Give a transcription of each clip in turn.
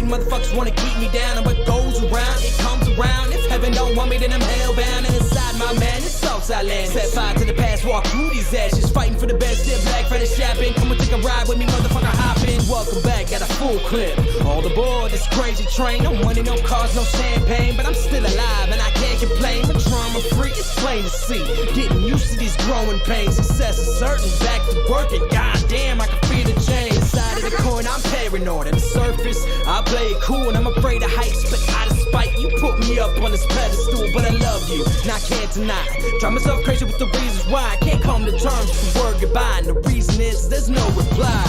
motherfuckers wanna keep me down, and what goes around, it comes around. If heaven don't want me, then I'm hellbound. And inside my man, it's Southside land. Set fire to the past, walk through these ashes, fighting for the best, still black, Freddy Chapin. Come and take a ride with me, motherfucker, hop in. Welcome back, got a full clip. All aboard this crazy train, no money, no cars, no champagne, but I'm still alive and I can't complain. I'm trauma free, it's plain to see. Getting used to these growing pains. Success is certain, back to working. Goddamn, I can feel the change. Inside of the coin, I'm paranoid. At the surface, I play it cool and I'm afraid of heights, but out of spite, you put me up on this pedestal. But I love you, and I can't deny. Drive myself crazy with the reasons why I can't come to terms with the word goodbye. And the reason is there's no reply.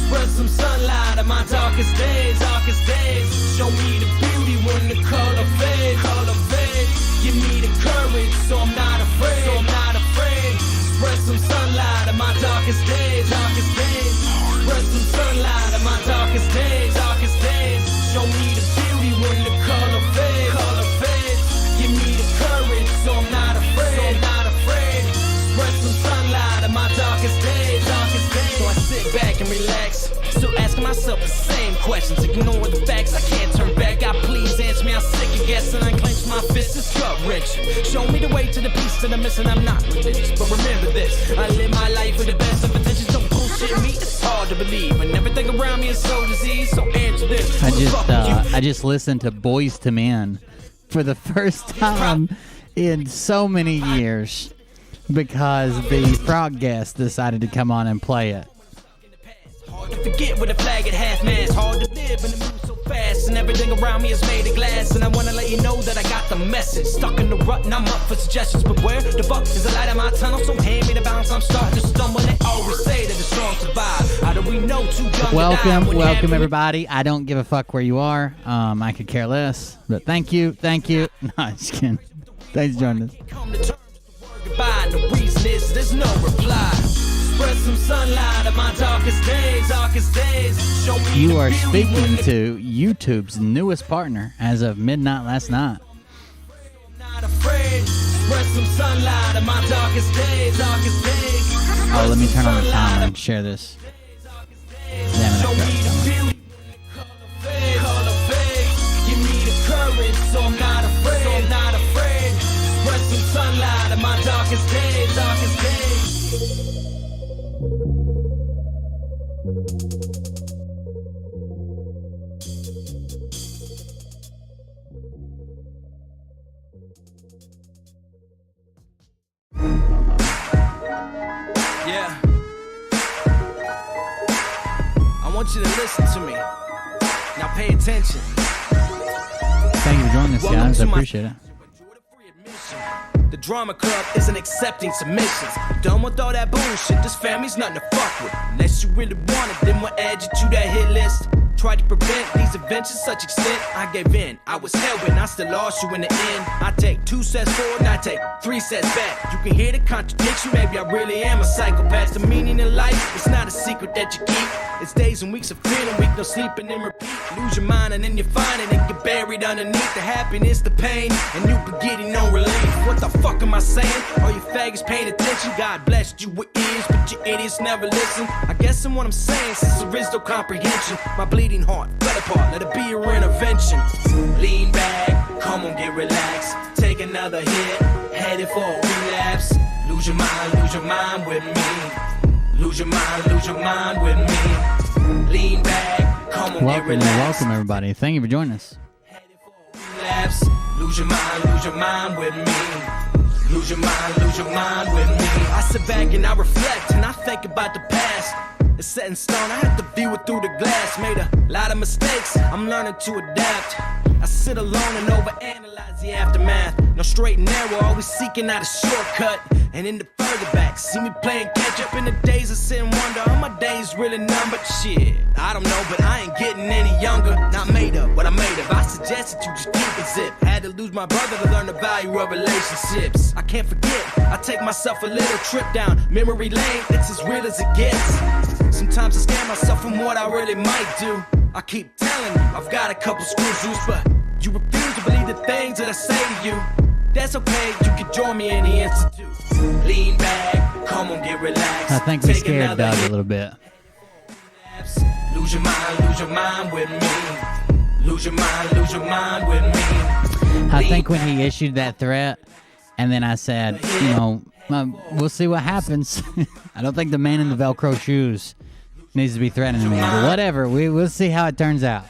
Spread some sunlight on my darkest days, darkest days. Show me the beauty when the color fades, color fades. Give me the courage, so I'm not afraid, so I'm not afraid. Spread some sunlight on my darkest days, darkest days. Spread some sunlight on my darkest days, darkest days. Show me the beauty when the color fades, color fades. Give me the courage, so I'm not afraid, so I'm not afraid. Spread some sunlight on my darkest days, darkest days. So I sit back and relax, still asking myself the same questions. Ignore the facts, I can't turn back. God, please answer me, I'm sick of guessing. I clench my fist, it's gut-wrenching. Show me the way to the peace that I'm missing. I'm not religious, but remember this: I live my life with the best of intentions. Don't bullshit me, it's hard to believe, and everything around me is so diseased. So answer this: I just listened to Boyz II Men for the first time in so many years because the frog guest decided to come on and play it. Hard to forget with a flag at half mast. Hard to live and it moves so fast, and everything around me is made of glass. And I wanna let you know that I got the message. Stuck in the rut and I'm up for suggestions, but where the fuck is the light in my tunnel? So hand me the balance, I'm starting to stumble. They always say that the strong survive. How do we know too young Welcome everybody. I don't give a fuck where you are. I could care less, but thank you. No, I'm just kidding. Thanks for joining us. Come to terms with the word goodbye, and the reason is there's no reply. Spread some sunlight on my darkest days, darkest days. Show me You the are beauty speaking when the to YouTube's newest partner as of midnight last night. not afraid. Spread some sunlight on my darkest days, darkest days. Oh, let me turn on the timer and share this. Damn Show it, me I the beauty when the color fades, color fades. Give me the courage, so I'm not afraid, so I'm not afraid. Spread some sunlight on my darkest days, darkest days. Yeah. I want you to listen to me. Now pay attention. Thank you for joining us, guys. I appreciate it. The Drama Club isn't accepting submissions. Done with all that bullshit, this family's nothing to fuck with. Unless you really want it, then we'll add you to that hit list. Tried to prevent these events to such extent, I gave in. I was hell-bent, I still lost you in the end. I take 2 steps forward and I take 3 steps back. You can hear the contradiction, maybe I really am a psychopath. The meaning in life, it's not a secret that you keep. It's days and weeks of feeling weak, no sleeping and repeat. Lose your mind and then you find it and get buried underneath the happiness, the pain, and you be getting no relief. What the fuck am I saying? All you faggots paying attention. God blessed you with ears, but you idiots never listen. I guess in what I'm saying, since there is no comprehension, my bleeding heart fell apart, let it be your intervention. Lean back, come on, get relaxed. Take another hit, headed for a relapse. Lose your mind with me. Lose your mind with me. Lean back, come on, get relaxed. Welcome everybody. Thank you for joining us. Headed for a relapse. Lose your mind with me. Lose your mind with me. I sit back and I reflect and I think about the past. It's set in stone, I have to view it through the glass. Made a lot of mistakes, I'm learning to adapt. I sit alone and overanalyze the aftermath. No straight and narrow, always seeking out a shortcut. And in the further back, see me playing catch up in the days of sin wonder. Are my days really numbered? Shit, I don't know, but I ain't getting any younger. Not made up, what I made of. I suggest that you just keep it zip. Had to lose my brother to learn the value of relationships. I can't forget, I take myself a little trip down memory lane. It's as real as it gets. Sometimes I scare myself from what I really might do. I keep telling you, I've got a couple screws loose, but you refuse to believe the things that I say to you. That's okay, you can join me in the institute. Lean back, come on, get relaxed. I think we scared Doug a little bit. Lose your mind with me. Lose your mind with me. I think when he issued that threat, and then I said, you know, we'll see what happens. I don't think the man in the Velcro shoes needs to be threatening me, but whatever. We'll see how it turns out.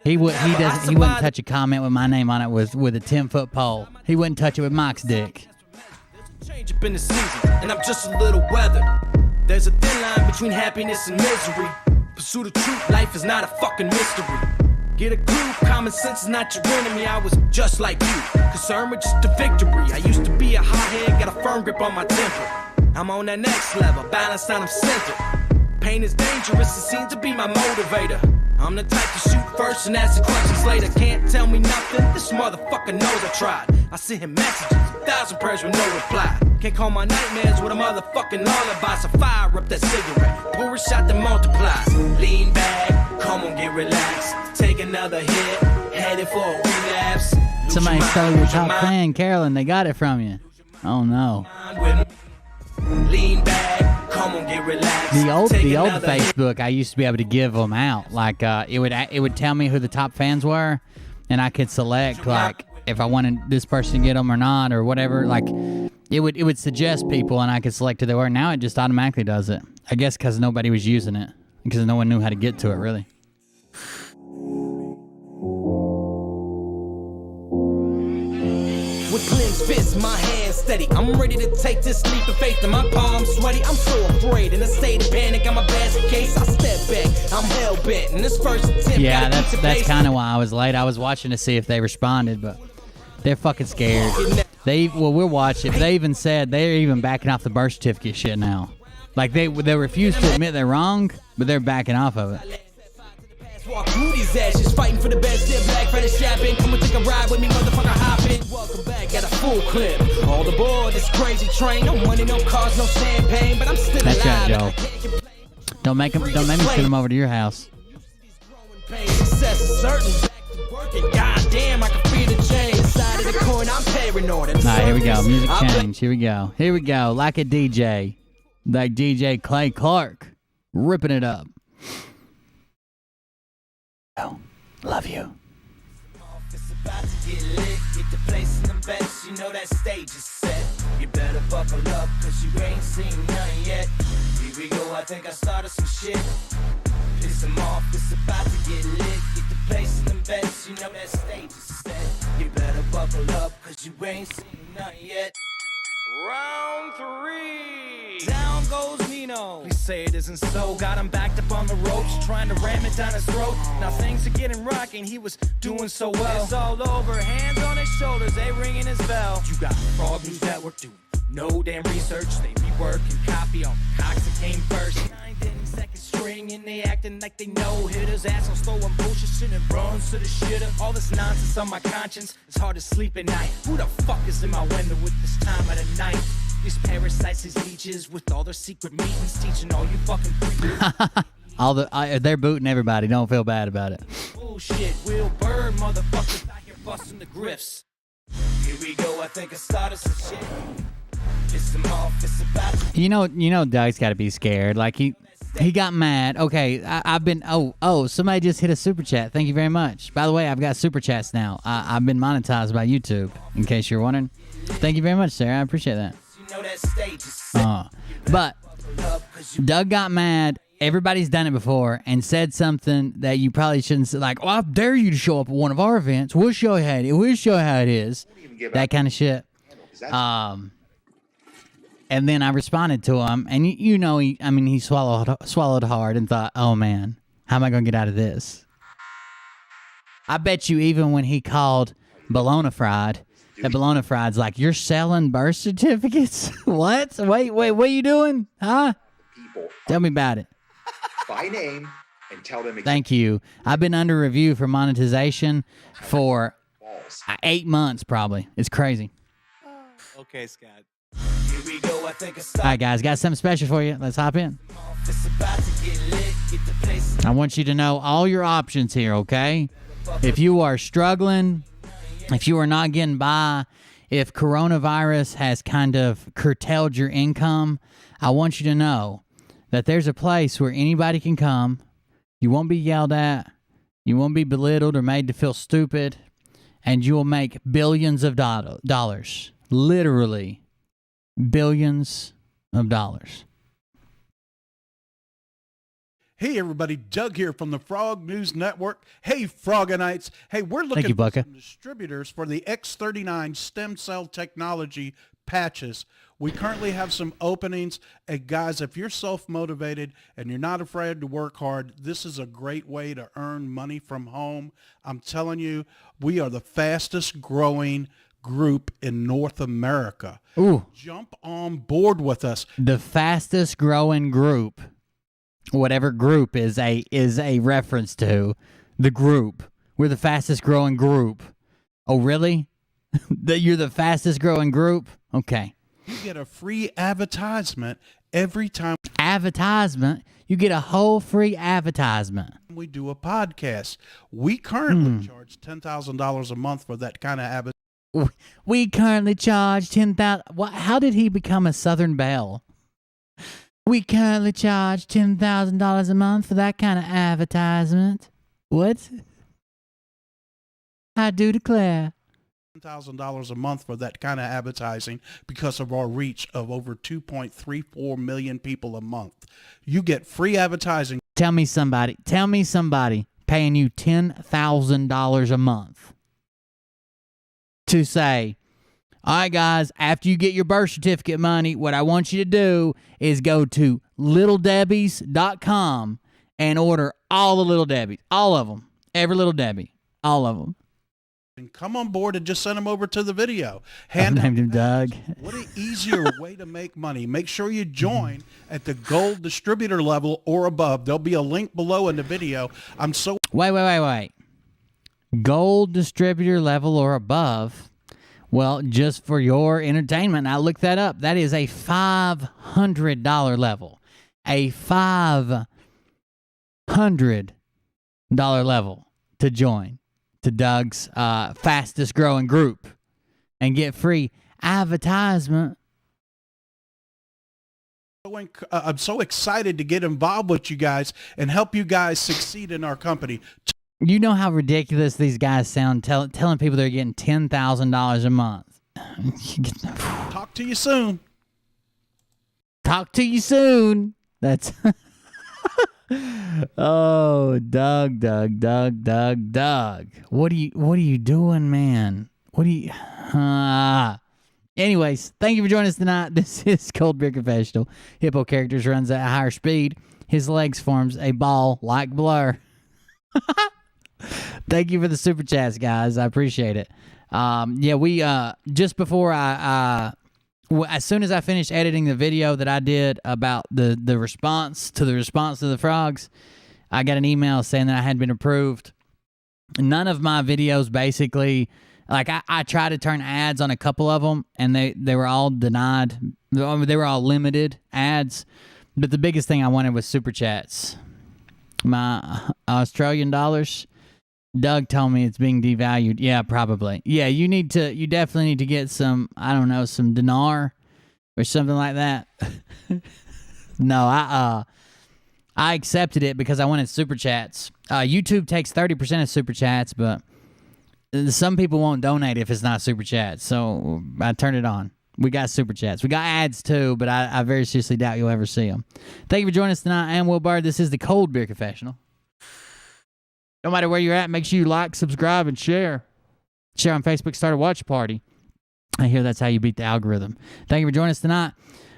He wouldn't touch a comment with my name on it with a 10-foot pole. He wouldn't touch it with Mike's dick. Change up in the season, and I'm just a little weathered. There's a thin line between happiness and misery. Pursue the truth, life is not a fucking mystery. Get a clue, common sense is not your enemy. I was just like you, concerned with just the victory. I used to be a hothead, got a firm grip on my temper. I'm on that next level, balanced and I'm centered. Pain is dangerous, it seems to be my motivator. I'm the type to shoot first and ask the questions later. Can't tell me nothing, this motherfucker knows I tried. I sent him messages, 1,000 prayers with no reply. Can't call my nightmares with a motherfucking lullaby. So fire up that cigarette, pour a shot that multiplies. Lean back, come on, get relaxed. Take another hit, headed for a relapse. Somebody stole your top fan, Carolyn. They got it from you. Oh no. Lean back, come on, get relaxed. The old Facebook, I used to be able to give them out. Like it would tell me who the top fans were, and I could select like if I wanted this person to get them or not or whatever. Like it would suggest people, and I could select who they were. Now it just automatically does it. I guess because nobody was using it, because no one knew how to get to it really. With clenched fists, my hands steady. I'm ready to take this leap of faith, and my palms sweaty. I'm so afraid, in a state of panic. I'm a basket case. I step back. I'm hell bent. In this first attempt, yeah, that's kind of why I was late. I was watching to see if they responded, but they're fucking scared. We'll watch it. They even said they're even backing off the birth certificate shit now. Like they refuse to admit they're wrong, but they're backing off of it. Walk through these ashes, fighting for the best. Step black for the shopping. Come and take a ride with me, motherfucker. Hop in. Welcome back, got a full clip. All aboard this crazy train. No money, no cars, no champagne, but I'm still alive. That's right, Joe. Don't make me send them over to your house. Success is certain. God damn, I can feel the change. Side of the coin, I'm paranoid. All right, here we go. Music change. Here we go. Like a DJ, like DJ Clay Clark, ripping it up. Oh, love you. It's about to get lit, get the place in the best, you know that stage is set. You better buckle up, cause you ain't seen none yet. Here we go, I think I started some shit. Piss them off, it's about to get lit, get the place in the best, you know that stage is set. You better buckle up, cause you ain't seen none yet. Round 3. Down goes Nino. Please say it isn't so. Got him backed up on the ropes, trying to ram it down his throat. Now things are getting rocking, he was doing so well. It's all over, hands on his shoulders, they ringing his bell. You got Frog News Network doing no damn research. They rework and copy on the cocks that came first. 9 second string and they acting like they know hitters. Ass on slow and bullshit, and runs to the shitter. All this nonsense on my conscience, it's hard to sleep at night. Who the fuck is in my window with this time of the night? These parasites, these leeches, with all their secret meetings, teaching all you fucking freaks. They're booting everybody. Don't feel bad about it. Bullshit, Will Bird, motherfuckers out here busting the grifts. Here we go, I think I started some shit. Piss him off, it's about to... You know, Doug's got to be scared. Like he got mad. Okay, I've been. Oh, somebody just hit a super chat. Thank you very much. By the way, I've got super chats now. I've been monetized by YouTube. In case you're wondering. Thank you very much, Sarah. I appreciate that. But Doug got mad. Everybody's done it before and said something that you probably shouldn't say. Like, I dare you to show up at one of our events. We'll show you how it is. That kind of shit. And then I responded to him, and he swallowed hard and thought, oh man, how am I going to get out of this? I bet you even when he called Bologna Fried, that Bologna Fried's like, you're selling birth certificates? What? Wait, what are you doing? Huh? Tell me about it. By name and tell them. Thank you. I've been under review for monetization for 8 months probably. It's crazy. Okay, Scott. Here we go, I think all right, guys, got something special for you. Let's hop in. I want you to know all your options here, okay? If you are struggling, if you are not getting by, if coronavirus has kind of curtailed your income, I want you to know that there's a place where anybody can come. You won't be yelled at. You won't be belittled or made to feel stupid, and you will make billions of dollars. Literally, billions of dollars. Hey everybody, Doug here from the Frog News Network. Hey Frogonites. Hey, we're looking you, for Bucka. some distributors for the X39 stem cell technology patches. We currently have some openings. And guys, if you're self-motivated and you're not afraid to work hard, this is a great way to earn money from home. I'm telling you, we are the fastest growing group in North America. Ooh, Jump on board with us. the fastest growing group. Whatever group is a reference to the group. We're the fastest growing group. Oh, really? That you're the fastest growing group? Okay. You get a free advertisement every time Advertisement. You get a whole free advertisement. we do a podcast. We currently charge $10,000 a month for that kind of advertisement. We currently charge 10,000. How did he become a Southern Belle? We currently charge $10,000 a month for that kind of advertisement. What? I do declare. $10,000 a month for that kind of advertising because of our reach of over 2.34 million people a month. You get free advertising. Tell me somebody paying you $10,000 a month to say, all right, guys, after you get your birth certificate money, what I want you to do is go to littledebbys.com and order all the Little Debbies. All of them. Every Little Debbie. All of them. And come on board and just send them over to the video. I named him Doug. What an easier way to make money. Make sure you join at the gold distributor level or above. There'll be a link below in the video. I'm so Wait. Gold distributor level or above. Well, just for your entertainment, I looked that up. That is a $500 level. A $500 level to join to Doug's fastest growing group and get free advertisement. I'm so excited to get involved with you guys and help you guys succeed in our company. You know how ridiculous these guys sound telling people they're getting $10,000 a month. Talk to you soon. Talk to you soon. That's oh, Doug. What are you doing, man? What are you? Anyways, thank you for joining us tonight. This is Cold Beer Confessional. Hippo Characters runs at a higher speed. His legs forms a ball like Blur. Thank you for the super chats, guys. I appreciate it. We just before as soon as I finished editing the video that I did about the response to the frogs, I got an email saying that I had been approved. None of my videos basically, like I tried to turn ads on a couple of them, and they were all denied. They were all limited ads. But the biggest thing I wanted was super chats. My Australian dollars. Doug told me it's being devalued. Yeah, probably. Yeah, you definitely need to get some, I don't know, some dinar or something like that. No, I accepted it because I wanted super chats. YouTube takes 30% of super chats, but some people won't donate if it's not super chats. So I turned it on. We got super chats. We got ads too, but I very seriously doubt you'll ever see them. Thank you for joining us tonight. I am Will Bard. This is the Cold Beer Confessional. No matter where you're at, make sure you like, subscribe, and share. Share on Facebook, start a watch party. I hear that's how you beat the algorithm. Thank you for joining us tonight.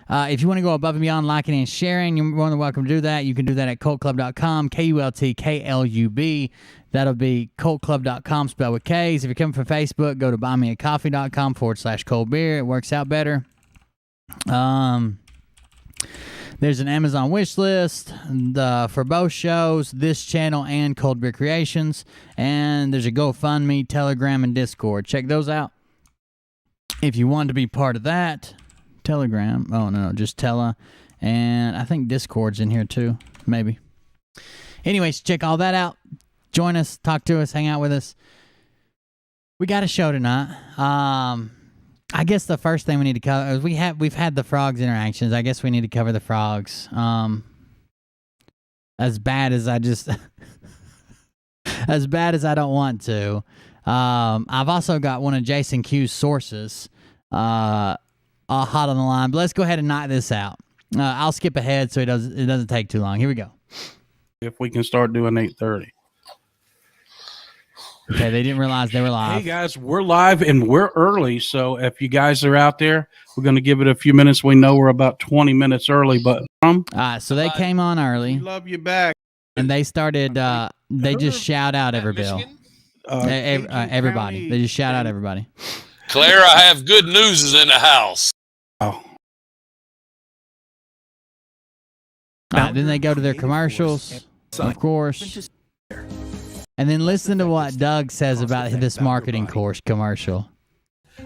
If you want to go above and beyond liking and sharing, you're more than welcome to do that. You can do that at cultclub.com, KULTKLUB. That'll be cultclub.com, spelled with K's. If you're coming from Facebook, go to buymeacoffee.com/cold beer. It works out better. There's an Amazon wish list for both shows, this channel and Cold Beer Creations. And there's a GoFundMe, Telegram, and Discord. Check those out. If you want to be part of that, Telegram. Oh, no, just Tele. And I think Discord's in here too, maybe. Anyways, check all that out. Join us, talk to us, hang out with us. We got a show tonight. I guess the first thing we need to cover is we've had the frogs interactions. I guess we need to cover the frogs. As bad as as bad as I don't want to. I've also got one of Jason Q's sources hot on the line. But let's go ahead and knock this out. I'll skip ahead so it doesn't take too long. Here we go. If we can start doing 8:30. Okay, they didn't realize they were live. Hey guys, we're live and we're early. So if you guys are out there, we're going to give it a few minutes. We know we're about 20 minutes early, but All right, so they came on we early love you back. and they started. They just shout out everybody. Everybody. They just shout out everybody. Claire, I have good news is in the house. Oh, All right, then they go to their commercials, of course. And then listen to what Doug says about this marketing course commercial.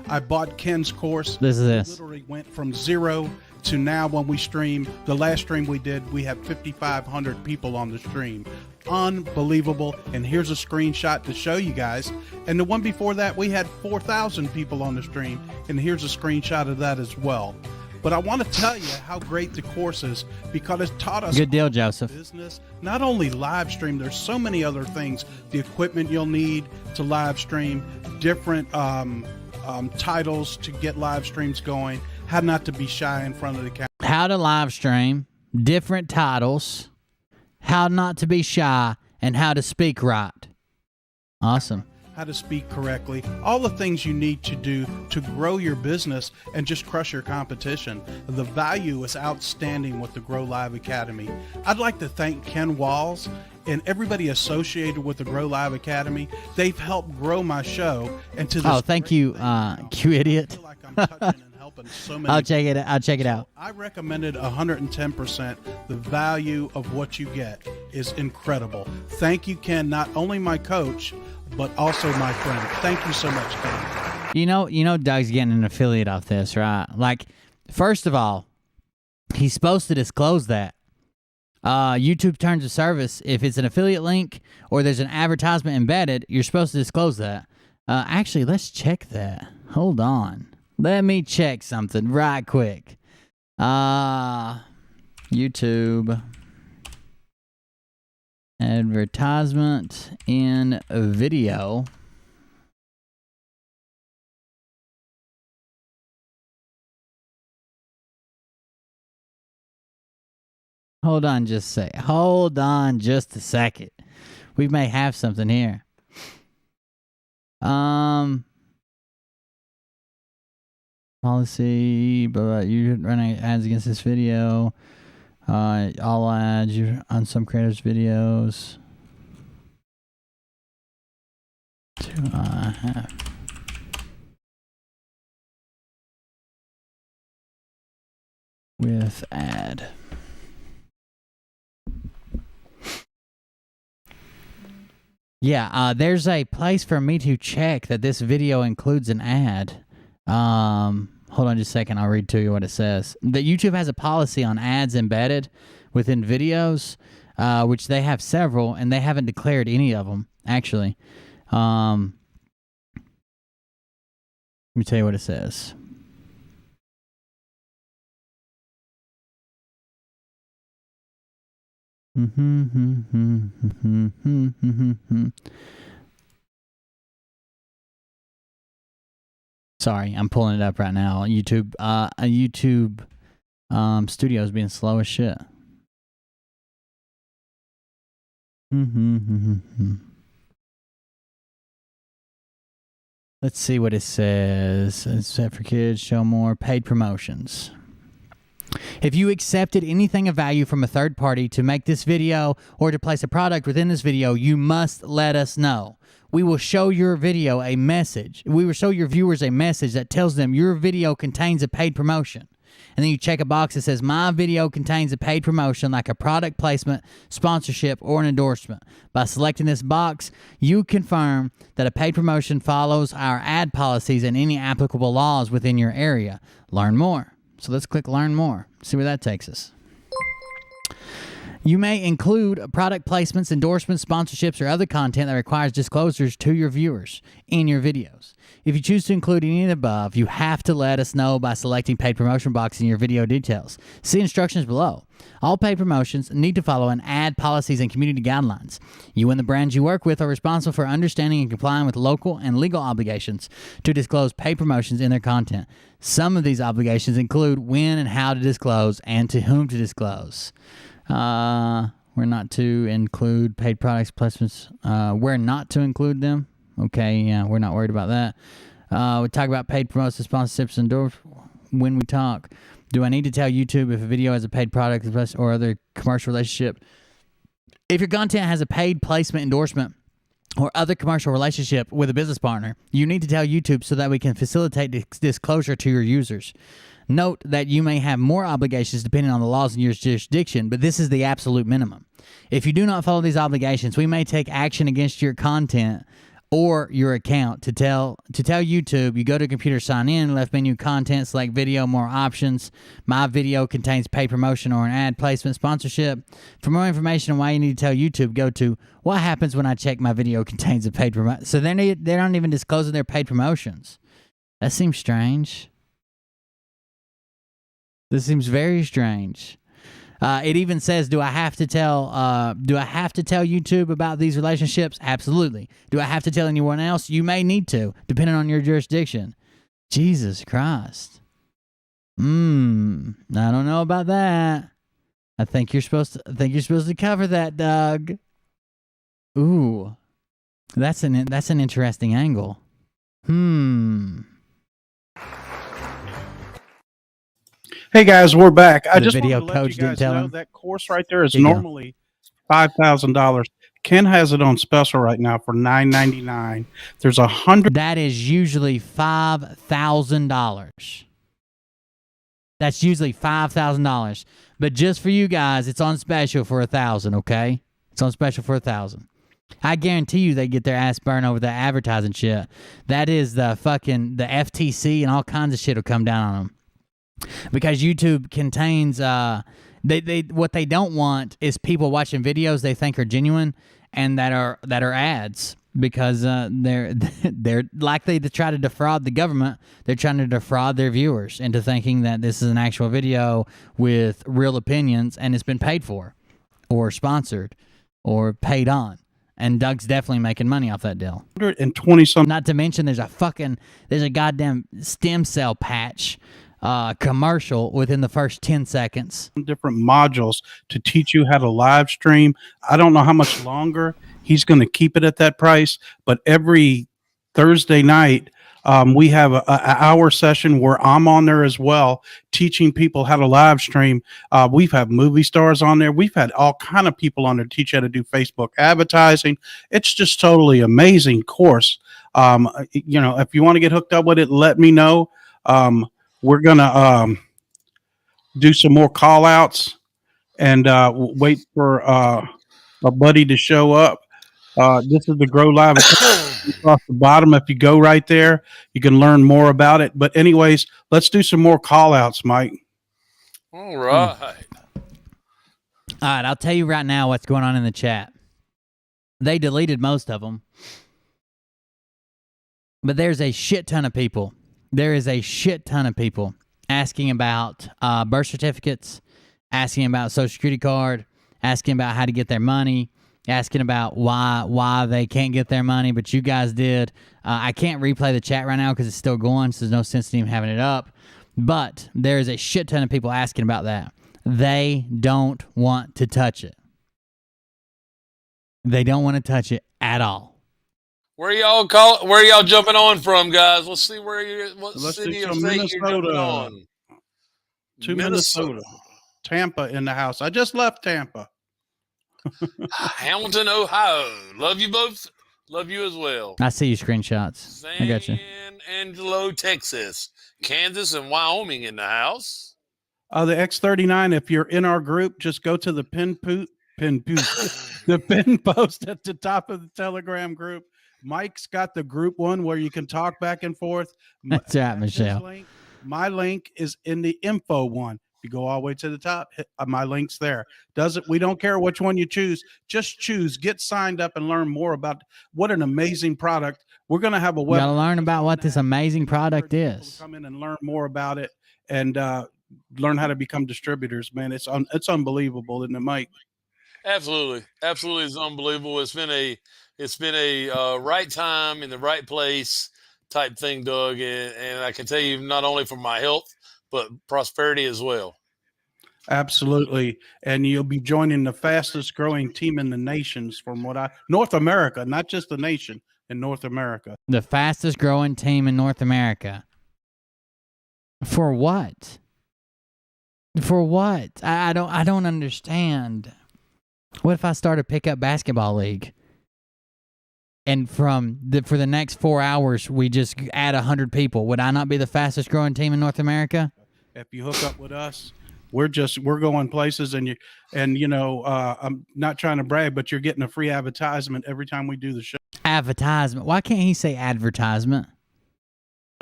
I bought Ken's course. This is this. Literally went from 0 to now when we stream. The last stream we did, we had 5,500 people on the stream. Unbelievable. And here's a screenshot to show you guys. And the one before that, we had 4,000 people on the stream. And here's a screenshot of that as well. But I want to tell you how great the course is because it taught us Good deal, Joseph. business, not only live stream, there's so many other things, the equipment you'll need to live stream, different titles to get live streams going, how not to be shy in front of the camera. How to live stream, different titles, how not to be shy, and how to speak right. Awesome. How to speak correctly, all the things you need to do to grow your business and just crush your competition. The value is outstanding with the Grow Live Academy. I'd like to thank Ken Walls and everybody associated with the Grow Live Academy. They've helped grow my show. And to this Oh, thank you, Q idiot. I feel like I'm touching and helping so many. I'll check it out. I recommended 110%. The value of what you get is incredible. Thank you, Ken, not only my coach, but also my friend. Thank you so much, Ken. You know, Doug's getting an affiliate off this, right? Like, first of all, he's supposed to disclose that. YouTube terms of service, if it's an affiliate link or there's an advertisement embedded, you're supposed to disclose that. Actually, let's check that. Hold on. Let me check something right quick. YouTube advertisement in video. Hold on just a second. We may have something here. Policy, but you're running ads against this video. All ads on some creators' videos. Do I have? With ad. Yeah, there's a place for me to check that this video includes an ad. Hold on just a second. I'll read to you what it says. That YouTube has a policy on ads embedded within videos, which they have several, and they haven't declared any of them, actually. Let me tell you what it says. Sorry, I'm pulling it up right now. YouTube Studio is being slow as shit. Let's see what it says. It's set for kids, show more, paid promotions. If you accepted anything of value from a third party to make this video or to place a product within this video, you must let us know. We will show your video a message. We will show your viewers a message that tells them your video contains a paid promotion. And then you check a box that says, my video contains a paid promotion like a product placement, sponsorship, or an endorsement. By selecting this box, you confirm that a paid promotion follows our ad policies and any applicable laws within your area. Learn more. So let's click learn more. See where that takes us. You may include product placements, endorsements, sponsorships, or other content that requires disclosures to your viewers in your videos. If you choose to include any of the above, you have to let us know by selecting paid promotion box in your video details. See instructions below. All paid promotions need to follow an ad policies and community guidelines. You and the brands you work with are responsible for understanding and complying with local and legal obligations to disclose paid promotions in their content. Some of these obligations include when and how to disclose and to whom to disclose. We're not to include paid products placements. We're not to include them. Okay, yeah, we're not worried about that. We talk about paid promotions, sponsorships, and when we talk. Do I need to tell YouTube if a video has a paid product or other commercial relationship? If your content has a paid placement, endorsement, or other commercial relationship with a business partner, you need to tell YouTube so that we can facilitate disclosure to your users. Note that you may have more obligations depending on the laws in your jurisdiction, but this is the absolute minimum. If you do not follow these obligations, we may take action against your content or your account. To tell YouTube, you go to computer, sign in, left menu, content, select video, more options. My video contains paid promotion or an ad placement sponsorship. For more information on why you need to tell YouTube, go to what happens when I check my video contains a paid promotion. So they're not even disclosing their paid promotions. That seems strange. This seems very strange. It even says, do I have to tell YouTube about these relationships? Absolutely. Do I have to tell anyone else? You may need to, depending on your jurisdiction. Jesus Christ. I don't know about that. I think you're supposed to cover that, Doug. Ooh. That's an interesting angle. Hey guys, we're back. I The just video want to let coach you guys didn't tell know him? that course right there is Here you go. normally $5,000. Ken has it on special right now for $9.99. There's 100. That is usually $5,000. That's usually $5,000. But just for you guys, it's on special for $1,000. Okay, it's on special for $1,000. I guarantee you they get their ass burned over that advertising shit. That is the FTC and all kinds of shit will come down on them. Because YouTube contains what they don't want is people watching videos they think are genuine and that are ads, because they're like they try to defraud the government. They're trying to defraud their viewers into thinking that this is an actual video with real opinions and it's been paid for or sponsored or paid on. And Doug's definitely making money off that deal. 120 something. Not to mention there's a goddamn stem cell patch commercial within the first 10 seconds. Different modules to teach you how to live stream. I don't know how much longer he's going to keep it at that price, but every Thursday night we have an hour session where I'm on there as well, teaching people how to live stream. We've had movie stars on there. We've had all kind of people on there teach how to do Facebook advertising. It's just totally amazing course. If you want to get hooked up with it, let me know. We're going to do some more call outs and wait for a buddy to show up. This is the Grow Live across the bottom. If you go right there, you can learn more about it. But anyways, let's do some more call outs, Mike. All right. All right, I'll tell you right now what's going on in the chat. They deleted most of them. But there's a shit ton of people. There is a shit ton of people asking about birth certificates, asking about Social Security card, asking about how to get their money, asking about why they can't get their money, but you guys did. I can't replay the chat right now because it's still going, so there's no sense in even having it up. But there is a shit ton of people asking about that. They don't want to touch it. They don't want to touch it at all. Where y'all jumping on from, guys? Let's see what Let's city do or some state you're jumping Minnesota. on. To Minnesota. Tampa in the house. I just left Tampa. Hamilton, Ohio. Love you both. Love you as well. I see your screenshots. I got you. San Angelo, Texas. Kansas and Wyoming in the house. The X39, if you're in our group, just go to the pin post at the top of the Telegram group. Mike's got the group one where you can talk back and forth. That's right, Michelle. My link is in the info one. You go all the way to the top. My link's there. We don't care which one you choose. Just choose. Get signed up and learn more about what an amazing product. We're going to have a You web. got to learn about what this amazing product Encourage people to is. come in and learn more about it and learn how to become distributors. Man, it's unbelievable, isn't it, Mike? Absolutely, absolutely, it's unbelievable. It's been a right time in the right place type thing, Doug, and I can tell you not only for my health but prosperity as well. Absolutely. And you'll be joining the fastest growing team in the nations from North America, not just the nation, in North America. The fastest growing team in North America. For what? For what? I don't understand. What if I start a pickup basketball league? And for the next 4 hours, we just add 100 people. Would I not be the fastest growing team in North America? If you hook up with us, we're going places, and I'm not trying to brag, but you're getting a free advertisement every time we do the Advertisement. Why can't he say advertisement?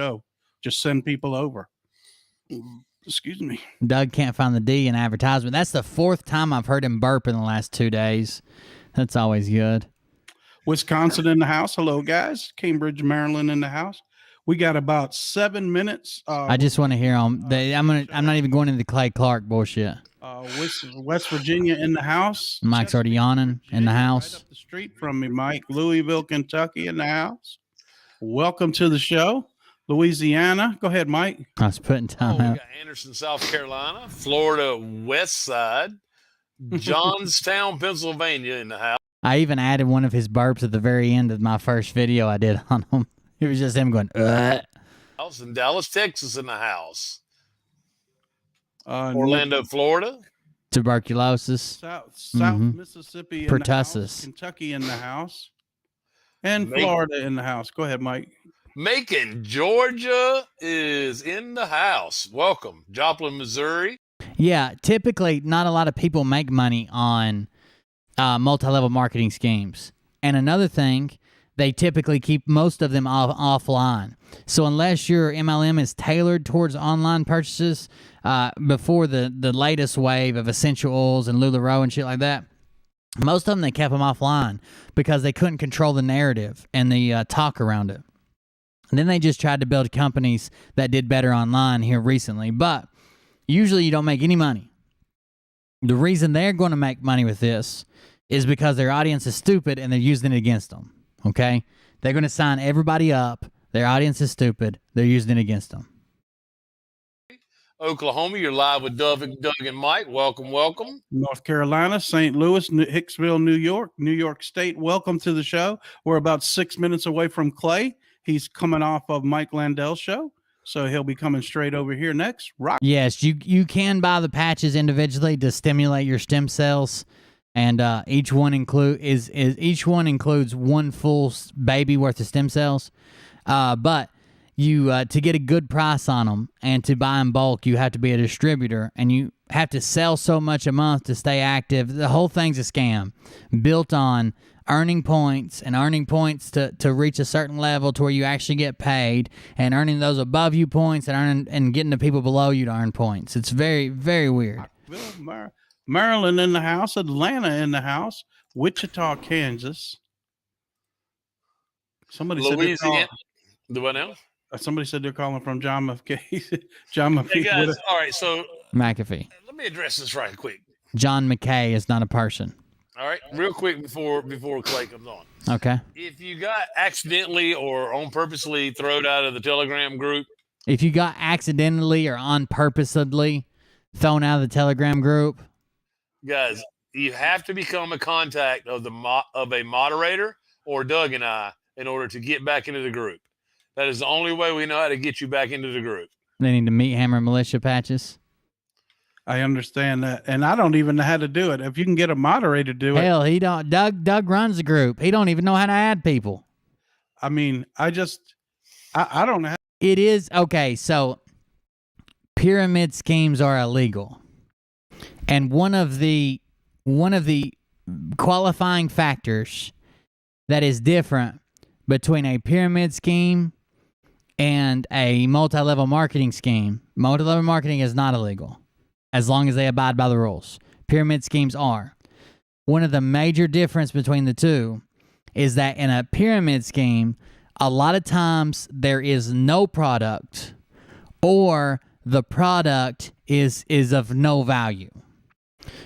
show. Just send people over. Excuse me. Doug can't find the D in advertisement. That's the 4th time I've heard him burp in the last 2 days. That's always good. Wisconsin in the house. Hello, guys. Cambridge, Maryland in the house. We got about 7 minutes. I just want to hear him. I'm not even going into the Clay Clark bullshit. West Virginia in the house. Mike's already yawning in the house. Right up the street from me, Mike. Louisville, Kentucky in the house. Welcome to the show. Louisiana. Go ahead, Mike. I was putting time We out. got Anderson, South Carolina, Florida West Side, Johnstown, Pennsylvania in the house. I even added one of his burps at the very end of my first video I did on him. It was just him going, Ugh. In Dallas, Texas in the house. Orlando, Orlando, Florida. Tuberculosis. South Mhm. Mississippi in Pertussis. the house. Kentucky in the house. And Make- Florida in the house. Go ahead, Mike. Macon, Georgia is in the house. Welcome. Joplin, Missouri. Yeah, typically not a lot of people make money on multi-level marketing schemes. And another thing, they typically keep most of them offline. So unless your MLM is tailored towards online purchases, before the latest wave of essential oils and LuLaRoe and shit like that, most of them, they kept them offline because they couldn't control the narrative and the talk around it. And then they just tried to build companies that did better online here recently. But usually you don't make any money. The reason they're going to make money with this is because their audience is stupid and they're using it against them. Okay? They're going to sign everybody up. Their audience is stupid. They're using it against them. Oklahoma, you're live with Doug and Mike. Welcome, welcome. North Carolina, St. Louis, Hicksville, New York State. Welcome to the show. We're about 6 minutes away from Clay. He's coming off of Mike Landell's show, so he'll be coming straight over here next. Rock. Yes, you can buy the patches individually to stimulate your stem cells, and each one includes one full baby worth of stem cells. But you to get a good price on them and to buy in bulk, you have to be a distributor, and you have to sell so much a month to stay active. The whole thing's a scam built on earning points to reach a certain level to where you actually get paid, and earning those above you points and getting the people below you to earn points. It's very, very weird. Maryland in the house, Atlanta in the house, Wichita, Kansas. Somebody Louisiana. Do what now? Somebody said they're calling from John McKay. John McKay. Hey guys, all right, so McAfee. let me address this right quick. John McKay is not a person. All right, real quick before Clay comes on. Okay. If you got accidentally or on purposely thrown out of the Telegram group, If you got accidentally or unpurposedly thrown out of the Telegram group, guys, you have to become a contact of a moderator or Doug and I in order to get back into the group. That is the only way we know how to get you back into the group. they need to meet Hammer Militia patches. I understand that, and I don't even know how to do it. If you can get a moderator to do it, Hell, he don't. Doug runs the group. He don't even know how to add people. I mean, I don't know. It is okay. So, pyramid schemes are illegal, and one of the qualifying factors that is different between a pyramid scheme and a multi-level marketing scheme. Multi-level marketing is not illegal. as long as they abide by the rules. Pyramid schemes are. One of the major difference between the two is that in a pyramid scheme, a lot of times there is no product, or the product is of no value.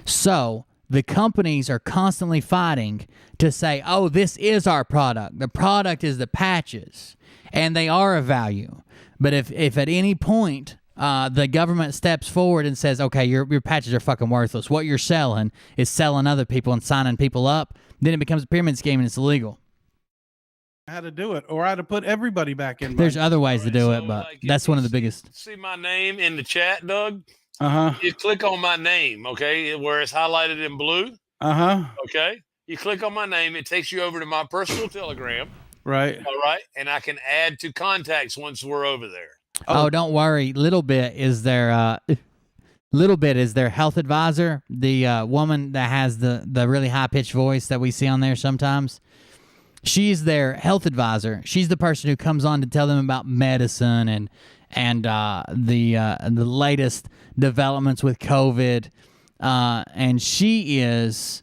So the companies are constantly fighting to say, oh, this is our product. The product is the patches, and they are of value. But if at any point the government steps forward and says, okay, your patches are fucking worthless, what you're selling is selling other people and signing people up, then it becomes a pyramid scheme and it's illegal. How to do it, or how to put everybody back in. There's other ways to do it, So, but like, that's if one you of the biggest. See my name in the chat, Doug? Uh-huh. You click on my name, okay, where it's highlighted in blue, Uh-huh. okay? You click on my name, it takes you over to my personal Telegram, Right. all right? And I can add to contacts once we're over there. Oh, don't worry. Little Bit is their health advisor, the woman that has the really high pitched voice that we see on there sometimes. She's their health advisor. She's the person who comes on to tell them about medicine and the latest developments with COVID. And she has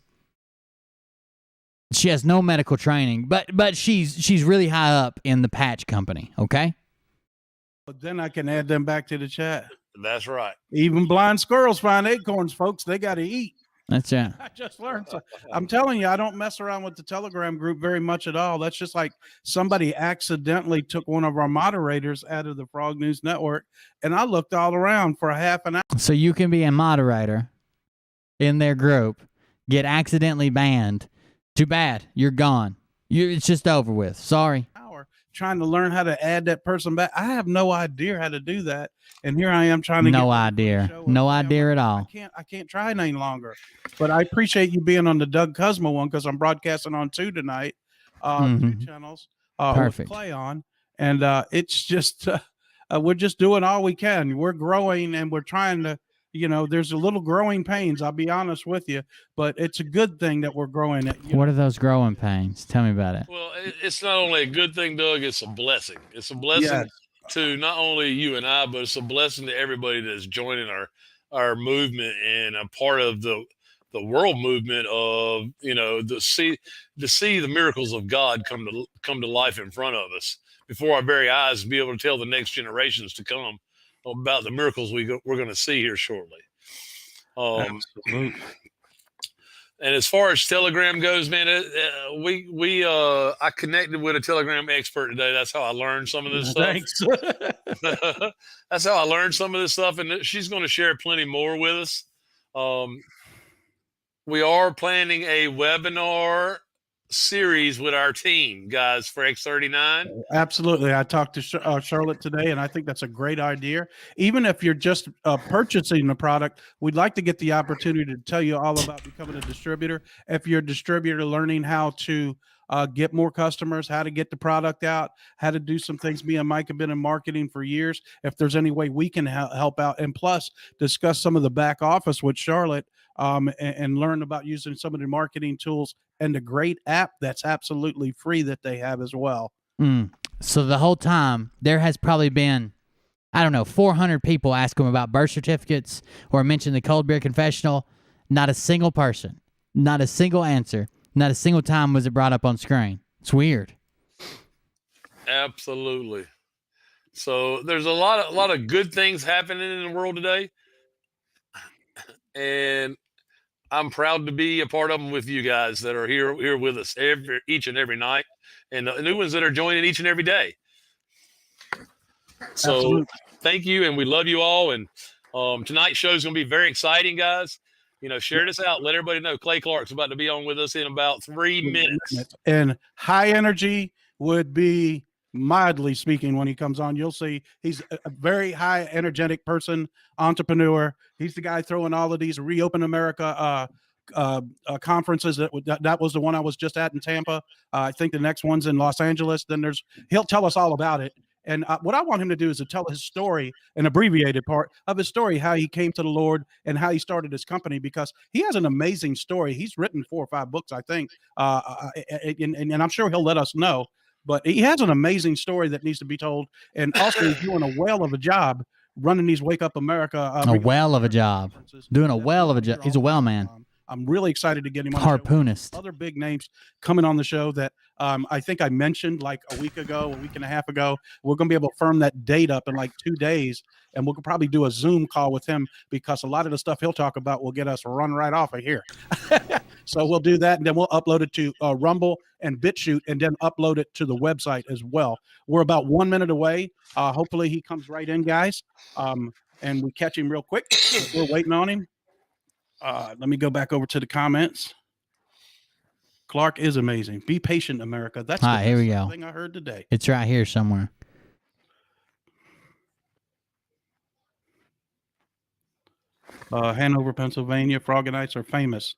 no medical training, but she's really high up in the patch company. Okay. But then I can add them back to the chat. That's right. Even blind squirrels find acorns, folks. They got to eat. That's it. I just learned. I'm telling you, I don't mess around with the Telegram group very much at all. That's just like somebody accidentally took one of our moderators out of the Frog News Network, and I looked all around for a half an hour. So you can be a moderator in their group, get accidentally banned. Too bad. You're gone. It's just over with. Sorry. Trying to learn how to add that person back. I have no idea how to do that, and here I am trying to. No idea at all. I can't try it any longer. But I appreciate you being on the Doug Cosmo one, because I'm broadcasting on 2 tonight, 2 channels. Perfect. With Clay on, and it's just we're just doing all we can. We're growing, and we're trying to. There's a little growing pains. I'll be honest with you, but it's a good thing that we're growing. What are those growing pains? Tell me about it. Well, it's not only a good thing, Doug, it's a blessing. It's a blessing to not only you and I, but it's a blessing to everybody that's joining our movement and a part of the world movement of, to see the miracles of God come to life in front of us before our very eyes, and be able to tell the next generations to come about the miracles we're going to see here shortly. Absolutely. And as far as Telegram goes, man, I connected with a Telegram expert today. That's how I learned some of this stuff. Thanks. That's how I learned some of this stuff, and she's going to share plenty more with us. We are planning a webinar series with our team, guys, for X39. Absolutely. I talked to Charlotte today, and I think that's a great idea. Even if you're just purchasing the product, we'd like to get the opportunity to tell you all about becoming a distributor. If you're a distributor, learning how to get more customers, how to get the product out, how to do some things. Me and Mike have been in marketing for years. If there's any way we can help out, and plus discuss some of the back office with Charlotte, and learn about using some of the marketing tools and the great app that's absolutely free that they have as well. So the whole time, there has probably been, 400 people ask them about birth certificates or mention the Cold Beer Confessional. Not a single person, not a single answer, not a single time was it brought up on screen. It's weird. Absolutely. So there's a lot of good things happening in the world today, and I'm proud to be a part of them with you guys that are here with us each and every night, and the new ones that are joining each and every day. So Absolutely. Thank you, and we love you all. And tonight's show is going to be very exciting, guys. Share this out. Let everybody know Clay Clark's about to be on with us in about 3 minutes. And high energy would be mildly speaking when he comes on. You'll see he's a very high energetic person, entrepreneur. He's the guy throwing all of these Reopen America conferences. That was the one I was just at in Tampa. I think the next one's in Los Angeles. Then he'll tell us all about it. And what I want him to do is to tell his story, an abbreviated part of his story, how he came to the Lord and how he started his company, because he has an amazing story. He's written 4 or 5 books, I think, and I'm sure he'll let us know. But he has an amazing story that needs to be told. And also, he's doing a whale of a job running these Wake Up America. A well of a job. Doing a well of a job. He's a well man. I'm really excited to get him on the show. Harpoonist. Other big names coming on the show that I think I mentioned like a week and a half ago. We're going to be able to firm that date up in like 2 days, and we'll probably do a Zoom call with him because a lot of the stuff he'll talk about will get us run right off of here. So we'll do that, and then we'll upload it to Rumble and BitChute, and then upload it to the website as well. We're about 1 minute away. Hopefully he comes right in, guys, and we catch him real quick. We're waiting on him. Let me go back over to the comments. Clark is amazing. Be patient, America. That's the Here we go. thing I heard today. It's right here somewhere. Hanover, Pennsylvania. Froganites are famous.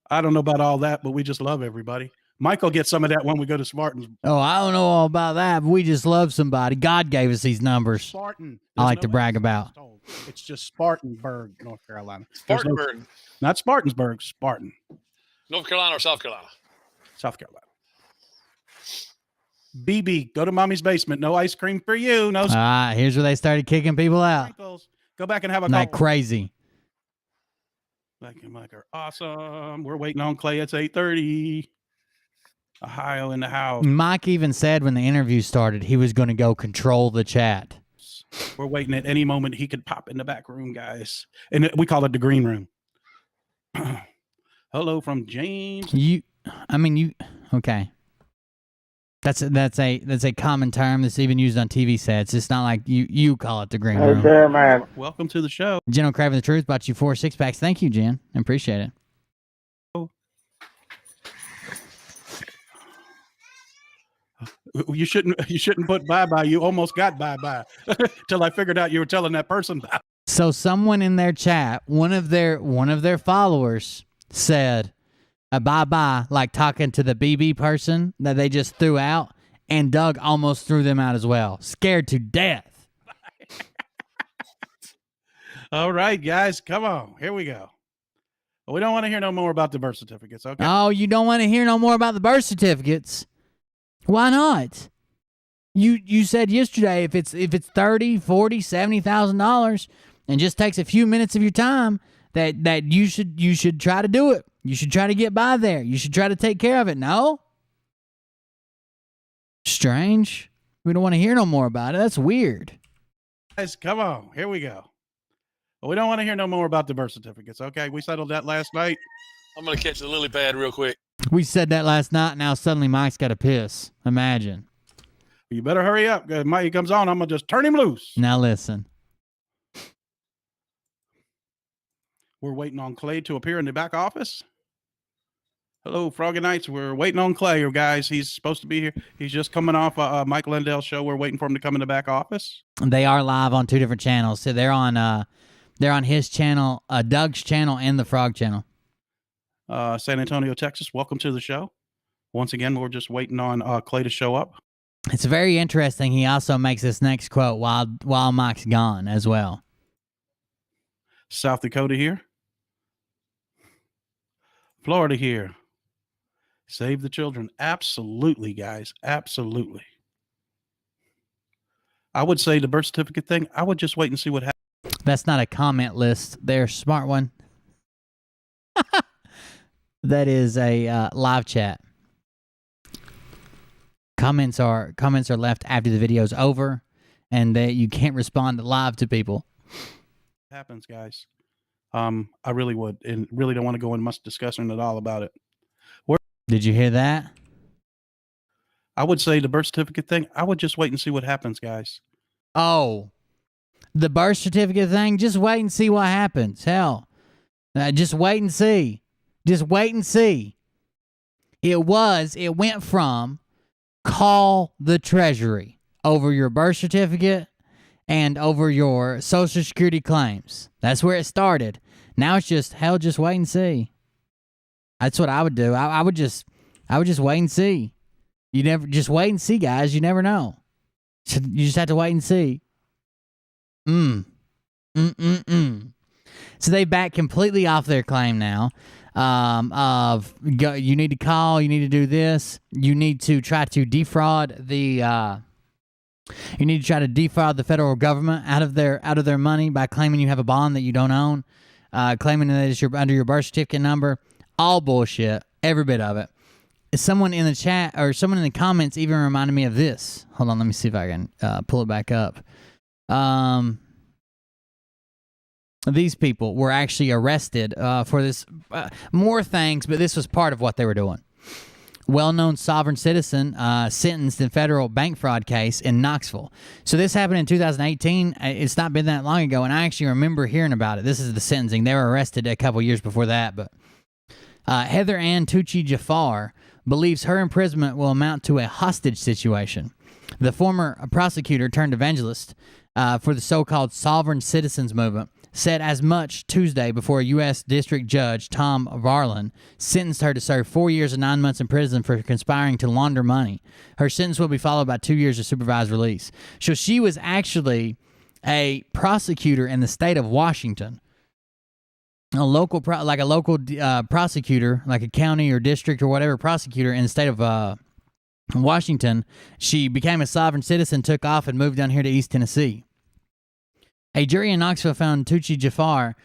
I don't know about all that, but we just love everybody. Michael gets some of that when we go to Spartans. Oh, I don't know all about that, but we just love somebody. God gave us these numbers. Spartan. I like There's to no brag S about. told. It's just Spartanburg, North Carolina. There's no- Spartanburg, not Spartansburg, Spartan, North Carolina or South Carolina? South Carolina. BB, go to mommy's basement. No ice cream for you. No Here's where they started kicking people out. sprinkles. Go back and have a Like couple. crazy. Like and Mike are awesome. We're waiting on Clay. It's 8:30. Ohio in the house. Mike even said when the interview started he was going to go control the chat. We're waiting at any moment he could pop in the back room, guys. And we call it the green room. Hello from James. Okay. That's a common term that's even used on TV sets. It's not like you call it the green room. man. Welcome to the show. Jen Craving the Truth bought you 4 6-packs. Thank you, Jen. I appreciate it. You shouldn't put bye-bye. You almost got bye-bye till I figured out you were telling that person bye. So someone in their chat, one of their followers said bye-bye, like talking to the BB person that they just threw out, and Doug almost threw them out as well. Scared to death. All right, guys, come on. Here we go. We don't want to hear no more about the birth certificates, okay? Oh, you don't want to hear no more about the birth certificates? Why not? You said yesterday if it's $30,000, $40,000, $70,000 and just takes a few minutes of your time, that you should try to do it. You should try to get by there. You should try to take care of it. No? Strange. We don't want to hear no more about it. That's weird. Guys, come on. Here we go. We don't want to hear no more about the birth certificates, okay? We settled that last night. I'm gonna catch the lily pad real quick. We said that last night. Now suddenly Mike's got to piss. Imagine. You better hurry up. Mike comes on. I'm going to just turn him loose. Now listen. We're waiting on Clay to appear in the back office. Hello, Froggy Nights. We're waiting on Clay, guys. He's supposed to be here. He's just coming off a Mike Lindell show. We're waiting for him to come in the back office. They are live on 2 different channels. So they're on his channel, Doug's channel, and the Frog channel. San Antonio, Texas. Welcome to the show. Once again, we're just waiting on Clay to show up. It's very interesting. He also makes this next quote while Mike's gone as well. South Dakota here. Florida here. Save the children. Absolutely, guys. Absolutely. I would say the birth certificate thing, I would just wait and see what happens. That's not a comment list there, smart one. That is a live chat. Comments are left after the video's over, and you can't respond live to people. Happens, guys. I really would, and really don't want to go in much discussion at all about it. Did you hear that? I would say the birth certificate thing, I would just wait and see what happens, guys. Oh, the birth certificate thing, just wait and see what happens. Hell, just wait and see. Just wait and see. It went from call the Treasury over your birth certificate and over your Social Security claims. That's where it started. Now it's just wait and see. That's what I would do. I would just wait and see. Just wait and see, guys. You never know. So you just have to wait and see. So they back completely off their claim now. You need to call, you need to do this, you need to try to defraud the You need to try to defraud the federal government out of their money by claiming you have a bond that you don't own, claiming that it's under your birth certificate number. All bullshit, every bit of it. Someone in the chat or someone in the comments even reminded me of this. Hold on, let me see if I can pull it back up. These people were actually arrested for this, more things, but this was part of what they were doing. Well-known sovereign citizen sentenced in federal bank fraud case in Knoxville. So this happened in 2018. It's not been that long ago, and I actually remember hearing about it. This is the sentencing. They were arrested a couple years before that. But Heather Ann Tucci Jafar believes her imprisonment will amount to a hostage situation. The former prosecutor turned evangelist for the so-called sovereign citizens movement said as much Tuesday before U.S. District Judge Tom Varlin sentenced her to serve 4 years and 9 months in prison for conspiring to launder money. Her sentence will be followed by 2 years of supervised release. So she was actually a prosecutor in the state of Washington, a local prosecutor, like a county or district or whatever prosecutor in the state of Washington. She became a sovereign citizen, took off, and moved down here to East Tennessee. A jury in Knoxville found Tucci Jafar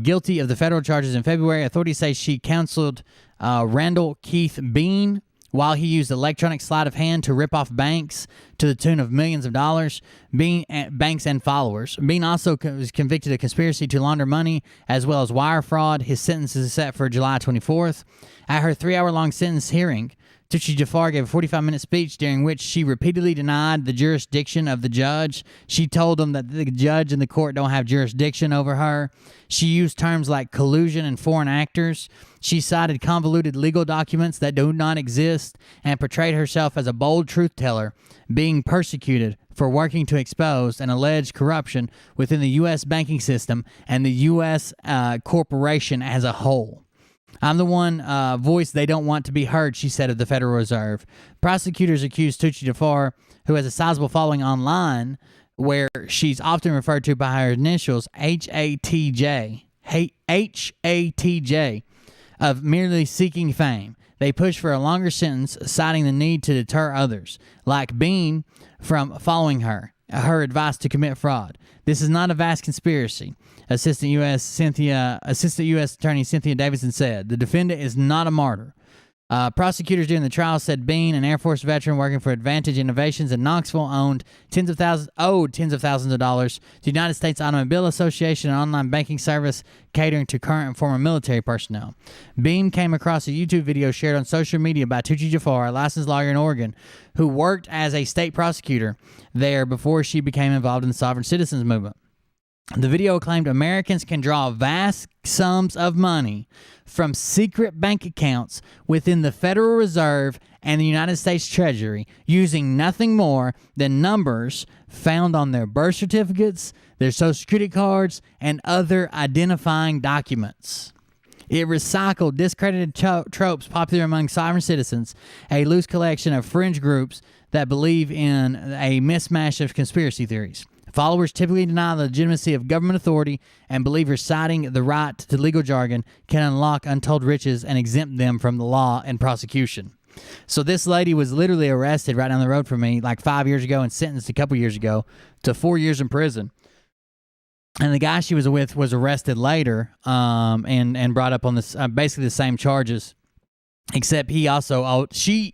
guilty of the federal charges in February. Authorities say she counseled Randall Keith Bean while he used electronic sleight of hand to rip off banks to the tune of millions of dollars, banks and followers. Bean also was convicted of conspiracy to launder money as well as wire fraud. His sentence is set for July 24th. At her 3-hour-long sentence hearing, Tucci Jafar gave a 45-minute speech during which she repeatedly denied the jurisdiction of the judge. She told him that the judge and the court don't have jurisdiction over her. She used terms like collusion and foreign actors. She cited convoluted legal documents that do not exist and portrayed herself as a bold truth teller being persecuted for working to expose an alleged corruption within the U.S. banking system and the U.S. Corporation as a whole. I'm the one voice they don't want to be heard, she said of the Federal Reserve. Prosecutors accused Tucci Jafar, who has a sizable following online, where she's often referred to by her initials, HATJ, of merely seeking fame. They push for a longer sentence, citing the need to deter others, like Bean, from following her advice to commit fraud. This is not a vast conspiracy, Assistant U.S. Attorney Cynthia Davidson said. The defendant is not a martyr. Prosecutors during the trial said Bean, an Air Force veteran working for Advantage Innovations in Knoxville, owed tens of thousands of dollars to the United States Automobile Association, an online banking service catering to current and former military personnel. Bean came across a YouTube video shared on social media by Tucci Jafar, a licensed lawyer in Oregon, who worked as a state prosecutor there before she became involved in the sovereign citizens movement. The video claimed Americans can draw vast sums of money from secret bank accounts within the Federal Reserve and the United States Treasury using nothing more than numbers found on their birth certificates, their Social Security cards, and other identifying documents. It recycled discredited tropes popular among sovereign citizens, a loose collection of fringe groups that believe in a mismatch of conspiracy theories. Followers typically deny the legitimacy of government authority and believe reciting the right to legal jargon can unlock untold riches and exempt them from the law and prosecution. So this lady was literally arrested right down the road from me like 5 years ago and sentenced a couple years ago to 4 years in prison. And the guy she was with was arrested later and brought up on this basically the same charges, except he also she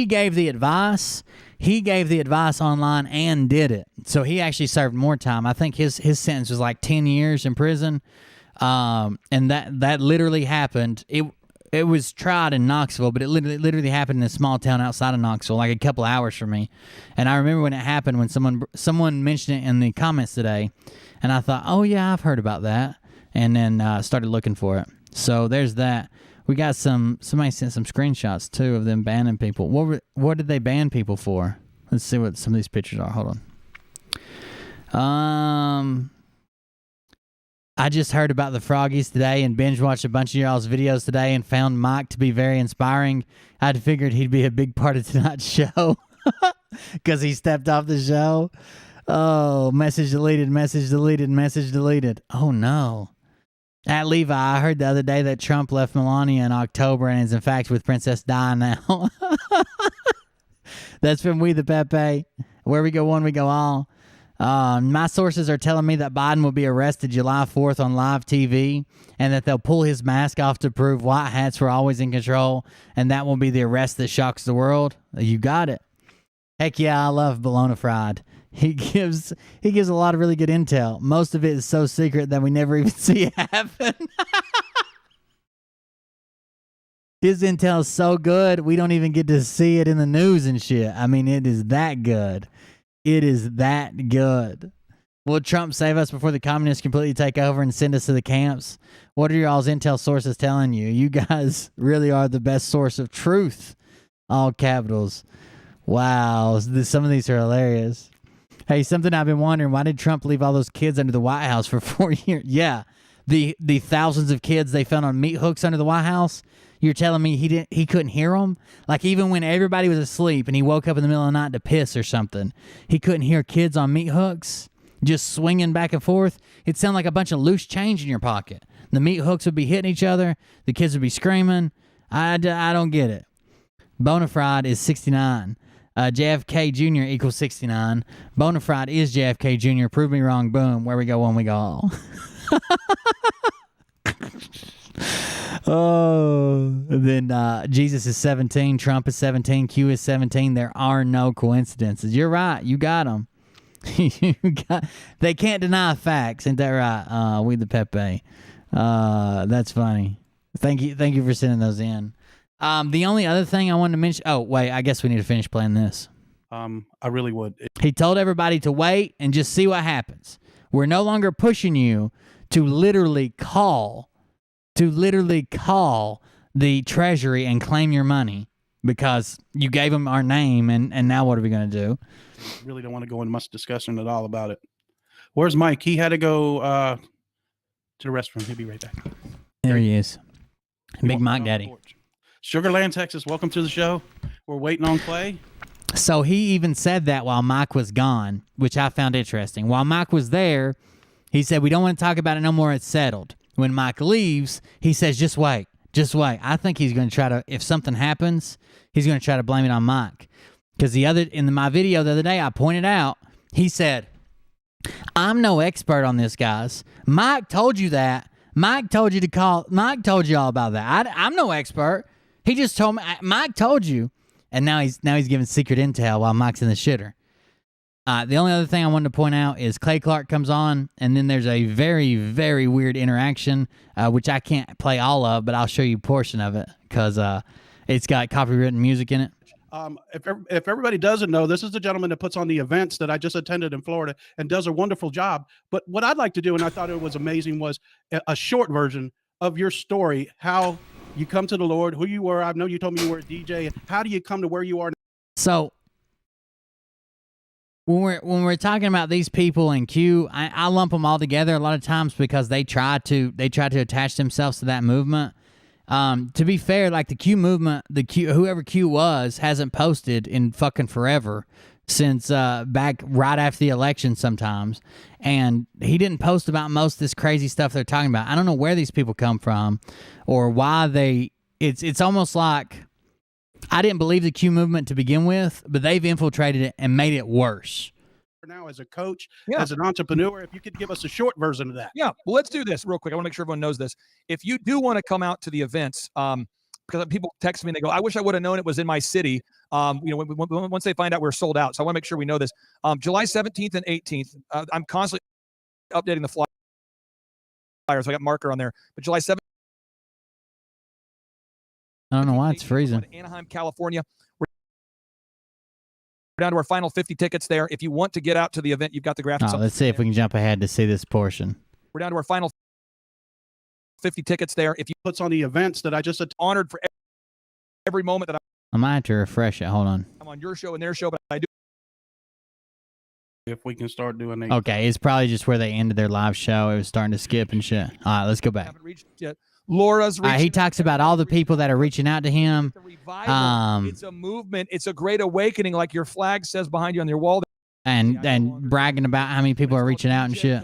gave the advice. He gave the advice online and did it. So he actually served more time. I think his sentence was like 10 years in prison. And that literally happened. It was tried in Knoxville, but it literally happened in a small town outside of Knoxville, like a couple hours from me. And I remember when it happened, when someone mentioned it in the comments today, and I thought, oh yeah, I've heard about that. And then started looking for it. So there's that. We got somebody sent some screenshots too of them banning people. What did they ban people for? Let's see what some of these pictures are. Hold on. I just heard about the Froggies today and binge watched a bunch of y'all's videos today and found Mike to be very inspiring. I'd figured he'd be a big part of tonight's show because he stepped off the show. Oh, message deleted, message deleted, message deleted. Oh no. At Levi, I heard the other day that Trump left Melania in October and is in fact with Princess Di now. That's from We the Pepe. Where we go one, we go all. My sources are telling me that Biden will be arrested July 4th on live TV and that they'll pull his mask off to prove white hats were always in control, and that will be the arrest that shocks the world. You got it. Heck yeah, I love Bologna Fried. He gives a lot of really good intel. Most of it is so secret that we never even see it happen. His intel is so good, we don't even get to see it in the news and shit. I mean, it is that good. It is that good. Will Trump save us before the communists completely take over and send us to the camps? What are y'all's intel sources telling you? You guys really are the best source of truth. All capitals. Wow. Some of these are hilarious. Hey, something I've been wondering, why did Trump leave all those kids under the White House for 4 years? Yeah. The thousands of kids they found on meat hooks under the White House. You're telling me he couldn't hear them? Like even when everybody was asleep and he woke up in the middle of the night to piss or something, he couldn't hear kids on meat hooks just swinging back and forth? It sounded like a bunch of loose change in your pocket. The meat hooks would be hitting each other. The kids would be screaming. I don't get it. Bonafide is 69. JFK Jr. equals 69. Bonafide is JFK Jr. Prove me wrong. Boom. Where we go one, we go all. Oh, then Jesus is 17, Trump is 17, Q is 17. There are no coincidences. You're right. You got them. They can't deny facts. Ain't that right? We the Pepe. That's funny. Thank you for sending those in. The only other thing I wanted to mention. Oh, wait. I guess we need to finish playing this. I really would. He told everybody to wait and just see what happens. We're no longer pushing you to literally call the Treasury and claim your money because you gave them our name, and now what are we going to do? Really don't want to go into much discussion at all about it. Where's Mike? He had to go to the restroom. He'll be right back. There he is. Big Mike Daddy. Sugarland, Texas, welcome to the show. We're waiting on Clay. So he even said that while Mike was gone, which I found interesting. While Mike was there, he said, we don't want to talk about it no more. It's settled. When Mike leaves, he says, just wait. Just wait. I think he's going to try to, if something happens, he's going to try to blame it on Mike. Because in my video the other day, I pointed out, he said, I'm no expert on this, guys. Mike told you that. Mike told you to call. Mike told you all about that. I'm no expert. He just told me. Mike told you. And now he's giving secret intel while Mike's in the shitter. The only other thing I wanted to point out is Clay Clark comes on, and then there's a very, very weird interaction, which I can't play all of, but I'll show you a portion of it because it's got copywritten music in it. If everybody doesn't know, this is the gentleman that puts on the events that I just attended in Florida and does a wonderful job. But what I'd like to do, and I thought it was amazing, was a short version of your story, how you come to the Lord, who you were. I know you told me you were a DJ. And how do you come to where you are now? So when we're talking about these people in Q, I lump them all together a lot of times because they try to attach themselves to that movement. To be fair, like the Q movement, whoever Q was hasn't posted in fucking forever since back right after the election sometimes, and he didn't post about most of this crazy stuff they're talking about. I don't know where these people come from or why they. It's almost like I didn't believe the Q movement to begin with, but they've infiltrated it and made it worse. Now, as a coach, as an entrepreneur, if you could give us a short version of that. Yeah, well, let's do this real quick. I want to make sure everyone knows this. If you do want to come out to the events, because people text me and they go, I wish I would have known it was in my city. Once they find out we're sold out. So I want to make sure we know this. July 17th and 18th, I'm constantly updating the flyer. So I got marker on there. But July 17th. I don't know why it's freezing. Anaheim, California. We're down to our final 50 tickets there. If you want to get out to the event, you've got the graphics. Let's see if we can jump ahead to see this portion. We're down to our final 50 tickets there. If you puts on the events that I just honored for every moment that I might have to refresh it. Hold on. I'm on your show and their show, but I do. If we can start doing it. Okay, it's probably just where they ended their live show. It was starting to skip and shit. All right, let's go back. Haven't reached yet. Laura's he talks about all the people that are reaching out to him. It's a movement. It's a great awakening, like your flag says behind you on your wall. And bragging about how many people are reaching out and shit.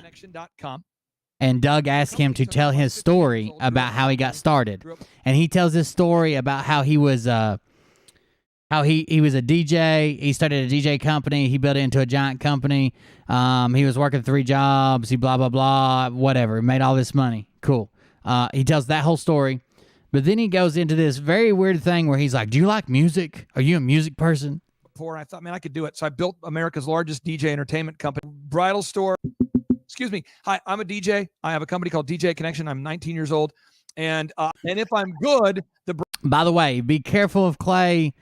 And Doug asked him to tell his story about how he got started. And he tells his story about how he was how he was a DJ. He started a DJ company. He built it into a giant company. He was working 3 jobs. He blah, blah, blah, whatever. Made all this money. Cool. He tells that whole story. But then he goes into this very weird thing where he's like, do you like music? Are you a music person? Before, and I thought, man, I could do it. So I built America's largest DJ entertainment company, bridal store. Excuse me. Hi, I'm a DJ. I have a company called DJ Connection. I'm 19 years old. And if I'm good, By the way, be careful of Clay,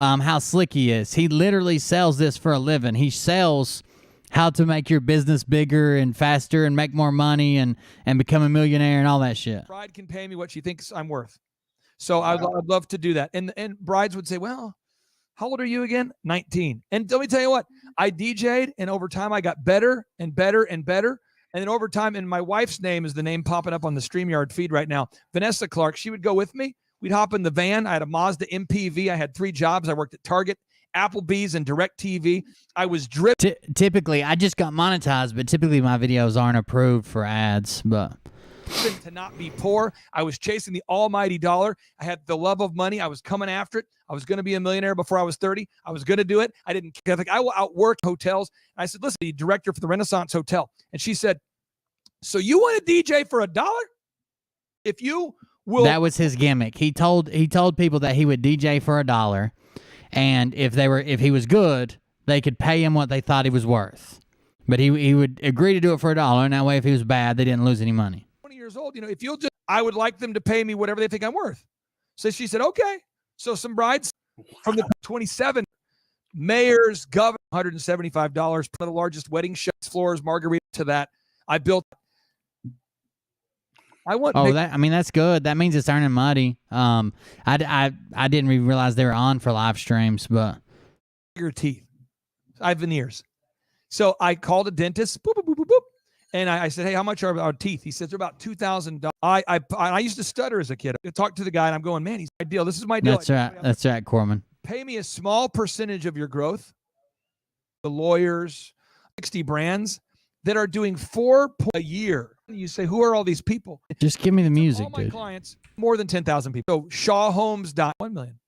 how slick he is. He literally sells this for a living. He sells how to make your business bigger and faster and make more money and become a millionaire and all that shit. bride can pay me what she thinks I'm worth. So I'd love to do that. And brides would say, well, how old are you again? 19. And let me tell you what, I DJ'd, and over time I got better and better and better. And then over time, and my wife's name is the name popping up on the StreamYard feed right now, Vanessa Clark. She would go with me. We'd hop in the van. I had a Mazda MPV. I had 3 jobs. I worked at Target, Applebee's, and DirecTV. I was dripping. Typically, I just got monetized, but typically my videos aren't approved for ads. But to not be poor. I was chasing the almighty dollar. I had the love of money. I was coming after it. I was going to be a millionaire before I was 30. I was going to do it. I didn't care. Like, I will outwork hotels. And I said, listen, the director for the Renaissance Hotel. And she said, so you want to DJ for $1? If you will. That was his gimmick. He told people that he would DJ for $1, and if he was good, they could pay him what they thought he was worth. But he would agree to do it for $1, and that way if he was bad, they didn't lose any money. 20 years old, if you'll just, I would like them to pay me whatever they think I'm worth. So she said, okay. So some brides from the 27 mayors, governor, $175, one of the largest wedding shows, floors, margarita to that. I built. I want. That's good. That means it's earning money. I didn't even realize they were on for live streams, but your teeth. I have veneers. So I called a dentist. Boop, boop, boop, boop, boop. And I said, hey, how much are our teeth? He said, they're about $2,000. I used to stutter as a kid. I talked to the guy, and I'm going, man, he's my deal. This is my deal. That's right, Corman. Pay me a small percentage of your growth. The lawyers, 60 brands that are doing $4 a year. You say, who are all these people? Just give me the music, all my dude. clients, more than 10,000 people. So ShawHomes.1 million.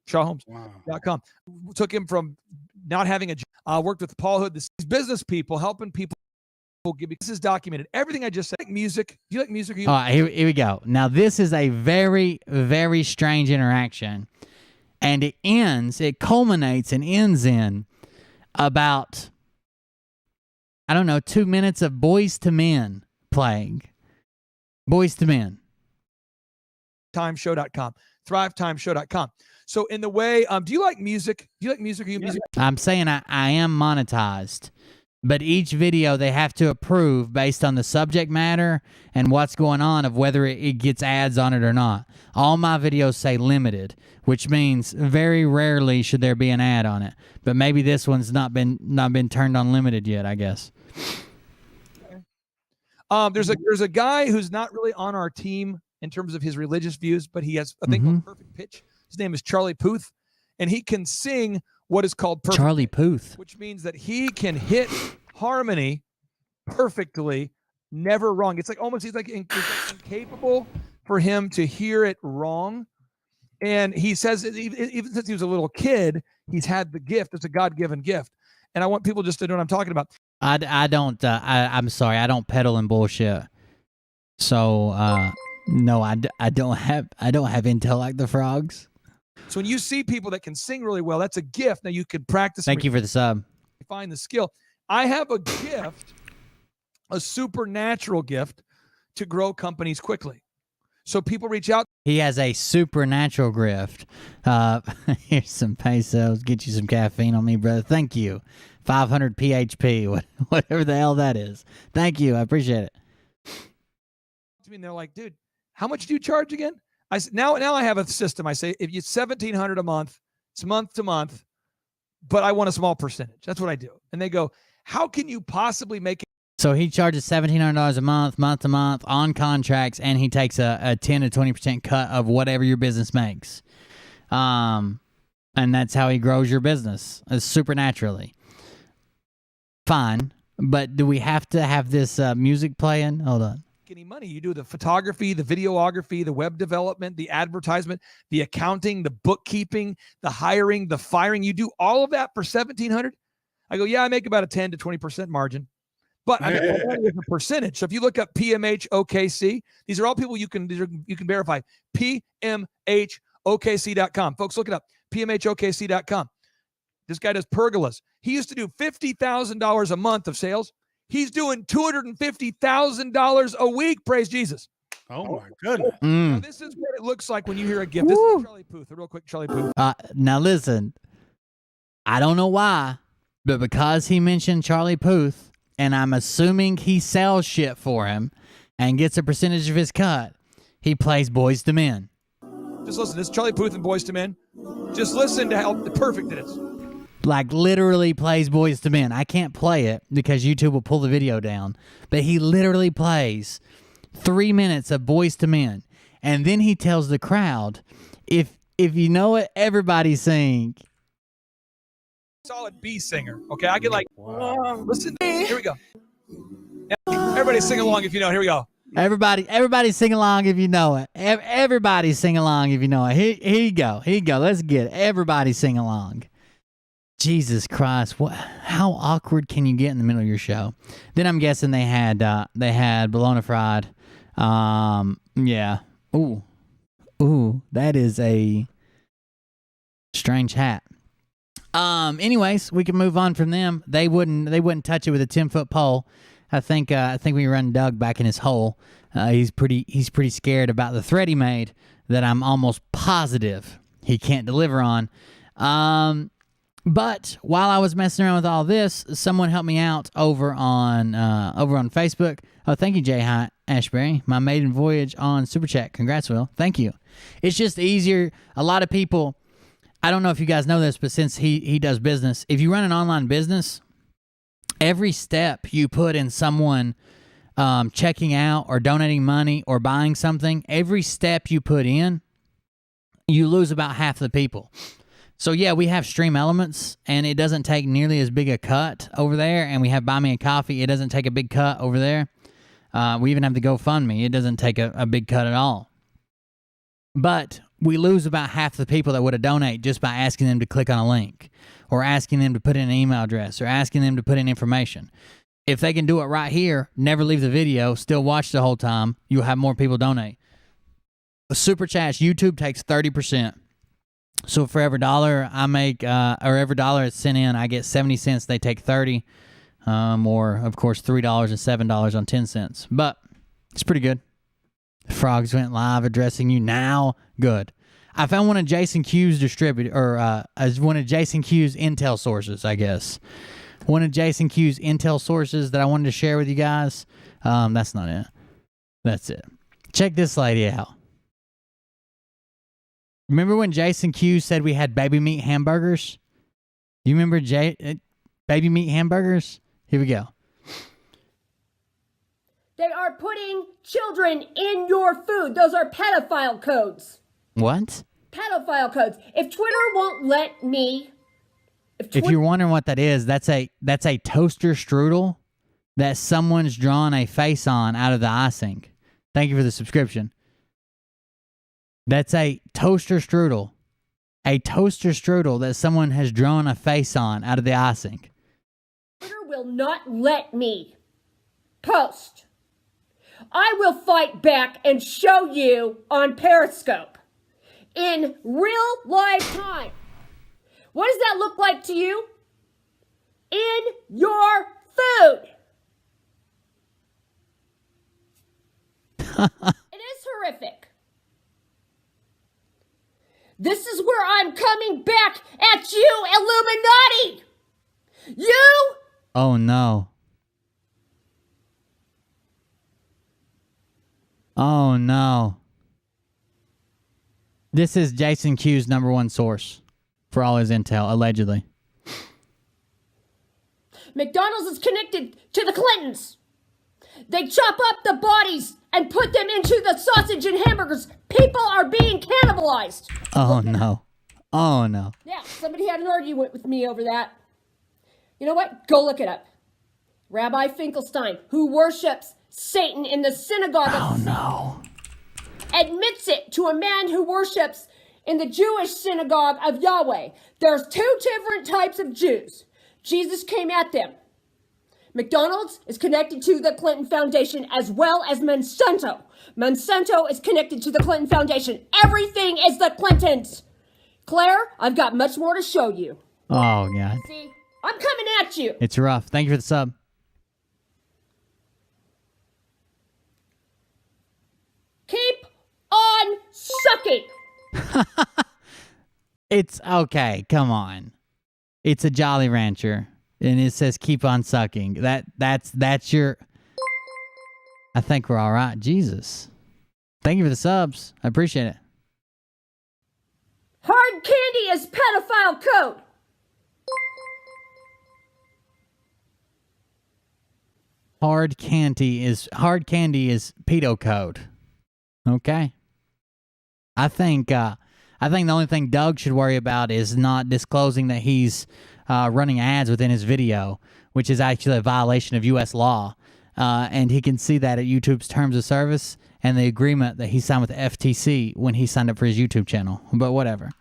ShawHomes.com. Wow. Took him from not having a job. Worked with Paul Hood, these business people, helping people. This is documented. Everything I just said. Music. Do you like music? All right, here we go. Now, this is a very, very strange interaction. And it culminates and ends in about, 2 minutes of Boys to Men playing. Boys to Men. ThriveTimeshow.com. ThriveTimeshow.com. So in the way, do you like music? Do you like music? Are you music? I'm saying I am monetized. But each video they have to approve based on the subject matter and what's going on of whether it gets ads on it or not. All my videos say limited, which means very rarely should there be an ad on it. But maybe this one's not been turned on limited yet, I guess. There's a guy who's not really on our team in terms of his religious views, but he has a thing called perfect pitch. His name is Charlie Puth, and he can sing what is called perfect Charlie Puth, which means that he can hit harmony perfectly, never wrong. It's like almost it's incapable for him to hear it wrong. And he says, even since he was a little kid, he's had the gift. It's a God-given gift. And I want people just to know what I'm talking about. I'm sorry, I don't peddle in bullshit. So no, I don't have intel like the frogs. So when you see people that can sing really well, that's a gift. Now you can practice. Thank you for the sub. Find the skill. I have a gift, a supernatural gift to grow companies quickly. So people reach out. He has a supernatural gift. Here's some pesos. Get you some caffeine on me, brother. Thank you. 500 PHP, whatever the hell that is. Thank you. I appreciate it. I mean, they're like, dude, how much do you charge again? I said, now I have a system. I say, if you $1,700 a month, it's month to month, but I want a small percentage. That's what I do. And they go, how can you possibly make it? So he charges $1,700 a month to month on contracts, and he takes a 10 to 20% cut of whatever your business makes. And that's how he grows your business, supernaturally. Fine, but do we have to have this music playing? Hold on. any money. You do the photography, the videography, the web development, the advertisement, the accounting, the bookkeeping, the hiring, the firing. You do all of that for $1,700. I go, yeah, I make about a 10 to 20% margin, but I mean, a percentage. So if you look up PMH OKC, these are all people you can verify. PMHOKC.com. Folks, look it up. PMHOKC.com. This guy does pergolas. He used to do $50,000 a month of sales. He's doing $250,000 a week. Praise Jesus. Oh my goodness. Now, this is what it looks like when you hear a gift. This is Charlie Puth. A real quick Charlie Puth. Now listen, I don't know why, but because he mentioned Charlie Puth, and I'm assuming he sells shit for him and gets a percentage of his cut, he plays Boys to Men. Just listen. This is Charlie Puth and Boys to Men. Just listen to how perfect it is. Like literally plays Boys to Men. I can't play it because YouTube will pull the video down, but he literally plays 3 minutes of Boys to Men, and then he tells the crowd, if you know it, everybody sing. Solid B singer. Okay, I can listen. Here we go. Everybody sing along if you know. Here we go. Everybody sing along if you know it. Everybody sing along if you know it. Here you go. Here you go. Let's get it. Everybody sing along. Jesus Christ! How awkward can you get in the middle of your show? Then I'm guessing they had bologna fried. Yeah. Ooh, that is a strange hat. Anyways, we can move on from them. They wouldn't touch it with a 10-foot pole. I think we run Doug back in his hole. He's pretty scared about the threat he made that I'm almost positive he can't deliver on. But while I was messing around with all this, someone helped me out over on Facebook. Oh, thank you, Jay Ashbury. My maiden voyage on Super Chat. Congrats, Will. Thank you. It's just easier. A lot of people, I don't know if you guys know this, but since he does business, if you run an online business, every step you put in someone checking out or donating money or buying something, every step you put in, you lose about half the people. So, yeah, we have Stream Elements, and it doesn't take nearly as big a cut over there. And we have Buy Me a Coffee. It doesn't take a big cut over there. We even have the GoFundMe. It doesn't take a big cut at all. But we lose about half the people that would have donated just by asking them to click on a link or asking them to put in an email address or asking them to put in information. If they can do it right here, never leave the video, still watch the whole time, you'll have more people donate. Super Chats, YouTube takes 30%. So for every dollar I make, or every dollar it's sent in, I get 70 cents. They take 30, or of course $3 and $7 on 10 cents. But it's pretty good. Frogs went live addressing you now. Good. I found one of Jason Q's one of Jason Q's intel sources, I guess. One of Jason Q's intel sources that I wanted to share with you guys. That's not it. That's it. Check this lady out. Remember when Jason Q said we had baby meat hamburgers? You remember baby meat hamburgers? Here we go. They are putting children in your food. Those are pedophile codes. What? Pedophile codes. If Twitter won't let me... If you're wondering what that is, that's a toaster strudel that someone's drawn a face on out of the icing. Thank you for the subscription. That's a toaster strudel. A toaster strudel that someone has drawn a face on out of the icing. Twitter will not let me post. I will fight back and show you on Periscope in real live time. What does that look like to you? In your food. It is horrific. This is where I'm coming back at you, Illuminati! You? Oh, no. Oh, no. This is Jason Q's #1 source for all his intel, allegedly. McDonald's is connected to the Clintons. They chop up the bodies and put them into the sausage and hamburgers. People are being cannibalized. Oh, no. Oh, no. Yeah, somebody had an argument with me over that. You know what? Go look it up. Rabbi Finkelstein, who worships Satan in the synagogue of Satan. No. Admits it to a man who worships in the Jewish synagogue of Yahweh. There's two different types of Jews. Jesus came at them. McDonald's is connected to the Clinton Foundation as well as Monsanto. Monsanto is connected to the Clinton Foundation. Everything is the Clintons. Claire, I've got much more to show you. Oh, God. See, I'm coming at you. It's rough. Thank you for the sub. Keep on sucking. It's okay. Come on. It's a Jolly Rancher, and it says keep on sucking. That's your. I think we're all right. Jesus. Thank you for the subs. I appreciate it. Hard candy is pedophile code. Hard candy is pedo code. Okay. I think the only thing Doug should worry about is not disclosing that he's running ads within his video, which is actually a violation of U.S. law. And he can see that at YouTube's terms of service and the agreement that he signed with the FTC when he signed up for his YouTube channel. But whatever.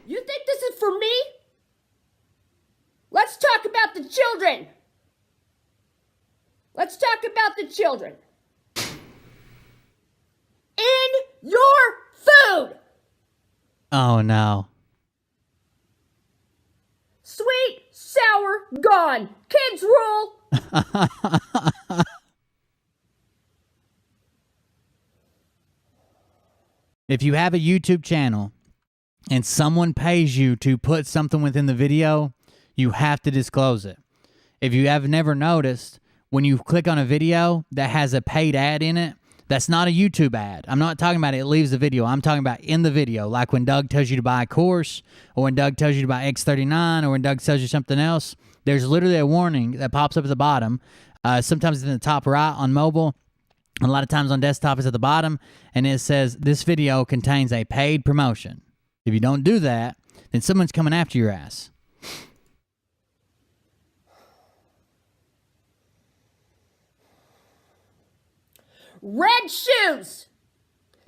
You think this is for me? Let's talk about the children. Let's talk about the children. In your food. Oh, no. Sweet, sour, gone. Kids rule. If you have a YouTube channel and someone pays you to put something within the video, you have to disclose it. If you have never noticed, when you click on a video that has a paid ad in it, that's not a YouTube ad. I'm not talking about it leaves the video. I'm talking about in the video, like when Doug tells you to buy a course, or when Doug tells you to buy X39, or when Doug tells you something else. There's literally a warning that pops up at the bottom. Sometimes it's in the top right on mobile. A lot of times on desktop it's at the bottom, and it says, this video contains a paid promotion. If you don't do that, then someone's coming after your ass. Red shoes.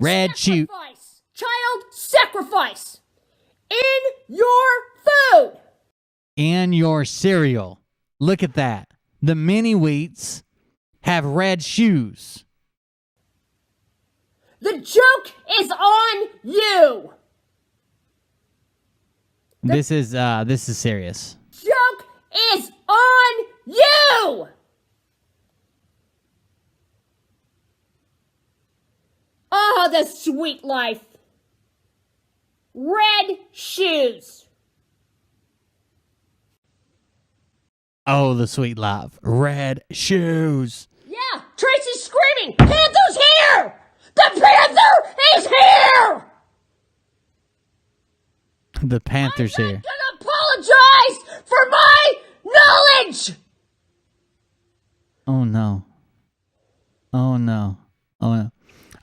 Red shoe. Sacrifice. Child sacrifice. In your food. In your cereal. Look at that. The mini wheats have red shoes. The joke is on you. This is serious. Joke is on you. Oh, the sweet life. Red shoes. Oh, the sweet life. Red shoes. Yeah, Tracy's screaming. Panther's here. The Panther is here. The Panther's I'm here. not gonna apologize for my knowledge. Oh no. Oh no. Oh no.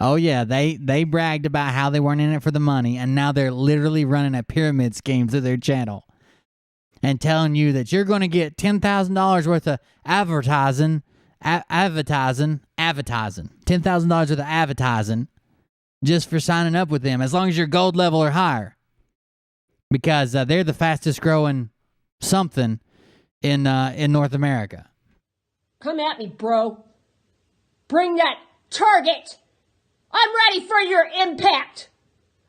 Oh yeah, they bragged about how they weren't in it for the money, and now they're literally running a pyramid scheme through their channel and telling you that you're going to get $10,000 worth of advertising, $10,000 worth of advertising just for signing up with them, as long as you're gold level or higher, because they're the fastest growing something in North America. Come at me, bro. Bring that target. I'm ready for your impact.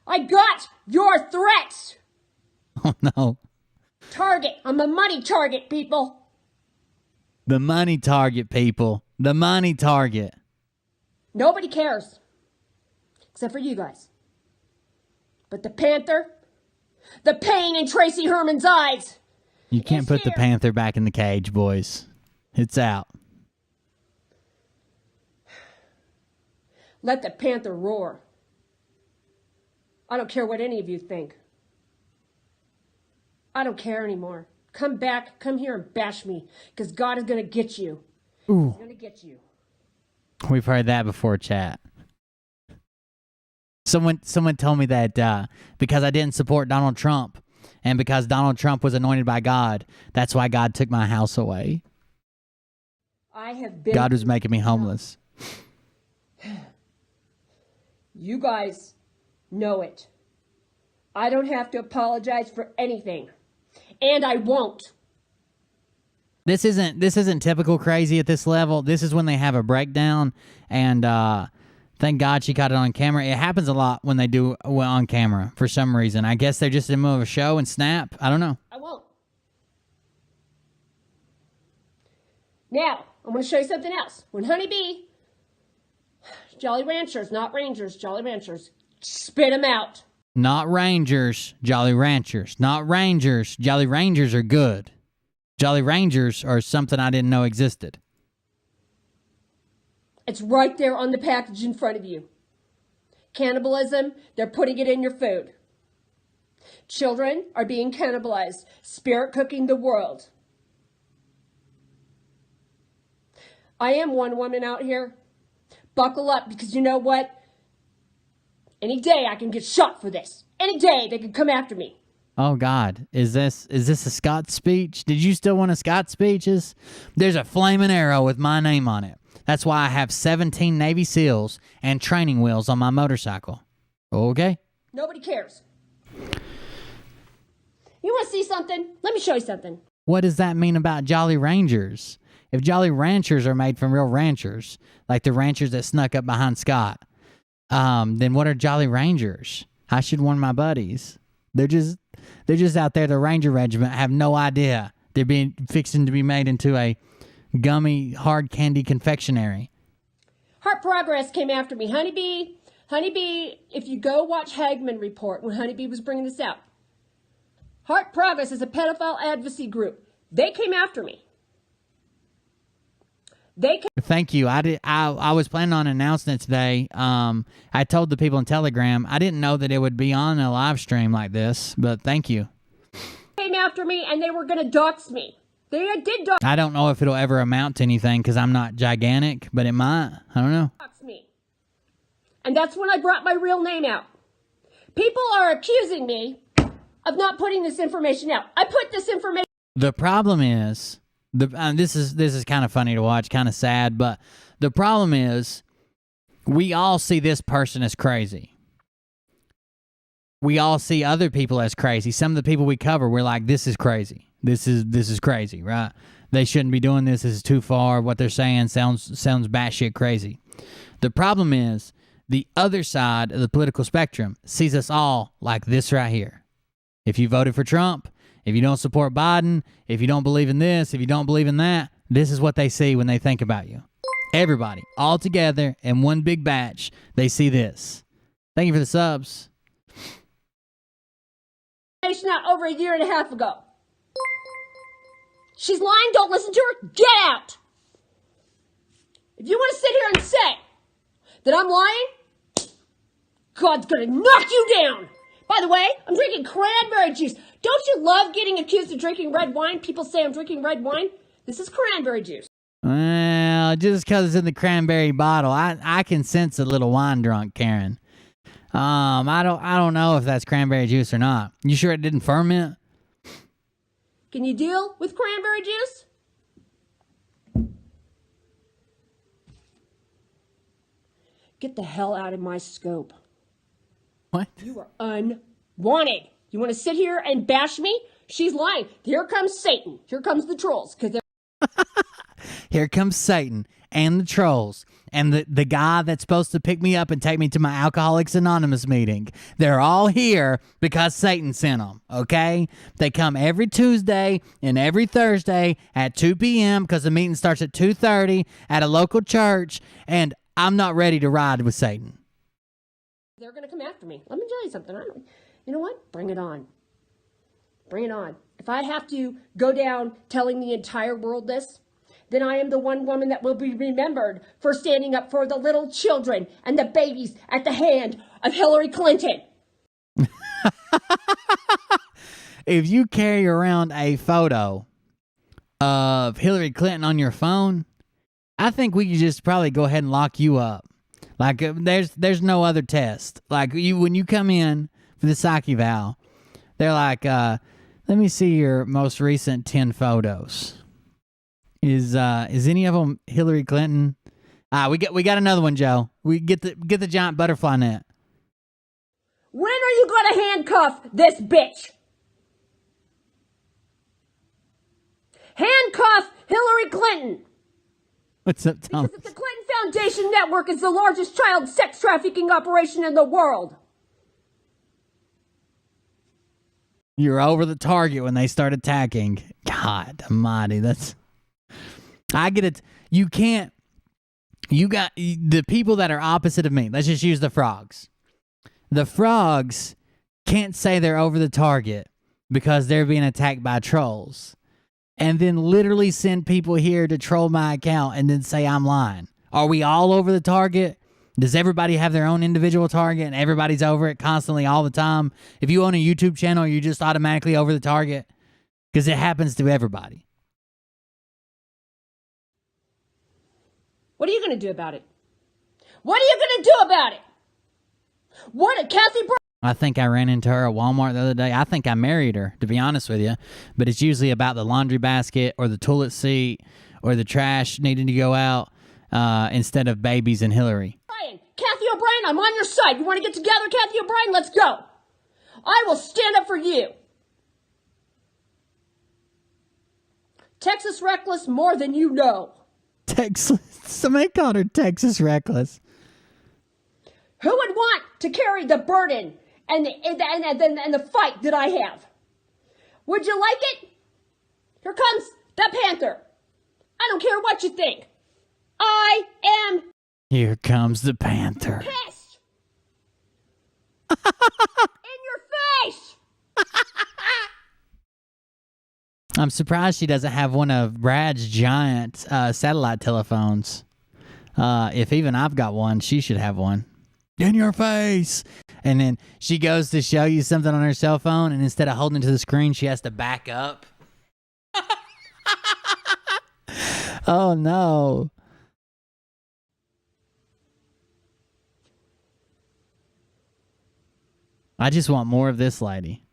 I got your threats. Oh no. Target. I'm a money target, people. The money target, people. The money target. Nobody cares. Except for you guys. But the Panther, the pain in Tracy Herman's eyes. You can't put the Panther back in the cage, boys. It's out. Let the Panther roar. I don't care what any of you think. I don't care anymore. Come back, come here and bash me, because God is going to get you. Ooh. He's going to get you. We've heard that before, chat. Someone told me that because I didn't support Donald Trump, and because Donald Trump was anointed by God, that's why God took my house away. I have been. God was making me homeless. You guys know it. I don't have to apologize for anything. And I won't. This isn't typical crazy at this level. This is when they have a breakdown, and thank God she caught it on camera. It happens a lot when they do on camera for some reason. I guess they're just in the middle of a show and snap. I don't know. I won't. Now, I'm going to show you something else. When Honeybee, Jolly Ranchers, not Rangers, Jolly Ranchers, spit them out. Not Rangers, Jolly Ranchers. Not Rangers. Jolly Rangers are good. Jolly Rangers are something I didn't know existed. It's right there on the package in front of you. Cannibalism, they're putting it in your food. Children are being cannibalized, spirit cooking the world. I am one woman out here. Buckle up, because you know what? Any day I can get shot for this. Any day they can come after me. Oh God, is this a Scott speech? Did you still want a Scott speeches? There's a flaming arrow with my name on it. That's why I have 17 Navy SEALs and training wheels on my motorcycle. Okay? Nobody cares. You want to see something? Let me show you something. What does that mean about Jolly Rangers? If Jolly Ranchers are made from real ranchers, like the ranchers that snuck up behind Scott, then what are Jolly Rangers? I should warn my buddies. They're just out there. The Ranger Regiment have no idea they're being fixing to be made into a gummy hard candy confectionery. Heart Progress came after me. Honeybee, if you go watch Hagman Report when Honeybee was bringing this out, Heart Progress is a pedophile advocacy group. They came after me. Thank you. I was planning on announcing it today. I told the people in Telegram. I didn't know that it would be on a live stream like this, but thank you. Came after me and they were going to dox me. They did dox I don't know if it'll ever amount to anything because I'm not gigantic, but it might. I don't know. me. And that's when I brought my real name out. People are accusing me of not putting this information out. I put this information. The problem is, this is kind of funny to watch, kind of sad, but the problem is we all see this person as crazy. We all see other people as crazy. Some of the people we cover, we're like, this is crazy. This is crazy, right? They shouldn't be doing this. This is too far. What they're saying sounds batshit crazy. The problem is the other side of the political spectrum sees us all like this right here. If you voted for Trump, if you don't support Biden, if you don't believe in this, if you don't believe in that, this is what they see when they think about you. Everybody, all together in one big batch, they see this. Thank you for the subs. Out over a year and a half ago. She's lying. Don't listen to her. Get out. If you want to sit here and say that I'm lying, God's going to knock you down. By the way, I'm drinking cranberry juice. Don't you love getting accused of drinking red wine? People say I'm drinking red wine. This is cranberry juice. Well, just because it's in the cranberry bottle, I can sense a little wine drunk, Karen. I don't know if that's cranberry juice or not. You sure it didn't ferment? Can you deal with cranberry juice? Get the hell out of my scope. What? You are unwanted. You want to sit here and bash me? She's lying. Here comes Satan. Here comes the trolls. Here comes Satan and the trolls and the guy that's supposed to pick me up and take me to my Alcoholics Anonymous meeting. They're all here because Satan sent them, okay? They come every Tuesday and every Thursday at 2 p.m. because the meeting starts at 2:30 at a local church, and I'm not ready to ride with Satan. They're going to come after me. Let me tell you something. You know what? Bring it on. Bring it on. If I have to go down telling the entire world this, then I am the one woman that will be remembered for standing up for the little children and the babies at the hand of Hillary Clinton. If you carry around a photo of Hillary Clinton on your phone, I think we could just probably go ahead and lock you up. Like, there's no other test. Like, when you come in for the psych eval, they're like, let me see your most recent 10 photos. Is any of them Hillary Clinton? We got another one, Joe. We get the giant butterfly net. When are you going to handcuff this bitch? Handcuff Hillary Clinton. What's up, Tom? Because the Clinton Foundation Network is the largest child sex trafficking operation in the world. You're over the target when they start attacking. God almighty, I get it. You can't. You got the people that are opposite of me. Let's just use the frogs. The frogs can't say they're over the target because they're being attacked by trolls, and then literally send people here to troll my account and then say I'm lying. Are we all over the target? Does everybody have their own individual target and everybody's over it constantly all the time? If you own a YouTube channel, you're just automatically over the target? Because it happens to everybody. What are you going to do about it? What are you going to do about it? What a Kathy Brown. I think I ran into her at Walmart the other day. I think I married her, to be honest with you. But it's usually about the laundry basket or the toilet seat or the trash needing to go out instead of babies and Hillary. Kathy O'Brien, I'm on your side. You want to get together, Kathy O'Brien? Let's go. I will stand up for you. Texas Reckless more than you know. Texas. Somebody called her Texas Reckless. Who would want to carry the burden and the fight that I have? Would you like it? Here comes the Panther. I don't care what you think. I am Here comes the Panther. pissed. In your face. I'm surprised she doesn't have one of Brad's giant satellite telephones. If even I've got one, she should have one. In your face. And then she goes to show you something on her cell phone, and instead of holding it to the screen, she has to back up. Oh, no. I just want more of this lady.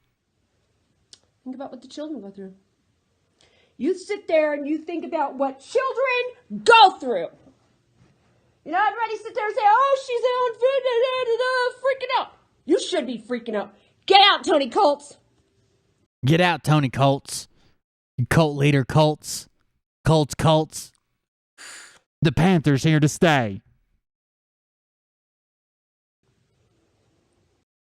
Think about what the children go through. You sit there and you think about what children go through. You know, everybody sit there and say, oh, she's on freaking out. You should be freaking out. Get out, Tony Colts. Get out, Tony Colts. You cult leader Colts. Colts. The Panther's here to stay.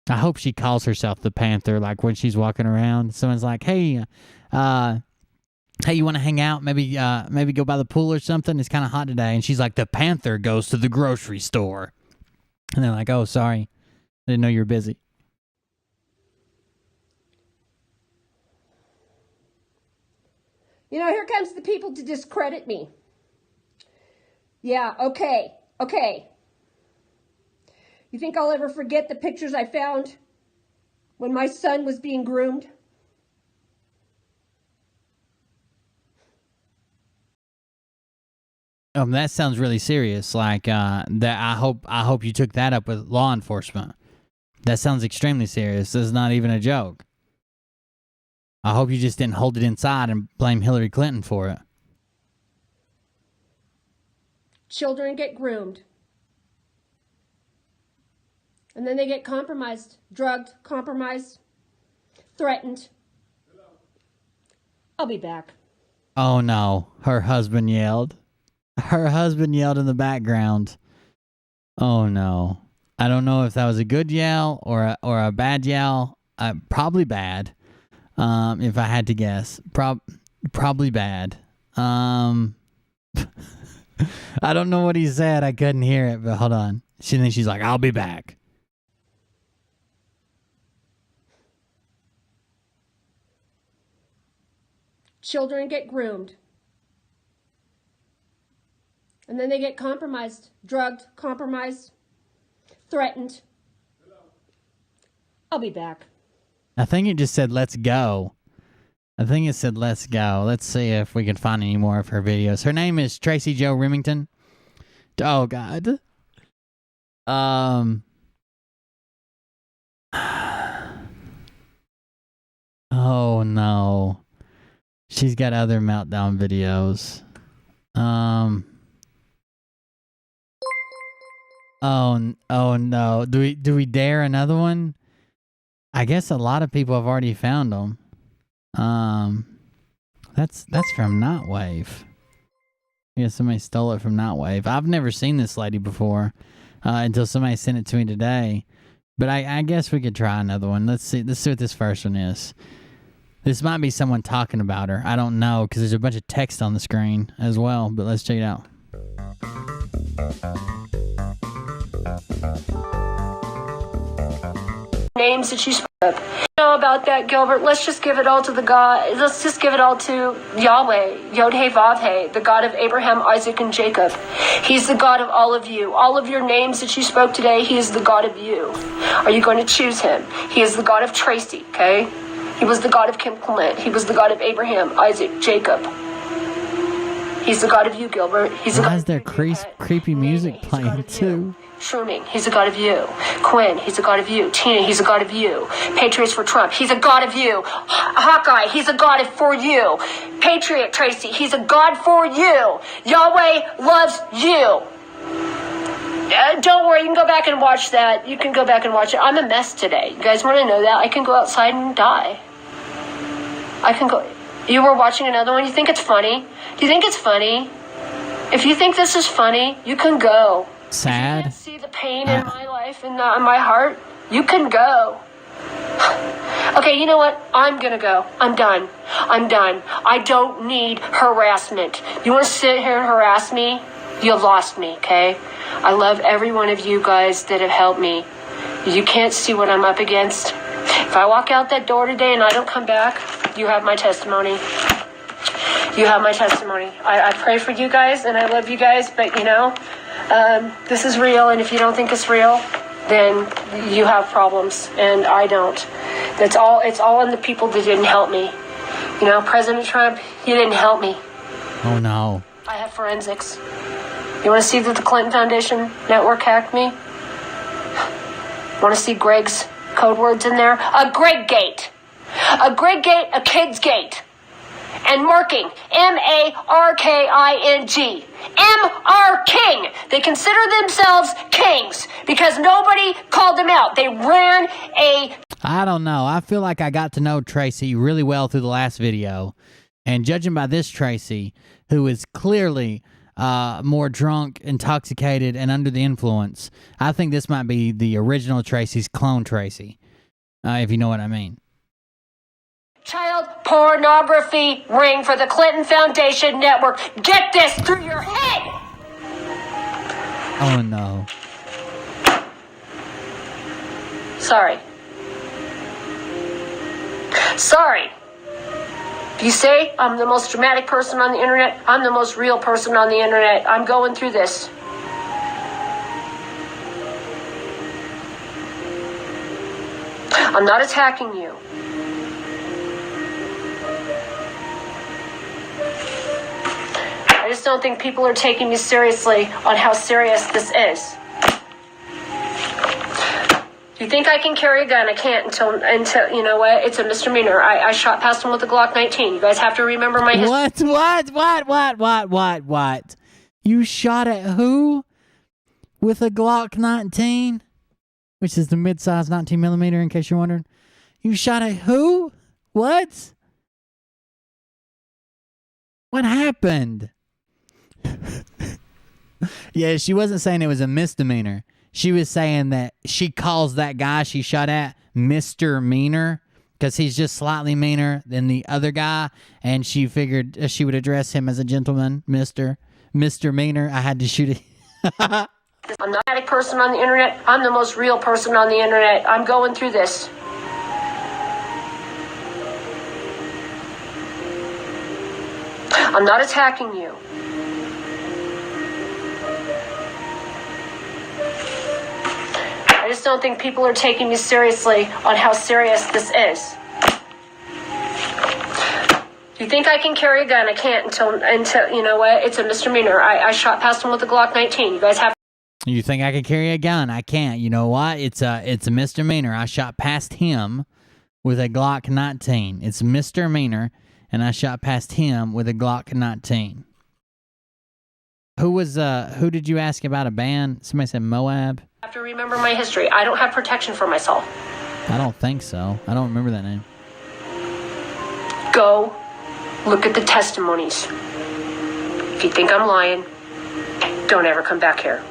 I hope she calls herself the Panther, like when she's walking around. Someone's like, hey, you want to hang out? Maybe go by the pool or something? It's kind of hot today. And she's like, the Panther goes to the grocery store. And they're like, oh, sorry. I didn't know you were busy. You know, here comes the people to discredit me. Yeah, okay. You think I'll ever forget the pictures I found when my son was being groomed? That sounds really serious. Like that. I hope you took that up with law enforcement. That sounds extremely serious. This is not even a joke. I hope you just didn't hold it inside and blame Hillary Clinton for it. Children get groomed. And then they get compromised, drugged, compromised, threatened. I'll be back. Oh no, her husband yelled. Her husband yelled in the background. Oh no. I don't know if that was a good yell or a bad yell. Probably bad. If I had to guess. Probably bad. I don't know what he said. I couldn't hear it, but hold on. She's like, I'll be back. Children get groomed. And then they get compromised, drugged, compromised, threatened. I'll be back. I think it just said, let's go. I think it said, let's go. Let's see if we can find any more of her videos. Her name is Tracy Jo Remington. Oh, God. Oh, no. She's got other meltdown videos. Oh no. Do we dare another one? I guess a lot of people have already found them. That's from Nightwave. Yeah, somebody stole it from Nightwave. I've never seen this lady before until somebody sent it to me today. But I guess we could try another one. Let's see what this first one is. This might be someone talking about her. I don't know because there's a bunch of text on the screen as well. But let's check it out. Names that you spoke. You know about that, Gilbert? Let's just give it all to the God. Let's just give it all to Yahweh, Yod-Heh-Vav-Heh, the God of Abraham, Isaac, and Jacob. He's the God of all of you. All of your names that you spoke today, he is the God of you. Are you going to choose him? He is the God of Tracy, okay? He was the God of Kim Clement. He was the God of Abraham, Isaac, Jacob. He's the God of you, Gilbert. He's the Why God is there creepy music playing too? Sherming, he's a God of you. Quinn, he's a God of you. Tina, he's a God of you. Patriots for Trump, he's a God of you. Hawkeye, he's a God for you. Patriot Tracy, he's a God for you. Yahweh loves you. Don't worry, you can go back and watch that. You can go back and watch it. I'm a mess today. You guys want to know that? I can go outside and die. I can go. You were watching another one? You think it's funny? Do you think it's funny? If you think this is funny, you can go. Sad. You can't see the pain in my life and in my heart. You can go. Okay, you know what? I'm gonna go. I'm done. I don't need harassment. You want to sit here and harass me? You lost me, okay? I love every one of you guys that have helped me. You can't see what I'm up against. If I walk out that door today and I don't come back, you have my testimony. You have my testimony. I pray for you guys and I love you guys, but you know, this is real, and if you don't think it's real, then you have problems, and I don't. It's all in the people that didn't help me. You know, President Trump, he didn't help me. Oh no. I have forensics. You want to see that the Clinton Foundation network hacked me? Want to see Greg's code words in there? A Greg Gate. A Greg Gate, a Kids Gate. And marking, M-A-R-K-I-N-G. M-R King. They consider themselves kings because nobody called them out. They ran a... I don't know. I feel like I got to know Tracy really well through the last video. And judging by this Tracy, who is clearly more drunk, intoxicated, and under the influence, I think this might be the original Tracy's clone Tracy, if you know what I mean. Child pornography ring for the Clinton Foundation network. Get this through your head! Oh no. Sorry. You say I'm the most dramatic person on the internet? I'm the most real person on the internet. I'm going through this. I'm not attacking you. I just don't think people are taking me seriously on how serious this is. You think I can carry a gun? I can't until you know what? It's a misdemeanor. I shot past him with a Glock 19. You guys have to remember my history. What? You shot at who? With a Glock 19? Which is the mid-size 19mm, in case you're wondering. You shot at who? What? What happened? Yeah, she wasn't saying it was a misdemeanor. She was saying that she calls that guy she shot at Mr. Meaner because he's just slightly meaner than the other guy, and she figured she would address him as a gentleman, Mr. Meaner. I had to shoot it. I'm not a person on the internet. I'm the most real person on the internet. I'm going through this. I'm not attacking you. I just don't think people are taking me seriously on how serious this is. You think I can carry a gun? I can't until you know what? It's a misdemeanor. I shot past him with a Glock 19. You guys have. You think I can carry a gun? I can't. You know what? It's a misdemeanor. I shot past him with a Glock 19. It's a misdemeanor, and I shot past him with a Glock 19. Who did you ask about a band? Somebody said Moab. I have to remember my history. I don't have protection for myself. I don't think so. I don't remember that name. Go look at the testimonies. If you think I'm lying, don't ever come back here.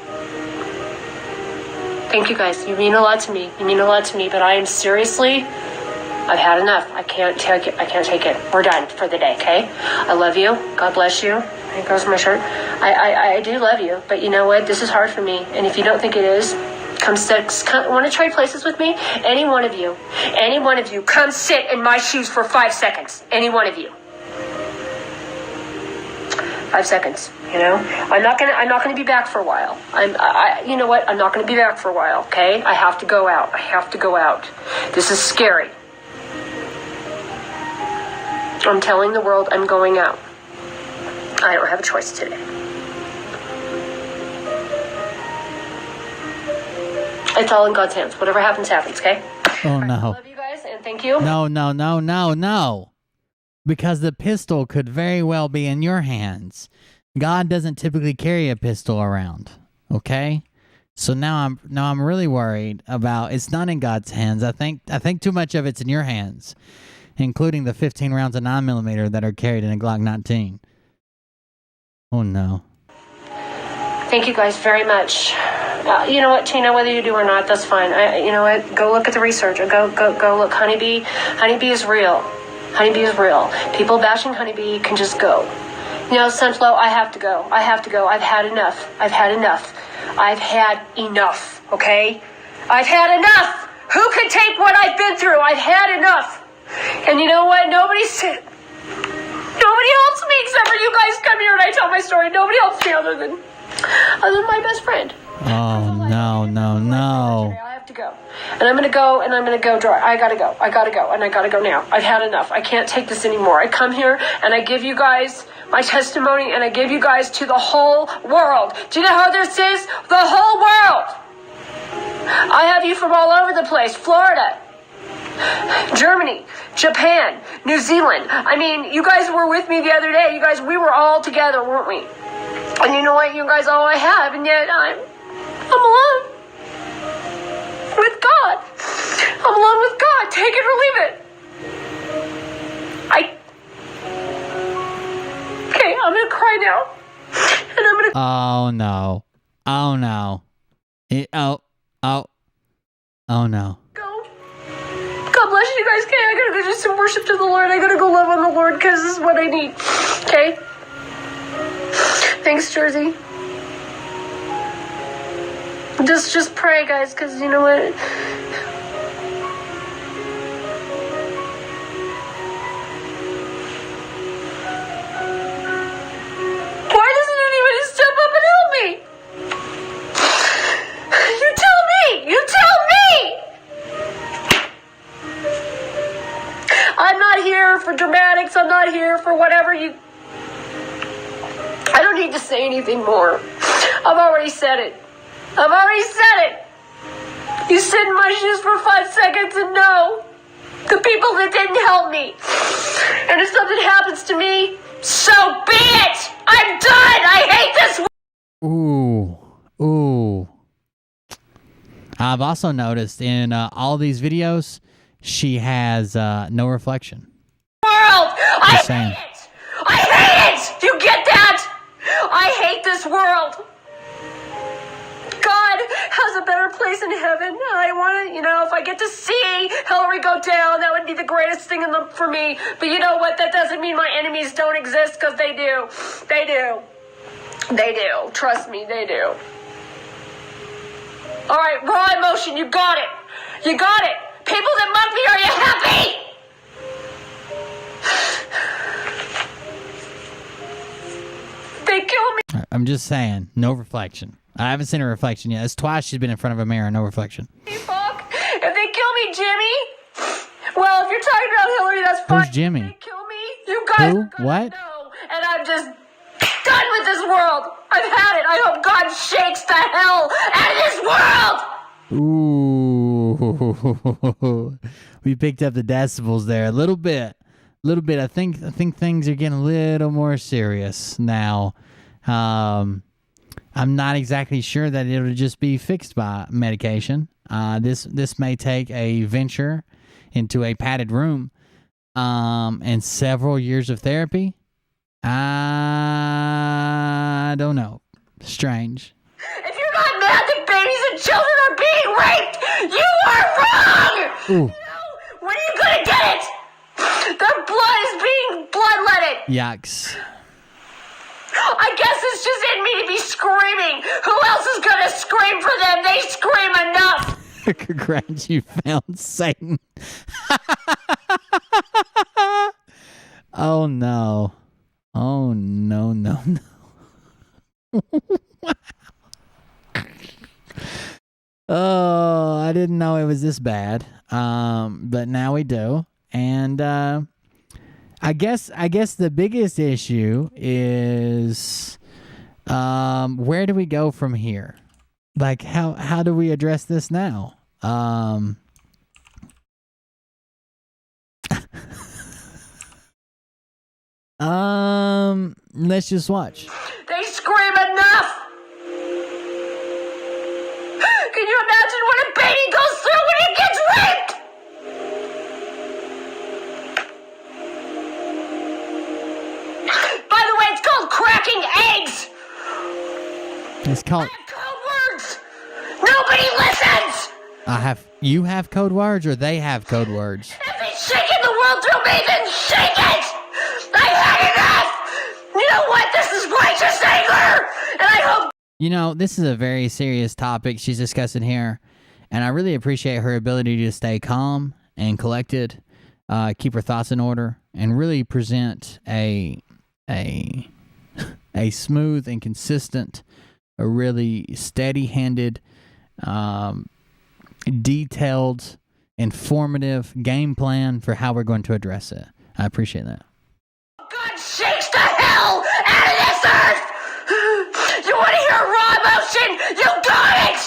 Thank you guys. You mean a lot to me. You mean a lot to me, but I am seriously, I've had enough. I can't take it. I can't take it. We're done for the day, okay? I love you. God bless you. There goes my shirt. I do love you, but you know what? This is hard for me. And if you don't think it is, come want to trade places with me? Any one of you, come sit in my shoes for 5 seconds. Any one of you. 5 seconds. You know, I'm not gonna be back for a while. You know what? I'm not gonna be back for a while. Okay? I have to go out. This is scary. I'm telling the world I'm going out. I don't have a choice today. It's all in God's hands. Whatever happens, happens. Okay? Oh no. I love you guys and thank you. No. Because the pistol could very well be in your hands. God doesn't typically carry a pistol around. Okay? So now I'm really worried about it's not in God's hands. I think too much of it's in your hands, including the 15 rounds of 9mm that are carried in a Glock 19. Oh no. Thank you guys very much. You know what, Tina, whether you do or not, that's fine. You know what, go look at the research. Go look. Honeybee is real. Honeybee is real. People bashing Honeybee can just go. You know, Sunflow, I have to go. I've had enough. Okay? I've had enough. Who can take what I've been through? I've had enough. And you know what? Nobody helps me except for you guys come here and I tell my story. Nobody helps me other than my best friend. Oh, no. I have to go. And I'm going to go dry. I got to go. And I got to go now. I've had enough. I can't take this anymore. I come here and I give you guys my testimony and I give you guys to the whole world. Do you know how this is? The whole world. I have you from all over the place. Florida, Germany, Japan, New Zealand. I mean, you guys were with me the other day. We were all together, weren't we? And you know what? You guys all I have, and yet I'm alone with God. I'm alone with God. Take it or leave it. Okay, I'm gonna cry now, and I'm gonna. Oh no. Oh no. Oh no. Go. God bless you guys. Okay, I gotta go do some worship to the Lord. I gotta go love on the Lord because this is what I need. Okay. Thanks, Jersey. Just pray, guys, because you know what? Why doesn't anybody step up and help me? You tell me! I'm not here for dramatics. I'm not here for whatever you... I don't need to say anything more. I've already said it. You sit in my shoes for 5 seconds and know the people that didn't help me. And if something happens to me, so be it. I'm done. I hate this. Ooh. I've also noticed in all these videos, she has no reflection. World. I Just saying. hate it. You get that? I hate this world. God has a better place in heaven. I want to, if I get to see Hillary go down, that would be the greatest thing for me. But you know what? That doesn't mean my enemies don't exist, because they do. They do. Trust me, they do. All right, raw emotion. You got it. People that mock me, are you happy? They kill me. I'm just saying, no reflection. I haven't seen a reflection yet. It's twice she's been in front of a mirror, no reflection. Fuck. If they kill me, Jimmy. Well, if you're talking about Hillary, that's fine. Who's Jimmy? If they kill me, you guys Who? are gonna What? know. And I'm just done with this world. I've had it. I hope God shakes the hell out of this world. Ooh. We picked up the decibels there a little bit. I think things are getting a little more serious now. I'm not exactly sure that it'll just be fixed by medication. This may take a venture into a padded room, and several years of therapy. I don't know. Strange. If you're not mad that babies and children are being raped, you are wrong! Ooh. When are you gonna get it? Their blood is being bloodletted! Yikes. I guess it's just in me to be screaming. Who else is gonna scream for them? They scream enough! Congrats, you found Satan. Oh no. Oh no, no, no. Oh, I didn't know it was this bad. But now we do. And I guess the biggest issue is where do we go from here? Like how do we address this now? Let's just watch. They scream enough! Can you imagine what a baby goes through when it gets raped? By the way, it's called cracking eggs! It's called I have code words! Nobody listens! you have code words or they have code words? If it's shaking the world through me, then shake it! I've had enough! You know what? This is righteous anger! And I hope... You know, this is a very serious topic she's discussing here, and I really appreciate her ability to stay calm and collected, keep her thoughts in order, and really present a smooth and consistent, a really steady-handed, detailed, informative game plan for how we're going to address it. I appreciate that. God shakes the hell out of this earth! You want to hear raw emotion? You got it!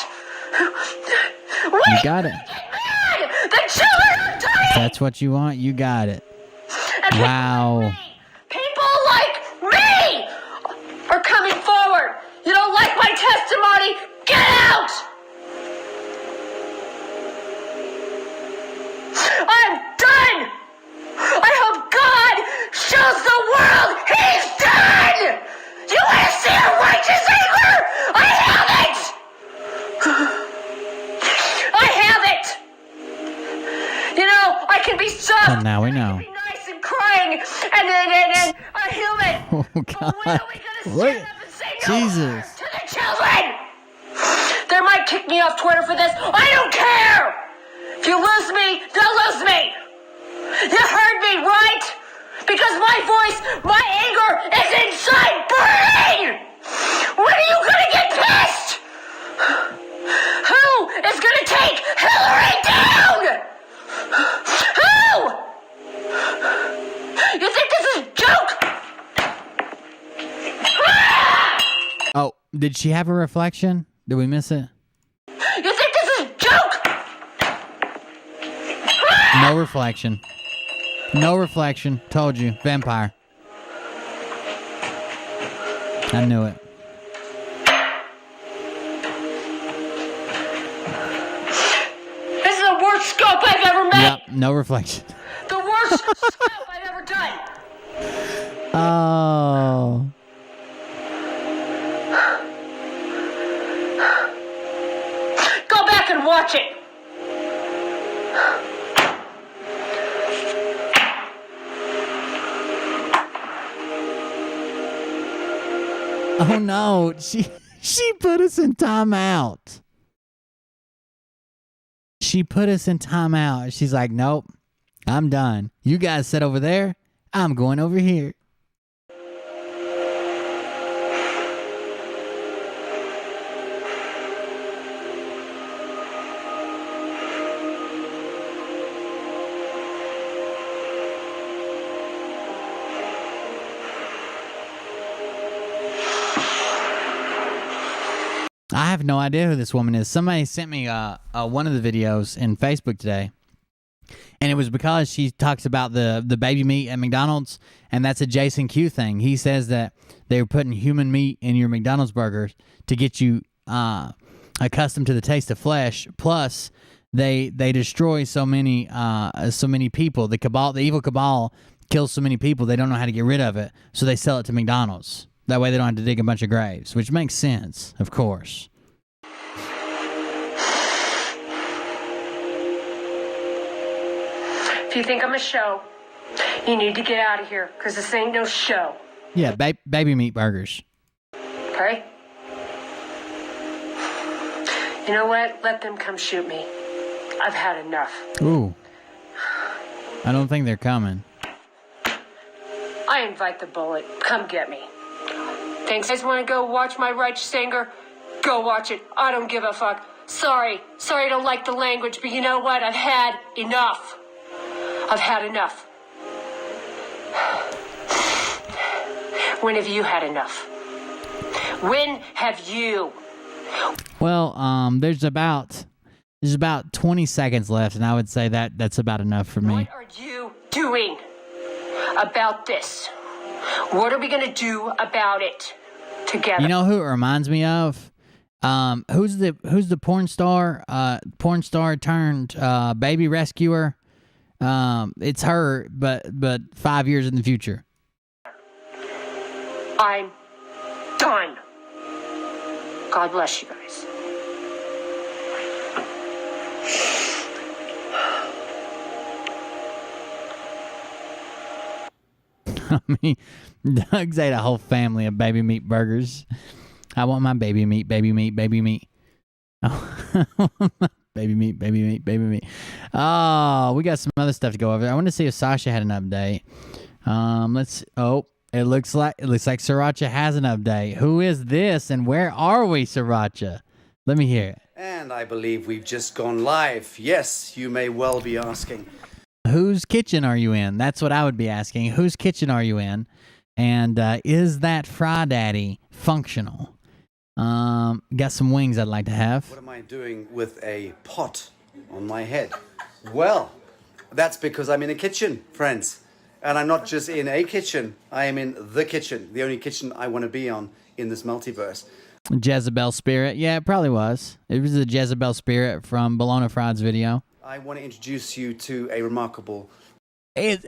You got it. Mad! The children are dying! That's what you want. You got it. And Wow. people like me are coming forward. You don't like my testimony? Get out! I'm done! I hope God shows the world he's done! You want to see a righteous anger? I have it! I have it! You know, I can be soft. And now we know. I can be nice and crying and a human. Oh, But God. when are we gonna What? stand up and say no Jesus. to the children? They might kick me off Twitter for this. I don't care! If you lose me, they'll lose me! You heard me, right? Because my voice, my anger is inside burning! When are you gonna get pissed? Who is gonna take Hillary down? Who? You think this is a joke? Oh, did she have a reflection? Did we miss it? You think this is a joke? No reflection. No reflection. Told you. Vampire. I knew it. This is the worst scope I've ever made. Yep. No reflection. The worst scope I've ever done. Oh. Go back and watch it. Oh no. She put us in timeout. She put us in timeout. She's like, nope, I'm done. You guys sit over there. I'm going over here. I have no idea who this woman is. Somebody sent me one of the videos in Facebook today, And it was because she talks about the baby meat at McDonald's, and that's a Jason Q thing. He says that they were putting human meat in your McDonald's burgers to get you accustomed to the taste of flesh. Plus, they destroy so many people. The evil cabal kills so many people, they don't know how to get rid of it, so they sell it to McDonald's. That way they don't have to dig a bunch of graves, which makes sense, of course. If you think I'm a show, you need to get out of here, because this ain't no show. Yeah, baby meat burgers. Okay? You know what? Let them come shoot me. I've had enough. Ooh. I don't think they're coming. I invite the bullet. Come get me. Thanks. You guys want to go watch my righteous anger? Go watch it. I don't give a fuck. Sorry I don't like the language, but you know what? I've had enough. I've had enough. When have you had enough? When have you? Well, there's about 20 seconds left, and I would say that's about enough for me. What are you doing about this? What are we going to do about it together? You know who it reminds me of? Who's the porn star turned baby rescuer? It's her, but 5 years in the future. I'm done. God bless you guys. I mean, Doug's ate a whole family of baby meat burgers. I want my baby meat, baby meat, baby meat. Oh, baby meat, baby meat, baby meat. Oh, we got some other stuff to go over. I want to see if Sasha had an update. It looks like Sriracha has an update. Who is this and where are we, Sriracha? Let me hear it. And I believe we've just gone live. Yes, you may well be asking. Whose kitchen are you in? That's what I would be asking. Whose kitchen are you in? And is that Fry Daddy functional? Got some wings I'd like to have. What am I doing with a pot on my head? Well, that's because I'm in a kitchen, friends. And I'm not just in a kitchen. I am in the kitchen, the only kitchen I want to be on in this multiverse. Jezebel Spirit. Yeah, it probably was. It was the Jezebel Spirit from Bologna Fried's video. I want to introduce you to a remarkable...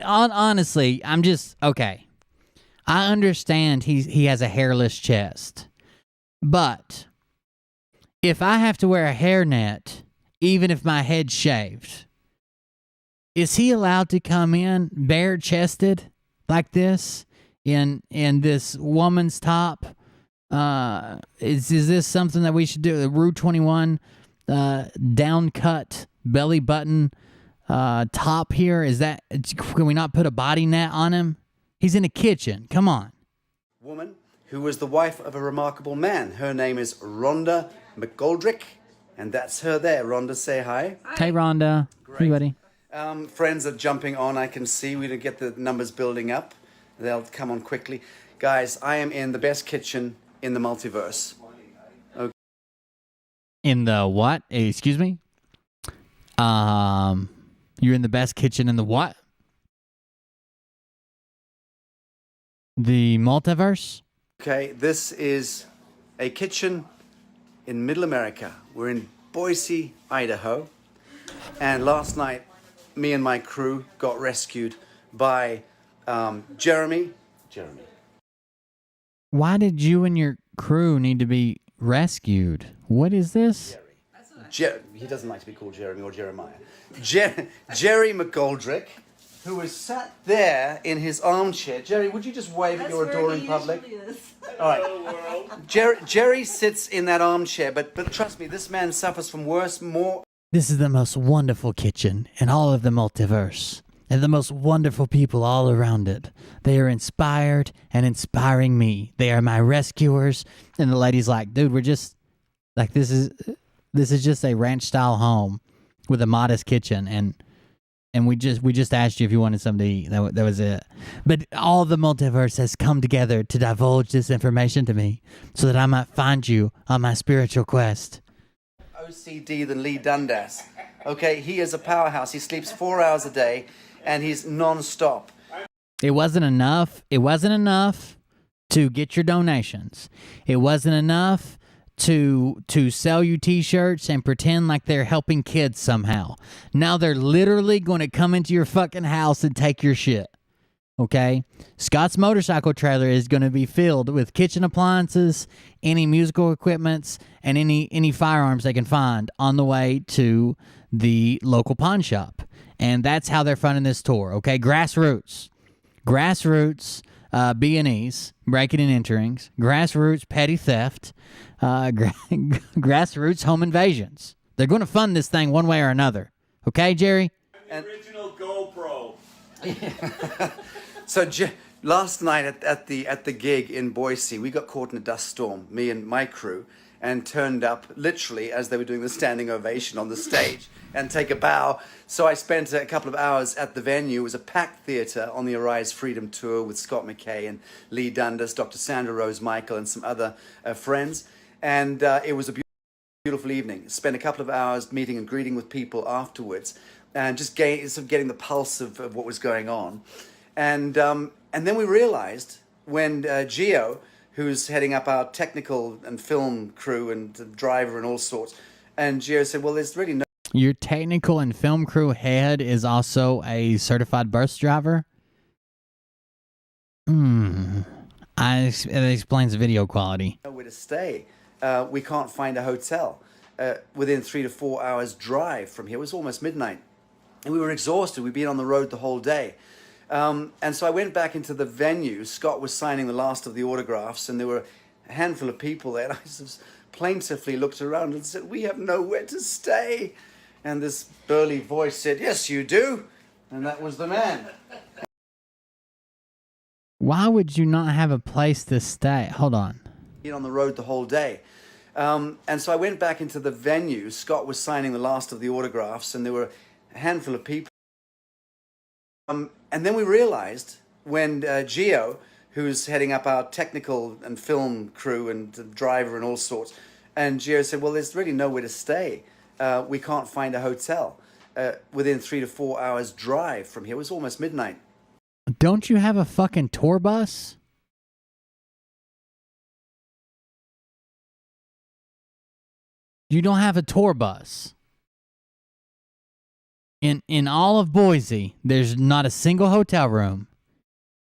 Honestly, I'm just... Okay. I understand he has a hairless chest. But if I have to wear a hairnet, even if my head's shaved, is he allowed to come in bare-chested like this in this woman's top? Is this something that we should do? The Rue 21 down-cut belly button top here? Can we not put a body net on him? He's in a kitchen. Come on. Woman who was the wife of a remarkable man. Her name is Rhonda McGoldrick, and that's her there. Rhonda, say hi. Hey, Rhonda. Great. Hey, buddy. Friends are jumping on. I can see we're going to get the numbers building up. They'll come on quickly. Guys, I am in the best kitchen in the multiverse. Okay. In the what? Excuse me? You're in the best kitchen in the what? The multiverse? Okay, this is a kitchen in Middle America. We're in Boise, Idaho. And last night, me and my crew got rescued by Jeremy. Why did you and your crew need to be rescued? What is this? He doesn't like to be called Jeremy or Jeremiah. Jerry McGoldrick, who is sat there in his armchair. Jerry, would you just wave at your adoring public? All right. Jerry sits in that armchair, but trust me, this man suffers from more... This is the most wonderful kitchen in all of the multiverse, and the most wonderful people all around it. They are inspired and inspiring me. They are my rescuers. And the lady's like, dude, we're just like, this is just a ranch style home with a modest kitchen, and we just asked you if you wanted something to eat. That was it. But all the multiverse has come together to divulge this information to me so that I might find you on my spiritual quest. OCD than Lee Dundas. Okay, he is a powerhouse. He sleeps 4 hours a day, and he's non-stop. It wasn't enough. It wasn't enough to get your donations. It wasn't enough to sell you t-shirts and pretend like they're helping kids somehow. Now they're literally going to come into your fucking house and take your shit. Okay? Scott's motorcycle trailer is going to be filled with kitchen appliances, any musical equipments, and any firearms they can find on the way to the local pawn shop. And that's how they're funding this tour. Okay? Grassroots, B&Es, breaking and enterings, grassroots petty theft, grassroots home invasions. They're going to fund this thing one way or another. Okay, Jerry? Original GoPro. So last night at the gig in Boise, we got caught in a dust storm, me and my crew, and turned up literally as they were doing the standing ovation on the stage and take a bow. So I spent a couple of hours at the venue. It was a packed theater on the Arise Freedom Tour with Scott McKay and Lee Dundas, Dr. Sandra Rose Michael, and some other friends. And it was a beautiful evening. Spent a couple of hours meeting and greeting with people afterwards and just sort of getting the pulse of what was going on. And then we realized when Gio, who's heading up our technical and film crew and driver and all sorts, and Gio said, well, there's really no... Your technical and film crew head is also a certified bus driver? It explains the video quality. Nowhere to stay. We can't find a hotel within 3 to 4 hours drive from here. It was almost midnight. And we were exhausted. We'd been on the road the whole day. And so I went back into the venue. Scott was signing the last of the autographs, and there were a handful of people there. And I just plaintively looked around and said, we have nowhere to stay. And this burly voice said, yes, you do. And that was the man. Why would you not have a place to stay? Hold on. Been on the road the whole day. And so I went back into the venue. Scott was signing the last of the autographs, and there were a handful of people. And then we realized when Gio, who's heading up our technical and film crew and driver and all sorts, and Gio said, well, there's really nowhere to stay. We can't find a hotel within 3 to 4 hours drive from here. It was almost midnight. Don't you have a fucking tour bus? You don't have a tour bus. In all of Boise, there's not a single hotel room.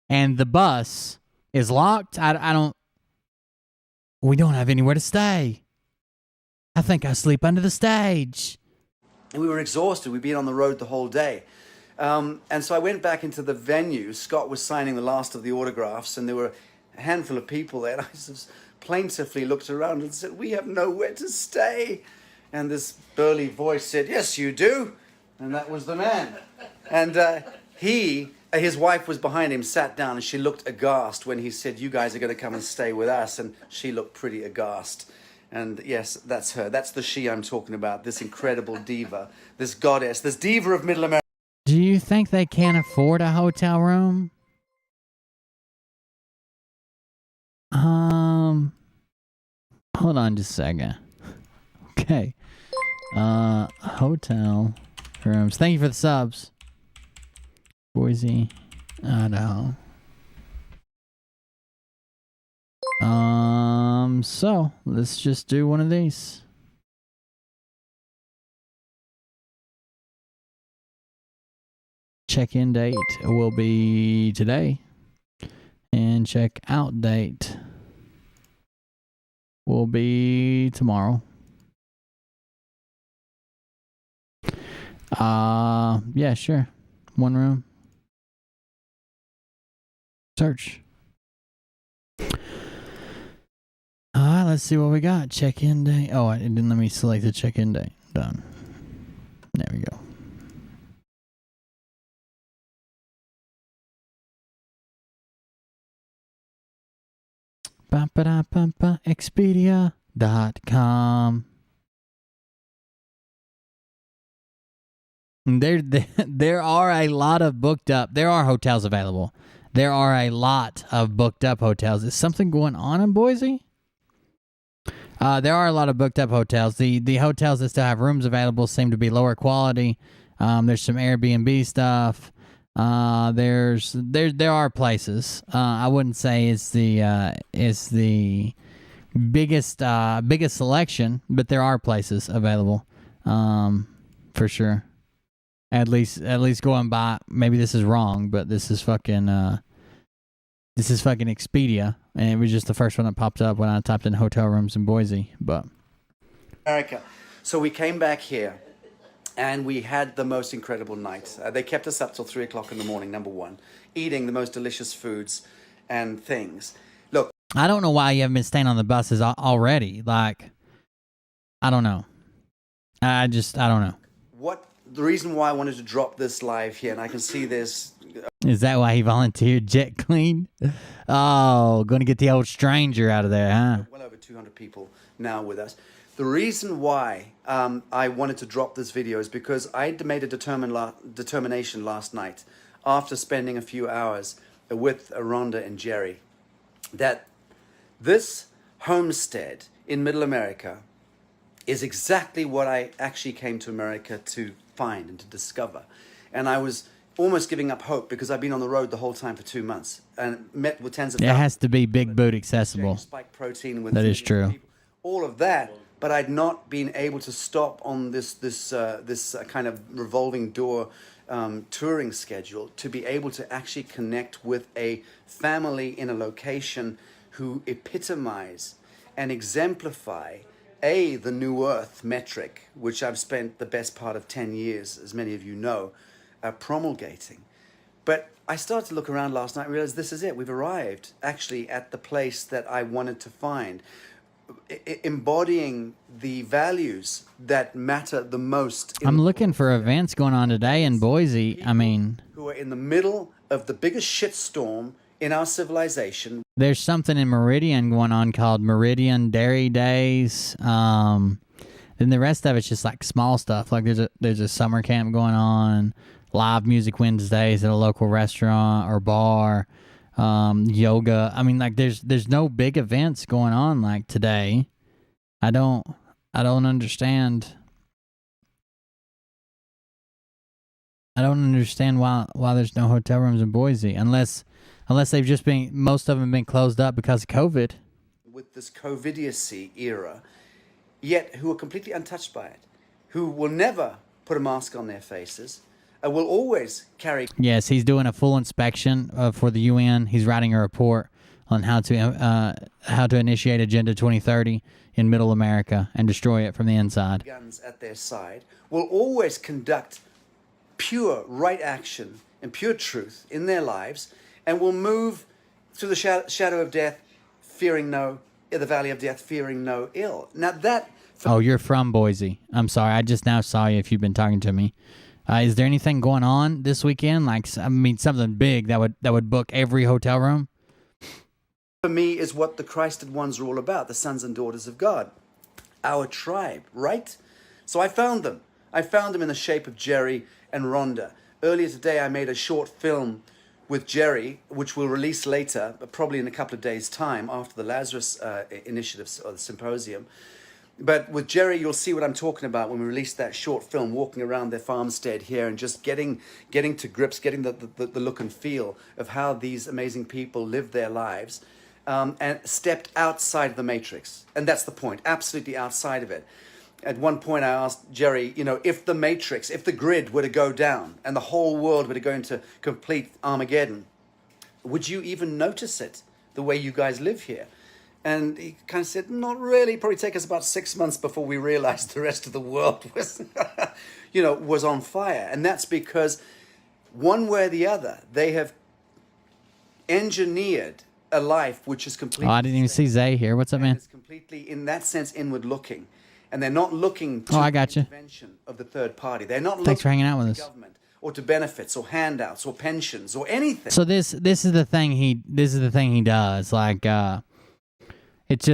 And the bus is locked. We don't have anywhere to stay. I think I sleep under the stage. And we were exhausted. We'd been on the road the whole day. And so I went back into the venue. Scott was signing the last of the autographs, and there were a handful of people there. And I just plaintively looked around and said, we have nowhere to stay. And this burly voice said, yes, you do. And that was the man. And his wife was behind him, sat down, and she looked aghast when he said, you guys are going to come and stay with us. And she looked pretty aghast. And yes, that's her. That's the she I'm talking about, this incredible diva, this goddess, this diva of Middle America. Do you think they can't afford a hotel room? Hold on just a second. Okay. Hotel rooms. Thank you for the subs. Boise, Idaho. So let's just do one of these. Check-in date will be today, and check-out date will be tomorrow. Yeah, sure. One room. Search. Let's see what we got. Check-in date. Oh, it didn't let me select the check-in date. Done. There we go. Expedia.com. There are a lot of booked up. There are hotels available. There are a lot of booked up hotels. Is something going on in Boise? There are a lot of booked up hotels. The hotels that still have rooms available seem to be lower quality. There's some Airbnb stuff. There are places. I wouldn't say it's the biggest selection, but there are places available. For sure. At least going by, maybe this is wrong, but this is fucking Expedia, and it was just the first one that popped up when I typed in hotel rooms in Boise. But America. So we came back here, and we had the most incredible night. They kept us up till 3 o'clock in the morning, number one, eating the most delicious foods and things. Look, I don't know why you haven't been staying on the buses already. Like, I don't know. I don't know. The reason why I wanted to drop this live here, and I can see this. Is that why he volunteered Jet Clean? Oh, going to get the old stranger out of there, huh? Well over 200 people now with us. The reason why I wanted to drop this video is because I made a determination last night, after spending a few hours with Rhonda and Jerry, that this homestead in Middle America is exactly what I actually came to America to find and to discover. And I was almost giving up hope because I've been on the road the whole time for 2 months and met with tens of thousands. It has to be big boot accessible. Spike protein with that is true. People, all of that, but I'd not been able to stop on this kind of revolving door touring schedule to be able to actually connect with a family in a location who epitomize and exemplify the New Earth metric, which I've spent the best part of 10 years, as many of you know, promulgating. But I started to look around last night and realized this is it. We've arrived actually at the place that I wanted to find, embodying the values that matter the most. I'm looking for events going on today in Boise. I mean, who are in the middle of the biggest shitstorm in our civilization. There's something in Meridian going on called Meridian Dairy Days. Then the rest of it's just like small stuff. Like there's a summer camp going on, live music Wednesdays at a local restaurant or bar, yoga. I mean, like there's no big events going on like today. I don't understand. I don't understand why there's no hotel rooms in Boise unless they've just been, most of them have been closed up because of COVID. With this COVIDiacy era, yet who are completely untouched by it, who will never put a mask on their faces, will always carry. Yes, he's doing a full inspection for the UN. He's writing a report on how to initiate Agenda 2030 in Middle America and destroy it from the inside. Guns at their side will always conduct pure right action and pure truth in their lives, and will move through the shadow of death, fearing no, in the valley of death, fearing no ill. Now that. Oh, you're from Boise. I'm sorry. I just now saw you if you've been talking to me. Is there anything going on this weekend? Like, I mean, something big that would book every hotel room? For me is what the Christed ones are all about, the sons and daughters of God. Our tribe, right? So I found them. I found them in the shape of Jerry and Rhonda. Earlier today, I made a short film with Jerry, which we'll release later, but probably in a couple of days' time after the Lazarus initiative or the symposium. But with Jerry, you'll see what I'm talking about when we release that short film, walking around their farmstead here and just getting to grips, getting the look and feel of how these amazing people live their lives, and stepped outside of the matrix. And that's the point, absolutely outside of it. At one point I asked Jerry, if the matrix, if the grid were to go down and the whole world were to go into complete Armageddon, would you even notice it the way you guys live here? And he kind of said, not really. Probably take us about 6 months before we realized the rest of the world was, was on fire. And that's because one way or the other, they have engineered a life which is completely. Oh, I didn't even see Zay here. What's up, man? It's completely, in that sense, inward looking. And they're not looking to I got the you. intervention of the third party. They're not Thanks for looking hanging out with to us. government or to benefits or handouts or pensions or anything. So this is the thing he does. Like it's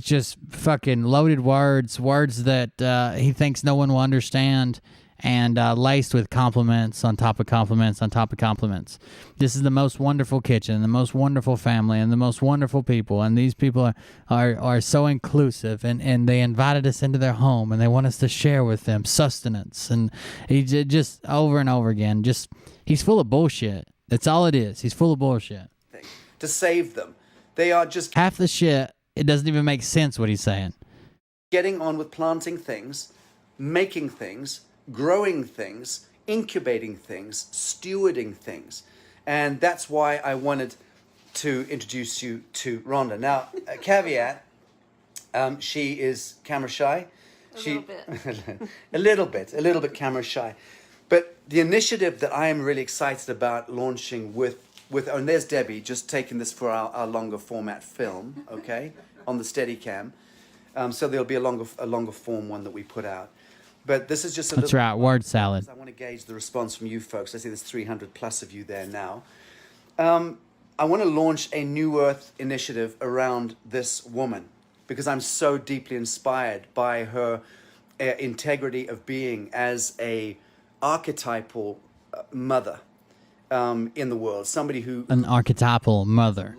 just fucking loaded words that he thinks no one will understand, and laced with compliments on top of compliments on top of compliments. This is the most wonderful kitchen, the most wonderful family, and the most wonderful people. And these people are so inclusive, and they invited us into their home, and they want us to share with them sustenance. And he just over and over again, he's full of bullshit. That's all it is. He's full of bullshit. To save them. They are just Half the shit, it doesn't even make sense what he's saying. getting on with planting things, making things, growing things, incubating things, stewarding things. And that's why I wanted to introduce you to Rhonda. Now, a caveat, she is camera shy. A little bit camera shy. But the initiative that I am really excited about launching with and there's Debbie just taking this for our longer format film, okay, on the Steadicam. So there'll be a longer form one that we put out. But this is just a That's right, word salad. I want to gauge the response from you folks. I see there's 300 plus of you there now. I want to launch a New Earth initiative around this woman because I'm so deeply inspired by her integrity of being as a archetypal mother in the world. Somebody who An archetypal mother.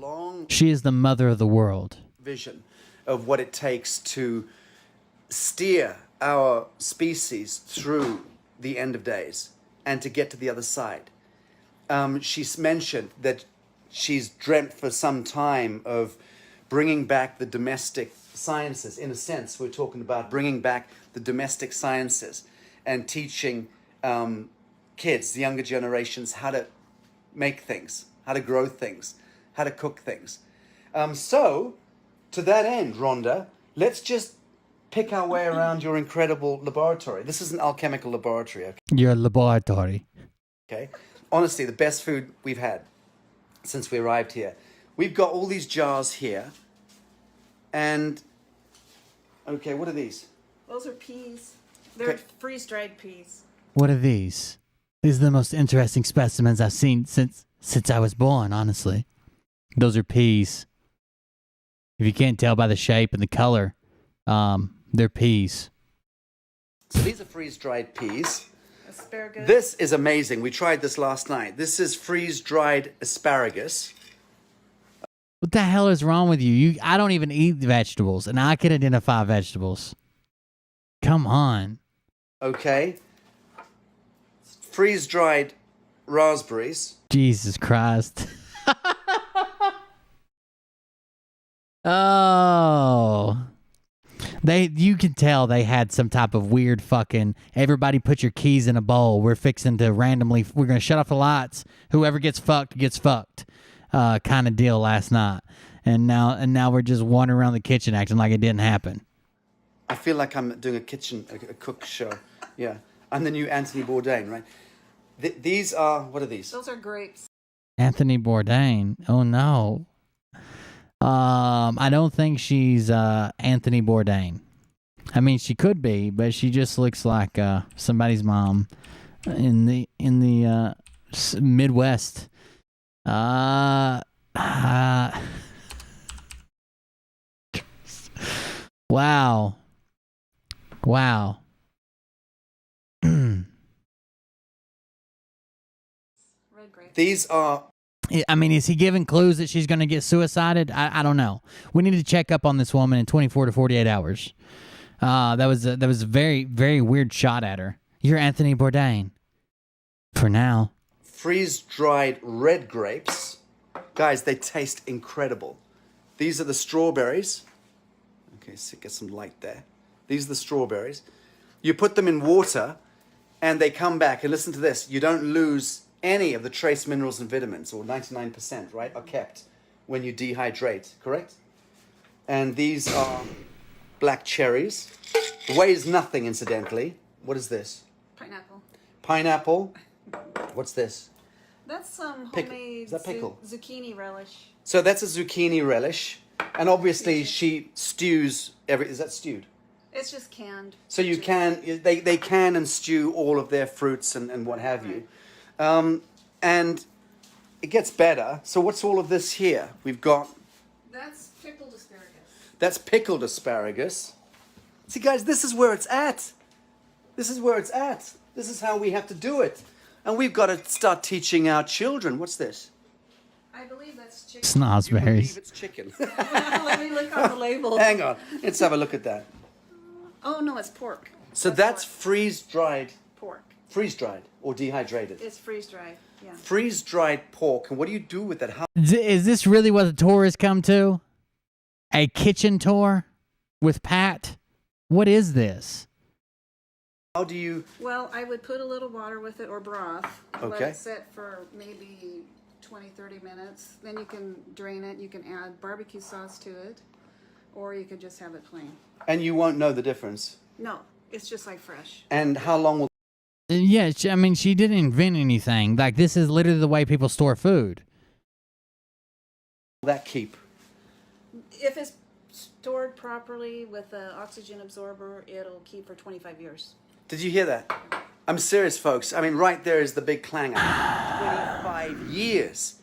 She is the mother of the world. Vision of what it takes to steer our species through the end of days and to get to the other side. She's mentioned that she's dreamt for some time of bringing back the domestic sciences. In a sense, we're talking about bringing back the domestic sciences and teaching kids, the younger generations, how to make things, how to grow things, how to cook things. So, to that end, Rhonda, let's just pick our way around your incredible laboratory. This is an alchemical laboratory, okay? Your laboratory. Okay. Honestly, the best food we've had since we arrived here. We've got all these jars here. And, okay, what are these? Those are peas. They're Okay. freeze-dried peas. What are these? These are the most interesting specimens I've seen since I was born, honestly. Those are peas. If you can't tell by the shape and the color, they're peas. So these are freeze-dried peas. Asparagus. This is amazing. We tried this last night. This is freeze-dried asparagus. What the hell is wrong with you? I don't even eat vegetables, and I can identify vegetables. Come on. Okay. Freeze-dried raspberries. Jesus Christ. Oh. You can tell they had some type of weird fucking, everybody put your keys in a bowl. We're fixing to we're going to shut off the lights. Whoever gets fucked gets fucked. Kind of deal last night. And now we're just wandering around the kitchen acting like it didn't happen. I feel like I'm doing a cook show. Yeah. I'm the new Anthony Bourdain, right? These are, what are these? Those are grapes. Anthony Bourdain. Oh no. I don't think she's Anthony Bourdain. I mean, she could be, but she just looks like somebody's mom in the Midwest. Wow. Wow. Red grapes. These are. I mean, is he giving clues that she's going to get suicided? I don't know. We need to check up on this woman in 24 to 48 hours. That was a very, very weird shot at her. You're Anthony Bourdain. For now. Freeze-dried red grapes. Guys, they taste incredible. These are the strawberries. Okay, so get some light there. These are the strawberries. You put them in water and they come back. And listen to this. You don't lose any of the trace minerals and vitamins, or 99%, right, are kept when you dehydrate, correct? And these are black cherries. Weighs nothing, incidentally. What is this? Pineapple. Pineapple. What's this? That's some Pickle. homemade Is that pickle? zucchini relish. So that's a zucchini relish. And obviously she stews is that stewed? It's just canned. So you can, they can and stew all of their fruits and what have you. And it gets better. So what's all of this here? We've got... That's pickled asparagus. That's pickled asparagus. See, guys, this is where it's at. This is where it's at. This is how we have to do it. And we've got to start teaching our children. What's this? I believe that's chicken. You believe Snozberries. it's chicken. Let me look on the label. Hang on. Let's have a look at that. Oh no, it's pork. So that's freeze-dried, pork. freeze-dried or dehydrated. It's freeze dried. Yeah. Freeze-dried pork. And what do you do with it? How Is this really what the tour has come to? A kitchen tour with Pat? What is this? do you... Well, I would put a little water with it or broth. Let Okay. it sit for maybe 20, 30 minutes. Then you can drain it. You can add barbecue sauce to it, or you could just have it plain. And you won't know the difference. No, it's just like fresh. And how long will Yeah, I mean, she didn't invent anything. Like, this is literally the way people store food. that keep? If it's stored properly with an oxygen absorber, it'll keep for 25 years. Did you hear that? I'm serious, folks. I mean, right there is the big clanger. 25 years.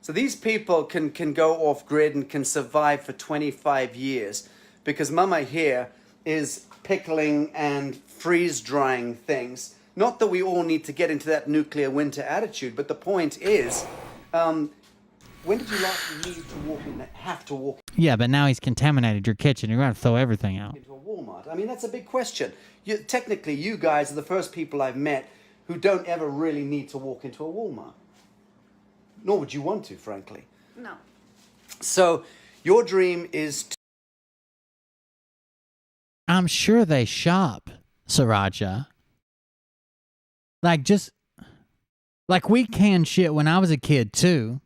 So these people can go off grid and can survive for 25 years because Mama here is pickling and freeze drying things. Not that we all need to get into that nuclear winter attitude, but the point is, when did you last need to walk in, have to walk Yeah, but now he's contaminated your kitchen. You're going to throw everything out. into a Walmart? I mean, that's a big question. Technically, you guys are the first people I've met who don't ever really need to walk into a Walmart. Nor would you want to, frankly. No. So, your dream is to... I'm sure they shop, Sriracha. Like, just... Like, we canned shit when I was a kid, too.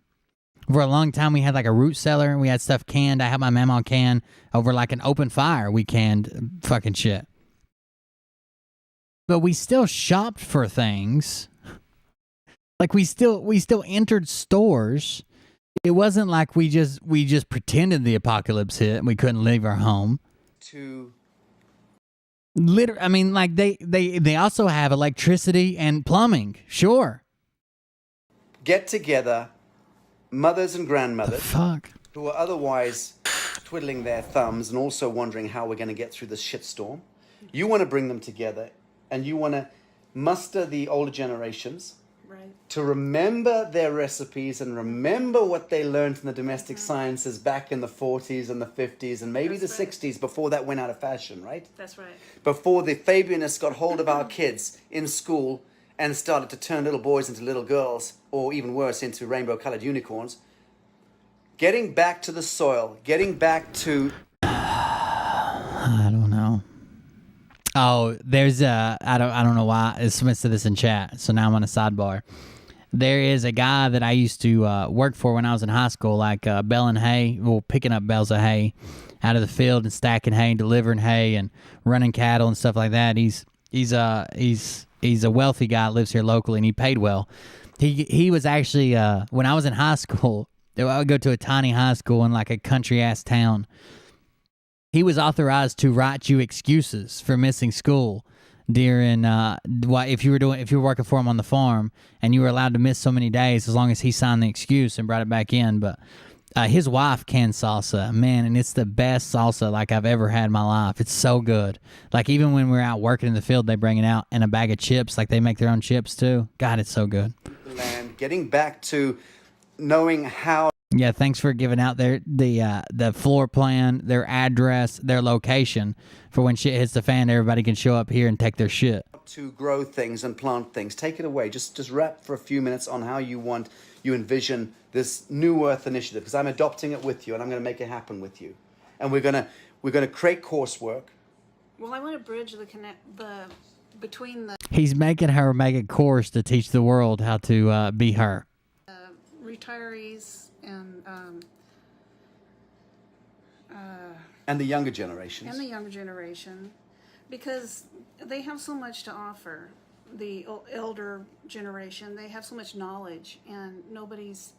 For a long time, we had, like, a root cellar. We had stuff canned. I had my mama can over, like, an open fire. We canned fucking shit. But we still shopped for things. Like, we still entered stores. It wasn't like we just pretended the apocalypse hit and we couldn't leave our home. to I mean, like, they also have electricity and plumbing. Sure. get together mothers and The grandmothers fuck? who are otherwise twiddling their thumbs and also wondering how we're going to get through this shitstorm. You want to bring them together and you want to muster the older generations Right. to remember their recipes and remember what they learned in the domestic sciences back in the 40s and the 50s and maybe That's the right. 60s before that went out of fashion, right? That's right. Before the Fabianists got hold of our kids in school and started to turn little boys into little girls, or even worse, into rainbow-colored unicorns. Getting back to the soil, getting back to... I don't know. Oh, there's I don't know why. Someone said this in chat, so now I'm on a sidebar. There is a guy that I used to work for when I was in high school, like baling hay, well, picking up bales of hay out of the field and stacking hay and delivering hay and running cattle and stuff like that. He's a wealthy guy, lives here locally, and he paid well. He was actually when I was in high school, I would go to a tiny high school in like a country ass town. He was authorized to write you excuses for missing school during if you were working for him on the farm, and you were allowed to miss so many days as long as he signed the excuse and brought it back in. But his wife canned salsa, man, and it's the best salsa like I've ever had in my life. It's so good. Like, even when we're out working in the field, they bring it out, and a bag of chips. Like, they make their own chips too. God, it's so good. land, getting back to knowing how Yeah, thanks for giving out the floor plan, their address, their location, for when shit hits the fan, everybody can show up here and take their shit. to grow things and plant things. Take it away. Just rap for a few minutes on how you envision this New Earth initiative, because I'm adopting it with you and I'm going to make it happen with you. And we're going to create coursework. Well, I want to bridge between the He's making her make a course to teach the world how to be her. retirees and And the younger generations. the younger generation, because they have so much to offer. The elder generation, they have so much knowledge, and nobody's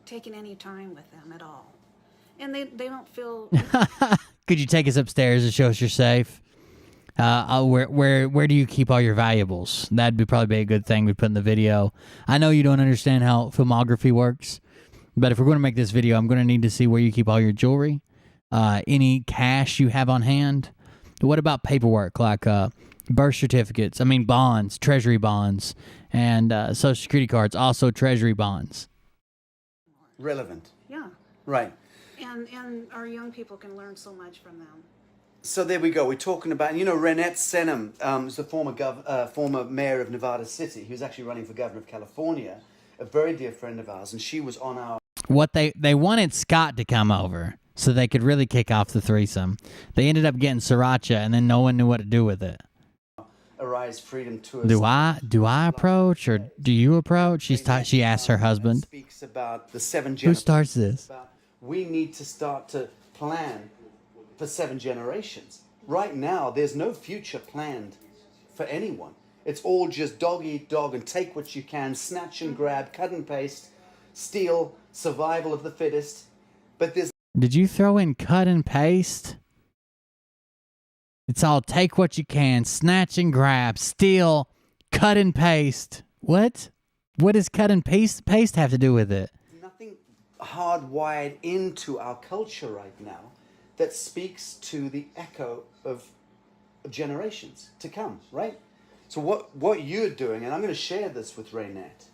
taking any time with them at all. And they don't feel... Could you take us upstairs and show us you're safe? Where do you keep all your valuables? That'd probably be a good thing we put in the video. I know you don't understand how filmography works, but if we're going to make this video, I'm going to need to see where you keep all your jewelry, any cash you have on hand. What about paperwork, like Birth certificates. I mean, bonds, treasury bonds, and Social Security cards, also treasury bonds. Relevant. Yeah. Right. And our young people can learn so much from them. So there we go. We're talking about, you know, Renette Senham is the former mayor of Nevada City, who's actually running for governor of California, a very dear friend of ours, and she was on our... What they wanted Scott to come over so they could really kick off the threesome. They ended up getting Sriracha, and then no one knew what to do with it. Arise Freedom Tour. Do I approach or do you approach? She asked her husband. Speaks about the 7 Who starts this? We need to start to plan for 7 generations. Right now, there's no future planned for anyone. It's all just dog eat dog and take what you can, snatch and grab, cut and paste, steal, survival of the fittest. But there's... Did you throw in cut and paste? It's all take what you can, snatch and grab, steal, cut and paste. What? What does cut and paste have to do with it? Nothing hardwired into our culture right now that speaks to the echo of generations to come, right? So what you're doing, and I'm going to share this with Raynette,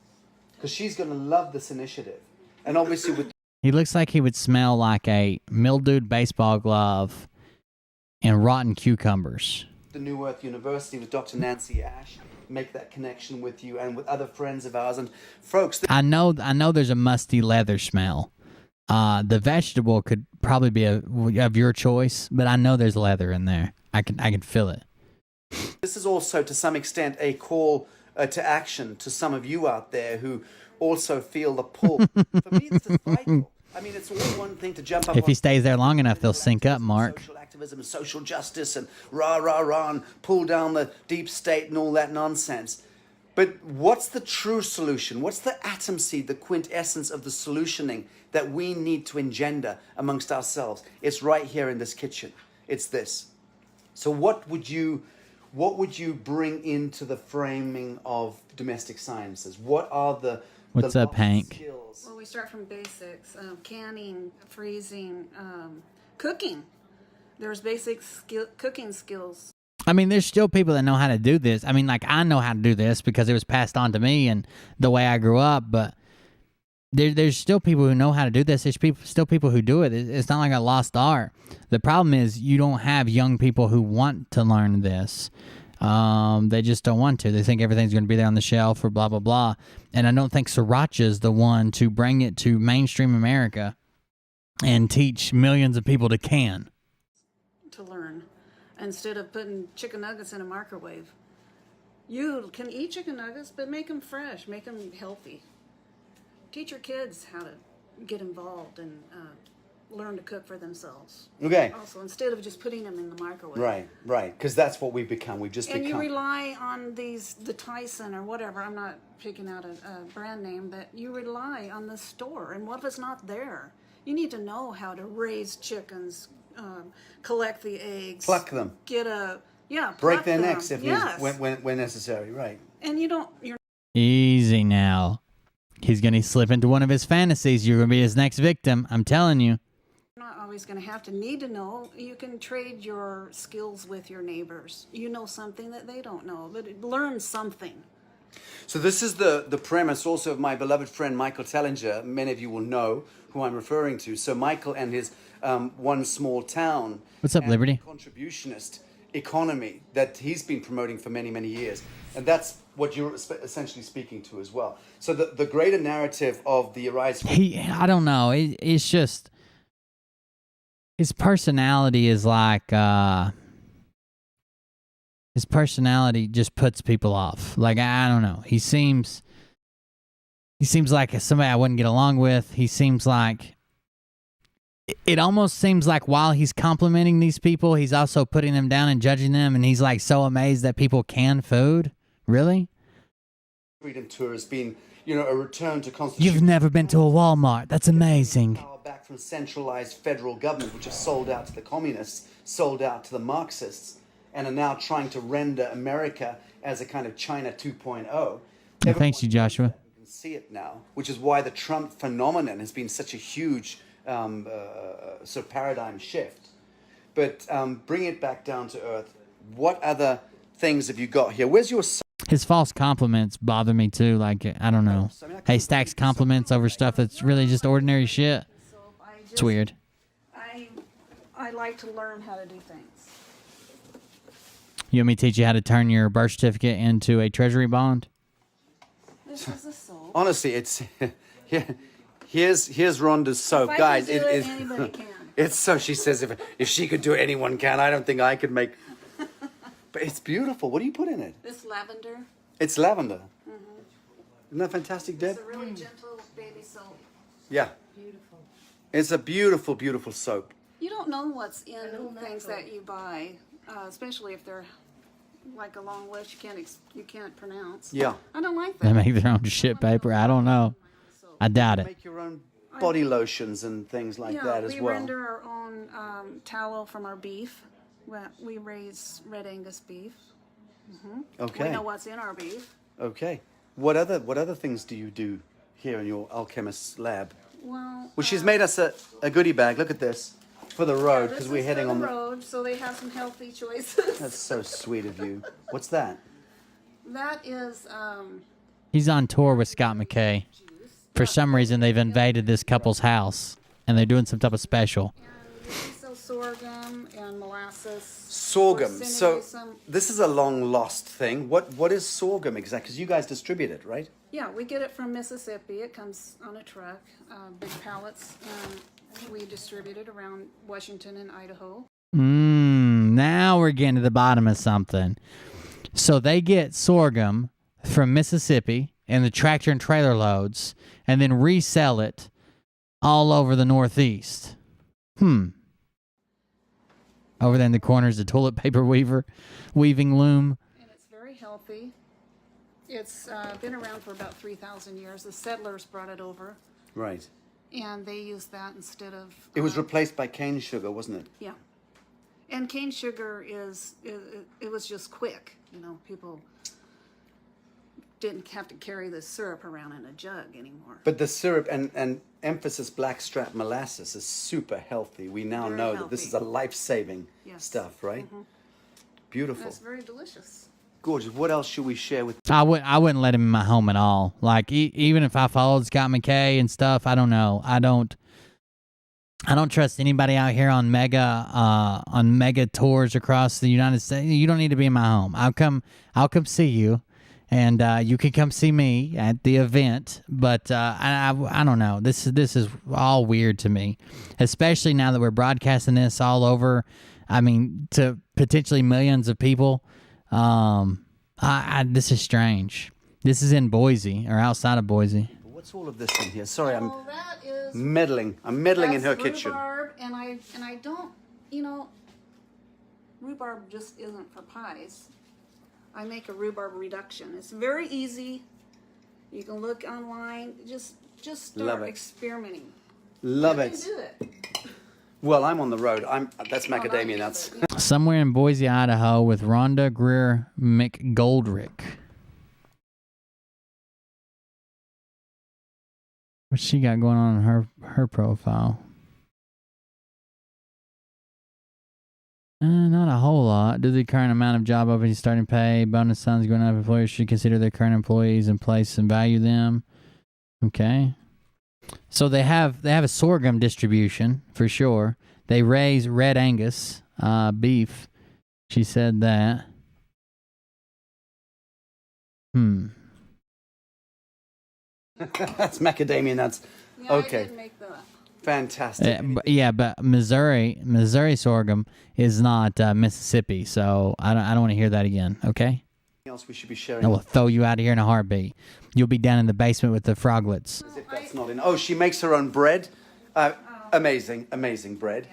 because she's going to love this initiative. And obviously with... He looks like he would smell like a mildewed baseball glove and rotten cucumbers. The New Earth University with Dr. Nancy Ash, make that connection with you and with other friends of ours. And folks... I know there's a musty leather smell. The vegetable could probably be of your choice, but I know there's leather in there. I can feel it. This is also, to some extent, a call to action to some of you out there who also feel the pull. For me, this is vital. I mean, it's all one thing to jump up. If he stays there long enough, they'll sync up, Mark. Social activism and social justice and rah, rah, rah, and pull down the deep state and all that nonsense. But what's the true solution? What's the atom seed, the quintessence of the solutioning that we need to engender amongst ourselves? It's right here in this kitchen. It's this. So what would you bring into the framing of domestic sciences? What are the What's up, Hank? skills? Well, we start from basics: canning, freezing, cooking. There's basic cooking skills. I mean, there's still people that know how to do this. I mean, like, I know how to do this because it was passed on to me and the way I grew up, but there's still people who know how to do this. There's still people who do it. It's not like a lost art. The problem is you don't have young people who want to learn this. They just don't want to. They think everything's going to be there on the shelf or blah, blah, blah. And I don't think Sriracha is the one to bring it to mainstream America and teach millions of people to can. To learn, instead of putting chicken nuggets in a microwave. You can eat chicken nuggets, but make them fresh, make them healthy. Teach your kids how to get involved and learn to cook for themselves. Okay. Also, instead of just putting them in the microwave. Right. Because that's what we've become. We've just And become. you rely on the Tyson or whatever. I'm not picking out a brand name, but you rely on the store. And what if it's not there? You need to know how to raise chickens, collect the eggs, Pluck them. get Break their necks if yes. when necessary. Right. And you're Easy now. He's going to slip into one of his fantasies. You're going to be his next victim. I'm telling you. not always going to have to need to know. You can trade your skills with your neighbors. You know something that they don't know, but learn something. So this is the premise also of my beloved friend Michael Tellinger. Many of you will know who I'm referring to. So Michael and his One Small Town. What's up, Liberty? Contributionist economy that he's been promoting for many, many years. And that's what you're essentially speaking to as well. So the greater narrative of the Arise... I don't know. It's just... His personality is like... his personality just puts people off. Like, I don't know. He seems like somebody I wouldn't get along with. He seems like... It almost seems like while he's complimenting these people, he's also putting them down and judging them, and he's like so amazed that people can food. Really? Freedom Tour has been, a return to constitution. You've never been to a Walmart. That's amazing. Power back from centralized federal government, which has sold out to the communists, sold out to the Marxists, and are now trying to render America as a kind of China 2.0. Thanks, you, Joshua. You can see it now, which is why the Trump phenomenon has been such a huge sort of paradigm shift. But bring it back down to earth. What other things have you got here? Where's your soap? His false compliments bother me too. Like, I don't know. He stacks compliments over stuff that's really just ordinary shit. It's weird. I like to learn how to do things. You want me to teach you how to turn your birth certificate into a treasury bond? This is a soap. Honestly, it's here's Rhonda's soap, If I guys. can do it, anybody can. It's so she says if she could do it, anyone can. I don't think I could make. But it's beautiful. What do you put in it? This lavender. It's lavender. Isn't that fantastic, Deb? It's a really gentle baby soap. Yeah. Beautiful. It's a beautiful, beautiful soap. You don't know what's in things that you buy, especially if they're like a long list you can't pronounce. Yeah. I don't like They that. make their own shit paper. I don't know. I doubt it. Make your own body lotions and things like that as we well. render our own tallow from our beef. We raise Red Angus beef. Okay. We know what's in our beef. Okay. What other things do you do here in your alchemist's lab? Well, She's made us a goodie bag. Look at this for the road because we're heading on the the. road, so they have some healthy choices. That's so sweet of you. What's that? That is He's on tour with Scott McKay. For some reason, they've invaded this couple's house, and they're doing some type of special. we sell sorghum and molasses. Sorghum. We're So sending you this is a long lost thing. What is sorghum exactly? Because you guys distribute it, right? yeah, we get it from Mississippi. It comes on a truck, big pallets, and we distribute it around Washington and Idaho. Now we're getting to the bottom of something. So they get sorghum from Mississippi in the tractor and trailer loads, and then resell it all over the Northeast. Over there in the corner is the toilet paper weaving loom. And it's very healthy. It's been around for about 3,000 years. The settlers brought it over, Right. and they used that instead of. It was replaced by cane sugar, wasn't it? Yeah. And cane sugar it was just quick. You know, people didn't have to carry the syrup around in a jug anymore. But the syrup and emphasis blackstrap molasses is super healthy. We now Very know that this is a healthy. life-saving Yes. stuff, right? And Beautiful. it's very delicious. Gorgeous. What else should we share with? I wouldn't let him in my home at all. Like even if I followed Scott McKay and stuff, I don't know. I don't trust anybody out here on mega tours across the United States. You don't need to be in my home. I'll come see you, and you can come see me at the event. But I don't know. This is all weird to me, especially now that we're broadcasting this all over. I mean, to potentially millions of people. This is strange. This is in Boise or outside of Boise. What's all of this in here? Sorry, I'm Oh, that is. meddling. I'm meddling in her That's kitchen. rhubarb, and I don't, rhubarb just isn't for pies. I make a rhubarb reduction. It's very easy. You can look online. Just Love start it. experimenting. Love You it. can do it. Well, I'm on the road. That's Oh, not macadamia you, nuts. but, Somewhere in Boise, Idaho, with Rhonda Greer McGoldrick. What's she got going on in her profile? Not a whole lot. Due to the current amount of job openings, starting pay, bonus signs going up, employers should consider their current employees in place and value them. Okay. So they have a sorghum distribution for sure. They raise Red Angus beef. She said that. That's macadamia nuts. yeah, Okay. I did make that. Fantastic. But Missouri sorghum is not Mississippi, so I don't want to hear that again. Okay. Anything else we should be sharing? I will throw you out of here in a heartbeat. You'll be down in the basement with the froglets. As if that's not in. Oh, she makes her own bread. Amazing bread.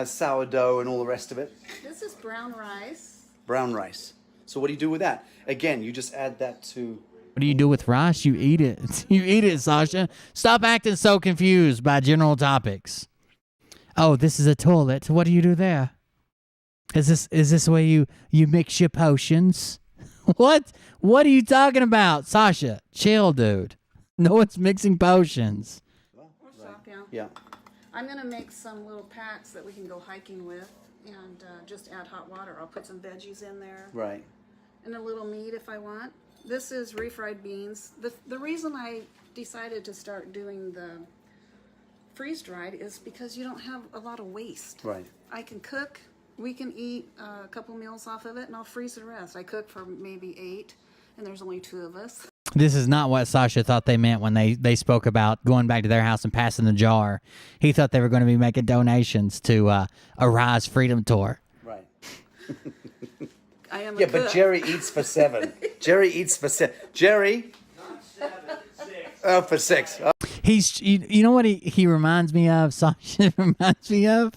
Sourdough and all the rest of it. This is brown rice. Brown rice. So what do you do with that? Again, you just add that to. What do you do with rice? You eat it. You eat it, Sasha. Stop acting so confused by general topics. Oh, this is a toilet. What do you do there? Is this where you mix your potions? What? What are you talking about, Sasha? Chill, dude. No one's mixing potions. Yeah. I'm gonna make some little packs that we can go hiking with, and just add hot water. I'll put some veggies in there. Right. and a little meat if I want. This is refried beans. The reason I decided to start doing the freeze-dried is because you don't have a lot of waste. Right. I can cook, we can eat a couple meals off of it, and I'll freeze the rest. I cook for maybe 8, and there's only 2 of us. This is not what Sasha thought they meant when they spoke about going back to their house and passing the jar. He thought they were going to be making donations to Arise Freedom Tour. Right. I am a Yeah, cook. but Jerry eats for 7. Jerry eats for 7. Jerry? Oh, for 6. Oh. He's, you know what he reminds me of, Sasha reminds me of?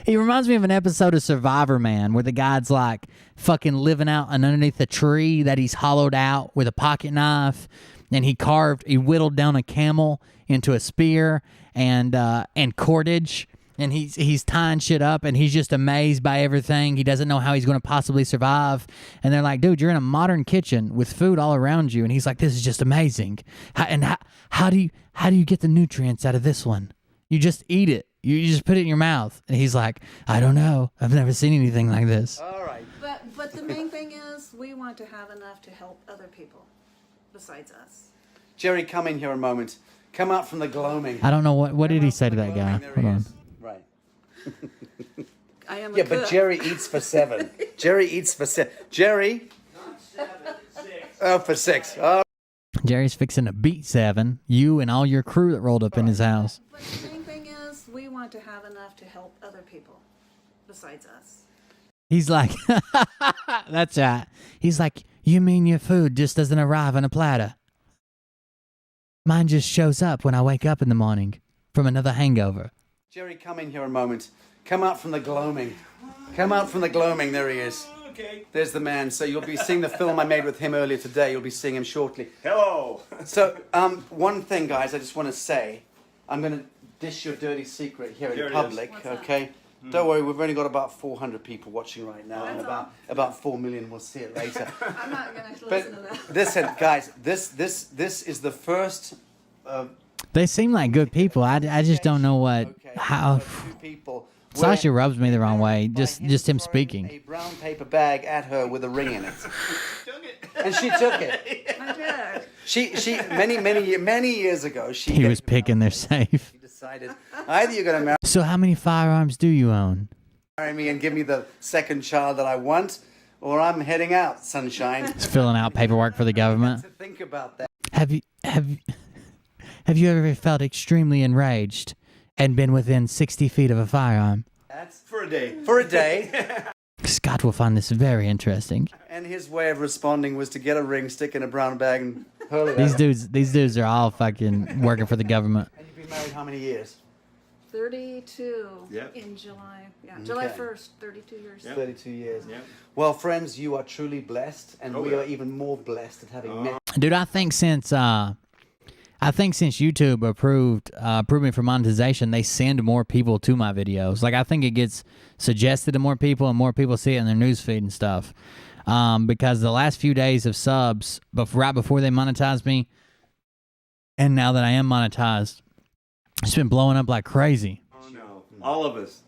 He reminds me of an episode of Survivor Man where the guy's like fucking living out underneath a tree that he's hollowed out with a pocket knife, and he whittled down a camel into a spear and cordage, and he's tying shit up, and he's just amazed by everything. He doesn't know how he's going to possibly survive. And they're like, dude, you're in a modern kitchen with food all around you. And he's like, this is just amazing. How do you get the nutrients out of this one? You just eat it. You just put it in your mouth. And he's like, I don't know. I've never seen anything like this. All right. But the main thing is we want to have enough to help other people besides us. Jerry, come in here a moment. Come out from the gloaming. I don't know what did he say to that guy? There Hold he on. is. Right. I am a Yeah, cook. but Jerry eats for 7. Jerry eats for 7. Jerry? Oh, for 6. Oh. Jerry's fixing to beat 7. You and all your crew that rolled up in his house. But the main thing is we want to have enough to help other people besides us. He's like, that's right. He's like, you mean your food just doesn't arrive on a platter? Mine just shows up when I wake up in the morning from another hangover. Jerry, come in here a moment. Come out from the gloaming. Come out from the gloaming. There he is. Okay. There's the man. So you'll be seeing the film I made with him earlier today. You'll be seeing him shortly. Hello. So, one thing, guys, I just want to say, I'm going to dish your dirty secret here Here in it public, is. What's that? okay? Don't worry, we've only got about 400 people watching right now, and That's about 4 million will see it later. I'm not going to listen to that. But listen, guys, this is the first. They seem like good people. I just don't know how. Two people. Sasha where- rubs me the wrong way. by Just him throwing speaking. A brown paper bag at her with a ring in it, and she took it. I did. She many years ago she. He was picking their safe. She decided either you're gonna So how many firearms do you own? marry me and give me the second child that I want, or I'm heading out, sunshine. He's filling out paperwork for the government. To think about that. Have you ever felt extremely enraged and been within 60 feet of a firearm? That's For a day. for a day. Scott will find this very interesting. And his way of responding was to get a ring, stick in a brown bag, and hurl it These out. dudes are all fucking working for the government. And you've been married how many years? 32 Yep. in July. Yeah, July Okay. 1st, 32 years. 32 years. Yep. Well, friends, you are truly blessed, and Oh, we yeah. are even more blessed at having met. Dude, I think since YouTube approved me for monetization, they send more people to my videos. Like I think it gets suggested to more people, and more people see it in their newsfeed and stuff. Because the last few days of subs, right before they monetized me, and now that I am monetized, it's been blowing up like crazy. Oh no. All of us.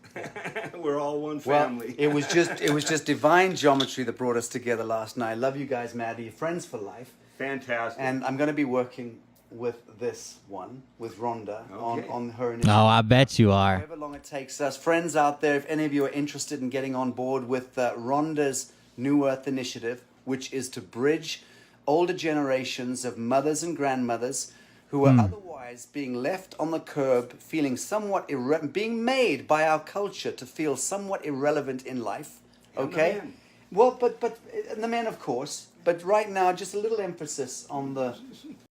We're all one Well, family. it was just divine geometry that brought us together last night. Love you guys, Maddie. Friends for life. Fantastic. And I'm going to be working with this one, with Rhonda, Okay. on her initiative. Oh, I bet you are. However long it takes us. Friends out there, if any of you are interested in getting on board with Rhonda's New Earth Initiative, which is to bridge older generations of mothers and grandmothers who are otherwise being left on the curb, feeling somewhat being made by our culture to feel somewhat irrelevant in life. Okay? man. Well, but and the men, of course. But right now, just a little emphasis on the.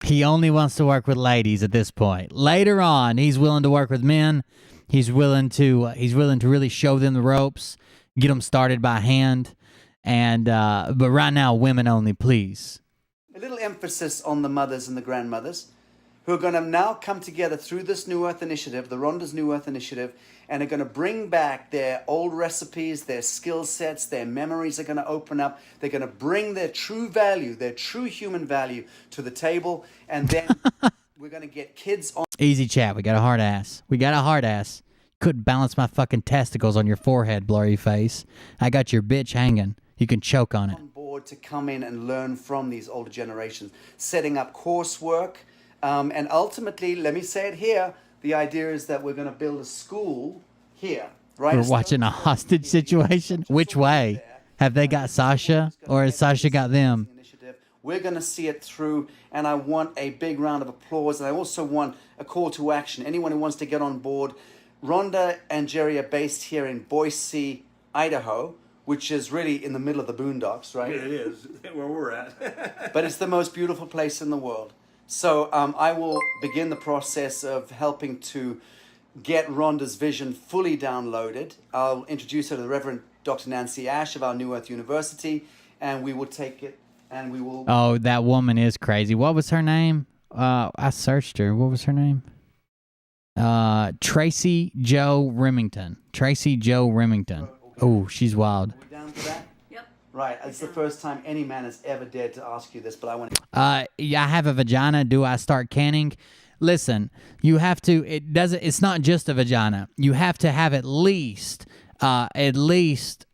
He only wants to work with ladies at this point. Later on, he's willing to work with men. He's willing to really show them the ropes, get them started by hand, and but right now, women only, please. A little emphasis on the mothers and the grandmothers who are going to now come together through this New Earth Initiative, the Rhonda's New Earth Initiative, and are going to bring back their old recipes, their skill sets, their memories are going to open up. They're going to bring their true value, their true human value to the table, and then we're going to get kids on Easy chat. We got a hard ass. Couldn't balance my fucking testicles on your forehead, blurry face. I got your bitch hanging. You can choke on it. board to come in and learn from these older generations, setting up coursework. And ultimately, let me say it here, the idea is that we're going to build a school here, right? We're watching a hostage situation. Which way? Have they got Sasha, or has Sasha got them? We're going to see it through, and I want a big round of applause, and I also want a call to action. Anyone who wants to get on board. Rhonda and Jerry are based here in Boise, Idaho, which is really in the middle of the boondocks, right? It is where we're at. But it's the most beautiful place in the world. So I will begin the process of helping to get Rhonda's vision fully downloaded. I'll introduce her to the Reverend Dr. Nancy Ash of our New Earth University, and we will take it and we will... Oh, that woman is crazy. What was her name? I searched her. What was her name? Tracy Joe Remington. Tracy Joe Remington. Oh, she's wild. Are we down for that? Yep. Right. It's the first time any man has ever dared to ask you this, but I want to... Yeah, I have a vagina. Do I start canning? Listen, you have to. It's not just a vagina. You have to have at least I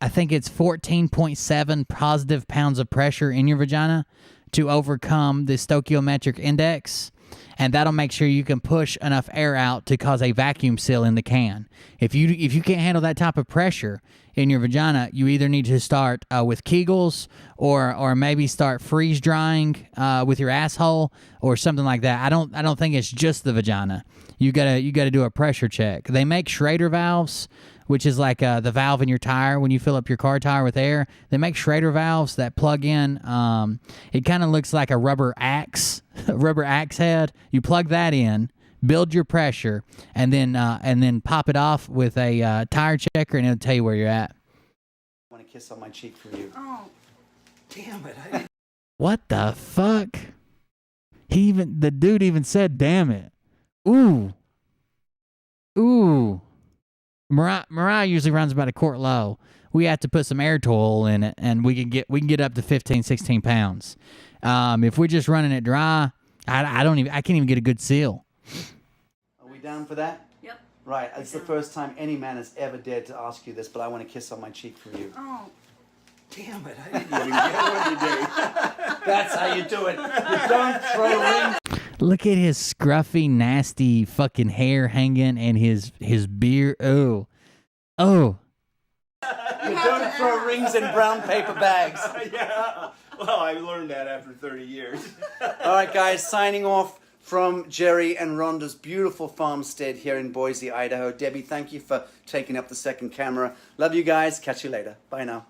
think it's 14.7 positive pounds of pressure in your vagina to overcome the stoichiometric index, and that'll make sure you can push enough air out to cause a vacuum seal in the can. If you can't handle that type of pressure in your vagina, you either need to start with Kegels or maybe start freeze drying with your asshole or something like that. I don't think it's just the vagina. You gotta do a pressure check. They make Schrader valves, which is like the valve in your tire when you fill up your car tire with air. They make Schrader valves that plug in. It kind of looks like a rubber axe head. You plug that in, build your pressure, and then pop it off with a tire checker, and it'll tell you where you're at. I want a kiss on my cheek from you. Oh, Damn it. What the fuck? The dude even said, "Damn it." Ooh. Mariah usually runs about a quart low. We have to put some air tool in it, and we can get up to 15, 16 pounds. If we're just running it dry, I can't even get a good seal. Are we down for that? yep. Right. It's the first time any man has ever dared to ask you this, but I want a kiss on my cheek from you. Oh, Damn it! I didn't even get one today. That's how you do it. You don't throw rings. Look at his scruffy, nasty fucking hair hanging and his beard. Oh. You don't throw rings in brown paper bags. Yeah. Well, I learned that after 30 years. All right, guys, signing off from Jerry and Rhonda's beautiful farmstead here in Boise, Idaho. Debbie, thank you for taking up the second camera. Love you guys. Catch you later. Bye now.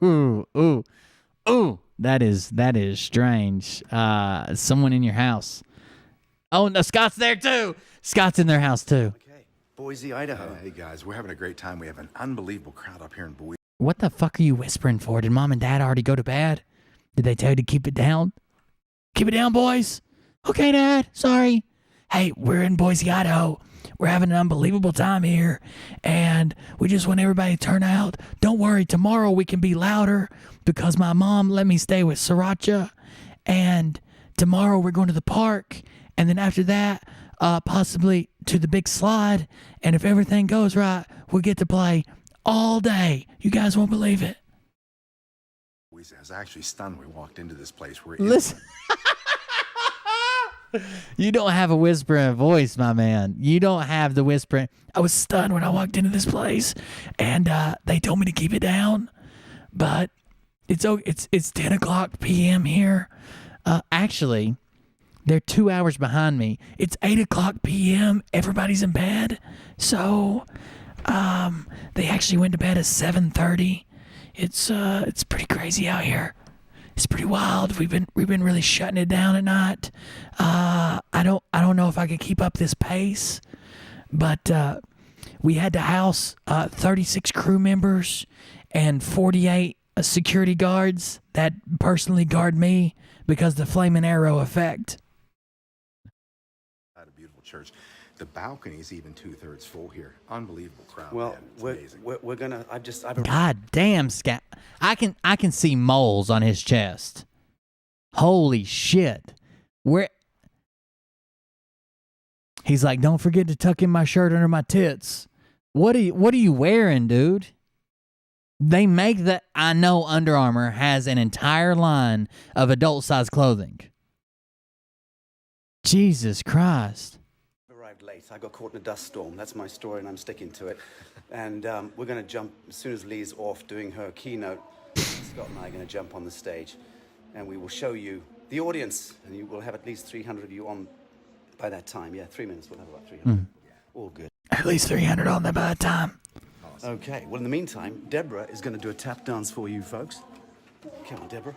Ooh. That is strange. Someone in your house. Oh, no, Scott's there too. Scott's in their house too. Okay, Boise, Idaho. Hey guys, we're having a great time. We have an unbelievable crowd up here in Boise. What the fuck are you whispering for? Did Mom and Dad already go to bed? Did they tell you to keep it down? Keep it down, boys. Okay, Dad. Sorry. Hey, we're in Boise, Idaho. We're having an unbelievable time here, and we just want everybody to turn out. Don't worry, tomorrow we can be louder because my mom let me stay with Sriracha, and tomorrow we're going to the park, and then after that, possibly to the big slide, and if everything goes right, we'll get to play all day. You guys won't believe it. I was actually stunned when we walked into this place. Listen. You don't have a whispering voice, my man. You don't have the whispering. I was stunned when I walked into this place, and they told me to keep it down, but it's 10 o'clock p.m. here. Actually, they're 2 hours behind me. It's 8 o'clock p.m. Everybody's in bed, so they actually went to bed at 7:30. It's pretty crazy out here. It's pretty wild. We've been really shutting it down at night. I don't know if I can keep up this pace, but we had to house 36 crew members and 48 security guards that personally guard me because the flaming arrow effect. At a beautiful church. The balcony's even 2/3 full here. Unbelievable crowd. Well, man. It's amazing. we're gonna. God damn, Scott! I can see moles on his chest. Holy shit! He's like, don't forget to tuck in my shirt under my tits. What are you wearing, dude? They make that. I know Under Armour has an entire line of adult-sized clothing. Jesus Christ. Arrived late. I got caught in a dust storm. That's my story, and I'm sticking to it. And we're going to jump as soon as Lee's off doing her keynote. Scott and I are going to jump on the stage, and we will show you the audience, and you will have at least 300 of you on by that time. Yeah, 3 minutes. We'll have about 300. All good. At least 300 on there by that time. Okay. Well, in the meantime, Deborah is going to do a tap dance for you folks. Come on, Deborah.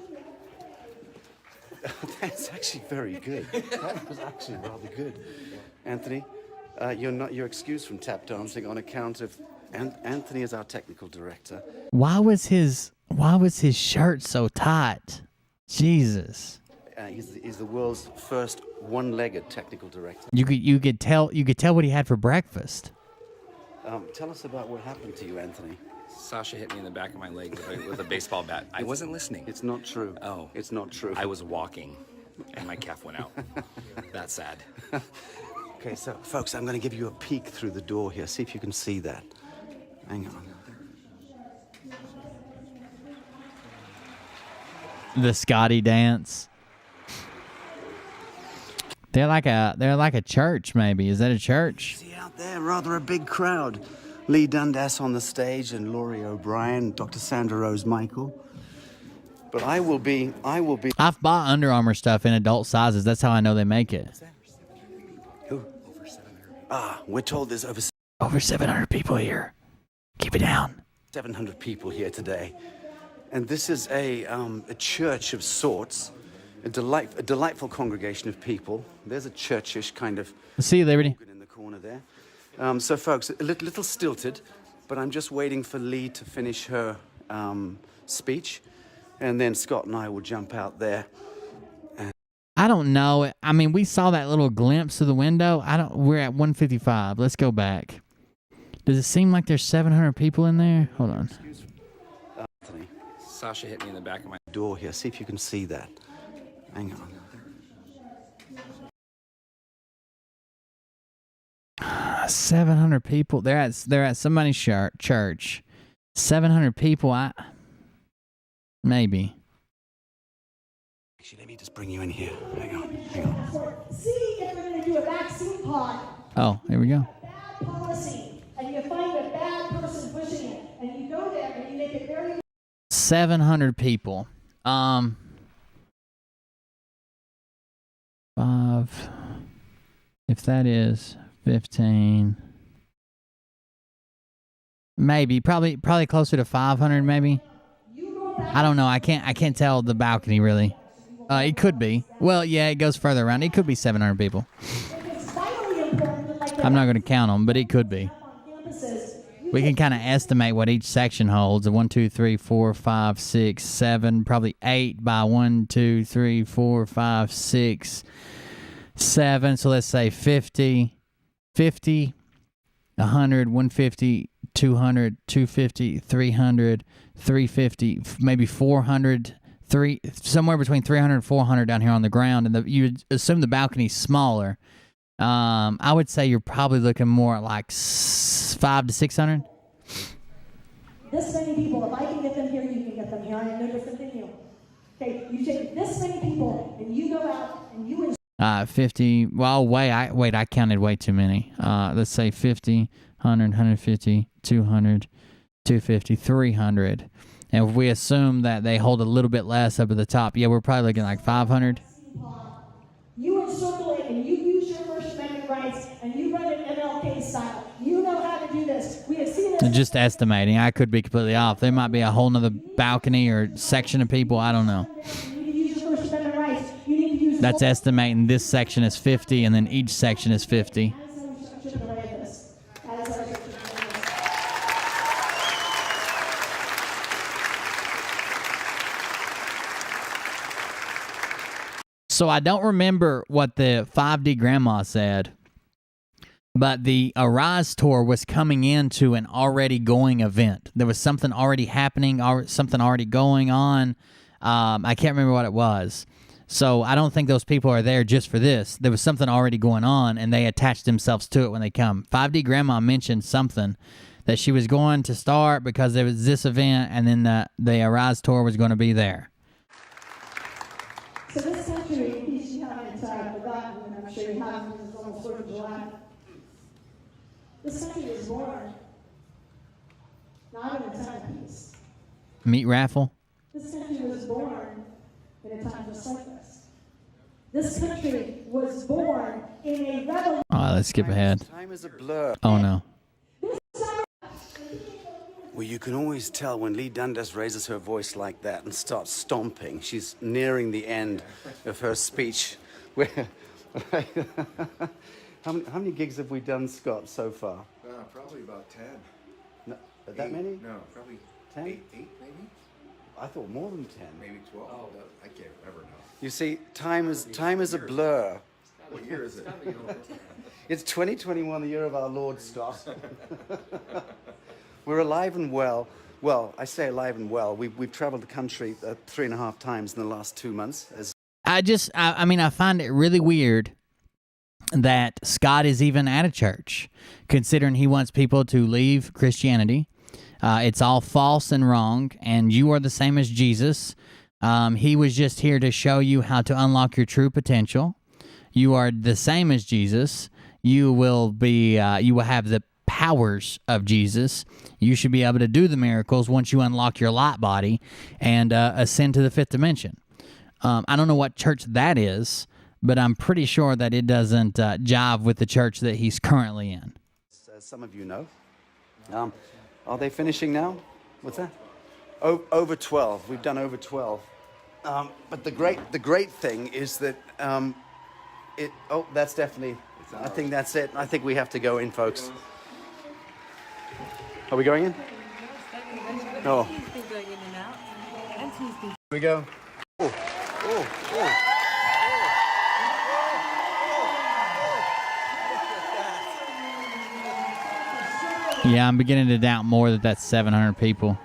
That's actually very good. That was actually rather good. Anthony, you're excused from tap dancing on account of Anthony is our technical director. Why was his shirt so tight? Jesus. He's the world's first one-legged technical director. You could tell what he had for breakfast. Tell us about what happened to you, Anthony. Sasha hit me in the back of my leg with a baseball bat. I wasn't listening. It's not true. Oh. It's not true. I was walking, and my calf went out. That's sad. Okay, so, folks, I'm going to give you a peek through the door here. See if you can see that. Hang on. The Scotty dance. They're like a church, maybe. Is that a church? See out there, rather a big crowd. Lee Dundas on the stage and Laurie O'Brien, Dr. Sandra Rose Michael. But I will be. I've bought Under Armour stuff in adult sizes. That's how I know they make it. Who? Over 700. We're told there's over 700 people here. Keep it down. 700 people here today. And this is a church of sorts, a delightful congregation of people. There's a churchish kind of See you, Liberty. in the corner there. So, folks, a little stilted, but I'm just waiting for Lee to finish her speech, and then Scott and I will jump out there. I don't know. I mean, we saw that little glimpse of the window. We're at 155. Let's go back. Does it seem like there's 700 people in there? Hold on. Anthony. Sasha hit me in the back of my Door here. See if you can see that. Hang on. 700 people. They're at somebody's church. 700 people. Maybe. Actually, let me just bring you in here. Hang on. See if they're going to do a vaccine pod. Oh, here we go. Bad policy, and you find a bad person pushing it, and you go there and you make it very. 700 people. 5. If that is 15. Maybe. Probably closer to 500. Maybe. I don't know. I can't tell the balcony really. It could be. Well, yeah, it goes further around. It could be 700 people. I'm not going to count them, but it could be. We can kind of estimate what each section holds. 1, 2, 3, 4, 5, 6, 7, probably 8 by 1, 2, 3, 4, 5, 6, 7. So let's say 50, 100, 150, 200, 250, 300, 350, maybe 400, somewhere between 300 and 400 down here on the ground. And you assume the balcony's smaller. I would say you're probably looking more at like 500 to 600. This many people, if I can get them here, you can get them here. I am no different than you. Okay, you take this many people and you go out and you 50. Well, I counted way too many. Let's say 50, 100, 150, 200, 250, 300. And if we assume that they hold a little bit less up at the top, yeah, we're probably looking like 500. You encircle it and you use your First Amendment rights and you run it MLK style. You know how to do this. We have seen this. Just estimating. I could be completely off. There might be a whole nother balcony or section of people. I don't know. You need to use your First Amendment rights. You need to use That's estimating this section is 50 and then each section is 50. So I don't remember what the 5D grandma said, but the Arise tour was coming into an already going event. There was something already happening, something already going on. I can't remember what it was. So I don't think those people are there just for this. There was something already going on, and they attached themselves to it when they come. 5D grandma mentioned something that she was going to start because there was this event, and then the Arise tour was going to be there. So this country, in case you haven't forgotten, and I'm sure you haven't, because it's almost 4th of July. This country was born not in a time of peace. Meat raffle. This country was born in a time just like this. This country was born in a revolution. All right, let's skip ahead. Time is a blur. Oh, no. Well, you can always tell when Lee Dundas raises her voice like that and starts stomping. She's nearing the end of her speech. How many gigs have we done, Scott, so far? Probably about 10. No, that many? No, probably 10? Eight maybe? I thought more than 10. Maybe 12. Oh. I can't remember now. You see, time is a blur. What year is it? It's 2021, the year of our Lord, Scott. We're alive and well. Well, I say alive and well. We've traveled the country 3.5 times in the last 2 months. I find it really weird that Scott is even at a church, considering he wants people to leave Christianity. It's all false and wrong, and you are the same as Jesus. He was just here to show you how to unlock your true potential. You are the same as Jesus. You will have the powers of Jesus. You should be able to do the miracles once you unlock your light body and ascend to the 5th dimension. I don't know what church that is, but I'm pretty sure that it doesn't jive with the church that he's currently in. As some of you know. Are they finishing now? What's that? Over 12. We've done over 12. But the great thing is that that's definitely. I think that's it. I think we have to go in, folks. Are we going in? No. Here we go. Yeah, I'm beginning to doubt more that that's 700 people.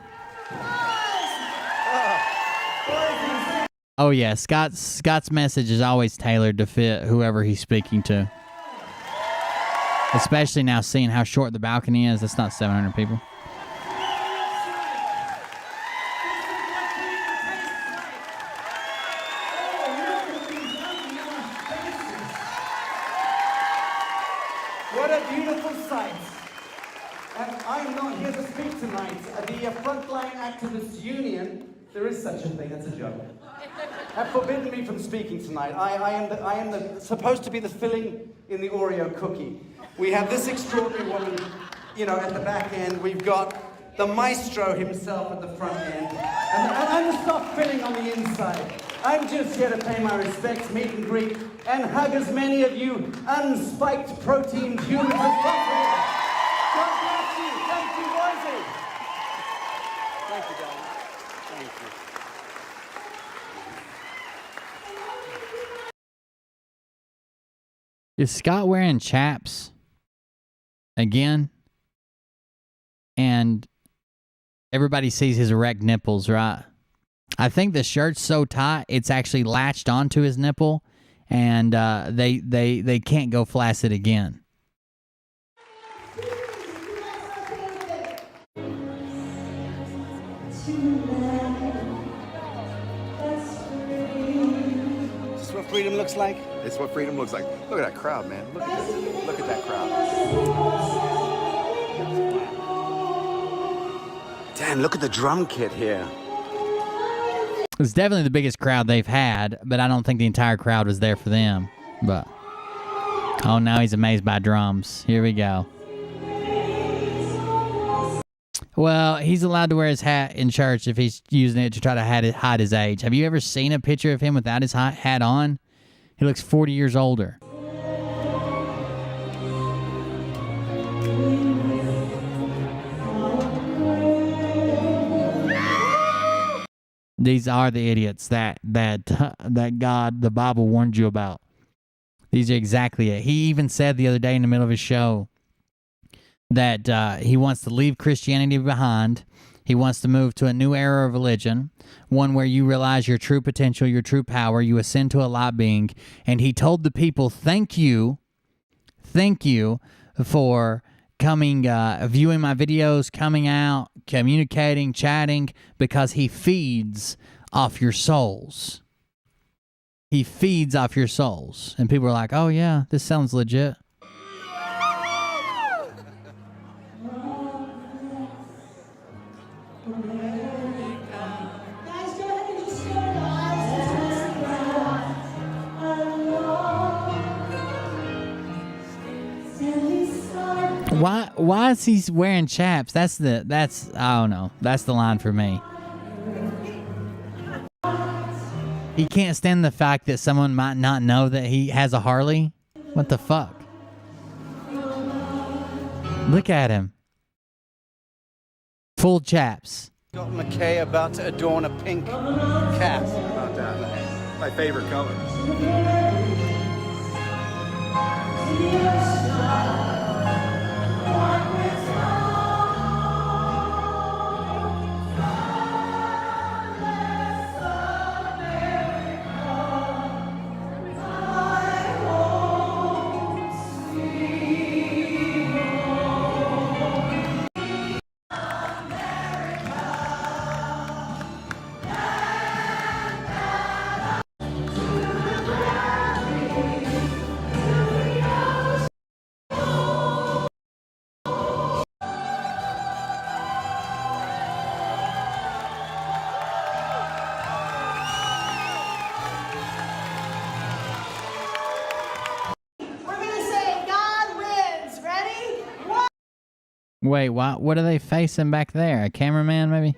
Oh yeah, Scott's message is always tailored to fit whoever he's speaking to. Especially now seeing how short the balcony is, that's not 700 people. What a beautiful sight. And I'm not here to speak tonight. The Frontline Activists Union, there is such a thing, that's a joke, have forbidden me from speaking tonight. I am supposed to be the filling in the Oreo cookie. We have this extraordinary woman, at the back end. We've got the maestro himself at the front end. And I'm the soft filling on the inside. I'm just here to pay my respects, meet and greet, and hug as many of you unspiked protein humans as possible. God bless you. Thank you, Rosie. Thank you, darling. Thank you. Is Scott wearing chaps again? And everybody sees his erect nipples, right? I think the shirt's so tight it's actually latched onto his nipple, and they can't go flaccid again. Is this what freedom looks like? It's what freedom looks like. Look at that crowd, man. Look at that crowd. Damn, look at the drum kit here. It's definitely the biggest crowd they've had, but I don't think the entire crowd was there for them. But oh, now he's amazed by drums. Here we go. Well, he's allowed to wear his hat in church if he's using it to try to hide his age. Have you ever seen a picture of him without his hat on? He looks 40 years older. These are the idiots that God, the Bible warned you about. These are exactly it. He even said the other day in the middle of his show that he wants to leave Christianity behind. He wants to move to a new era of religion, one where you realize your true potential, your true power, you ascend to a light being. And he told the people, thank you for coming, viewing my videos, coming out, communicating, chatting, because he feeds off your souls. He feeds off your souls. And people are like, oh yeah, this sounds legit. Why is he wearing chaps? That's I don't know. That's the line for me. He can't stand the fact that someone might not know that he has a Harley. What the fuck? Look at him. Full chaps. Got McKay about to adorn a pink cat. About that. My favorite color. Wait, what are they facing back there? A cameraman, maybe?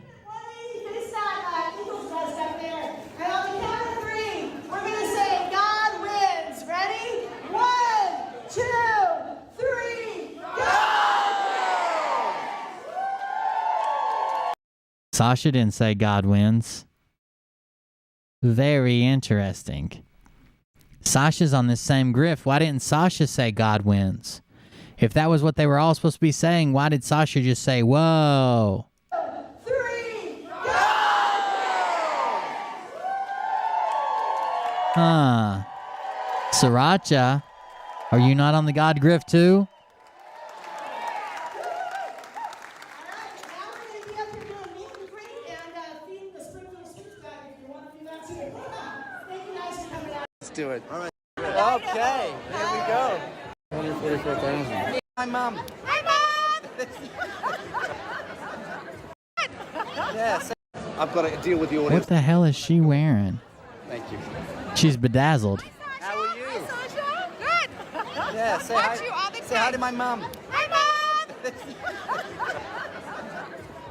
Sasha didn't say God wins. Very interesting. Sasha's on this same grift. Why didn't Sasha say God wins? If that was what they were all supposed to be saying, why did Sasha just say, whoa? 3, go! Huh. Sriracha, are you not on the God grift too? Let's do it. All right. Okay, here we go. 144,000. Hi, Mom. Hi, Mom! Yes. I've got to deal with the audience. What the hell is she wearing? Thank you. She's bedazzled. How are you? Hi, Sasha. Good. Yeah, say Watch hi. you all the time. Say hi to my mom. Hi, Mom!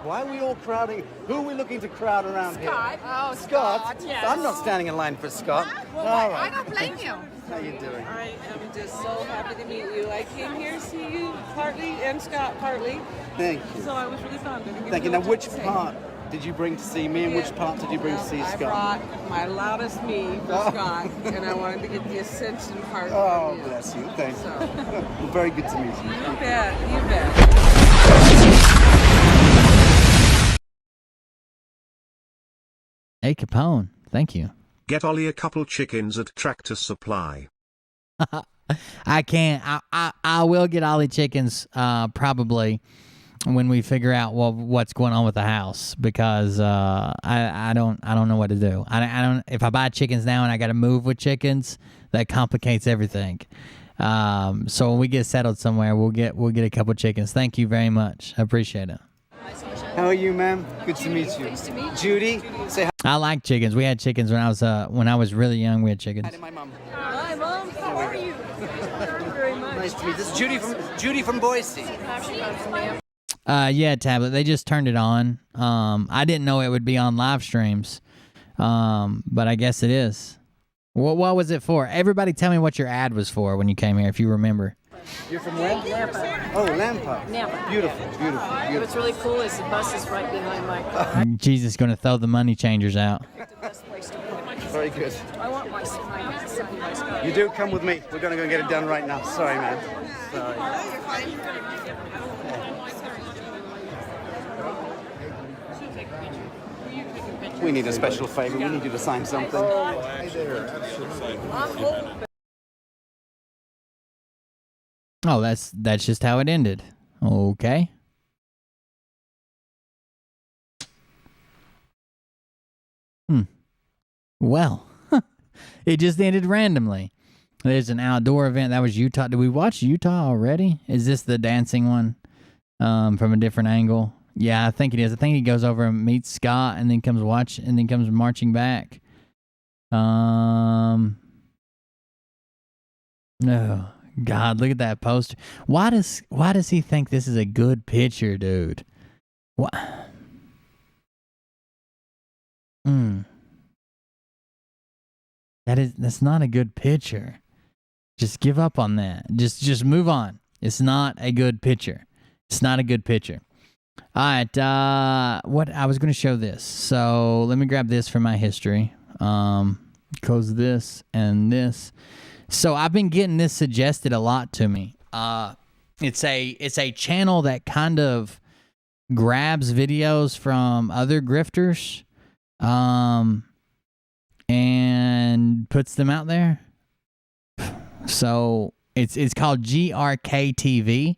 Why are we all crowding? Who are we looking to crowd around here? Scott. Oh, Scott? Scott, yes. I'm not standing in line for Scott. Well, All I right. don't blame you. How you doing? I am just so happy to meet you. I came here to see you partly and Scott partly. Thank you. So I was really fun. Thank you. Now, which part did you bring to see me, and which part did you bring to see I Scott? brought my loudest me for Scott, and I wanted to get the Ascension part Oh, from you. bless you. Thank you. So. Well, very good to meet you. You bet. You bet. Hey, Capone. Thank you. Get Ollie a couple chickens at Tractor Supply. I can't. I will get Ollie chickens probably when we figure out what's going on with the house, because I don't know what to do. I don't. If I buy chickens now and I got to move with chickens, that complicates everything. So when we get settled somewhere, we'll get a couple chickens. Thank you very much. I appreciate it. How are you, ma'am? Good to meet you. Pleased to meet you. Judy, say hi. I like chickens. We had chickens when I was really young. We had chickens. Hi to my mom. Hi, Mom. How are you? Thank you very much. Nice to meet you. This is Judy from Boise. Yeah, Tablet. They just turned it on. I didn't know it would be on live streams, but I guess it is. What was it for? Everybody tell me what your ad was for when you came here, if you remember. You're from where? Nampa. Oh, Lampa. Nampa. Beautiful, beautiful, What's beautiful. really cool is the bus is right behind my car. Jesus going to throw the money changers out. The best place to put. Very good. I want my signed by Scott. You do come with me. We're going to go and get it done right now. Sorry, man. Sorry. We need a special favor. We need you to sign something. Hi there. Absolutely. Oh, that's just how it ended. Okay. Well, it just ended randomly. There's an outdoor event. That was Utah. Did we watch Utah already? Is this the dancing one from a different angle? Yeah, I think it is. I think he goes over and meets Scott and then comes marching back. No. God, look at that poster. Why does he think this is a good picture, dude? What? That's not a good picture. Just give up on that. Just move on. It's not a good picture. It's not a good picture. All right, what I was going to show this. So let me grab this for my history. Close this and this. So I've been getting this suggested a lot to me. It's a channel that kind of grabs videos from other grifters, and puts them out there. So it's called GRK TV.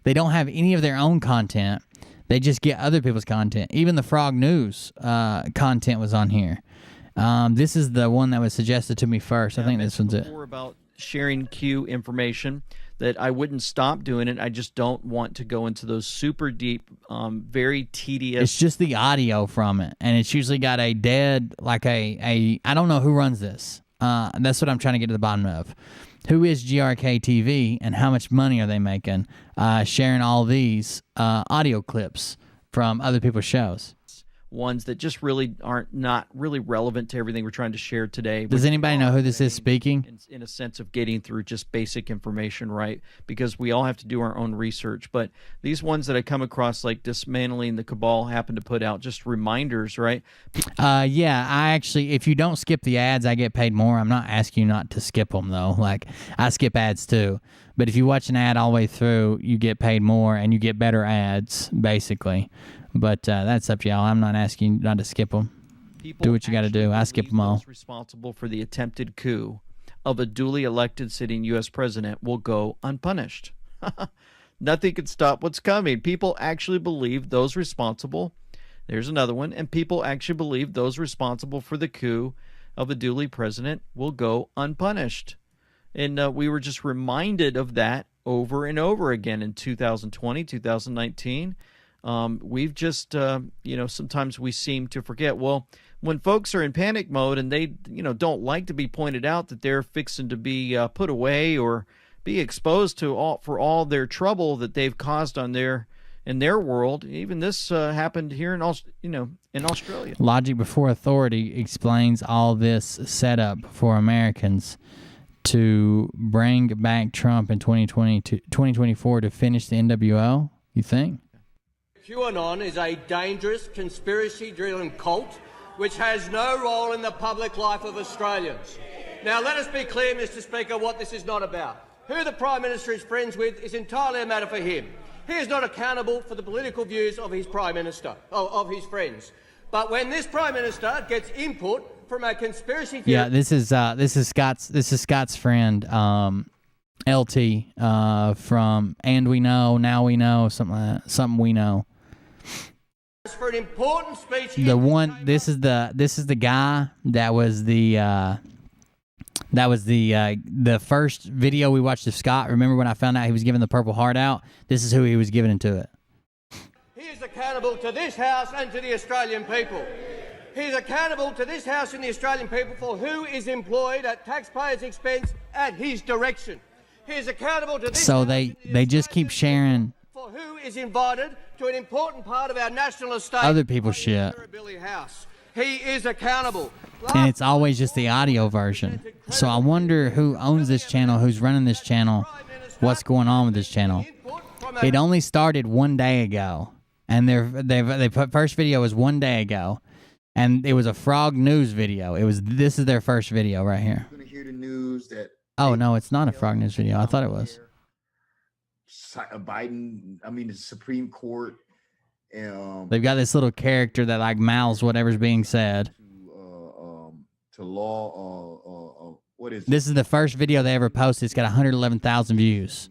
They don't have any of their own content. They just get other people's content. Even the Frog News content was on here. This is the one that was suggested to me first. I think this one's it. More about sharing Q information, that I wouldn't stop doing it. I just don't want to go into those super deep, very tedious. It's just the audio from it, and it's usually got a dead, like I don't know who runs this. That's what I'm trying to get to the bottom of. Who is GRK TV, and how much money are they making sharing all these audio clips from other people's shows? Ones that just really aren't not really relevant to everything we're trying to share today. Does anybody know who this is speaking? In a sense of getting through just basic information, right? Because we all have to do our own research. But these ones that I come across, like Dismantling the Cabal, happen to put out just reminders, right? Yeah, I actually, if you don't skip the ads, I get paid more. I'm not asking you not to skip them, though. Like, I skip ads, too. But if you watch an ad all the way through, you get paid more, and you get better ads, basically. But that's up to y'all. I'm not asking you not to skip them. Do what you got to do. I skip them all. Responsible for the attempted coup of a duly elected sitting U.S. president will go unpunished. Nothing can stop what's coming. People actually believe those responsible. There's another one. And people actually believe those responsible for the coup of a duly president will go unpunished. And we were just reminded of that over and over again in 2020, 2019. We've just, sometimes we seem to forget. Well, when folks are in panic mode and they, don't like to be pointed out that they're fixing to be put away or be exposed to all their trouble that they've caused in their world. Even this happened here in Australia. Logic Before Authority explains all this setup for Americans to bring back Trump in 2024 to finish the NWO. You think? QAnon is a dangerous, conspiracy-driven cult which has no role in the public life of Australians. Now, let us be clear, Mr. Speaker, what this is not about. Who the Prime Minister is friends with is entirely a matter for him. He is not accountable for the political views of his Prime Minister, of his friends. But when this Prime Minister gets input from a conspiracy theory... Yeah, this is Scott's friend, LT, from And We Know, Now We Know, something we know. For an important speech, this is the guy that was the first video we watched of Scott. Remember when I found out he was giving the Purple Heart out? This is who he was giving it to. He is accountable to this House and to the Australian people. He is accountable to this House and the Australian people for who is employed at taxpayers' expense at his direction. He is accountable to this So House they just keep sharing for who is invited to an important part of our national estate. other people's shit. House. He is accountable. And it's always just the audio version. So I wonder who owns this channel, who's running this channel, what's going on with this channel. It only started 1 day ago, and they put first video was 1 day ago, and it was a Frog News video. This is their first video right here. You're gonna hear the news that Oh no, it's not a Frog News video. I thought it was. Biden, the Supreme Court. They've got this little character that like mouths whatever's being said. To law, what is This is the first video they ever posted. It's got 111,000 views.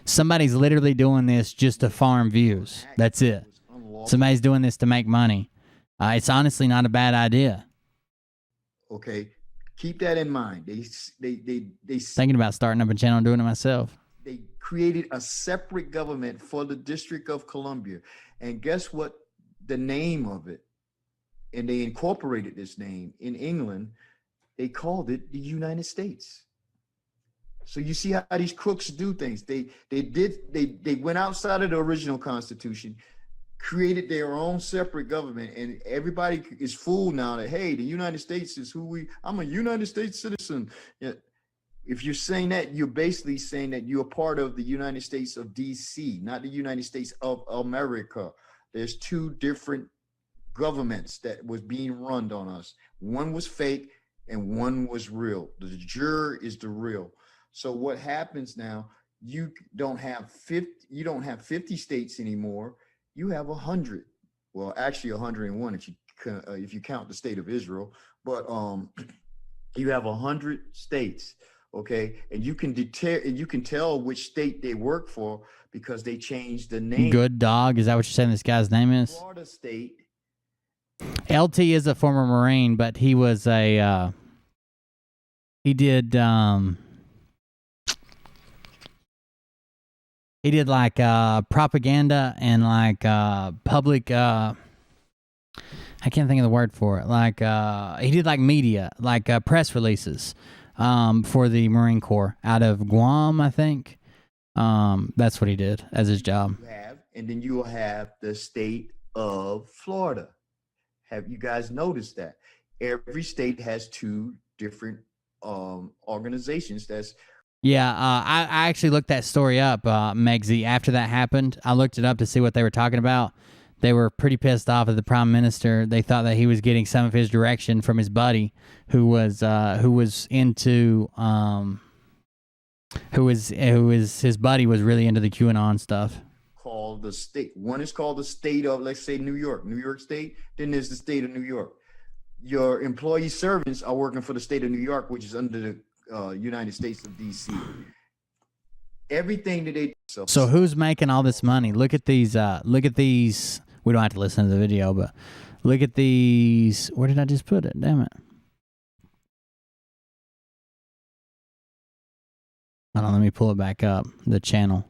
Somebody's literally doing this just to farm views. That's it. Somebody's doing this to make money. It's honestly not a bad idea. Okay, keep that in mind. They Thinking about starting up a channel and doing it myself. They created a separate government for the District of Columbia, and guess what? The name of it, and they incorporated this name in England. They called it the United States. So you see how these crooks do things. They went outside of the original Constitution, created their own separate government, and everybody is fooled now that, hey, the United States is I'm a United States citizen. Yeah. If you're saying that, you're basically saying that you're part of the United States of DC, not the United States of America. There's two different governments that was being run on us. One was fake and one was real. The juror is the real. So what happens now, you don't have 50 states anymore. You have 100. Well, actually 101 if you count the state of Israel, but you have 100 states, okay? And you can tell which state they work for because they changed the name. Good Dog, is that what you're saying this guy's name is? Florida State. LT is a former Marine, but he was he did like propaganda and like public I can't think of the word for it. Like he did like media, like press releases for the Marine Corps out of Guam, I think. That's what he did as his job. And then you will have the state of Florida. Have you guys noticed that? Every state has two different organizations. Yeah, I actually looked that story up, Megsy. After that happened, I looked it up to see what they were talking about. They were pretty pissed off at the prime minister. They thought that he was getting some of his direction from his buddy, who was into his buddy was really into the QAnon stuff. Called the state. One is called the state of, let's say, New York State. Then there's the state of New York. Your employee servants are working for the state of New York, which is under the United States of DC. Everything that they so who's making all this money? Look at these. We don't have to listen to the video, but look at these. Where did I just put it? Damn it! Hold on, let me pull it back up. The channel.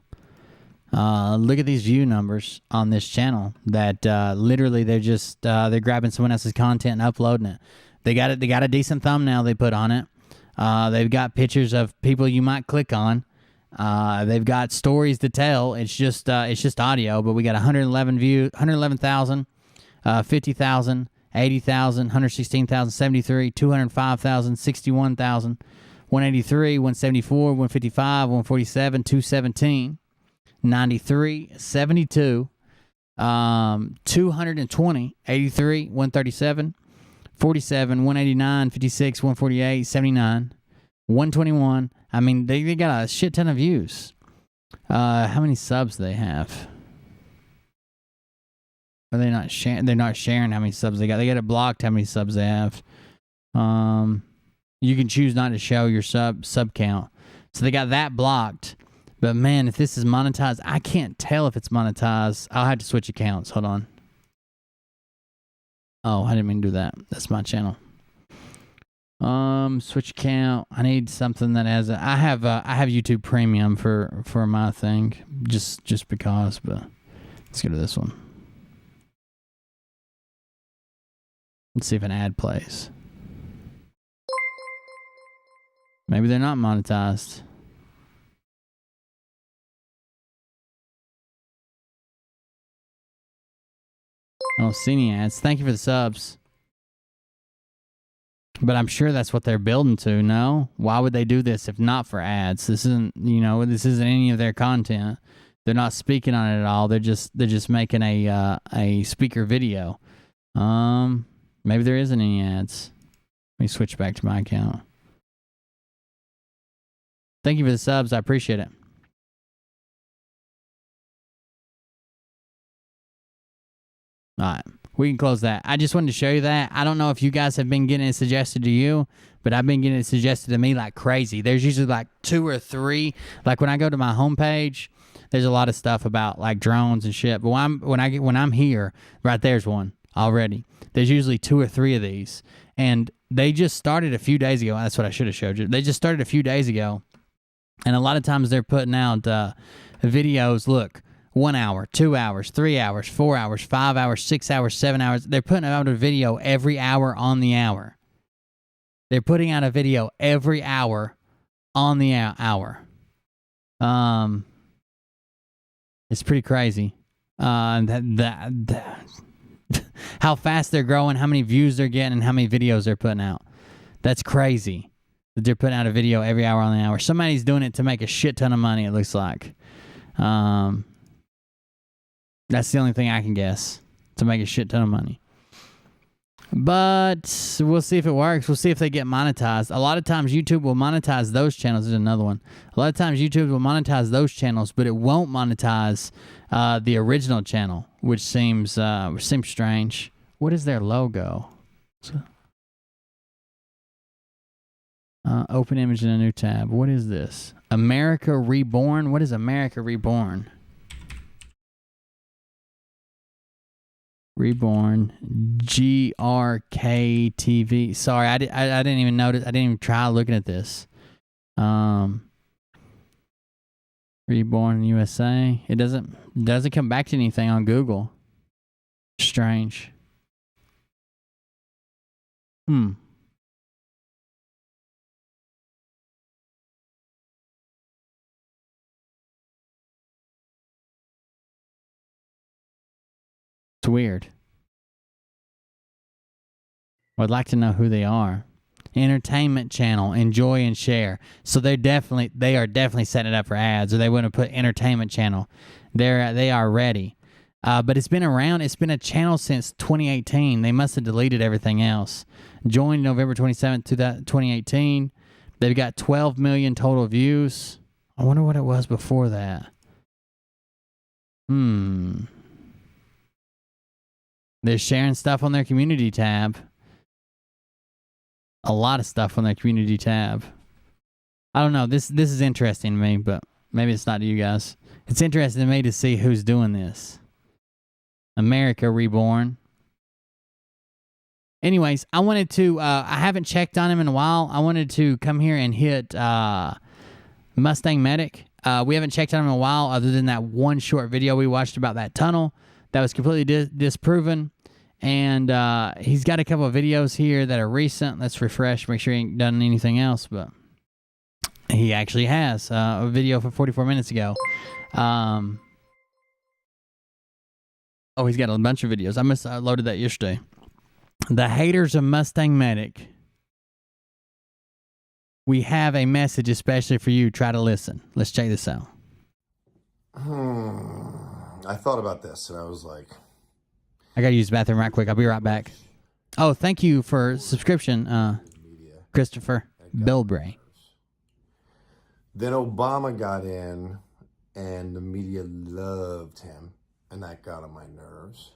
Look at these view numbers on this channel. That literally they're grabbing someone else's content and uploading it. They got a decent thumbnail they put on it. They've got pictures of people you might click on. They've got stories to tell. It's just audio, but we got 111,000, 50,000, 80,000, 116,000, 73, 205,000, 61,000, 183, 174, 155, 147, 217, 93, 72, 220, 83, 137, 47, 189, 56, 148, 79, 121. I mean, they got a shit ton of views. How many subs do they have? Are they not sharing? They're not sharing how many subs they got. They got it blocked how many subs they have. You can choose not to show your sub count. So they got that blocked. But man, if this is monetized, I can't tell if it's monetized. I'll have to switch accounts. Hold on. Oh, I didn't mean to do that. That's my channel. Switch account. I need something that has I have YouTube Premium for my thing. Just because, but let's go to this one. Let's see if an ad plays. Maybe they're not monetized. I don't see any ads. Thank you for the subs. But I'm sure that's what they're building to, no? Why would they do this if not for ads? This isn't any of their content. They're not speaking on it at all. They're just making a speaker video. Maybe there isn't any ads. Let me switch back to my account. Thank you for the subs. I appreciate it. All right. We can close that. I just wanted to show you that. I don't know if you guys have been getting it suggested to you, but I've been getting it suggested to me like crazy. There's usually like 2 or 3. Like when I go to my homepage, there's a lot of stuff about like drones and shit. But when I'm here, right there's one already. There's usually 2 or 3 of these, and they just started a few days ago. That's what I should have showed you. They just started a few days ago, and a lot of times they're putting out videos. Look. 1 hour, 2 hours, 3 hours, 4 hours, 5 hours, 6 hours, 7 hours. They're putting out a video every hour on the hour. They're putting out a video every hour on the hour. It's pretty crazy. How fast they're growing, how many views they're getting, and how many videos they're putting out. That's crazy. That they're putting out a video every hour on the hour. Somebody's doing it to make a shit ton of money, it looks like. That's the only thing I can guess, to make a shit ton of money. But we'll see if it works. We'll see if they get monetized. A lot of times YouTube will monetize those channels. There's another one. A lot of times YouTube will monetize those channels, but it won't monetize the original channel, which seems strange. What is their logo? Open image in a new tab. What is this? America Reborn? What is America Reborn? Reborn, GRK TV. Sorry, I didn't even notice. I didn't even try looking at this. Reborn USA. It doesn't come back to anything on Google. Strange. It's weird. I'd like to know who they are. Entertainment channel, enjoy and share. So they are definitely setting it up for ads, or they wouldn't put entertainment channel. They are ready. But it's been around. It's been a channel since 2018. They must have deleted everything else. Joined November 27th, 2018. They've got 12 million total views. I wonder what it was before that. They're sharing stuff on their community tab. A lot of stuff on their community tab. I don't know. This is interesting to me, but maybe it's not to you guys. It's interesting to me to see who's doing this. America Reborn. Anyways, I wanted to, I haven't checked on him in a while. I wanted to come here and hit Mustang Medic. We haven't checked on him in a while, other than that one short video we watched about that tunnel that was completely disproven. And he's got a couple of videos here that are recent. Let's refresh, make sure he ain't done anything else. But he actually has a video from 44 minutes ago. Oh, he's got a bunch of videos. I must have loaded that yesterday. The haters of Mustang Medic. We have a message especially for you. Try to listen. Let's check this out. I thought about this and I was like, I gotta use the bathroom right quick. I'll be right back. Oh, thank you for subscription, Christopher Bilbray. Then Obama got in and the media loved him, and that got on my nerves.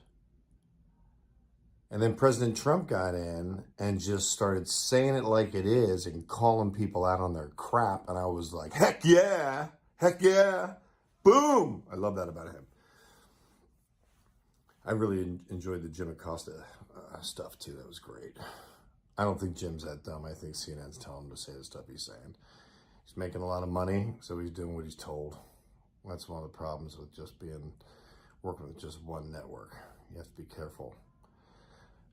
And then President Trump got in and just started saying it like it is and calling people out on their crap. And I was like, heck yeah, boom. I love that about him. I really enjoyed the Jim Acosta stuff too. That was great. I don't think Jim's that dumb. I think CNN's telling him to say the stuff he's saying. He's making a lot of money, so he's doing what he's told. That's one of the problems with just working with just one network. You have to be careful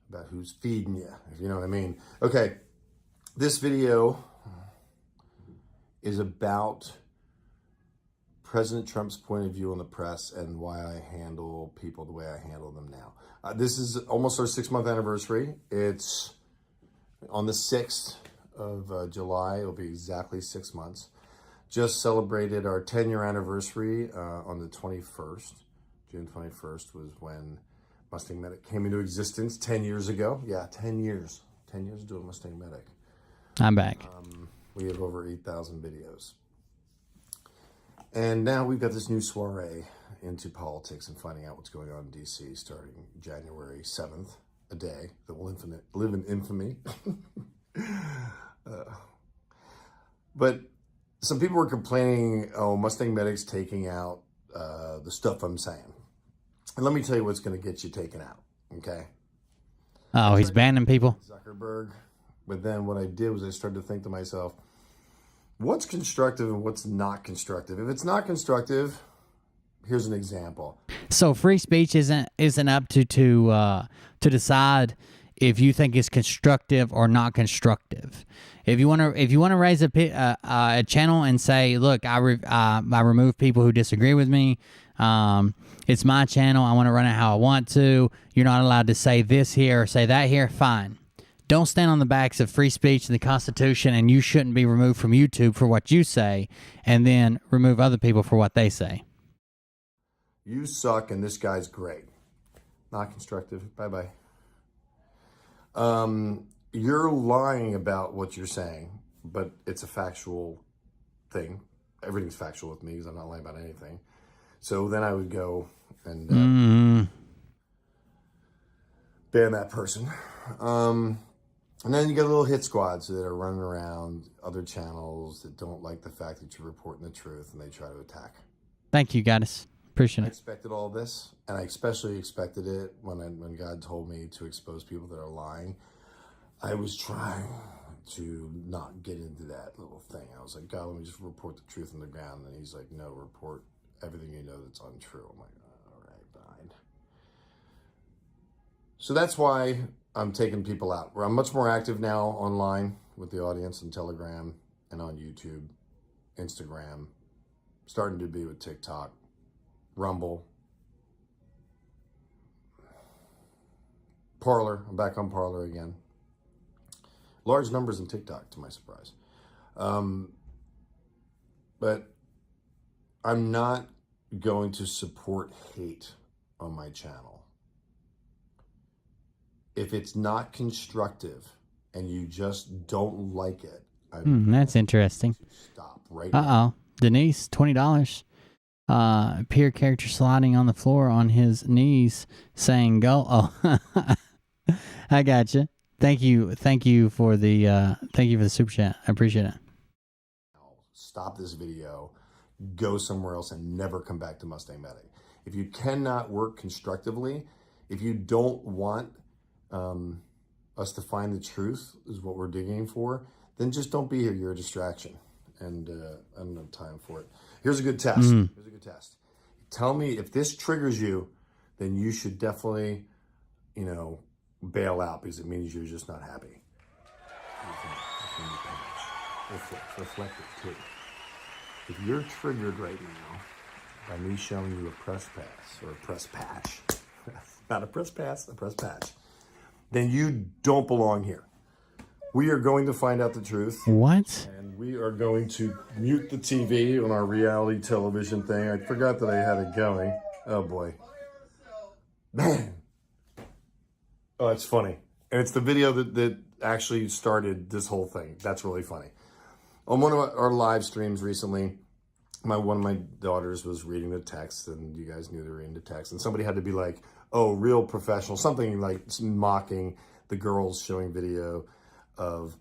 about who's feeding you, if you know what I mean. Okay, this video is about President Trump's point of view on the press and why I handle people the way I handle them now. This is almost our 6-month anniversary. It's on the 6th of July. It'll be exactly 6 months. Just celebrated our 10-year anniversary on the 21st. June 21st was when Mustang Medic came into existence 10 years ago. Yeah, 10 years. 10 years doing Mustang Medic. I'm back. We have over 8,000 videos. And now we've got this new soiree into politics and finding out what's going on in D.C. starting January 7th, a day that will live in infamy. But some people were complaining, oh, Mustang Medic's taking out the stuff I'm saying. And let me tell you what's going to get you taken out, okay? Oh, he's banning people? Zuckerberg. But then what I did was I started to think to myself, what's constructive and what's not constructive? If it's not constructive, here's an example. So free speech isn't up to decide if you think it's constructive or not constructive. If you want to raise a channel and say, look, I remove people who disagree with me. It's my channel. I want to run it how I want to. You're not allowed to say this here or say that here. Fine. Don't stand on the backs of free speech and the Constitution, and you shouldn't be removed from YouTube for what you say, and then remove other people for what they say. You suck and this guy's great. Not constructive. Bye-bye. You're lying about what you're saying, but it's a factual thing. Everything's factual with me because I'm not lying about anything. So then I would go and ban that person. And then you get little hit squads that are running around other channels that don't like the fact that you're reporting the truth, and they try to attack. Thank you, Goddess. Appreciate I it. expected all this, and I especially expected it when God told me to expose people that are lying. I was trying to not get into that little thing. I was like, God, let me just report the truth on the ground. And he's like, no, report everything you know that's untrue. I'm like, all right, fine. So that's why I'm taking people out. I'm much more active now online with the audience on Telegram and on YouTube, Instagram, starting to be with TikTok, Rumble, Parler. I'm back on Parler again. Large numbers in TikTok, to my surprise. But I'm not going to support hate on my channel. If it's not constructive and you just don't like it, That's interesting. Stop right now. Denise, $20. Peer character sliding on the floor on his knees saying go. Oh, I gotcha. Thank you for the super chat. I appreciate it. Stop this video, go somewhere else, and never come back to Mustang Medic. If you cannot work constructively, if you don't want us to find the truth is what we're digging for, then just don't be here. You're a distraction, and I don't have time for it. Here's a good test. Here's a good test. Tell me if this triggers you, then you should definitely, bail out because it means you're just not happy. Reflect it too. If you're triggered right now by me showing you a press pass or a press patch, not a press pass, a press patch, then you don't belong here. We are going to find out the truth. What? And we are going to mute the TV on our reality television thing. I forgot that I had it going. Oh boy. Man. Oh, it's funny. And it's the video that actually started this whole thing. That's really funny. On one of our live streams recently, one of my daughters was reading the text, and you guys knew they were reading the text, and somebody had to be like, oh, real professional, something like mocking the girls showing video of...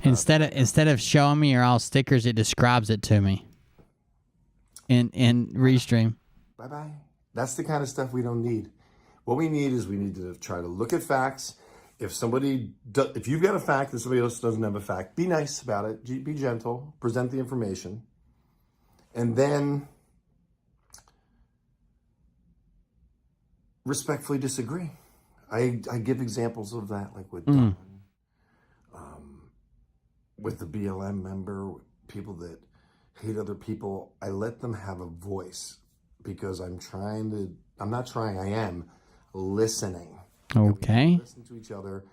Instead of showing me all stickers, it describes it to me in Restream. Bye-bye. That's the kind of stuff we don't need. What we need is we need to try to look at facts. If you've got a fact and somebody else doesn't have a fact, be nice about it. Be gentle. Present the information. And then respectfully disagree. I give examples of that, like with Don, with the BLM member, people that hate other people. I let them have a voice because I am listening. Okay. Listen to each other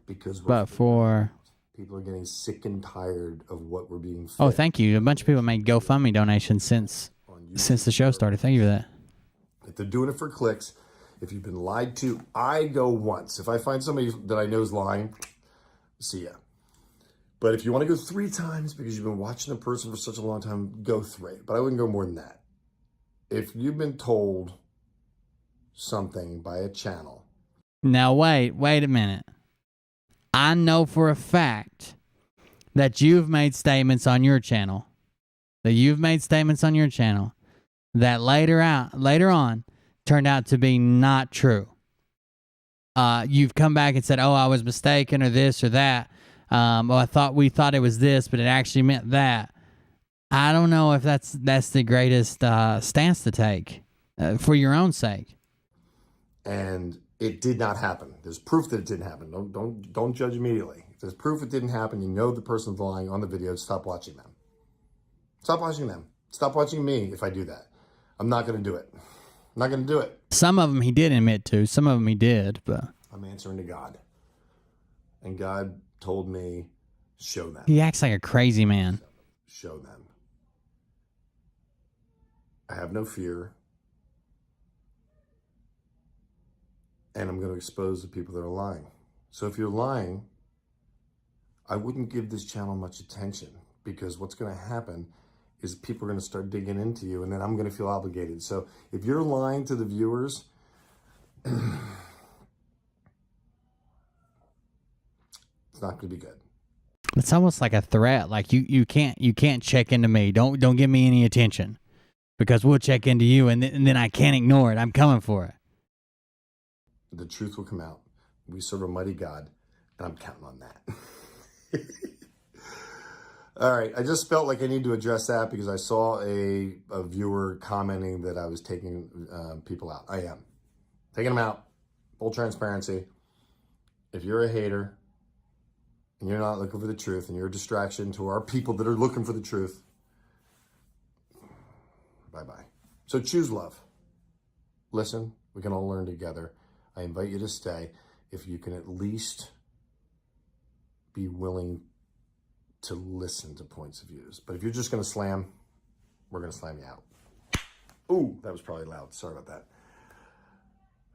because people are getting sick and tired of what we're being fed. Oh, thank you. A bunch of people made GoFundMe donations since the show started. Thank you for that. If they're doing it for clicks, if you've been lied to, I go once. If I find somebody that I know is lying, see ya. But if you want to go 3 times because you've been watching a person for such a long time, go 3. But I wouldn't go more than that. if you've been told something by a channel. Now, wait a minute. I know for a fact that you've made statements on your channel. That later on turned out to be not true. You've come back and said, "Oh, I was mistaken," or this or that. We thought it was this, but it actually meant that. I don't know if that's the greatest stance to take for your own sake. And it did not happen. There's proof that it didn't happen. Don't judge immediately. If there's proof it didn't happen, you know the person's lying on the video, stop watching them. Stop watching them. Stop watching me if I do that. I'm not going to do it. I'm not going to do it. Some of them he did admit to. Some of them he did, but I'm answering to God. And God told me, show them. he acts like a crazy man. Show them. I have no fear. And I'm going to expose the people that are lying. So if you're lying, I wouldn't give this channel much attention, because what's going to happen is people are going to start digging into you, and then I'm going to feel obligated. So if you're lying to the viewers, it's not going to be good. It's almost like a threat. Like you can't check into me. Don't give me any attention, because we'll check into you, and then I can't ignore it. I'm coming for it. The truth will come out. We serve a mighty God, and I'm counting on that. All right, I just felt like I need to address that because I saw a viewer commenting that I was taking people out. I am. Taking them out. Full transparency. If you're a hater and you're not looking for the truth and you're a distraction to our people that are looking for the truth, bye-bye. So choose love. Listen, we can all learn together. I invite you to stay if you can at least be willing to listen to points of views. But if you're just going to slam, we're going to slam you out. Ooh, that was probably loud. Sorry about that.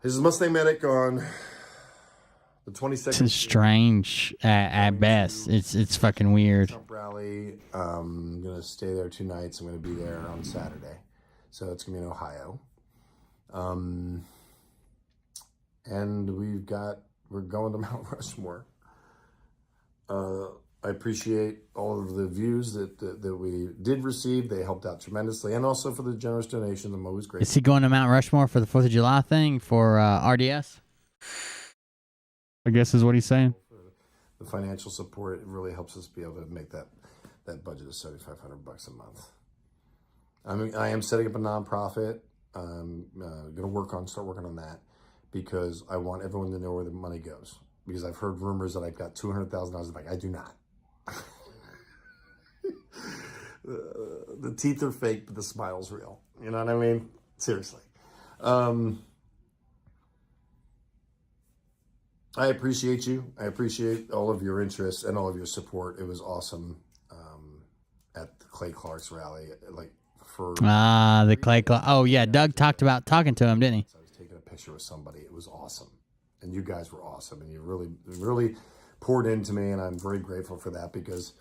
This is Mustang Medic on the 22nd. It's strange at best. It's fucking weird. Trump rally. I'm going to stay there 2 nights. I'm going to be there on Saturday. So it's going to be in Ohio. And we're going to Mount Rushmore. I appreciate all of the views that we did receive. They helped out tremendously. And also for the generous donation. I'm always grateful. Is he going to Mount Rushmore for the 4th of July thing for RDS? I guess is what he's saying. The financial support, it really helps us be able to make that budget of $7,500 a month. I am setting up a nonprofit. I'm going to start working on that, because I want everyone to know where the money goes. Because I've heard rumors that I've got $200,000 in the bank. I do not. The teeth are fake, but the smile's real. You know what I mean? Seriously. I appreciate you. I appreciate all of your interest and all of your support. It was awesome at the Clay Clark's rally. The Clay Clark. Oh, yeah. Doug talked about talking to him, didn't he? I was taking a picture with somebody. It was awesome. And you guys were awesome. And you really poured into me. And I'm very grateful for that, because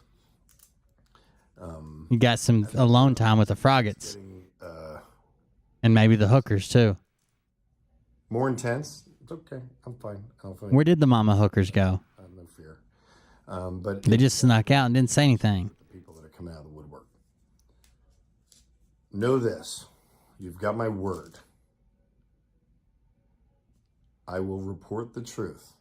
you got some alone time with the Froggets. And maybe the hookers, too. More intense? It's okay. I'm fine. Where did the mama hookers go? I have no fear. But they just snuck out and didn't say anything. The people that are coming out of the woodwork. Know this. You've got my word. I will report the truth.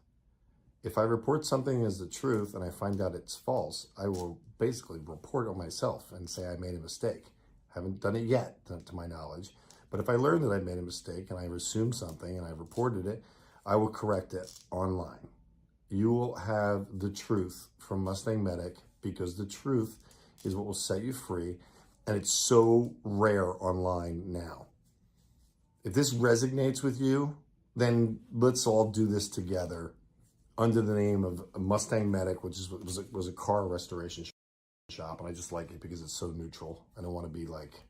If I report something as the truth and I find out it's false, I will basically report on myself and say I made a mistake. Haven't done it yet, to my knowledge. But if I learn that I made a mistake and I've assumed something and I've reported it, I will correct it online. You will have the truth from Mustang Medic, because the truth is what will set you free. And it's so rare online now. If this resonates with you, then let's all do this together under the name of Mustang Medic, which was a car restoration shop. And I just like it because it's so neutral. I don't want to be like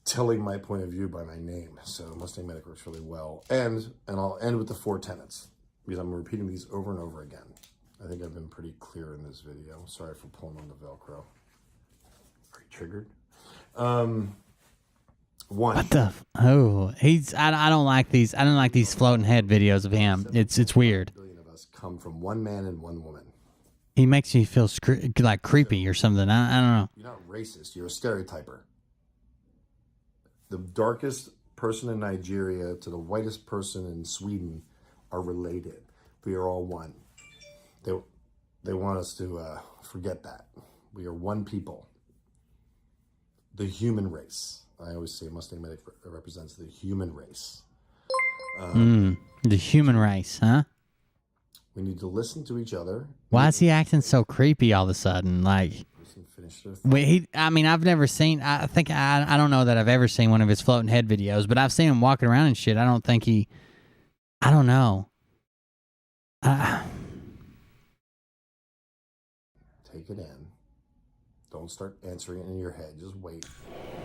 telling my point of view by my name. So Mustang Medic works really well. And I'll end with the 4 tenets, because I'm repeating these over and over again. I think I've been pretty clear in this video. Sorry for pulling on the Velcro. Are you triggered? One. What the? Oh, he's. I don't like these. I don't like these floating head videos of him. It's weird. Billion of us come from one man and one woman. He makes me feel like creepy or something. I don't know. You're not racist. You're a stereotyper. The darkest person in Nigeria to the whitest person in Sweden are related. We are all one. They want us to forget that. We are one people. The human race. I always say Mustang Medic represents the human race. The human race, huh? We need to listen to each other. Why is he acting so creepy all of a sudden? Like, I've never seen. I think I don't know that I've ever seen one of his floating head videos, but I've seen him walking around and shit. I don't think he. I don't know. Take it in. Don't start answering it in your head. Just wait.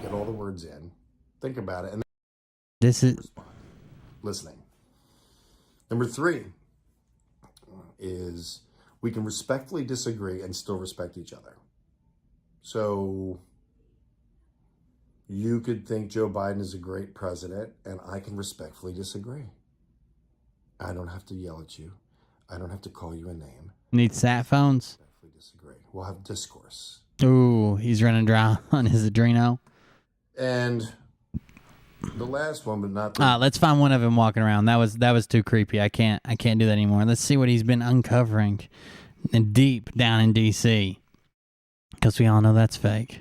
Get all the words in. Think about it, and this is respond. Listening. Number 3 is we can respectfully disagree and still respect each other. So you could think Joe Biden is a great president, and I can respectfully disagree. I don't have to yell at you. I don't have to call you a name. Need sat phones. Respectfully disagree. We'll have discourse. Ooh, he's running dry on his Adreno. And the last one, but not let's find one of him walking around. That was too creepy. I can't do that anymore. Let's see what he's been uncovering deep down in DC. Because we all know that's fake.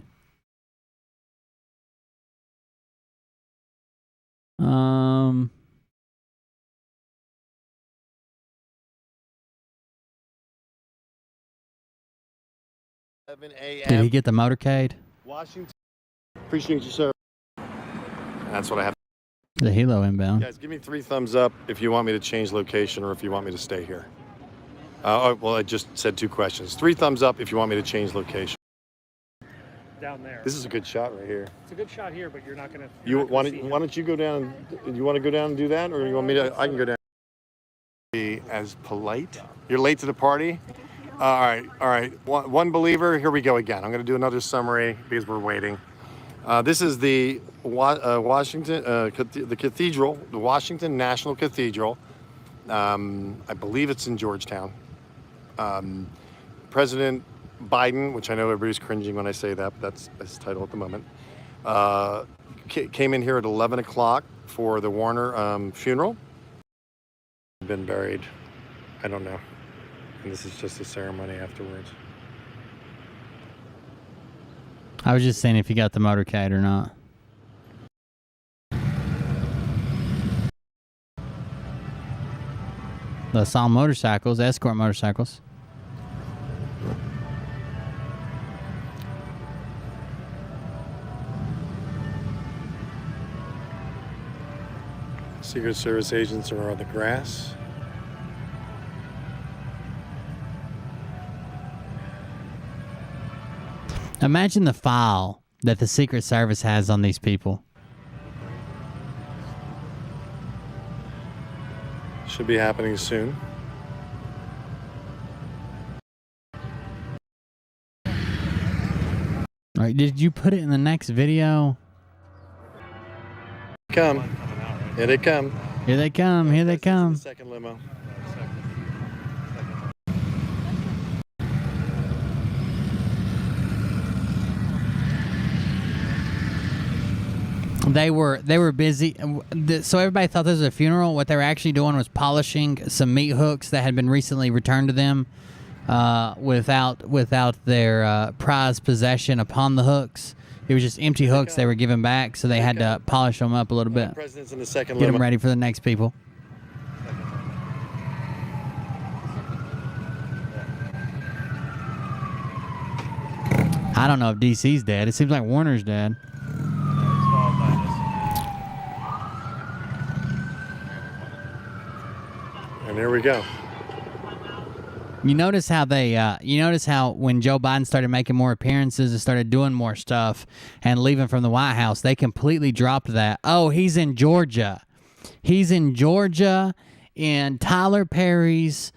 Did he get the motorcade? Washington. Appreciate you, sir. That's what I have. The Hilo inbound. Guys, give me 3 thumbs up if you want me to change location or if you want me to stay here. Well, I just said 2 questions. 3 thumbs up if you want me to change location. Down there. This is a good shot right here. It's a good shot here, but you're not gonna. Why don't you go down? You want to go down and do that, or you want me to? I can go down. Be as polite. You're late to the party. All right. One believer. Here we go again. I'm going to do another summary because we're waiting. This is the Washington, the cathedral, the Washington National Cathedral. I believe it's in Georgetown. President Biden, which I know everybody's cringing when I say that, but that's his title at the moment, came in here at 11 o'clock for the Warner funeral. Been buried. I don't know. And this is just a ceremony afterwards. I was just saying if you got the motorcade or not. The Saw motorcycles, escort motorcycles. Secret Service agents are on the grass. Imagine the file that the Secret Service has on these people. Should be happening soon. All right, did you put it in the next video? Come. Here they come. Here they come. Here they come. Second limo. They were busy. So everybody thought this was a funeral. What they were actually doing was polishing some meat hooks that had been recently returned to them without their prized possession upon the hooks. It was just empty hooks they were giving back, so they had to polish them up a little bit. President's in the second Get limo. them ready for the next people. I don't know if DC's dead. It seems like Warner's dead. And here we go. You notice how when Joe Biden started making more appearances and started doing more stuff and leaving from the White House, they completely dropped that. Oh, he's in Georgia. He's in Georgia in Tyler Perry's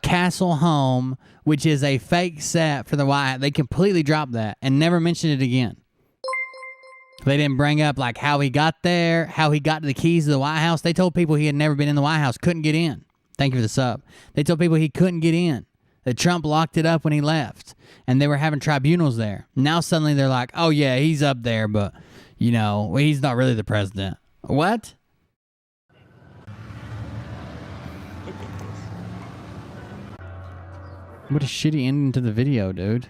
Castle home, which is a fake set for the White House. They completely dropped that and never mentioned it again. They didn't bring up like how he got there, how he got to the keys to the White House. They told people he had never been in the White House, couldn't get in. Thank you for the sub. They told people he couldn't get in, that Trump locked it up when he left, and they were having tribunals there. Now suddenly they're like, oh yeah, he's up there, but, you know, he's not really the president. What? What a shitty ending to the video, dude.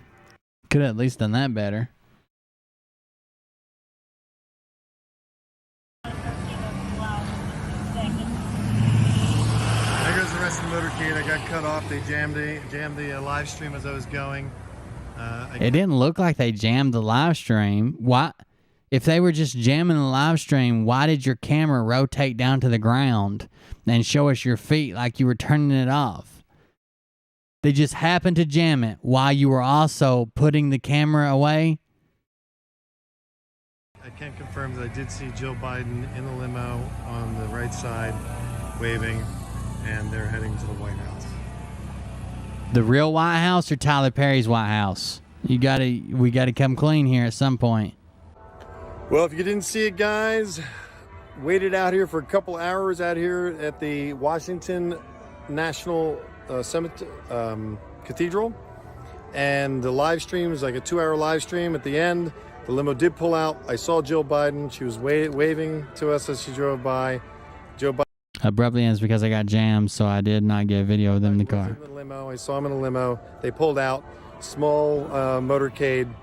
Could have at least done that better. There goes the rest of the motorcade. I got cut off. They jammed the live stream as I was going. It didn't look like they jammed the live stream. Why? If they were just jamming the live stream, why did your camera rotate down to the ground and show us your feet like you were turning it off? They just happened to jam it while you were also putting the camera away. I can confirm that I did see Jill Biden in the limo on the right side waving, and they're heading to the White House. The real White House or Tyler Perry's White House? We gotta come clean here at some point. Well, if you didn't see it, guys, waited out here for a couple hours out here at the Washington National Cathedral, and the live stream was like a 2-hour live stream. At the end, the limo did pull out. I saw Jill Biden. She was waving to us as she drove by. Joe Biden Abruptly ends because I got jammed, so I did not get a video of them in the car. in the limo. I saw him in the limo. They pulled out. Small motorcade,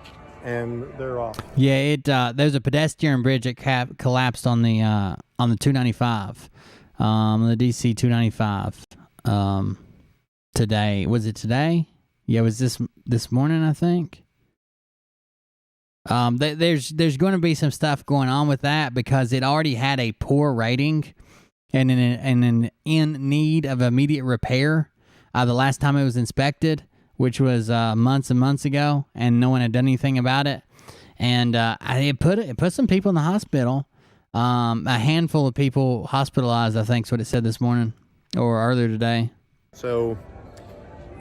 and they're off. Yeah, there's a pedestrian bridge that collapsed on the 295, the DC 295. Today, was it today? Yeah, it was this morning, I think. There's going to be some stuff going on with that because it already had a poor rating and in need of immediate repair. The last time it was inspected, which was months and months ago, and no one had done anything about it. And it put some people in the hospital. A handful of people hospitalized, I think is what it said this morning or earlier today. So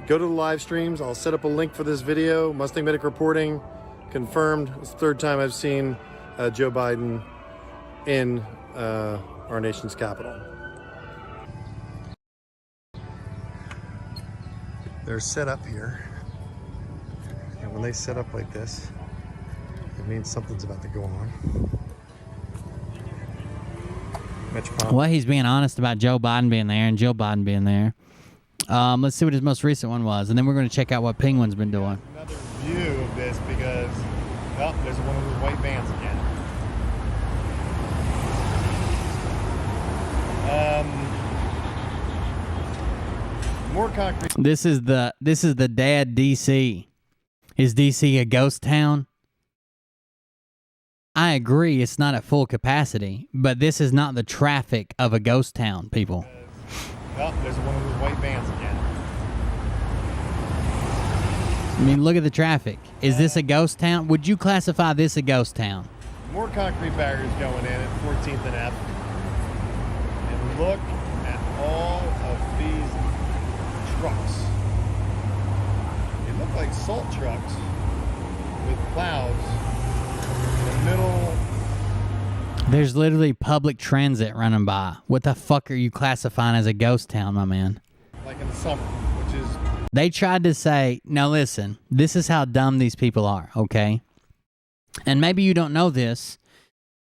go to the live streams. I'll set up a link for this video. Mustang Medic reporting confirmed. It's the third time I've seen Joe Biden in our nation's capital. They're set up here, and when they set up like this, it means something's about to go on. Well, he's being honest about Joe Biden being there and Joe Biden being there. Let's see what his most recent one was, and then we're going to check out what Penguin's been doing. Another view of this because, oh, there's one of those white vans again. More concrete. This is the dad DC. Is DC a ghost town? I agree it's not at full capacity, but this is not the traffic of a ghost town, people. Oh, there's one of those white vans again. I mean, look at the traffic. Is this a ghost town? Would you classify this a ghost town? More concrete barriers going in at 14th and F. And look at all of these trucks. They look like salt trucks with plows in the middle. There's literally public transit running by. What the fuck are you classifying as a ghost town, my man? Like in the summer, which is... They tried to say, now listen, this is how dumb these people are, okay? And maybe you don't know this,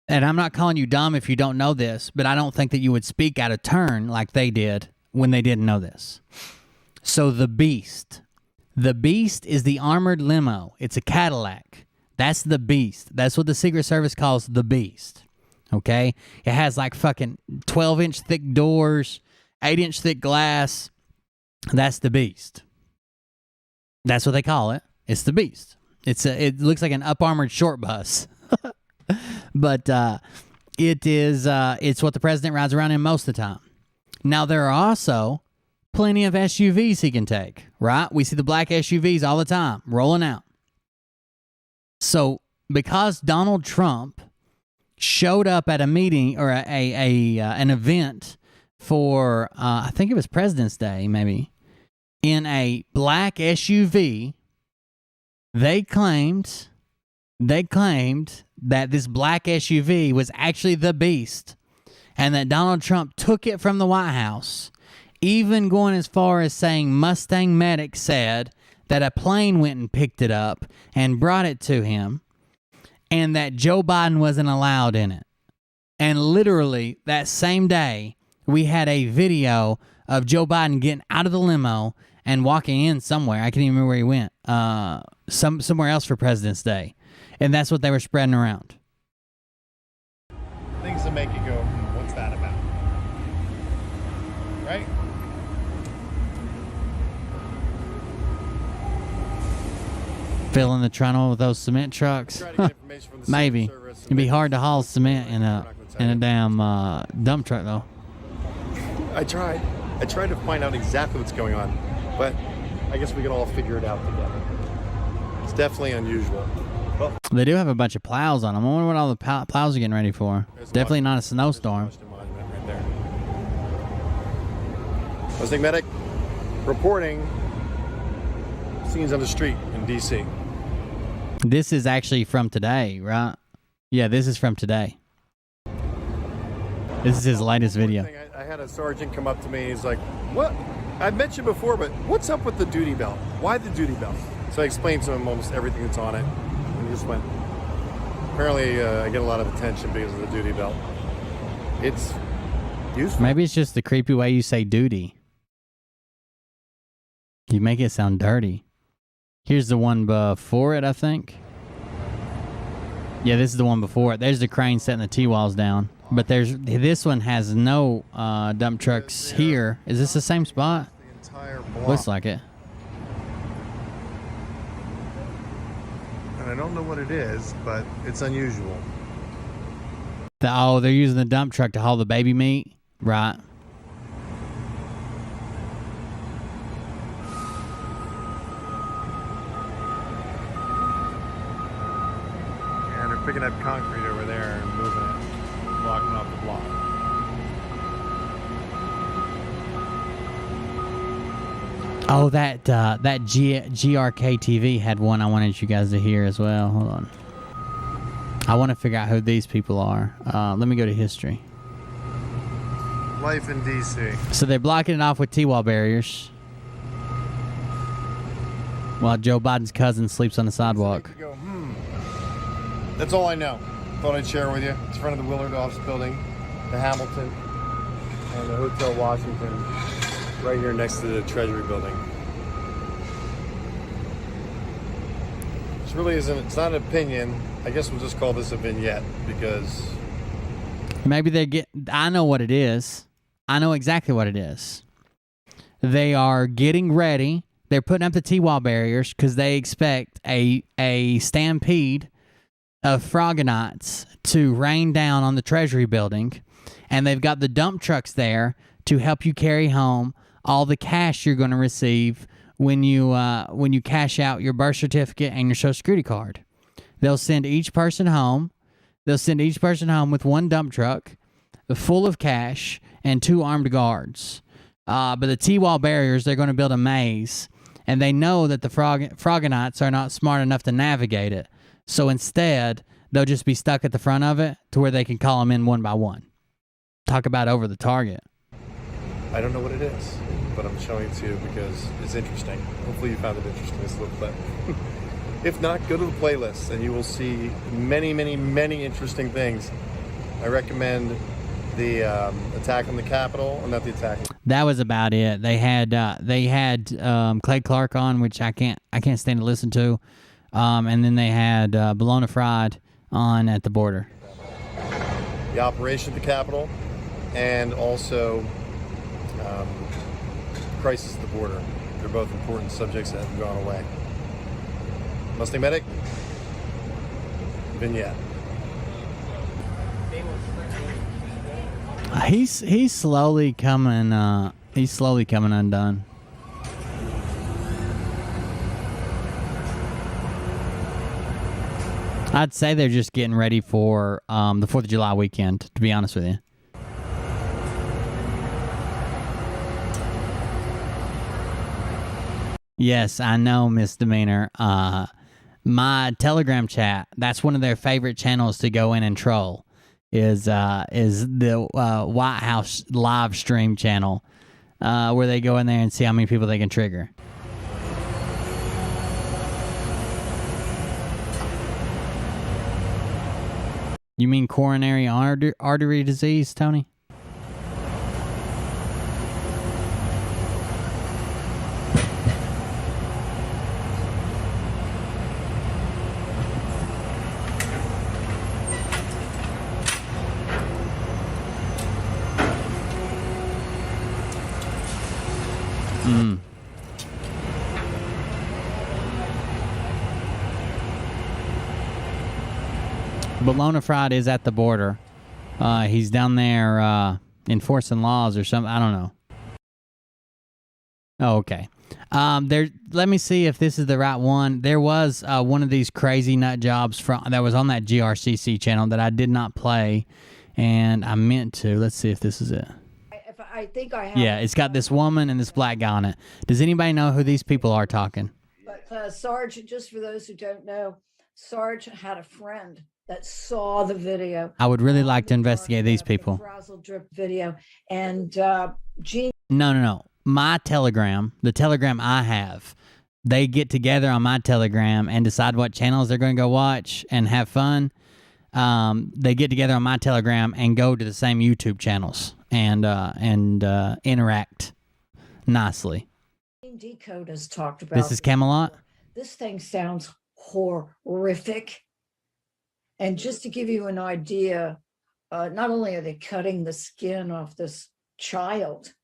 and I'm not calling you dumb if you don't know this, but I don't think that you would speak out of turn like they did when they didn't know this. So the Beast. The Beast is the armored limo. It's a Cadillac. That's the Beast. That's what the Secret Service calls the Beast. Okay? It has like fucking 12-inch thick doors, 8-inch thick glass. That's the Beast. That's what they call it. It's the Beast. It looks like an up-armored short bus. But it's what the president rides around in most of the time. Now, there are also plenty of SUVs he can take, right? We see the black SUVs all the time rolling out. So because Donald Trump showed up at a meeting or an event for, I think it was President's Day, maybe, in a black SUV, they claimed that this black SUV was actually the Beast and that Donald Trump took it from the White House, even going as far as saying Mustang Medic said that a plane went and picked it up and brought it to him, and that Joe Biden wasn't allowed in it. And literally that same day, we had a video of Joe Biden getting out of the limo and walking in somewhere. I can't even remember where he went. Somewhere else for President's Day. And that's what they were spreading around. Things that make you go, what's that about? Right? Filling the tunnel with those cement trucks. Maybe. It'd be hard to haul cement in a damn dump truck, though. I tried to find out exactly what's going on, but I guess we can all figure it out together. It's definitely unusual. Well, they do have a bunch of plows on them. I wonder what all the plows are getting ready for. Definitely not a snowstorm. Right there. Mustang Medic reporting scenes on the street in D.C. This is actually from today, right? Yeah, this is from today. This is his latest video. I had a sergeant come up to me. He's like, "What? I've met you before, but what's up with the duty belt? Why the duty belt?" So I explained to him almost everything that's on it. And he just went, apparently I get a lot of attention because of the duty belt. It's useful. Maybe it's just the creepy way you say duty. You make it sound dirty. Here's the one before it, I think. Yeah, this is the one before it. There's the crane setting the T-walls down. But this one has no dump trucks here. Is this the same spot? The entire block. Looks like it. And I don't know what it is, but it's unusual. They're using the dump truck to haul the baby meat? Right. And they're picking up concrete over there and moving it, blocking off the block. Oh, that GRK TV had one I wanted you guys to hear as well. Hold on. I want to figure out who these people are. Let me go to history. Life in D.C. So they're blocking it off with T-wall barriers while Joe Biden's cousin sleeps on the sidewalk. Go, That's all I know. Thought I'd share with you. It's in front of the Willard Office Building, the Hamilton, and the Hotel Washington, right here next to the Treasury Building. This really isn't, it's not an opinion. I guess we'll just call this a vignette because... Maybe I know what it is. I know exactly what it is. They are getting ready. They're putting up the T-wall barriers because they expect a stampede of Frogonauts to rain down on the Treasury Building, and they've got the dump trucks there to help you carry home all the cash you're going to receive when you cash out your birth certificate and your Social Security card. They'll send each person home. They'll send each person home with one dump truck full of cash and 2 armed guards. But the T-wall barriers, they're going to build a maze, and they know that the Frogonauts are not smart enough to navigate it. So instead, they'll just be stuck at the front of it to where they can call them in one by one. Talk about over the target. I don't know what it is, but I'm showing it to you because it's interesting. Hopefully you found it interesting, this little clip. If not, go to the playlist and you will see many, many, many interesting things. I recommend the attack on the Capitol, or not the attack. That was about it. They had Clay Clark on, which I can't stand to listen to, and then they had Bologna Fried on at the border. The operation at the Capitol, and also crisis at the border. They're both important subjects that have gone away. Mustang Medic, vignette. He's slowly coming undone. I'd say they're just getting ready for the 4th of July weekend, to be honest with you. Yes, I know, misdemeanor. my Telegram chat. That's one of their favorite channels to go in and troll. Is the White House live stream channel, where they go in there and see how many people they can trigger. You mean coronary artery disease, Tony? Bologna Fried is at the border. He's down there enforcing laws or something. I don't know. Oh, okay. Let me see if this is the right one. There was one of these crazy nut jobs that was on that GRCC channel that I did not play, and I meant to. Let's see if this is it. I think I have. Yeah, it's got this woman and this black guy on it. Does anybody know who these people are talking? But Sarge, just for those who don't know, Sarge had a friend that saw the video. I would really like to investigate these people. Frazzle drip video, and Gene. No. My Telegram, the Telegram I have, they get together on my Telegram and decide what channels they're going to go watch and have fun. They get together on my Telegram and go to the same YouTube channels and interact nicely. Decode has talked about. This is Camelot. This thing sounds horrific. And just to give you an idea, not only are they cutting the skin off this child,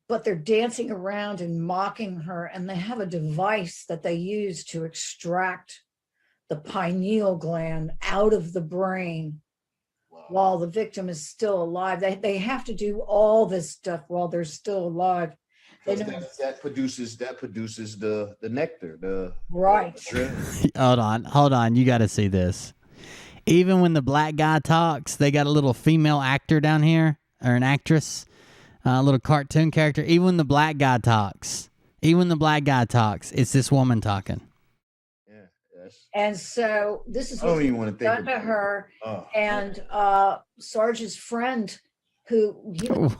but they're dancing around and mocking her, and they have a device that they use to extract the pineal gland out of the brain while the victim is still alive. They have to do all this stuff while they're still alive. That produces the nectar. Right. Hold on. You got to see this. Even when the black guy talks, they got a little female actor down here, or an actress, a little cartoon character. Even when the black guy talks, it's this woman talking. And so this is I don't even want to think done to about her, and Sarge's friend, who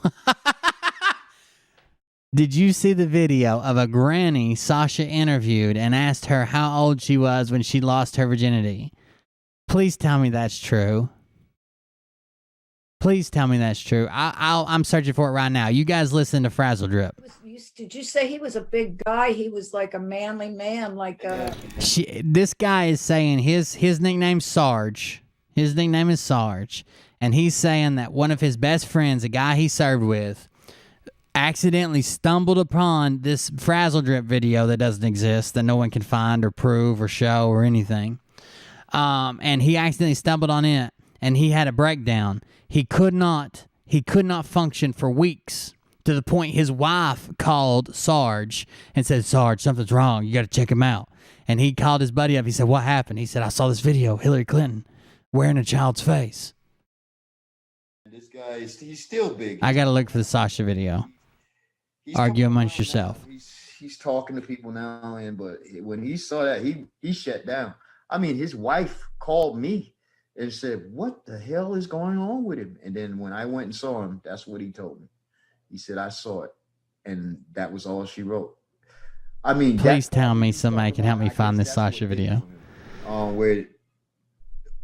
Did you see the video of a granny Sasha interviewed and asked her how old she was when she lost her virginity? Please tell me that's true. Please tell me that's true. I'm searching for it right now. You guys listen to Frazzle Drip. did you say he was a big guy? He was like a manly man, like a. This guy is saying his nickname's Sarge. His nickname is Sarge, and he's saying that one of his best friends, a guy he served with, accidentally stumbled upon this Frazzle Drip video that doesn't exist, that no one can find or prove or show or anything. And he accidentally stumbled on it, and he had a breakdown. He could not function for weeks, to the point his wife called Sarge and said, "Sarge, something's wrong. You got to check him out." And he called his buddy up. He said, "What happened?" He said, "I saw this video, Hillary Clinton wearing a child's face." This guy he's still big. I got to look for the Sasha video. Argue amongst yourself. He's talking to people now, but when he saw that, he shut down. I mean, his wife called me and said, "What the hell is going on with him?" And then when I went and saw him, that's what he told me. He said, "I saw it," and that was all she wrote. I mean, please tell me somebody can help me find this Sasha video. Where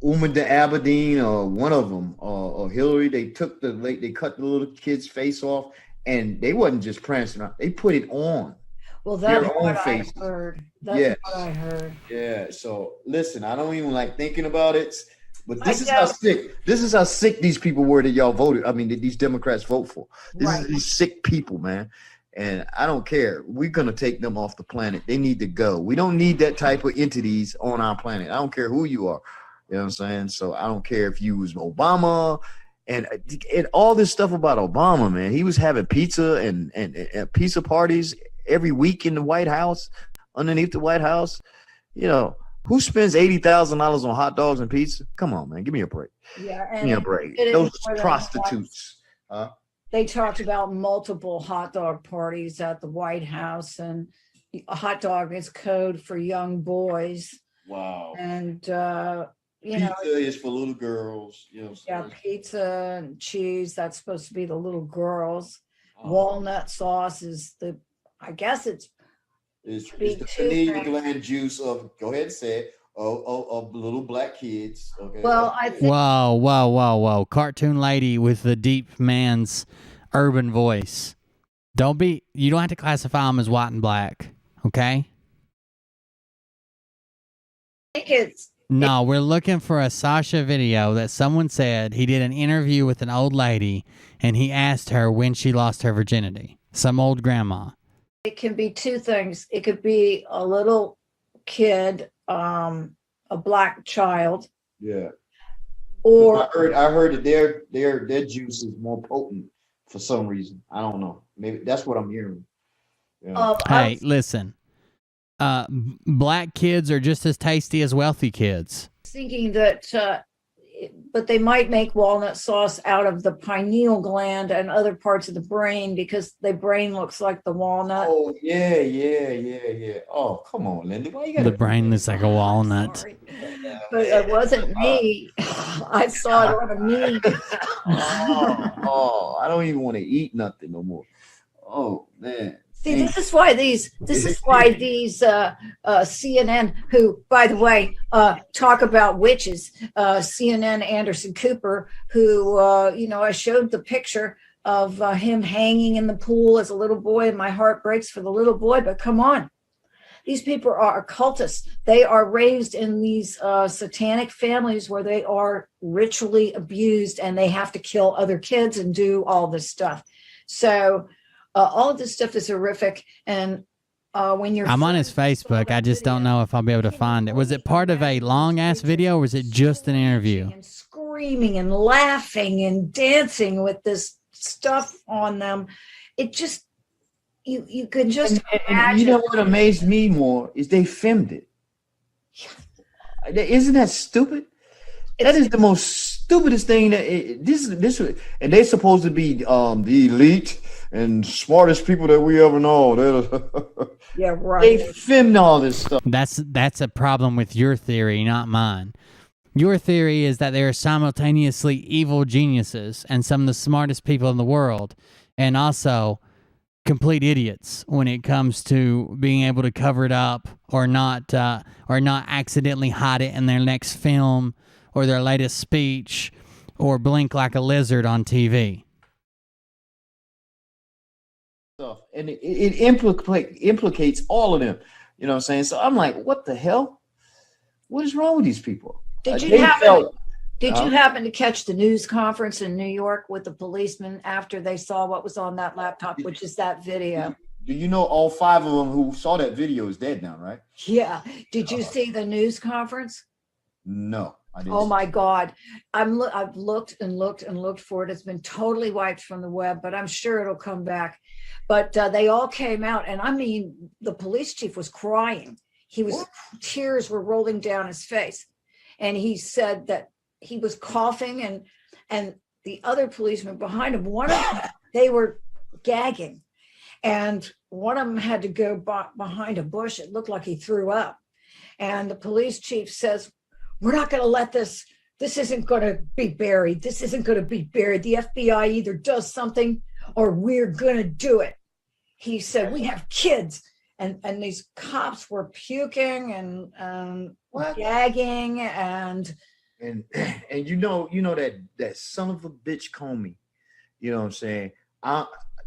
Umar Abedin, or one of them, or Hillary, they cut the little kid's face off, and they wasn't just prancing around; they put it on. Well, that's what I heard. That's what I heard. Yeah. So listen, I don't even like thinking about it, but this is how sick. This is how sick these people were that y'all voted. I mean, that these Democrats vote for. This is these sick people, man. And I don't care. We're gonna take them off the planet. They need to go. We don't need that type of entities on our planet. I don't care who you are. You know what I'm saying? So I don't care if you was Obama and all this stuff about Obama, man. He was having pizza and pizza parties every week in the White House, underneath the White House. You know, who spends $80,000 on hot dogs and pizza? Come on, man. Give me a break. Yeah, and give me a break. Those prostitutes. They talked about multiple hot dog parties at the White House, and a hot dog is code for young boys. Wow. And you know, Pizza is for little girls. You know. yeah, pizza and cheese, that's supposed to be the little girls. Oh. Walnut sauce is I guess it's It's be the two pineal things. gland juice of, go ahead and say it, of little black kids. Okay. Well, I think Whoa, whoa, whoa, whoa. Cartoon lady with the deep man's urban voice. You don't have to classify them as white and black, okay? it's No, we're looking for a Sasha video that someone said he did an interview with an old lady and he asked her when she lost her virginity. Some old grandma. it can be two things. It could be a little kid, a black child, Yeah. or I heard that their juice is more potent for some reason. I don't know. Maybe that's what I'm hearing. Yeah. Hey, listen. Black kids are just as tasty as wealthy kids. thinking that but they might make walnut sauce out of the pineal gland and other parts of the brain because the brain looks like the walnut. Oh yeah. Oh, come on, Linda. Why you got The brain looks like a walnut. But it wasn't me. I saw it on a meme. Oh, I don't even want to eat nothing no more. Oh man. See, this is why these CNN, who, by the way, talk about witches, CNN Anderson Cooper, who, I showed the picture of him hanging in the pool as a little boy, and my heart breaks for the little boy, but come on. These people are occultists. They are raised in these satanic families where they are ritually abused and they have to kill other kids and do all this stuff. So all of this stuff is horrific. And when you're I'm on his Facebook. I just don't know if I'll be able to find it. Was it part of a long ass video or was it just an interview? screaming and laughing and dancing with this stuff on them, it just, you can just and you know what amazed me more is they filmed it. Isn't that stupid? That is the most stupidest thing that this and they're supposed to be the elite and smartest people that we ever know. Yeah, right. They filmed all this stuff. That's a problem with your theory, not mine. Your theory is that there are simultaneously evil geniuses and some of the smartest people in the world, and also complete idiots when it comes to being able to cover it up or not accidentally hide it in their next film or their latest speech or blink like a lizard on TV. And it implicates all of them. You know what I'm saying? So I'm like, what the hell? What is wrong with these people? Did you happen to catch the news conference in New York with the policemen after they saw what was on that laptop, which is that video? Do you know all 5 of them who saw that video is dead now, right? Yeah. Did you see the news conference? No, I didn't. Oh my God. I've looked and looked and looked for it. It's been totally wiped from the web, but I'm sure it'll come back. But they all came out, and I mean, the police chief was crying. Tears were rolling down his face. And he said that he was coughing, and the other policemen behind him, one of them, they were gagging. And one of them had to go behind a bush. It looked like he threw up. And the police chief says, we're not going to let this isn't going to be buried. This isn't going to be buried. The FBI either does something or we're going to do it. He said, we have kids. And these cops were puking and gagging and you know that son of a bitch Comey. You know what I'm saying?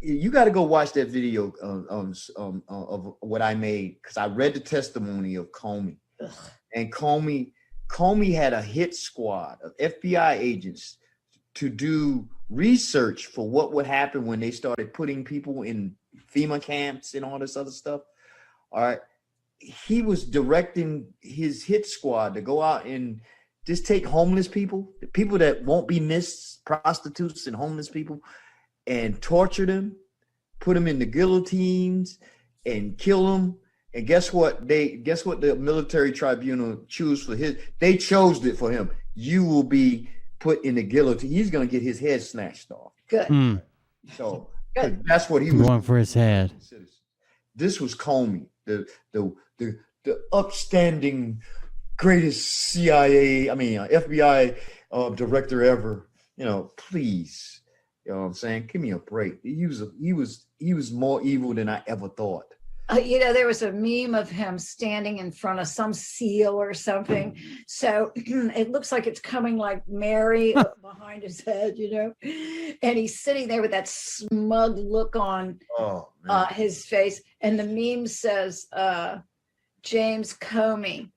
You got to go watch that video of what I made, because I read the testimony of Comey. Ugh. And Comey had a hit squad of FBI agents to do research for what would happen when they started putting people in FEMA camps and all this other stuff. All right. He was directing his hit squad to go out and just take homeless people, the people that won't be missed, prostitutes and homeless people, and torture them, put them in the guillotines and kill them. And guess what the military tribunal chose for his? They chose it for him. You will be put in the guillotine. He's going to get his head snatched off. Good. So that's what he was going for his head. This was Comey, the upstanding greatest CIA, FBI director ever. Please, you know what I'm saying? Give me a break. He was more evil than I ever thought. There was a meme of him standing in front of some seal or something. So it looks like it's coming like Mary behind his head, and he's sitting there with that smug look on his face. And the meme says, James Comey,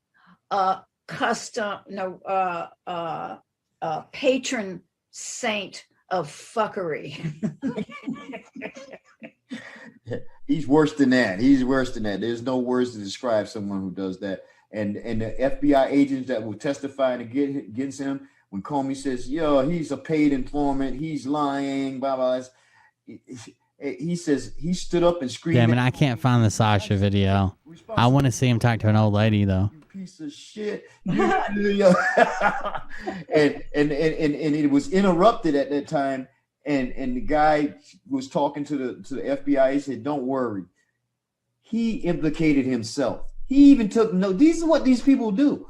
patron saint of fuckery. He's worse than that. There's no words to describe someone who does that. And the FBI agents that will testify against him, when Comey says, he's a paid informant, he's lying, blah, blah, blah. He says he stood up and screamed. Damn it, I can't find the Sasha video. I want to see him talk to an old lady, though. Piece of shit. And it was interrupted at that time. And the guy was talking to the FBI. He said, "Don't worry." He implicated himself. He even took notes. These are what these people do.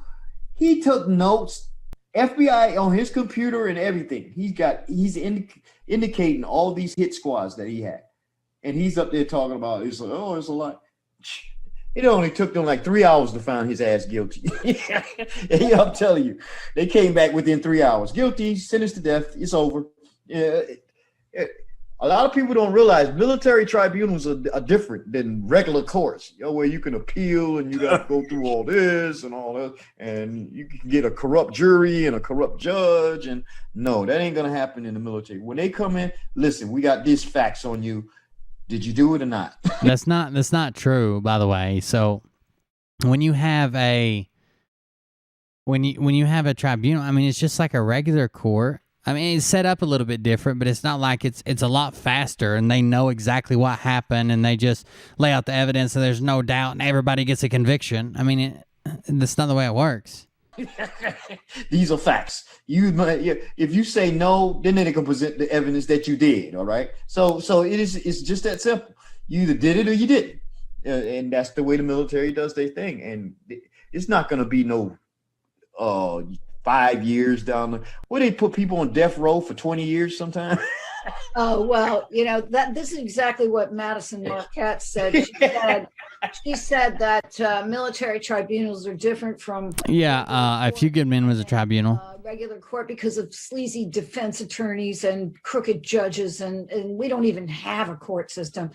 He took notes. FBI on his computer and everything. He's indicating all these hit squads that he had, and he's up there talking about. He's like, "Oh, it's a lot." It only took them like 3 hours to find his ass guilty. I'm telling you, they came back within 3 hours. Guilty, sentenced to death. It's over. Yeah. A lot of people don't realize military tribunals are different than regular courts, where you can appeal and you got to go through all this and all that, and you can get a corrupt jury and a corrupt judge. And no, that ain't gonna happen in the military. When they come in, listen, we got these facts on you. Did you do it or not? That's not true, by the way. So when you have a tribunal, it's just like a regular court. It's set up a little bit different, but it's not like it's a lot faster, and they know exactly what happened, and they just lay out the evidence, and there's no doubt, and everybody gets a conviction. That's not the way it works. These are facts. If you say no, then they can present the evidence that you did. All right. So it's just that simple. You either did it or you didn't, and that's the way the military does their thing. And it's not going to be no 5 years down the where they put people on death row for 20 years sometimes. Oh, well, this is exactly what Madison Marquette said. She said that military tribunals are different from A Few Good Men was a tribunal. Regular court because of sleazy defense attorneys and crooked judges, and we don't even have a court system,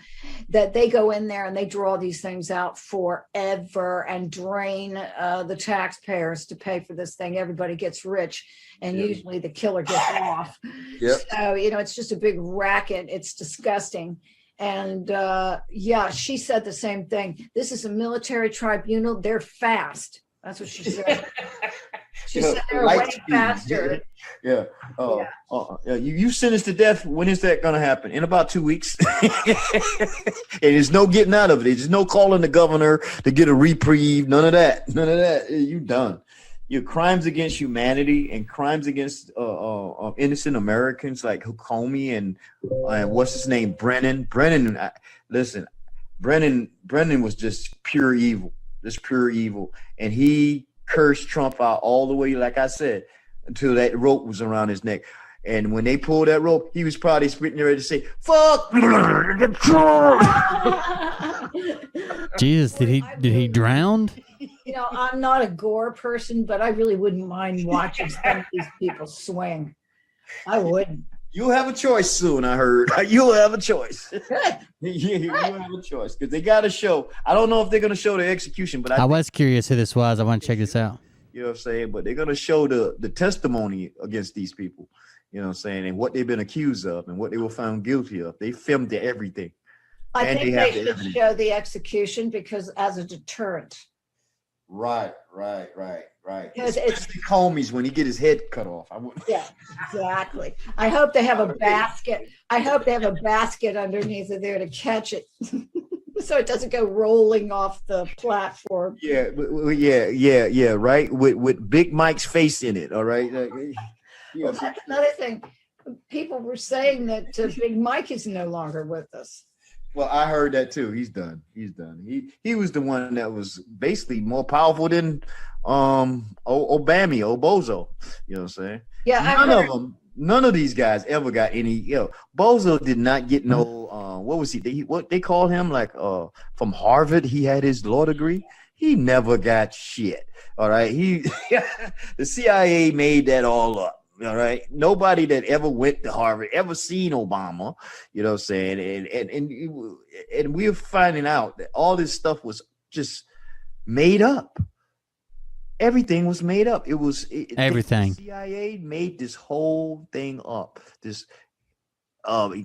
that they go in there and they draw these things out forever and drain the taxpayers to pay for this thing. Everybody gets rich, and usually the killer gets off. Yep. So it's just a big racket. It's disgusting. And she said the same thing. This is a military tribunal. They're fast. That's what she said. She said they're way faster. Yeah. You sentenced to death. When is that going to happen? In about 2 weeks. And there's no getting out of it. There's no calling the governor to get a reprieve. None of that. You done. Your crimes against humanity and crimes against innocent Americans like Comey and what's his name, Brennan. Brennan was just pure evil, and he cursed Trump out all the way, like I said, until that rope was around his neck. And when they pulled that rope, he was probably spitting ready to say, "Fuck Trump." Jesus, did he drown? I'm not a gore person, but I really wouldn't mind watching some of these people swing. I wouldn't. You'll have a choice soon, I heard. You'll have a choice. You'll have a choice because they got to show. I don't know if they're going to show the execution, but I was curious who this was. I want to check this out. You know what I'm saying? But they're going to show the testimony against these people, you know what I'm saying, and what they've been accused of and what they were found guilty of. They filmed everything. I think they should show the execution because as a deterrent. Right. It's Comey's when he get his head cut off. Yeah, exactly. I hope they have a basket. Underneath of there to catch it, so it doesn't go rolling off the platform. Yeah. Right. With Big Mike's face in it. All right. Well, that's another thing. People were saying that Big Mike is no longer with us. Well, I heard that too. He's done. He's done. He was the one that was basically more powerful than Bozo. You know what I'm saying? Yeah, None of these guys ever got any. Bozo did not get no. What was he? What they called him? Like from Harvard, he had his law degree. He never got shit. All right, the CIA made that all up. All right, nobody that ever went to Harvard ever seen Obama. You know what I'm saying? And we're finding out that all this stuff was just made up. Everything was made up. It was everything. The CIA made this whole thing up.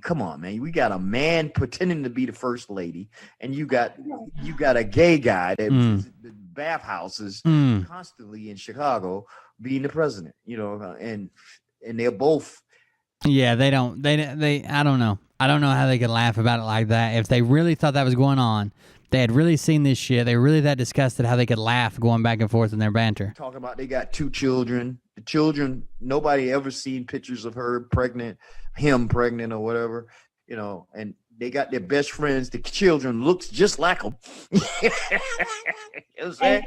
Come on, man. We got a man pretending to be the first lady, and you got a gay guy that visits the bathhouses constantly in Chicago being the president. You know, and they're both. Yeah, they don't. I don't know. I don't know how they could laugh about it like that. If they really thought that was going on, they had really seen this shit. They were really that disgusted how they could laugh going back and forth in their banter. Talking about they got 2 children. The children, nobody ever seen pictures of him pregnant or whatever, you know, and they got their best friends. The children looks just like them. They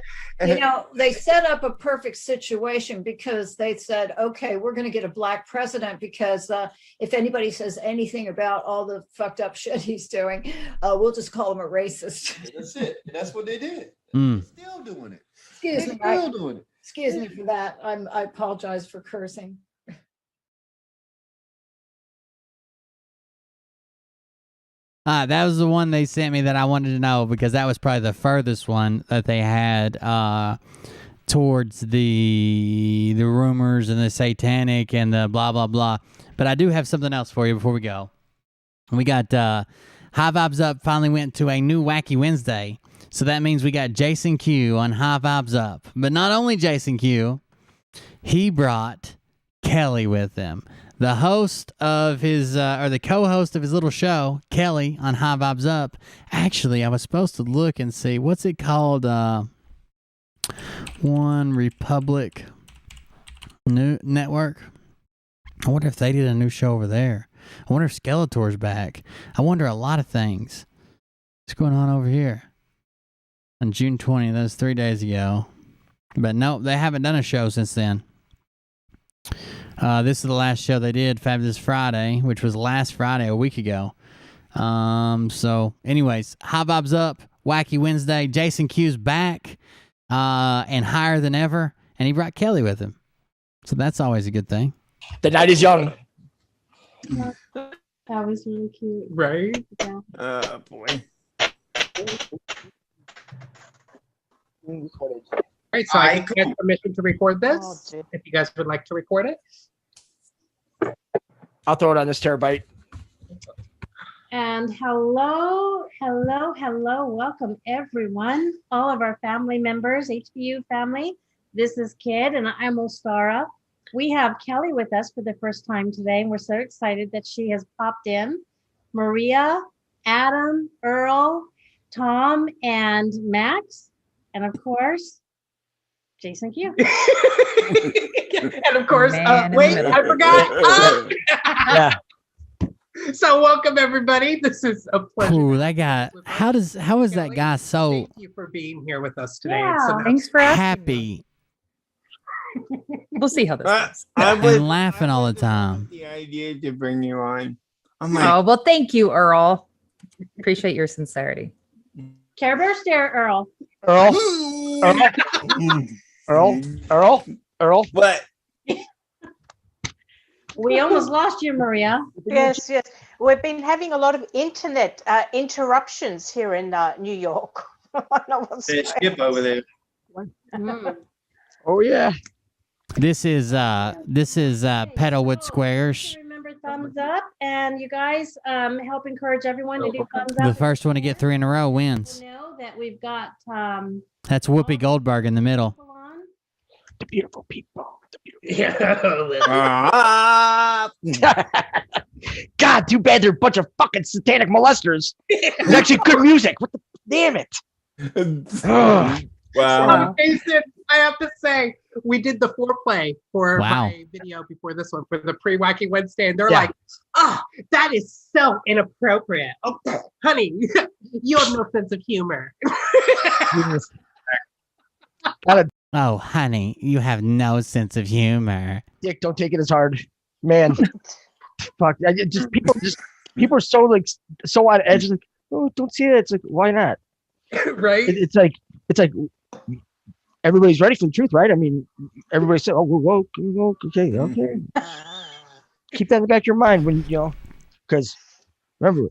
set up a perfect situation because they said, okay, we're going to get a black president because if anybody says anything about all the fucked up shit he's doing, we'll just call him a racist. That's it. That's what they did. Mm. They're still doing it. Excuse me for that. I apologize for cursing. That was the one they sent me that I wanted to know because that was probably the furthest one that they had towards the rumors and the satanic and the blah, blah, blah. But I do have something else for you before we go. We got High Vibes Up finally went to a new Wacky Wednesday. So that means we got Jason Q on High Vibes Up. But not only Jason Q, he brought Kelly with him. The host of his, or the co-host of his little show, Kelly, on High Vibes Up. Actually, I was supposed to look and see, what's it called? One Republic Network. I wonder if they did a new show over there. I wonder if Skeletor's back. I wonder a lot of things. What's going on over here? On June 20th, that was 3 days ago. But no, they haven't done a show since then. This is the last show they did, Fabulous Friday, which was last Friday, a week ago. So, anyways, High Vibes Up, Wacky Wednesday. Jason Q's back and higher than ever, and he brought Kelly with him. So that's always a good thing. The night is young. That was really cute. Right? Yeah. Boy. All right, so I can get permission to record this. If you guys would like to record it. I'll throw it on this terabyte. And hello. Welcome, everyone. All of our family members, HVU family. This is Kid, and I'm Ostara. We have Kelly with us for the first time today, and we're so excited that she has popped in. Maria, Adam, Earl, Tom, and Max, and of course, Jason Q. And of course, wait, I forgot. Yeah. So welcome everybody. This is a pleasure. Ooh, that guy. How is that guy so? Thank you for being here with us today. Yeah, So thanks for asking. Happy We'll see how this goes. and laughing all the time. the idea to bring you on. Oh, well, thank you, Earl. Appreciate your sincerity. Care Bear stare, Earl. Earl. What? We almost lost you, Maria. Yes. We've been having a lot of internet interruptions here in New York. I don't know what's Skip over there. Oh yeah. This is Petalwood Squares. Remember thumbs up, and you guys help encourage everyone to do thumbs up. The first one to get 3 in a row wins. Know that we've got That's Whoopi Goldberg in the middle. The beautiful people. God, too bad they're a bunch of fucking satanic molesters. It's actually good music. What the damn it? Jason, I have to say, we did the foreplay for Wow. my video before this one, for the pre-Wacky Wednesday, and they're Yeah. like, "Oh, that is so inappropriate, oh, honey. You have no sense of humor." Oh, honey, you have no sense of humor. Dick, don't take it as hard, man. Fuck, people are so like so on edge. Like, oh, don't see it. It's like, why not? Right? It's like everybody's ready for the truth, right? I mean, everybody said, "Oh, we're woke, okay." Keep that in the back of your mind when because remember,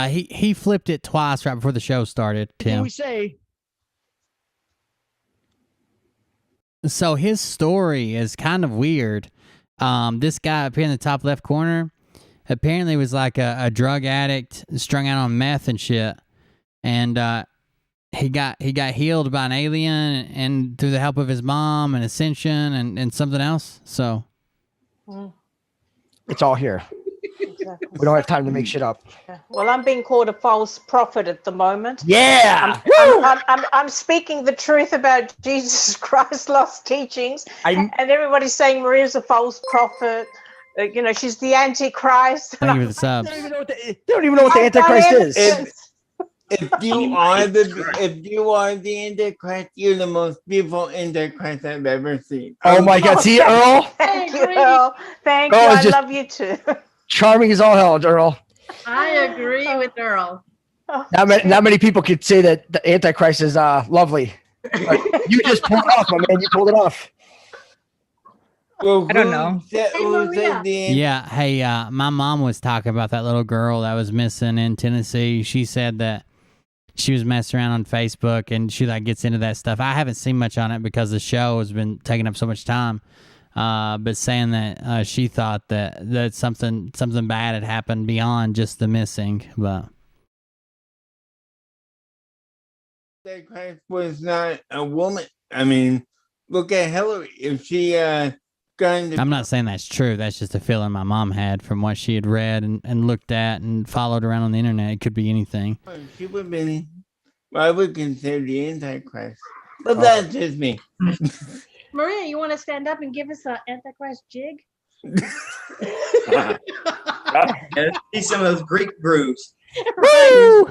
He flipped it twice right before the show started, everything Tim. we say. So his story is kind of weird. This guy up here in the top left corner apparently was like a drug addict, strung out on meth and shit, and he got healed by an alien and through the help of his mom and Ascension and something else. So It's all here. We don't have time to make shit up. Well, I'm being called a false prophet at the moment. Yeah. I'm speaking the truth about Jesus Christ's lost teachings, and everybody's saying Maria's a false prophet. She's the Antichrist. thank you for the subs. They don't even know what the Antichrist is. If you are the Antichrist, you're the most beautiful Antichrist I've ever seen. Oh my God! See, Earl. Thank you, Earl. Thank you. Earl is I just- love you too. Charming as all hell, Earl. I agree with Earl. Not many people could say that the Antichrist is lovely. But you just pulled it off, my man. You pulled it off. Well, I don't know. Yeah, hey, my mom was talking about that little girl that was missing in Tennessee. She said that she was messing around on Facebook and she like gets into that stuff. I haven't seen much on it because the show has been taking up so much time. But saying that she thought that something bad had happened beyond just the missing. But Antichrist was not a woman. I mean, look at Hillary. If she I'm not saying that's true. That's just a feeling my mom had from what she had read and looked at and followed around on the internet. It could be anything. she would have been, I would consider the Antichrist. But that's just me. Maria, you want to stand up and give us an Antichrist jig? See some of those Greek grooves. A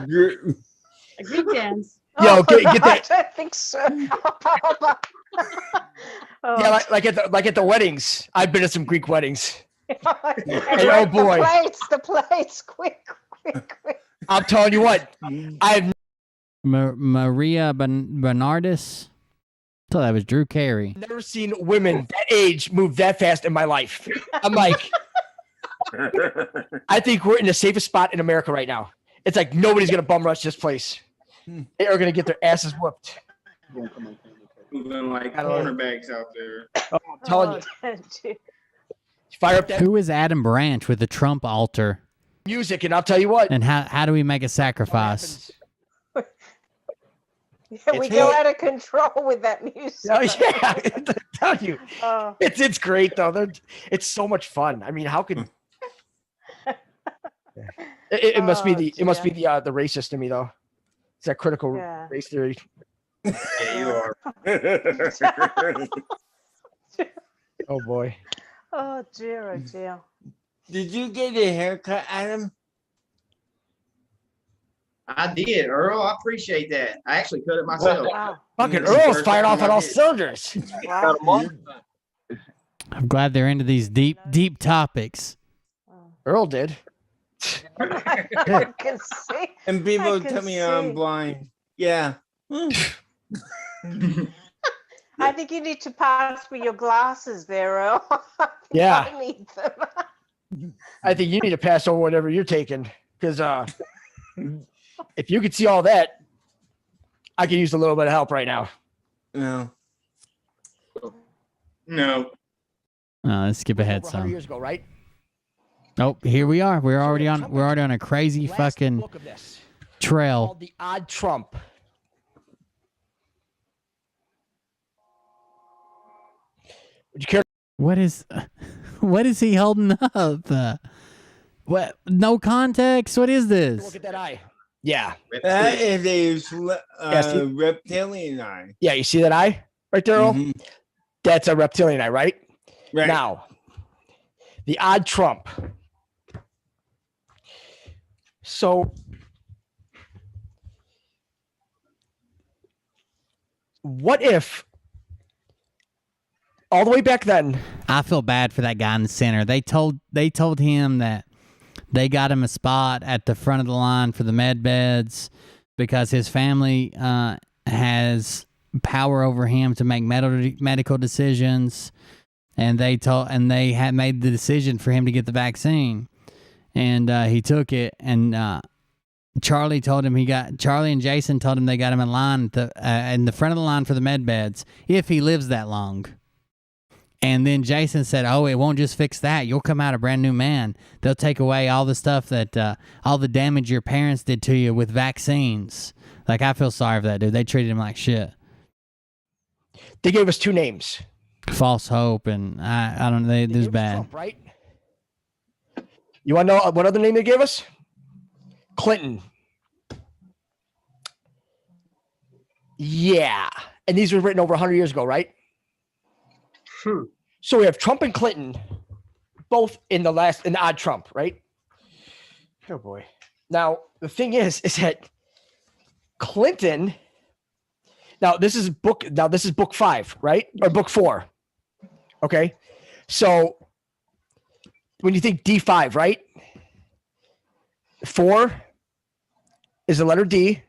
Greek dance. Yo, get that. I don't think so. Yeah, like at the weddings. I've been to some Greek weddings. And oh boy, the plates, quick. I'm telling you what, I've Maria Bernardis. I thought that was Drew Carey. never seen women that age move that fast in my life. I'm like, I think we're in the safest spot in America right now. It's like nobody's gonna bum rush this place. They are gonna get their asses whooped. Moving like cornerbacks out there. Oh, I'm telling you. Fire up that Who is Adam Branch with the Trump altar? music, and I'll tell you what. And how do we make a sacrifice? We go out of control with that music. Oh yeah, I tell you, Oh. it's great though. It's so much fun. I mean, how could it must be the racist in me though. It's that critical race theory. Yeah, you are. Oh boy. Oh dear, oh dear. Did you get a haircut, Adam? I did, Earl. I appreciate that. I actually cut it myself. Wow. Fucking This is the Earl's first fired time off on I all did. cylinders. Wow. I'm glad they're into these deep topics. Earl did. I can see. And people I can tell me see. I'm blind. Yeah. I think you need to pass me your glasses there, Earl. Yeah. I need them. I think you need to pass over whatever you're taking, because if you could see all that, I could use a little bit of help right now. No. No. Let's skip ahead 100 some. years ago, right? Oh, here we are. We're already on a crazy Last fucking book of this, trail. called The Odd Trump. Would you care? What is he holding up? What? No context. What is Look this? at that eye. Yeah. That is a Yeah, see? reptilian eye. Yeah, you see that eye right there, Earl? Mhm. That's a reptilian eye, right? Right. Now, the odd trump. So, what if all the way back then? I feel bad for that guy in the center. They told him that they got him a spot at the front of the line for the med beds because his family has power over him to make medical decisions, and they had made the decision for him to get the vaccine, and he took it. And Charlie and Jason told him they got him in line in the front of the line for the med beds if he lives that long. And then Jason said, "Oh, it won't just fix that. You'll come out a brand new man. They'll take away all the stuff that all the damage your parents did to you with vaccines." Like, I feel sorry for that dude. They treated him like shit. They gave us two names. False Hope, and I don't know. This is bad. Trump, right? You want to know what other name they gave us? Clinton. Yeah. And these were written over 100 years ago, right? So we have Trump and Clinton, both in the odd Trump, right? Oh boy. Now the thing is that Clinton. Now this is book 5, right? Or book 4. Okay. So when you think D5, right? 4 is the letter D,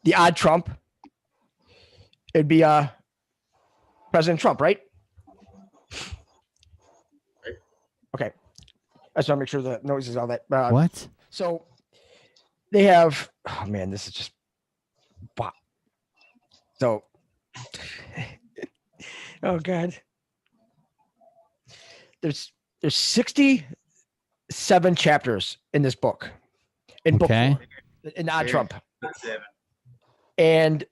the odd Trump. It'd be President Trump, right? Okay. I just want to make sure the noise is all that. What? So they have, oh man, this is just, wow. So, oh God. There's 67 chapters in this book. In book 4, in Odd Trump. And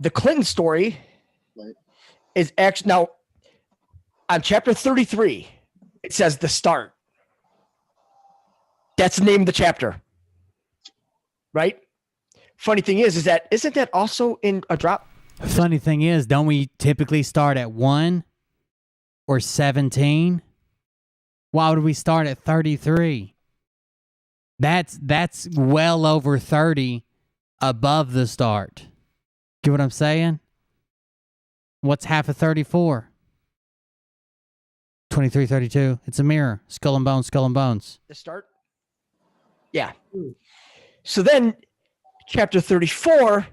the Clinton story is actually, now on chapter 33, it says the start. That's the name of the chapter. Right? Funny thing is that, isn't that also in a drop? Funny thing is, don't we typically start at 1 or 17? Why would we start at 33? That's well over 30 above the start. Get what I'm saying? What's half of 34? 23, 32. It's a mirror. Skull and bones, skull and bones. The start? Yeah. So then chapter 34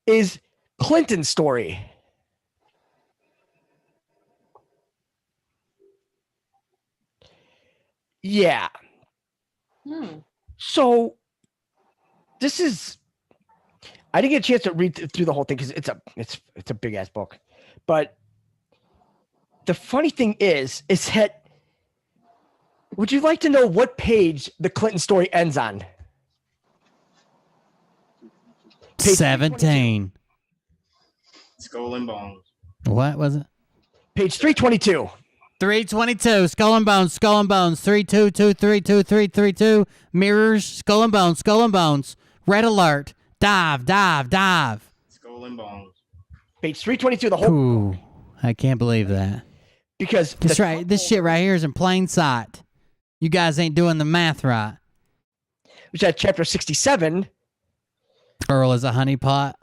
is Clinton's story. Yeah. So this is, I didn't get a chance to read through the whole thing because it's a big ass book. But the funny thing is that, would you like to know what page the Clinton story ends on? Page 17. Skull and bones. What was it? Page 322. 322. Skull and bones. Skull and bones. 322. 322. Mirrors. Skull and bones. Skull and bones. Red alert. Dive. Dive. Dive. Skull and bones. Page 322. The whole. Ooh, I can't believe that. Because that's right. This shit right here is in plain sight. You guys ain't doing the math right. Which at chapter 67. Earl is a honeypot.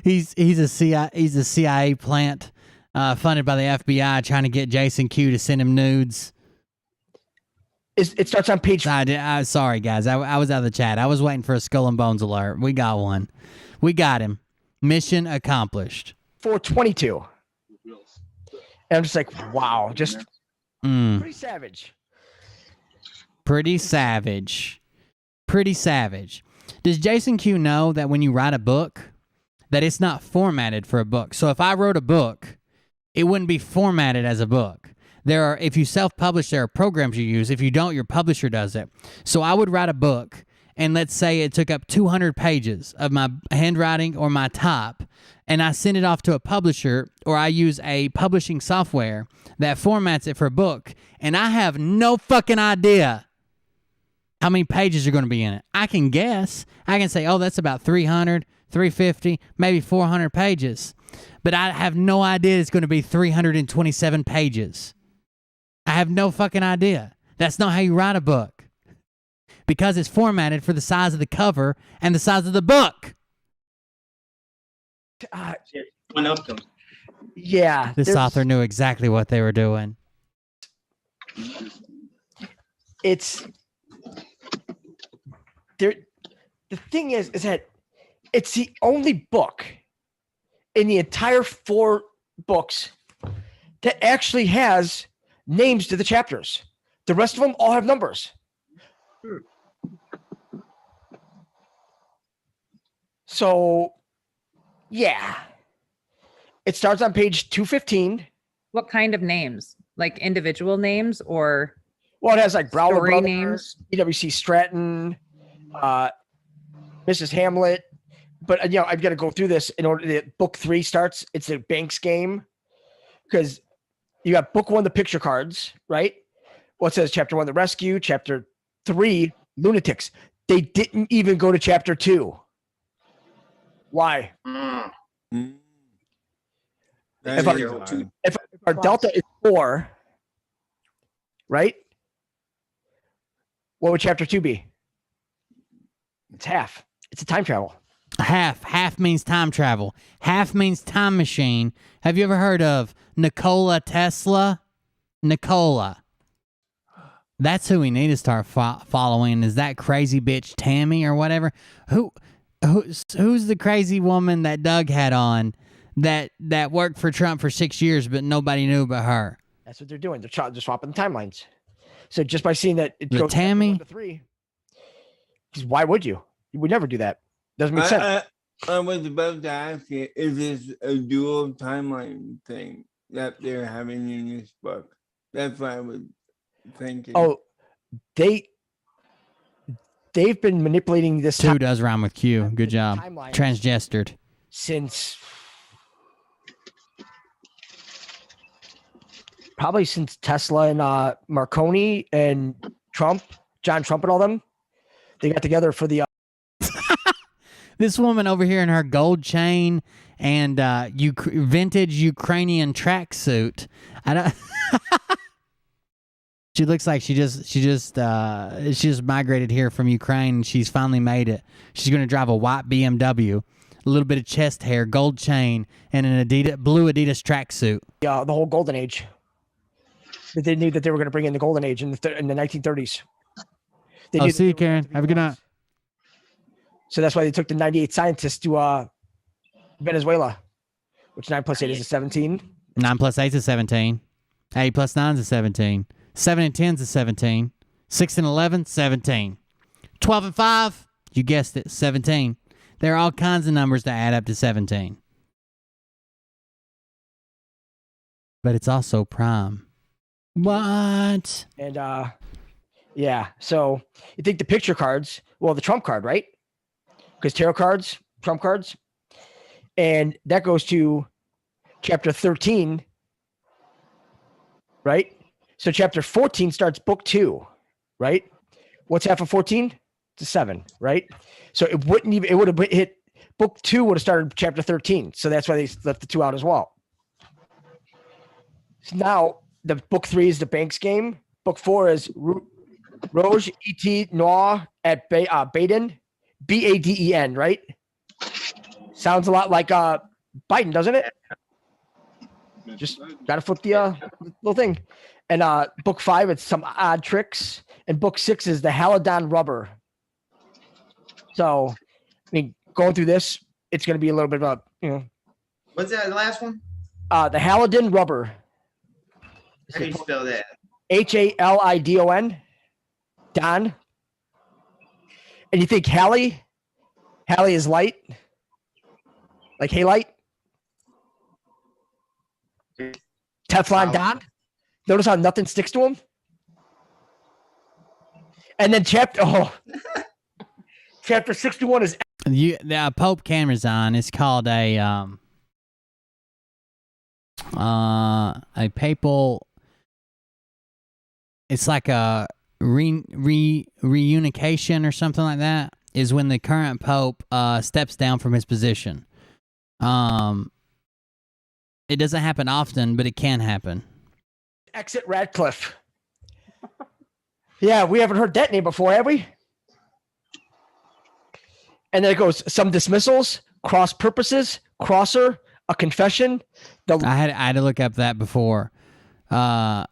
he's a CIA plant funded by the FBI trying to get Jason Q to send him nudes. It starts on page. Sorry guys, I was out of the chat. I was waiting for a skull and bones alert. We got one. We got him. Mission accomplished. 422. And I'm just like, wow, just pretty savage. Pretty savage. Pretty savage. Does Jason Q know that when you write a book, that it's not formatted for a book? So if I wrote a book, it wouldn't be formatted as a book. If you self-publish, there are programs you use. If you don't, your publisher does it. So I would write a book, and let's say it took up 200 pages of my handwriting or my type, and I send it off to a publisher, or I use a publishing software that formats it for a book, and I have no fucking idea how many pages are going to be in it. I can guess. I can say, oh, that's about 300, 350, maybe 400 pages. But I have no idea it's going to be 327 pages. I have no fucking idea. That's not how you write a book. Because it's formatted for the size of the cover and the size of the book. One of them. Yeah. This author knew exactly what they were doing. It's there. The thing is that it's the only book in the entire 4 books that actually has names to the chapters. The rest of them all have numbers. So, yeah. It starts on page 215. What kind of names? Like individual names or? Well, it has like Browder story Brothers, names? PWC Stratton, Mrs. Hamlet. But, I've got to go through this in order that book 3 starts. It's a Banks game because you got book 1, the picture cards, right? Well, it says chapter 1, the rescue, chapter 3, lunatics. They didn't even go to chapter 2. Why? If our delta is 4, right? What would chapter 2 be? It's half. It's a time travel. Half means time travel. Half means time machine. Have you ever heard of Nikola Tesla? Nikola. That's who we need to start following. Is that crazy bitch Tammy or whatever? Who's the crazy woman that Doug had on that worked for Trump for 6 years, but nobody knew about her? That's what they're doing. They're swapping the timelines. So just by seeing that it goes Tammy, 1 to 3, because why would you? You would never do that. Doesn't make sense. I was about to ask you, is this a dual timeline thing that they're having in this book? That's what I was thinking. Oh, they've been manipulating this. 2 does rhyme with Q. Good job. Transgestured. Probably since Tesla and Marconi and Trump, John Trump and all them, they got together for the. This woman over here in her gold chain and vintage Ukrainian tracksuit. I don't. She looks like she just migrated here from Ukraine and she's finally made it. She's gonna drive a white BMW, a little bit of chest hair, gold chain, and an blue Adidas tracksuit. Yeah, the whole golden age. They knew that they were going to bring in the golden age in the 1930s. See you, Karen. Have a good night. So that's why they took the 98 scientists to Venezuela, which 9 plus 8 is a 17. 9 plus 8 is 17. 8 plus 9 is 17. 7 and 10 is 17. 6 and 11, 17. 12 and 5, you guessed it, 17. There are all kinds of numbers that add up to 17. But it's also prime. What? And yeah, so you think the picture cards, well, the Trump card, right? Because tarot cards, Trump cards, and that goes to chapter 13, right? So chapter 14 starts book 2, right? What's half of 14? It's a 7, right? So it would have hit book 2 would have started chapter 13. So that's why they left the 2 out as well. So now the book 3 is the Banks game. Book 4 is Rouge et Noir at Baden, Baden, right? Sounds a lot like Biden, doesn't it? Just gotta flip the little thing. And book 5, it's some odd tricks. And book 6 is the Halidon Rubber. So, I mean, going through this, it's gonna be a little bit of What's that last one? The Halidon Rubber. How do you spell that? Halidon. Don. And you think Hallie is light? Like halite? Teflon Don? Notice how nothing sticks to him? And then chapter 61 is the Pope can resign. It's called a papal. It's like a reunification or something like that. is when the current pope steps down from his position. It doesn't happen often, but it can happen. Exit Radcliffe. Yeah, we haven't heard that name before, have we? And then it goes some dismissals, cross purposes, crosser, a confession. I had to look up that before. I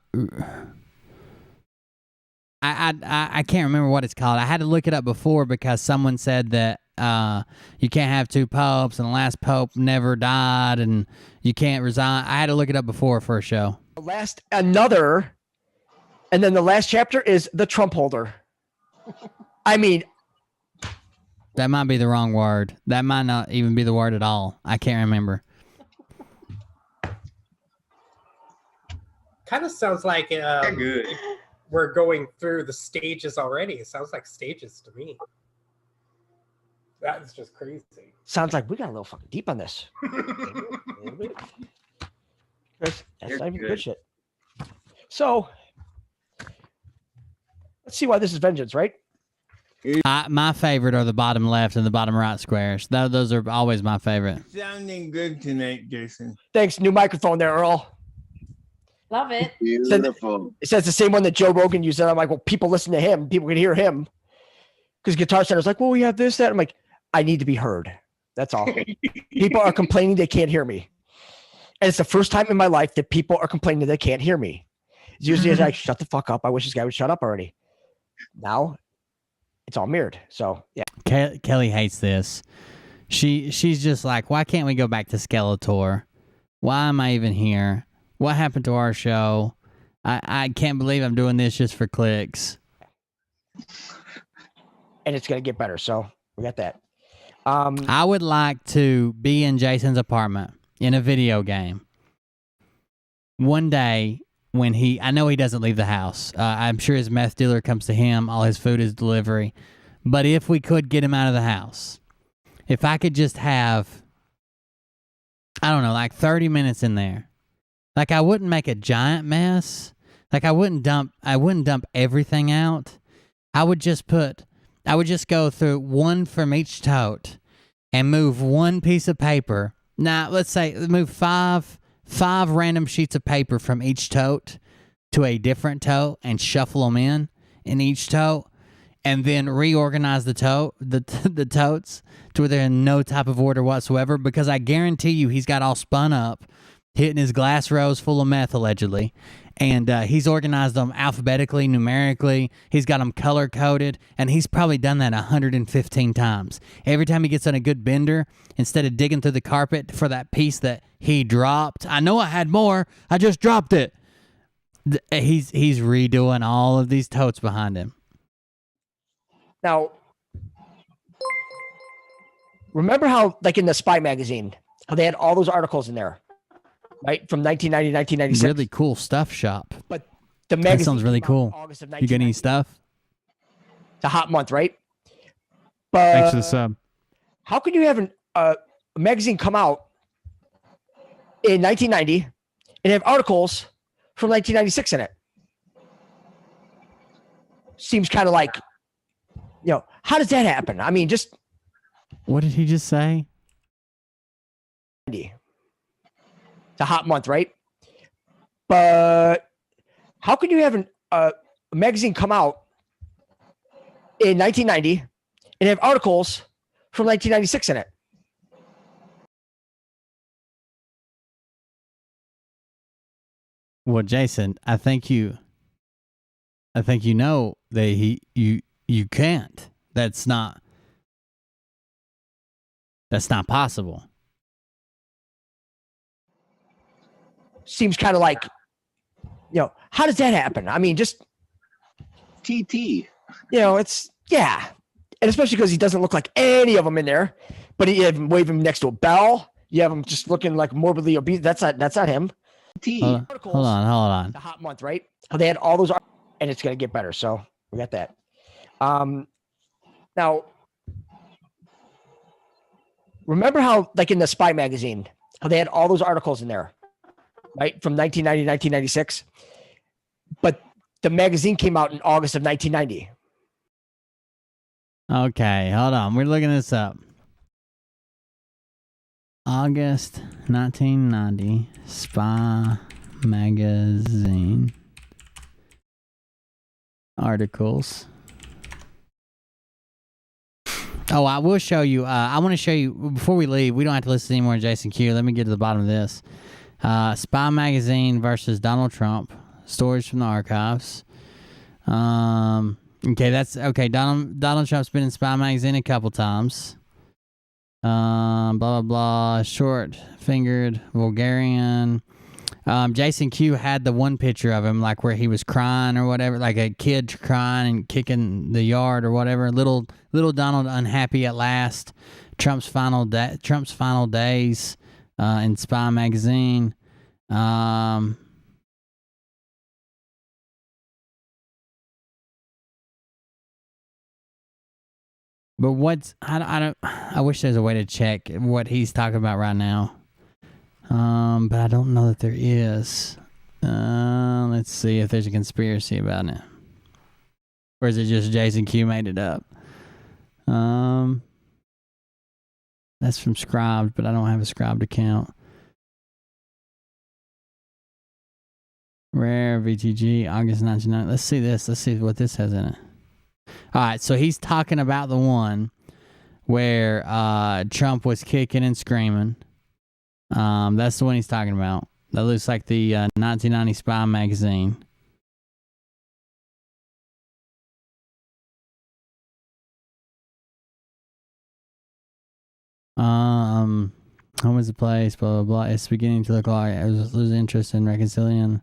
can't remember what it's called. I had to look it up before because someone said that you can't have two popes, and the last pope never died, and you can't resign. I had to look it up before for a show. Another, and then the last chapter is the Trump holder. I mean, that might be the wrong word. That might not even be the word at all. I can't remember. Kind of sounds like we're going through the stages already. It sounds like stages to me. That's just crazy. Sounds like we got a little fucking deep on this. That's not even good shit. So, let's see why this is vengeance, right? My favorite are the bottom left and the bottom right squares. Those are always my favorite. Sounding good tonight, Jason. Thanks. New microphone there, Earl. Love it. Beautiful. It says the same one that Joe Rogan used. And I'm like, well, people listen to him. People can hear him. Because Guitar Center's like, well, we have this, that. I'm like, I need to be heard. That's all. People are complaining they can't hear me. And it's the first time in my life that people are complaining they can't hear me. It's usually like, shut the fuck up. I wish this guy would shut up already. Now, it's all mirrored. So, yeah. Kelly hates this. She's just like, why can't we go back to Skeletor? Why am I even here? What happened to our show? I can't believe I'm doing this just for clicks. And it's going to get better. So, we got that. I would like to be in Jason's apartment in a video game. One day when I know he doesn't leave the house. I'm sure his meth dealer comes to him. All his food is delivery. But if we could get him out of the house, if I could just have, I don't know, like 30 minutes in there. Like I wouldn't make a giant mess. Like I wouldn't dump everything out. I would just go through one from each tote and move one piece of paper. Now, let's say move five random sheets of paper from each tote to a different tote and shuffle them in each tote, and then reorganize the totes to where they're in no type of order whatsoever, because I guarantee you he's got all spun up, hitting his glass rose full of meth, allegedly. And he's organized them alphabetically, numerically. He's got them color-coded, and he's probably done that 115 times. Every time he gets on a good bender, instead of digging through the carpet for that piece that he dropped, I know I had more, I just dropped it. He's redoing all of these totes behind him. Now, remember how, like in the Spy magazine, how they had all those articles in there? Right, from 1990 to 1996. Really cool stuff shop. But the magazine that sounds really cool. You get any stuff? It's a hot month, right? But thanks for the sub. How can you have a magazine come out in 1990 and have articles from 1996 in it? Seems kind of like, how does that happen? I mean, just. What did he just say? It's a hot month, right? But how can you have a magazine come out in 1990 and have articles from 1996 in it? Well, Jason, I think you know that you can't. That's not possible. Seems kind of like, how does that happen? I mean, just TT. It's, yeah. And especially because he doesn't look like any of them in there, but you have him waving next to a bell. You have him just looking like morbidly obese. That's not him. Hold on. It's a hot month, right? How they had all those, and it's going to get better. So we got that. Now, remember how, like in the Spy magazine, how they had all those articles in there? Right, from 1990 to 1996. But the magazine came out in August of 1990. Okay, hold on. We're looking this up. August 1990, Spy Magazine articles. Oh, I will show you. I want to show you, before we leave, we don't have to listen anymore to Jason Q. Let me get to the bottom of this. Spy Magazine versus Donald Trump. Stories from the archives. Okay, that's okay. Donald Trump's been in Spy Magazine a couple times. Blah blah blah. Short-fingered Vulgarian. Jason Q had the one picture of him, like where he was crying or whatever, like a kid crying and kicking the yard or whatever. Little Donald unhappy at last. Trump's final days in Spy Magazine. But I wish there's a way to check what he's talking about right now. But I don't know that there is. Let's see if there's a conspiracy about it. Or is it just Jason Q made it up? That's from Scribd, but I don't have a Scribd account. Rare VTG, August 1990. Let's see this. Let's see what this has in it. All right, so he's talking about the one where Trump was kicking and screaming. That's the one he's talking about. That looks like the 1990 Spy Magazine. Home is the place, blah, blah, blah. It's beginning to look like I was losing interest in reconciling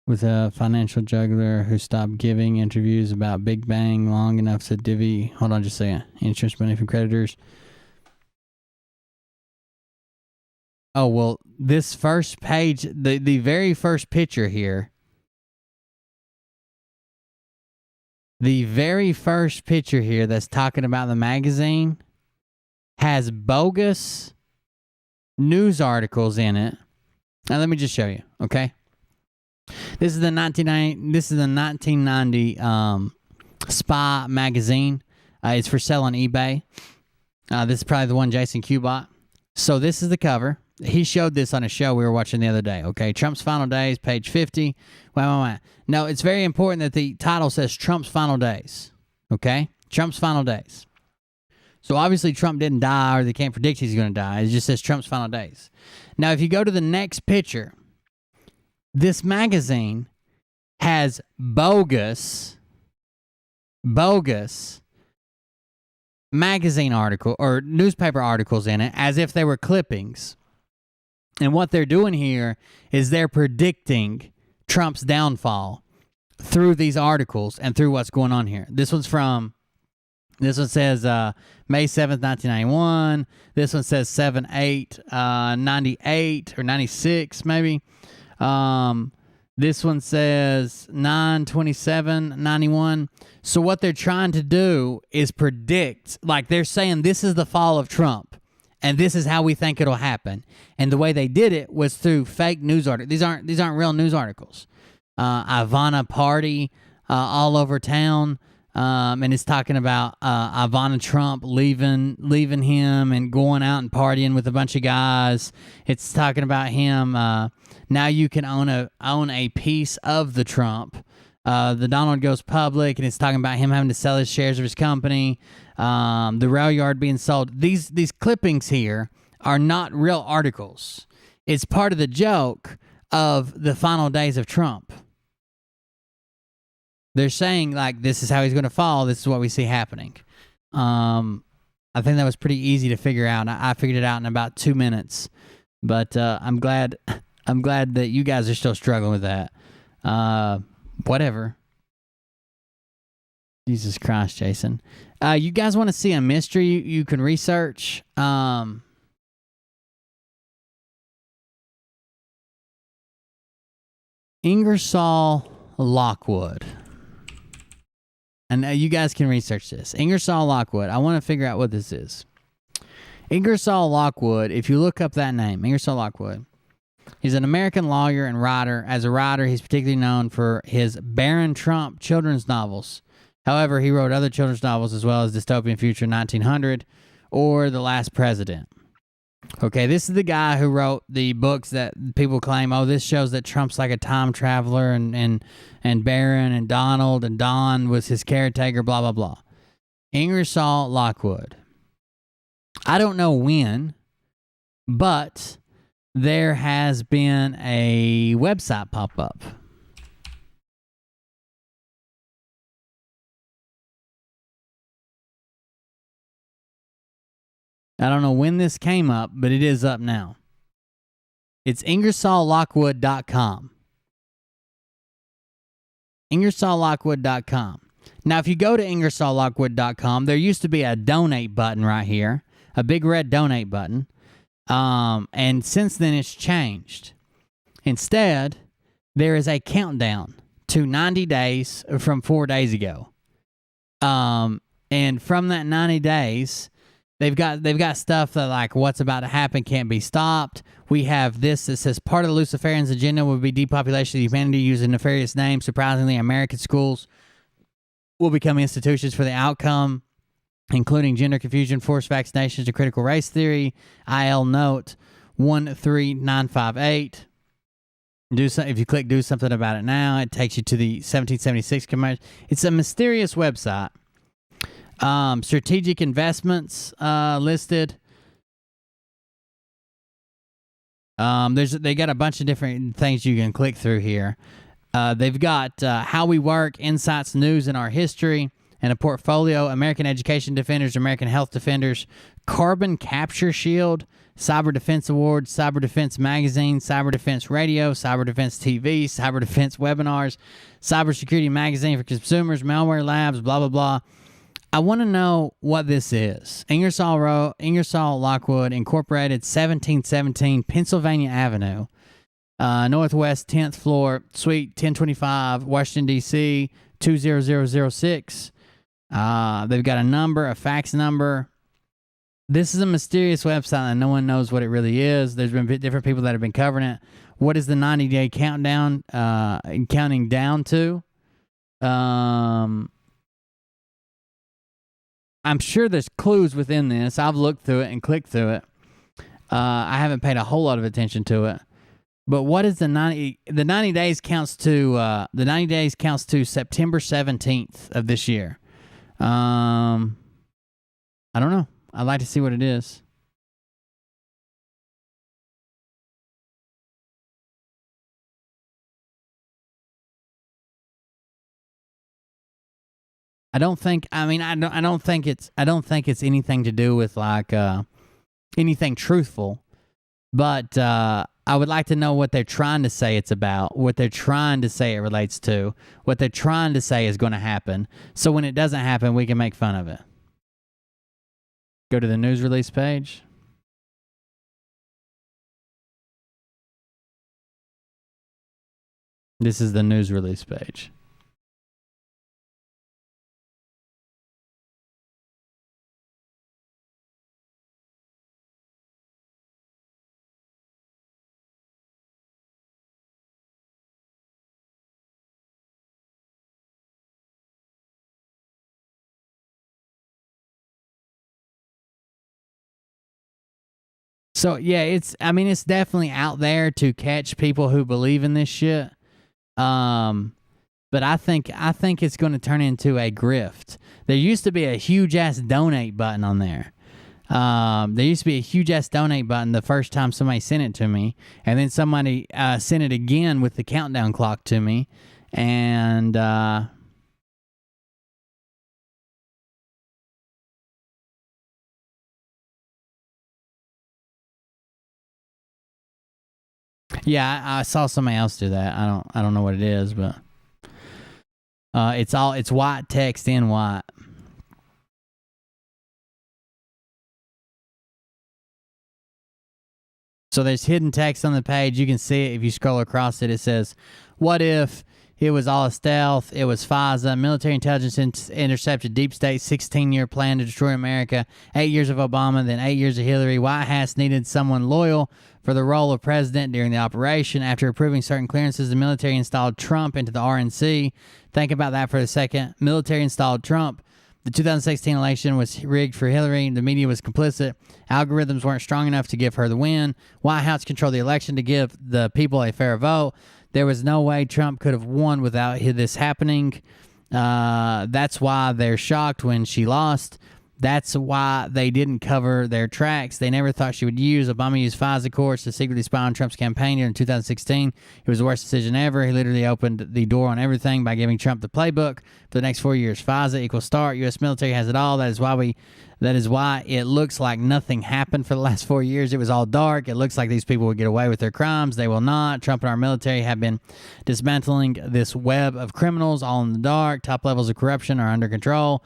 with a financial juggler who stopped giving interviews about Big Bang long enough to divvy. Hold on just a second. Insurance money from creditors. Oh, well, this first page, the very first picture here, that's talking about the magazine has bogus news articles in it. Now, let me just show you, okay? This is the 1990 Spy Magazine. It's for sale on eBay. This is probably the one Jason Q bought. So this is the cover. He showed this on a show we were watching the other day. Okay, Trump's Final Days, page 50. Wait. No, it's very important that the title says Trump's Final Days. Okay, Trump's Final Days. So obviously Trump didn't die, or they can't predict he's going to die. It just says Trump's Final Days. Now, if you go to the next picture, this magazine has bogus magazine article or newspaper articles in it as if they were clippings. And what they're doing here is they're predicting Trump's downfall through these articles and through what's going on here. This one says May 7th, 1991. This one says 7/8/98 or 96 maybe. This one says 9/27/91. So what they're trying to do is predict, like they're saying this is the fall of Trump and this is how we think it'll happen. And the way they did it was through fake news articles. These aren't real news articles. Ivana party all over town. And it's talking about Ivana Trump leaving him and going out and partying with a bunch of guys. It's talking about him. Now you can own a piece of the Trump. The Donald goes public, and it's talking about him having to sell his shares of his company. The rail yard being sold. These clippings here are not real articles. It's part of the joke of the final days of Trump. They're saying, like, this is how he's going to fall. This is what we see happening. I think that was pretty easy to figure out. I figured it out in about 2 minutes. But I'm glad that you guys are still struggling with that. Whatever. Jesus Christ, Jason. You guys want to see a mystery you can research? Ingersoll Lockwood. And you guys can research this. Ingersoll Lockwood. I want to figure out what this is. Ingersoll Lockwood, if you look up that name, Ingersoll Lockwood, he's an American lawyer and writer. As a writer, he's particularly known for his Baron Trump children's novels, However, he wrote other children's novels as well as Dystopian Future 1900 or The Last President. Okay, this is the guy who wrote the books that people claim, oh, this shows that Trump's like a time traveler and Barron and Donald and Don was his caretaker, blah, blah, blah. Ingersoll Lockwood. I don't know when, but there has been a website pop up. I don't know when this came up, but it is up now. It's IngersollLockwood.com. IngersollLockwood.com. Now, if you go to IngersollLockwood.com, there used to be a donate button right here, a big red donate button, and since then it's changed. Instead, there is a countdown to 90 days from 4 days ago. And from that 90 days... They've got stuff that, like, what's about to happen can't be stopped. We have this that says part of the Luciferians' agenda will be depopulation of humanity using nefarious names. Surprisingly, American schools will become institutions for the outcome, including gender confusion, forced vaccinations, and critical race theory. IL note 13958. If you click do something about it now, it takes you to the 1776 commercial. It's a mysterious website. Strategic investments listed. They got a bunch of different things you can click through here. They've got how we work, insights, news, and our history, and a portfolio. American Education Defenders, American Health Defenders, Carbon Capture Shield, Cyber Defense Awards, Cyber Defense Magazine, Cyber Defense Radio, Cyber Defense TV, Cyber Defense Webinars, Cybersecurity Magazine for Consumers, Malware Labs, blah, blah, blah. I want to know what this is. Ingersoll Lockwood Incorporated, 1717 Pennsylvania Avenue, Northwest 10th floor, Suite 1025, Washington, D.C., 20006. They've got a number, a fax number. This is a mysterious website and no one knows what it really is. There's been different people that have been covering it. What is the 90-day countdown counting down to? I'm sure there's clues within this. I've looked through it and clicked through it. I haven't paid a whole lot of attention to it. But what is the 90? The 90 days counts to September 17th of this year. I don't know. I'd like to see what it is. I don't think it's anything to do with like anything truthful, but I would like to know what they're trying to say it's about, what they're trying to say it relates to, what they're trying to say is going to happen. So when it doesn't happen, we can make fun of it. Go to the news release page. This is the news release page. So yeah, it's definitely out there to catch people who believe in this shit. But I think it's going to turn into a grift. There used to be a huge ass donate button on there. There used to be a huge ass donate button the first time somebody sent it to me, and then somebody sent it again with the countdown clock to me, and yeah, I saw somebody else do that. I don't know what it is, but it's white text in white. So there's hidden text on the page. You can see it if you scroll across it. It says, "What if It was all stealth. It was FISA. Military intelligence intercepted deep state 16-year plan to destroy America. 8 years of Obama, then 8 years of Hillary. White House needed someone loyal for the role of president during the operation. After approving certain clearances, the military installed Trump into the RNC. Think about that for a second. Military installed Trump. The 2016 election was rigged for Hillary. The media was complicit. Algorithms weren't strong enough to give her the win. White House controlled the election to give the people a fair vote. There was no way Trump could have won without this happening. That's why they're shocked when she lost. That's why they didn't cover their tracks. They never thought she would use. Obama used FISA courts to secretly spy on Trump's campaign in 2016. It was the worst decision ever. He literally opened the door on everything by giving Trump the playbook for the next 4 years. FISA equals start. U.S. military has it all. That is why it looks like nothing happened for the last 4 years. It was all dark. It looks like these people would get away with their crimes. They will not. Trump and our military have been dismantling this web of criminals all in the dark. Top levels of corruption are under control.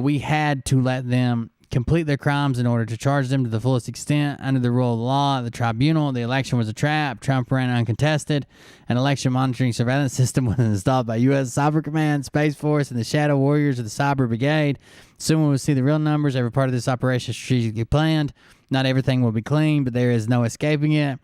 We had to let them complete their crimes in order to charge them to the fullest extent under the rule of the law. The tribunal, the election was a trap. Trump ran uncontested. An election monitoring surveillance system was installed by U.S. Cyber Command, Space Force, and the Shadow Warriors of the Cyber Brigade. Soon we will see the real numbers. Every part of this operation is strategically planned. Not everything will be clean, but there is no escaping it.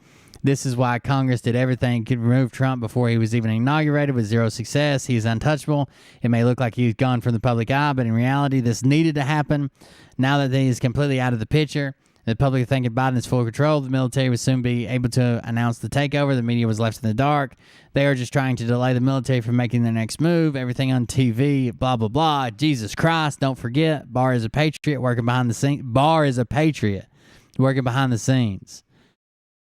This is why Congress did everything to remove Trump before he was even inaugurated with zero success. He is untouchable. It may look like he's gone from the public eye, but in reality, this needed to happen. Now that he is completely out of the picture, the public thinking Biden is full control. The military will soon be able to announce the takeover. The media was left in the dark. They are just trying to delay the military from making their next move. Everything on TV, blah, blah, blah. Jesus Christ, don't forget, Barr is a patriot working behind the scenes. Barr is a patriot working behind the scenes.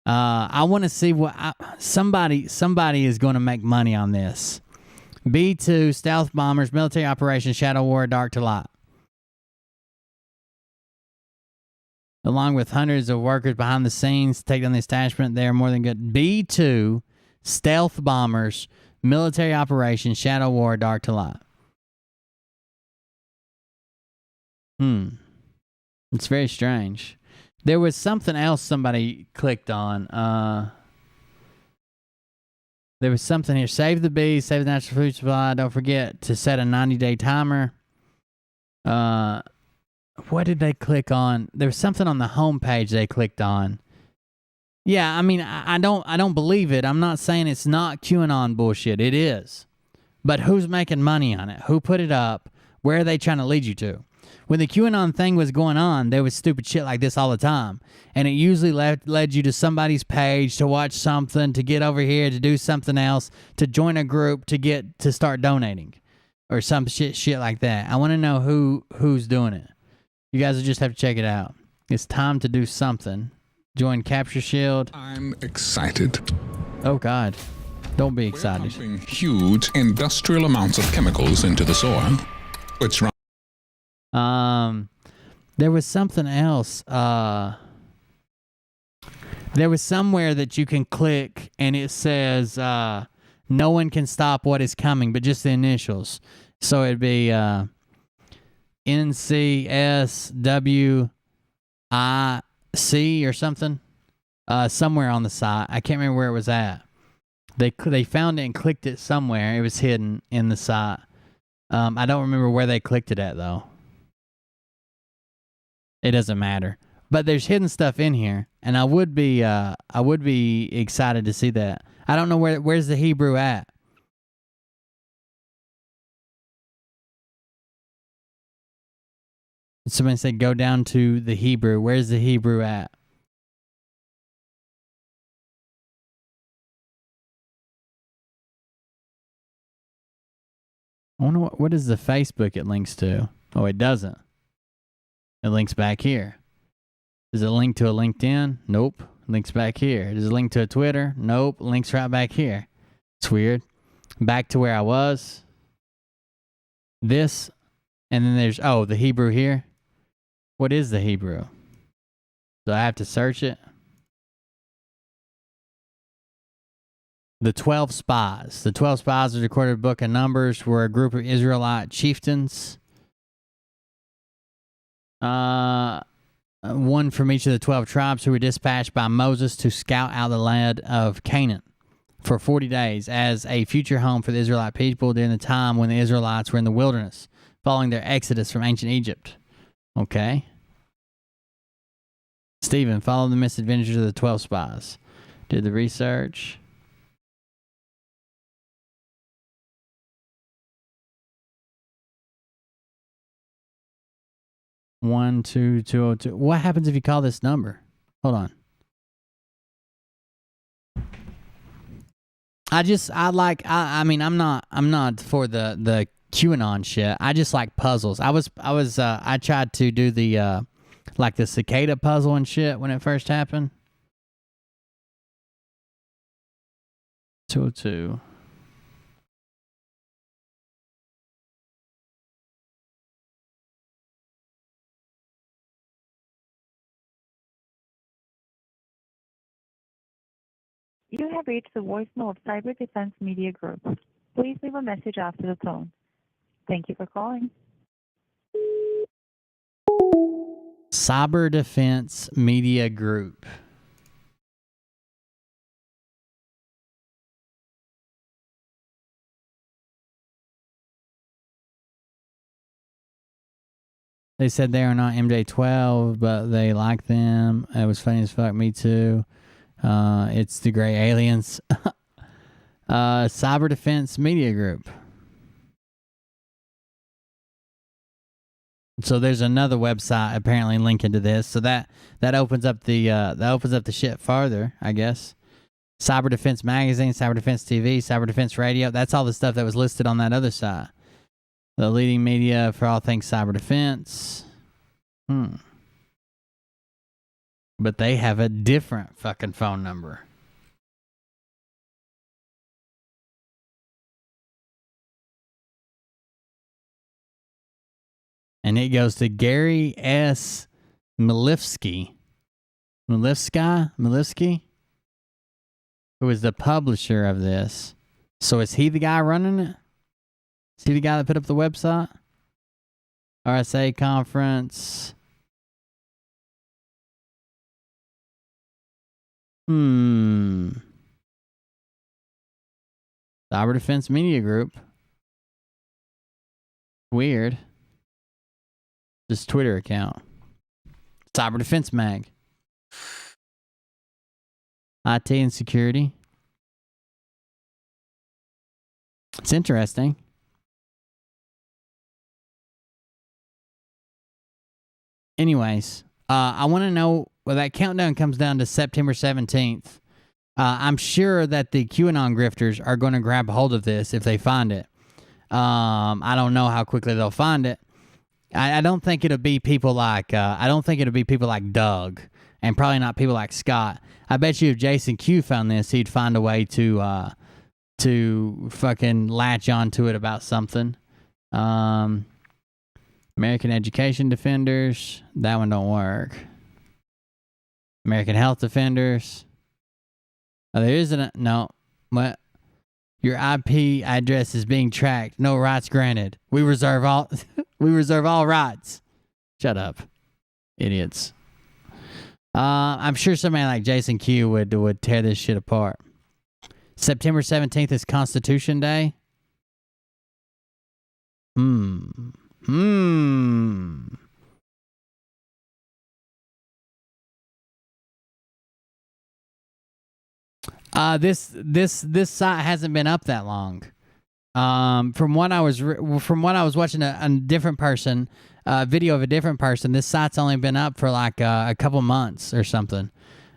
I want to see what somebody is going to make money on this. B-2 stealth bombers, military operation, Shadow War, Dark to Light. Along with hundreds of workers behind the scenes to take down the establishment, they are more than good. B-2 stealth bombers, military operation, Shadow War, Dark to Light. It's very strange. There was something else somebody clicked on. There was something here. Save the bees, save the natural food supply. Don't forget to set a 90-day timer. What did they click on? There was something on the homepage they clicked on. Yeah, I mean, I don't believe it. I'm not saying it's not QAnon bullshit. It is. But who's making money on it? Who put it up? Where are they trying to lead you to? When the QAnon thing was going on, there was stupid shit like this all the time. And it usually led you to somebody's page to watch something, to get over here, to do something else, to join a group, to start donating. Or some shit like that. I want to know who's doing it. You guys will just have to check it out. It's time to do something. Join Capture Shield. I'm excited. Oh, God. Don't be excited. We're pumping huge industrial amounts of chemicals into the soil. It's right. There was something else. There was somewhere that you can click and it says, no one can stop what is coming, but just the initials. So it'd be, NCSWIC or something. Somewhere on the site. I can't remember where it was at. They found it and clicked it somewhere. It was hidden in the site. I don't remember where they clicked it at though. It doesn't matter. But there's hidden stuff in here, and I would be excited to see that. I don't know where's the Hebrew at. Somebody said go down to the Hebrew. Where's the Hebrew at? I wonder what is the Facebook it links to? Oh, it doesn't. It links back here. Does it link to a LinkedIn? Nope. Links back here. Does it link to a Twitter? Nope. Links right back here. It's weird. Back to where I was. This. And then there's, the Hebrew here. What is the Hebrew? Do I have to search it? The 12 Spies. The 12 Spies of the recorded book of Numbers were a group of Israelite chieftains. One from each of the 12 tribes who were dispatched by Moses to scout out the land of Canaan. for 40 days as a future home for the Israelite people during the time when the Israelites were in the wilderness, following their exodus from ancient Egypt. Okay. Stephen, follow the misadventures of the 12 spies. Did the research. One, two, 202. What happens if you call this number? Hold on. I mean, I'm not for the QAnon shit. I just like puzzles. I tried to do the like the cicada puzzle and shit when it first happened. 202. You have reached the voicemail of Cyber Defense Media Group. Please leave a message after the tone. Thank you for calling. Cyber Defense Media Group. They said they are not MJ12, but they like them. It was funny as fuck. Me too. It's the Gray Aliens. Cyber Defense Media Group. So there's another website apparently linking to this. So that opens up the shit farther, I guess. Cyber Defense Magazine, Cyber Defense TV, Cyber Defense Radio. That's all the stuff that was listed on that other site. The leading media for all things cyber defense. But they have a different fucking phone number. And it goes to Gary S. Milivsky, who is the publisher of this. So is he the guy running it? Is he the guy that put up the website? RSA conference. Cyber Defense Media Group. Weird. This Twitter account. Cyber Defense Mag. IT and security. It's interesting. Anyways, I want to know, well, that countdown comes down to September 17th. I'm sure that the QAnon grifters are going to grab hold of this if they find it. I don't know how quickly they'll find it. I don't think it'll be people like Doug, and probably not people like Scott. I bet you if Jason Q found this, he'd find a way to fucking latch onto it about something. American Education Defenders, that one don't work. American Health Defenders. Oh, there isn't no. What? Your IP address is being tracked. No rights granted. We reserve all rights. Shut up, idiots. I'm sure somebody like Jason Q would tear this shit apart. September 17th is Constitution Day. This site hasn't been up that long. From what I was watching a different person, video of a different person, this site's only been up for like a couple months or something.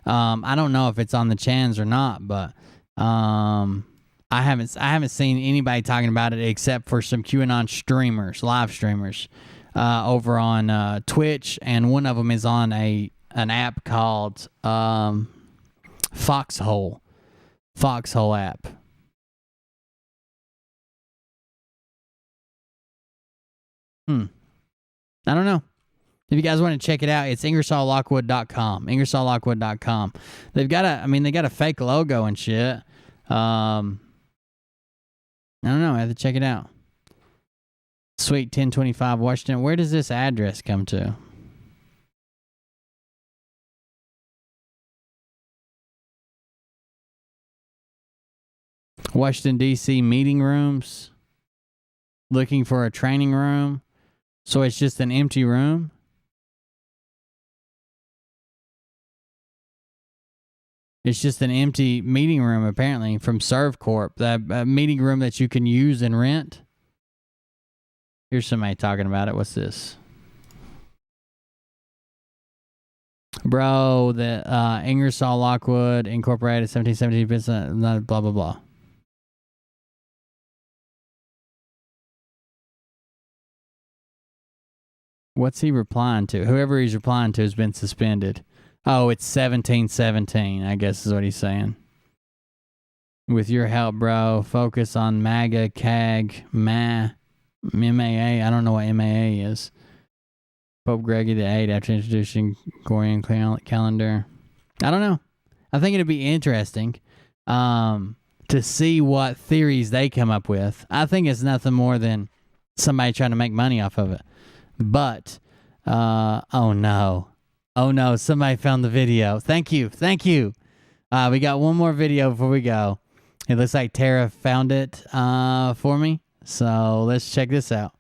I don't know if it's on the chans or not, but I haven't seen anybody talking about it except for some QAnon streamers, live streamers, over on Twitch, and one of them is on an app called Foxhole app. I don't know. If you guys want to check it out, it's IngersollLockwood.com. IngersollLockwood.com. They got a fake logo and shit. I don't know. I have to check it out. Suite 1025 Washington. Where does this address come to? Washington, D.C. meeting rooms. Looking for a training room. So it's just an empty room? It's just an empty meeting room, apparently, from ServCorp. That meeting room that you can use and rent. Here's somebody talking about it. What's this? Bro, the Ingersoll Lockwood Incorporated 1717 blah, blah, blah. What's he replying to? Whoever he's replying to has been suspended. Oh, it's 1717, I guess is what he's saying. With your help, bro, focus on MAGA, CAG, MAA. I don't know what MAA is. Pope Gregory VIII after introducing Gregorian calendar. I don't know. I think it'd be interesting to see what theories they come up with. I think it's nothing more than somebody trying to make money off of it. But, oh no, somebody found the video. Thank you. We got one more video before we go. It looks like Tara found it for me. So let's check this out.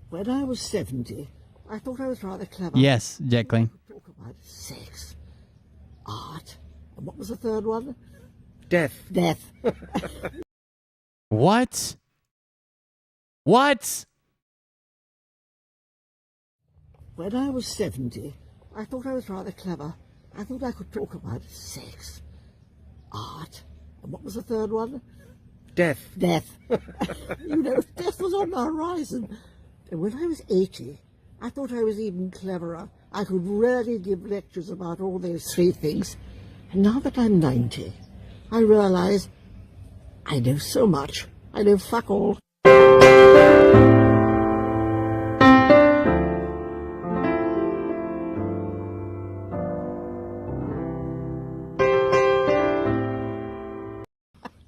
When I was 70, I thought I was rather clever. Yes, Jetclean. Talk about sex, art, and what was the third one? Death. What? When I was 70, I thought I was rather clever. I thought I could talk about sex, art, and what was the third one? Death. You know, death was on the horizon. And when I was 80, I thought I was even cleverer. I could really give lectures about all those three things. And now that I'm 90, I realize I know so much. I know fuck all.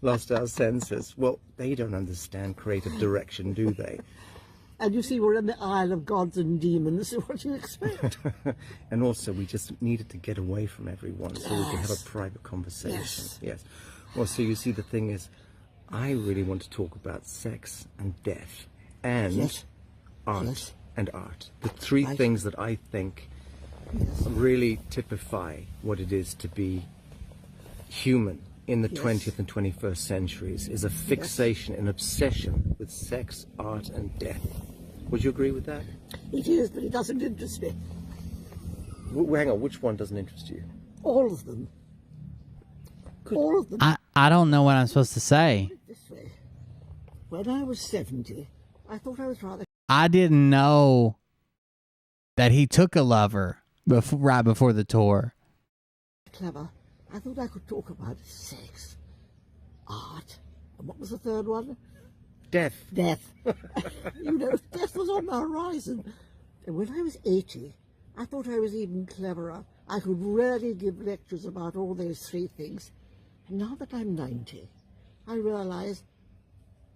Lost our senses. Well, they don't understand creative direction, do they? And you see, we're in the Isle of Gods and Demons, so what do you expect? And also, we just needed to get away from everyone so we could have a private conversation. Yes. Well, so you see, the thing is, I really want to talk about sex and death and art and art. The three things that I think really typify what it is to be human in the 20th and 21st centuries is a fixation, an obsession with sex, art, and death. Would you agree with that? It is, but it doesn't interest me. Hang on, which one doesn't interest you? All of them. All of them. I don't know what I'm supposed to say. This way. When I was 70, I thought I was rather... I didn't know that he took a lover right before the tour. Clever. I thought I could talk about sex, art, and what was the third one? Death. You know, death was on the horizon. And when I was 80, I thought I was even cleverer. I could really give lectures about all those three things. And now that I'm 90, I realize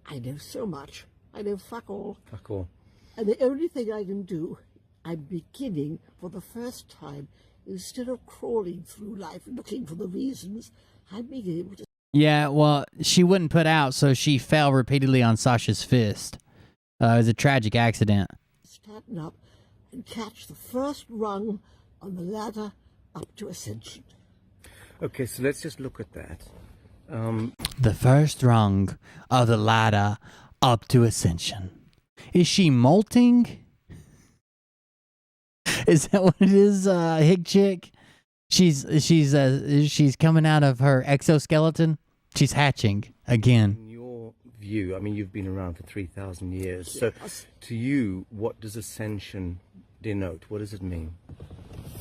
I know so much. I know fuck all. Fuck all. And the only thing I can do, I'm beginning for the first time, instead of crawling through life looking for the reasons, I'm being able to... Yeah, well, she wouldn't put out, so she fell repeatedly on Sasha's fist. It was a tragic accident. Stand up and catch the first rung on the ladder up to ascension. Okay, so let's just look at that. The first rung of the ladder up to ascension. Is she molting? Is that what it is, Hig Chick? She's coming out of her exoskeleton. She's hatching again. In your view, I mean, you've been around for 3,000 years. So, to you, what does ascension denote? What does it mean?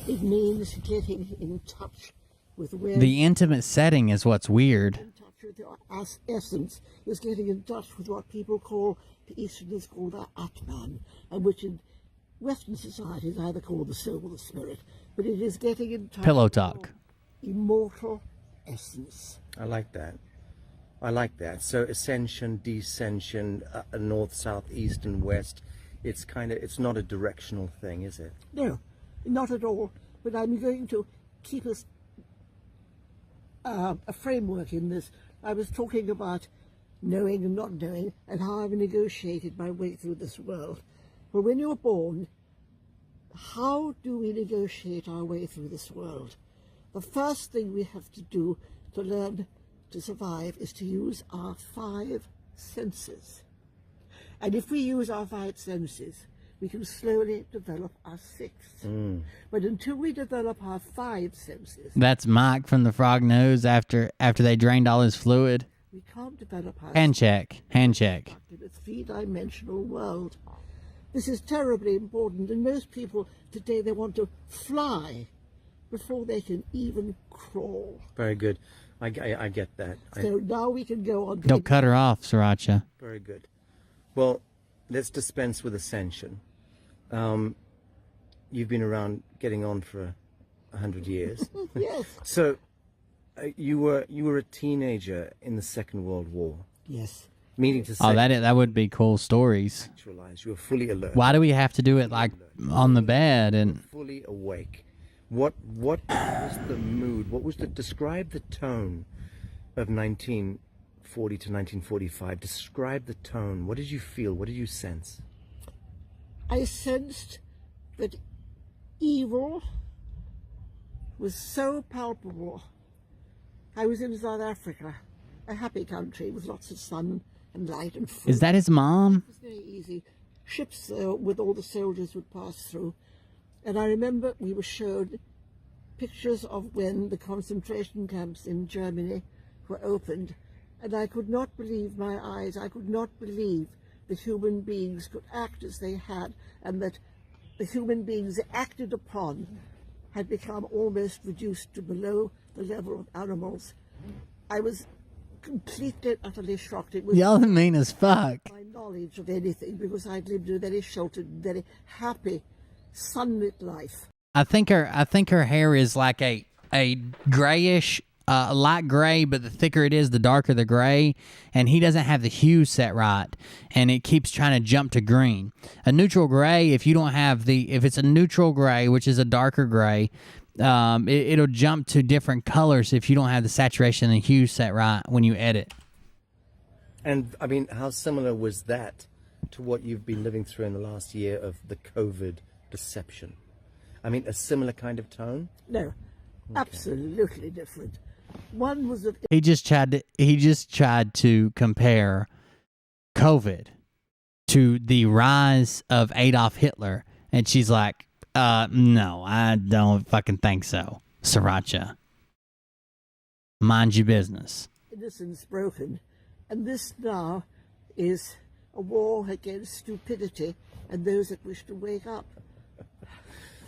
It means getting in touch with where... The intimate setting is what's weird. In touch with your essence is getting in touch with what people call, the Easterners call the Atman, and which in Western society is either called the soul or the spirit, but it is getting in touch Pillow talk. With immortal essence. I like that. So ascension, descension, north, south, east, and west. It's not a directional thing, is it? No, not at all. But I'm going to keep us a framework in this. I was talking about knowing and not knowing and how I've negotiated my way through this world. Well, when you're born, how do we negotiate our way through this world? The first thing we have to do to learn to survive is to use our 5 senses. And if we use our 5 senses, we can slowly develop our 6th. But until we develop our 5 senses, That's Mike from the Frog Nose after they drained all his fluid. we can't develop our Hand check. Hand check. in a 3-dimensional world. This is terribly important, and most people today, they want to fly before they can even crawl. Very good. I get that. So now we can go on. Don't cut her off, Sriracha. Very good. Well, let's dispense with ascension. You've been around getting on for 100 years. Yes. So you were a teenager in the Second World War. Yes. Meaning to say, Oh, that would be cool stories. actualize. You were fully alert. Why do we have to do it like on the bed and Fully awake. What was the mood? What was describe the tone of 1940 to 1945? Describe the tone. What did you feel? What did you sense? I sensed that evil was so palpable. I was in South Africa, a happy country with lots of sun and light and fruit. is that his mom? It was very easy. Ships with all the soldiers would pass through. And I remember we were showed pictures of when the concentration camps in Germany were opened. And I could not believe my eyes. I could not believe that human beings could act as they had, and that the human beings acted upon had become almost reduced to below the level of animals. I was completely and utterly shocked. It was Y'all mean as fuck. my knowledge of anything, because I'd lived a very sheltered, very happy, sunlit life. I think her hair is like a grayish, light gray, but the thicker it is, the darker the gray. And he doesn't have the hue set right, and it keeps trying to jump to green. A neutral gray, if it's a neutral gray, which is a darker gray, it'll jump to different colors if you don't have the saturation and the hue set right when you edit. And I mean, how similar was that to what you've been living through in the last year of the COVID deception? I mean, a similar kind of tone? No, absolutely different. One was of He just tried to compare COVID to the rise of Adolf Hitler, and she's like, no, I don't fucking think so. Sriracha. Mind your business. innocence broken, and this now is a war against stupidity and those that wish to wake up.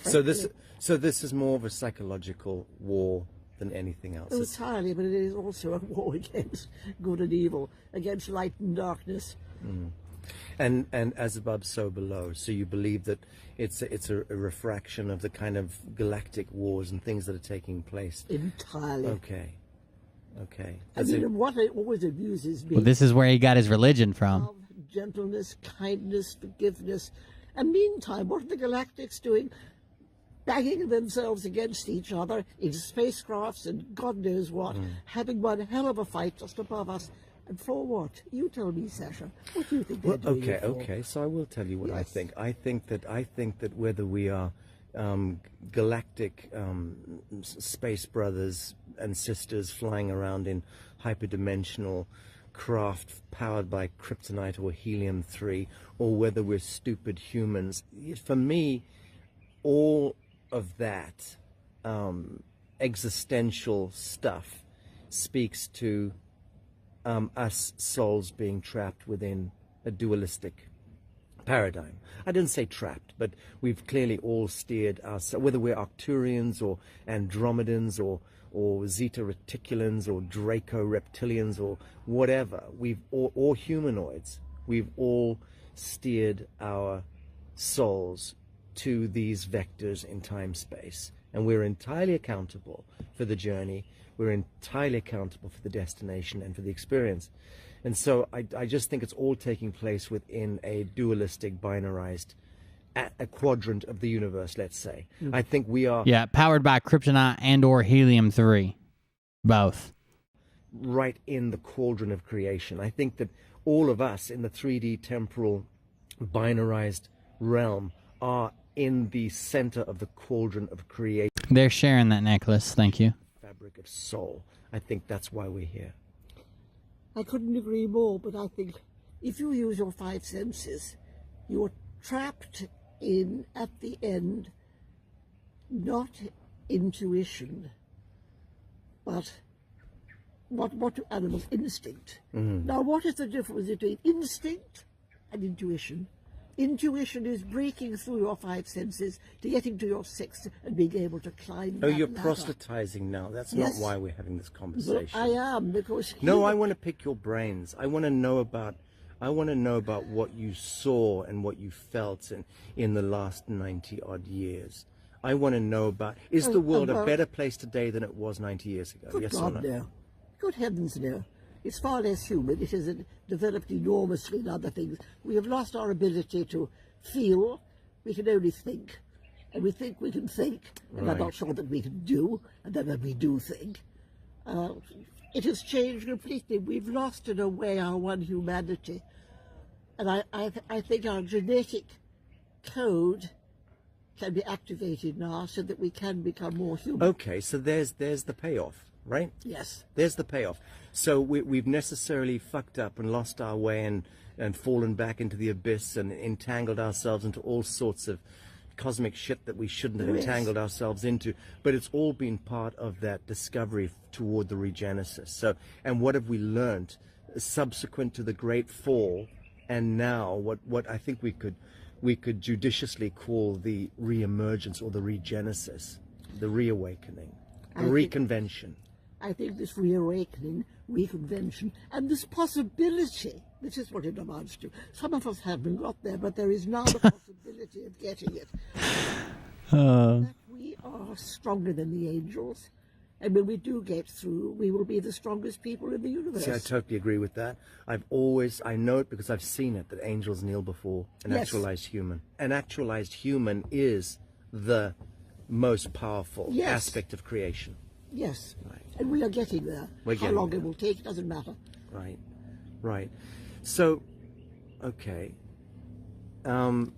So this is more of a psychological war than anything else. Entirely, but it is also a war against good and evil, against light and darkness. Mm. And as above, so below. So you believe that it's a refraction of the kind of galactic wars and things that are taking place. Entirely. Okay. I mean, what always amuses me. Well, this is where he got his religion from. Love, gentleness, kindness, forgiveness. And meantime, what are the galactics doing? Banging themselves against each other in spacecrafts and God knows what, having one hell of a fight just above us. And for what? You tell me, Sasha. What do you think they're doing it for? Okay. So I will tell you what I think. I think that whether we are galactic space brothers and sisters flying around in hyperdimensional craft powered by kryptonite or helium-3, or whether we're stupid humans, for me, all of that existential stuff speaks to us souls being trapped within a dualistic paradigm. I didn't say trapped, but we've clearly all steered ourselves, whether we're Arcturians or Andromedans or Zeta Reticulans or Draco Reptilians or whatever, or humanoids, we've all steered our souls to these vectors in time-space. And we're entirely accountable for the journey. We're entirely accountable for the destination and for the experience. And so I just think it's all taking place within a dualistic, binarized a quadrant of the universe, let's say. I think we are... Yeah, powered by kryptonite and or helium-3. Both. Right in the cauldron of creation. I think that all of us in the 3D temporal binarized realm are in the center of the cauldron of creation. They're sharing that necklace. Thank you. Fabric of soul. I think that's why we're here. I couldn't agree more, but I think if you use your five senses, you're trapped in, at the end, not intuition, but what do animals? Instinct. Now, what is the difference between instinct and intuition? Intuition is breaking through your five senses to getting to your sixth and being able to climb. Oh, that you're ladder. proselytizing now. That's Yes. not why we're having this Well, conversation. I am, because No, I want to pick your brains. I want to know about what you saw and what you felt in the last 90 odd years. I want to know about, is the world a better place today than it was 90 years ago? Good Yes God, or no? no. Good heavens, no. It's far less human. It has developed enormously in other things. We have lost our ability to feel. We can only think. And we think we can think. And I'm not Right. sure that we can do. And then when we do think. It has changed completely. We've lost, in a way, our one humanity. And I think our genetic code can be activated now so that we can become more human. Okay, so there's the payoff, right? Yes. There's the payoff. So we've necessarily fucked up and lost our way and fallen back into the abyss and entangled ourselves into all sorts of cosmic shit that we shouldn't have Yes. entangled ourselves into. But it's all been part of that discovery toward the regenesis. So, and what have we learned subsequent to the great fall? And now what I think we could judiciously call the reemergence or the regenesis, the reawakening, the reconvention. I think this reawakening, reconvention, and this possibility, this is what it amounts to. Some of us haven't got there, but there is now the possibility of getting it. That we are stronger than the angels, and when we do get through, we will be the strongest people in the universe. See, I totally agree with that. I know it because I've seen it, that angels kneel before an Yes. actualized human. An actualized human is the most powerful Yes. aspect of creation. Yes, and we are getting there. We're How getting long there. it will take doesn't matter. Right. So, okay. When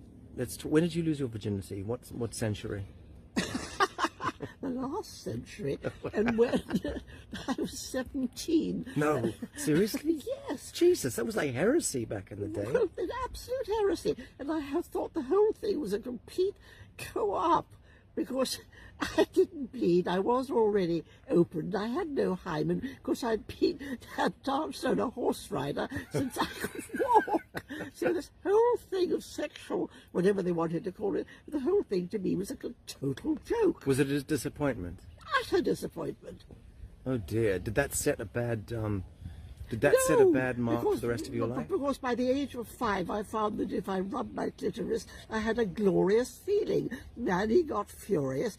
did you lose your virginity? What century? The last century, and when I was 17. No, seriously? Yes. Jesus, that was like heresy back in the day. Well, an absolute heresy. And I have thought the whole thing was a complete co-op because I didn't bleed. I was already opened. I had no hymen because I'd danced on a horse rider since I could walk. So this whole thing of sexual, whatever they wanted to call it, the whole thing to me was a total joke. Was it a disappointment? Utter disappointment. Oh dear. Did that set a bad set a bad mark for the rest of your life? Because by the age of 5, I found that if I rubbed my clitoris, I had a glorious feeling. Nanny got furious.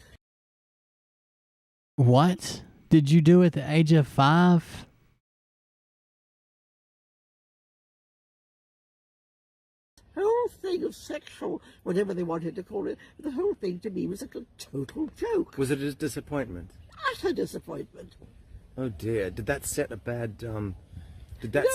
What did you do at the age of 5? Whole thing of sexual, whatever they wanted to call it, the whole thing to me was a total joke. Was it a disappointment? Utter disappointment. Oh dear. Did that set a bad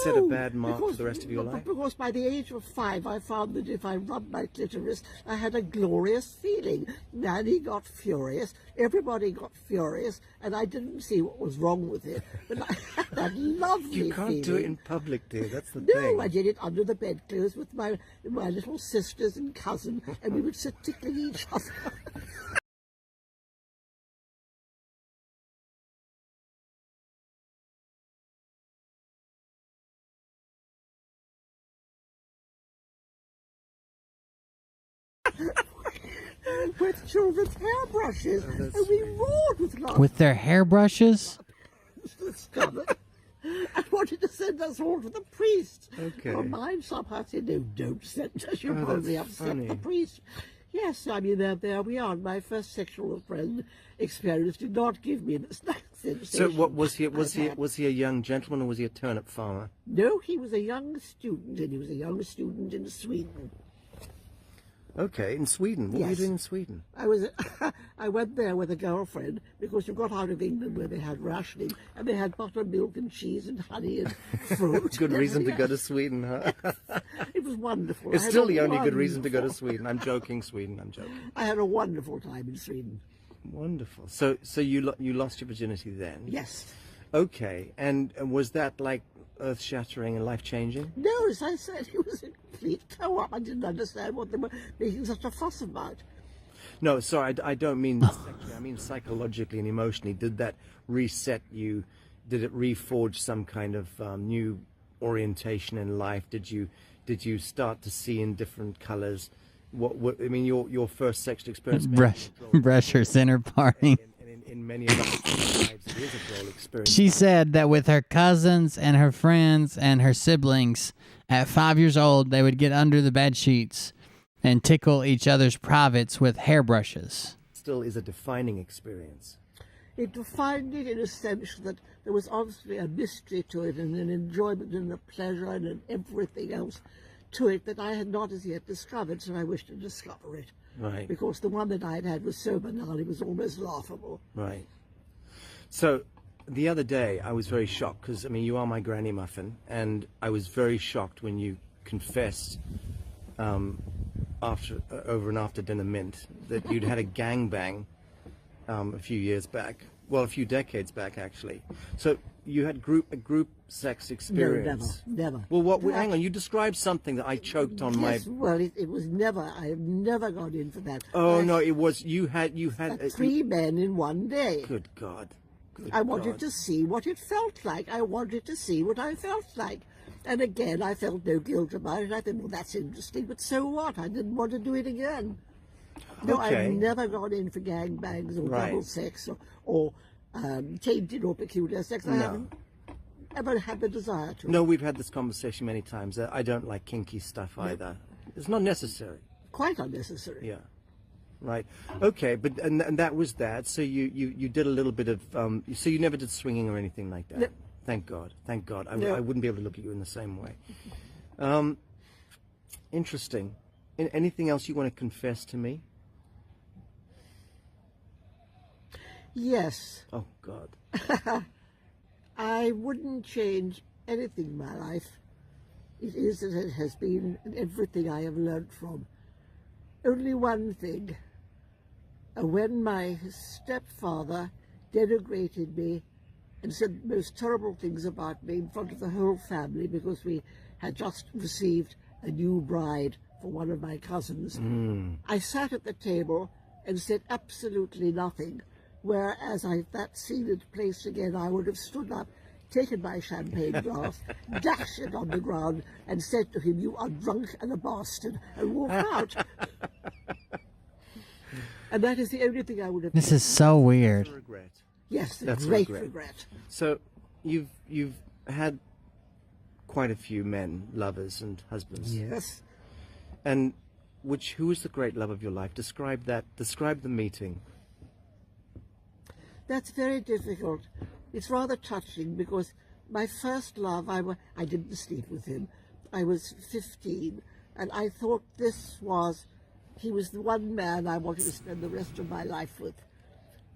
set a bad mark for the rest of your life? Because by the age of 5, I found that if I rubbed my clitoris, I had a glorious feeling. Nanny got furious, everybody got furious, and I didn't see what was wrong with it. But I had that lovely You can't feeling. do it in public, dear. That's the No, thing. I did it under the bedclothes with my little sisters and cousin, and we would sit tickling each other. With children's hairbrushes, and we roared with laughter. With their hairbrushes? Discovered. I wanted to send us all to the priest. Okay. Well, mine somehow said, no, don't send us. You'll Oh, probably that's upset funny. the priest. Yes, I mean, there we are. My first sexual experience did not give me this sensation. So what was he? I've had. Was he a young gentleman or was he a turnip farmer? No, he was a young student, and he was a young student in Sweden. Okay, in Sweden. What were you Yes. doing in Sweden? I went there with a girlfriend because you got out of England where they had rationing and they had buttermilk and cheese and honey and fruit. Good and reason to go everything to Sweden, huh? else. It was wonderful. It's I had still a the only good reason to go to wonderful- Sweden. I'm joking, Sweden. I'm joking. I had a wonderful time in Sweden. Wonderful. So you lost your virginity then? Yes. Okay, and was that like earth-shattering and life-changing? No, as I said, it was a complete co-op. I didn't understand what they were making such a fuss about. No, sorry, I don't mean sexually. I mean psychologically and emotionally. Did that reset you? Did it reforge some kind of new orientation in life? Did you start to see in different colors? What I mean, your first sexual experience. Brush her center parting. In many of our lives, it is a droll experience. She said that with her cousins and her friends and her siblings, at 5 years old, they would get under the bed sheets and tickle each other's privates with hairbrushes. Still is a defining experience. It defined it in a sense that there was obviously a mystery to it and an enjoyment and a pleasure and everything else to it that I had not as yet discovered, so I wished to discover it. Right. Because the one that I had had was so banal, it was almost laughable. Right. So the other day I was very shocked because, I mean, you are my granny muffin, and I was very shocked when you confessed over and after dinner mint that you'd had a gangbang a few years back. Well, a few decades back, actually. So you had a group sex experience. No, never. Well, hang on. You described something that I choked on Yes, well, it was never, I have never gone in for that. Oh, no, it was, you had. Three men in one day. Good God. I wanted to see what it felt like. I wanted to see what I felt like. And again, I felt no guilt about it. I thought, well, that's interesting, but so what? I didn't want to do it again. No, Okay. I've never gone in for gangbangs or Right. double sex or tainted or peculiar sex. I No. haven't ever had the desire to. No, we've had this conversation many times. I don't like kinky stuff either. It's not necessary. Quite unnecessary. Yeah. Right. Okay, but and that was that. So you did a little bit of so you never did swinging or anything like that. No. Thank God. Thank God. No. I wouldn't be able to look at you in the same way. Interesting. Anything else you want to confess to me? Yes. Oh God. I wouldn't change anything in my life. It is as it has been, and everything I have learned from. Only one thing. When my stepfather denigrated me and said the most terrible things about me in front of the whole family because we had just received a new bride for one of my cousins, I sat at the table and said absolutely nothing. Whereas if that scene had placed again, I would have stood up, taken my champagne glass, dashed it on the ground, and said to him, "You are drunk and a bastard," and walked out. And that is the only thing I would have This done. is so weird. Regret. Yes, a That's great regret. regret. So you've had quite a few men, lovers and husbands. Yes. And who was the great love of your life? Describe that. Describe the meeting. That's very difficult. It's rather touching because my first love, I didn't sleep with him. I was 15, and I thought he was the one man I wanted to spend the rest of my life with.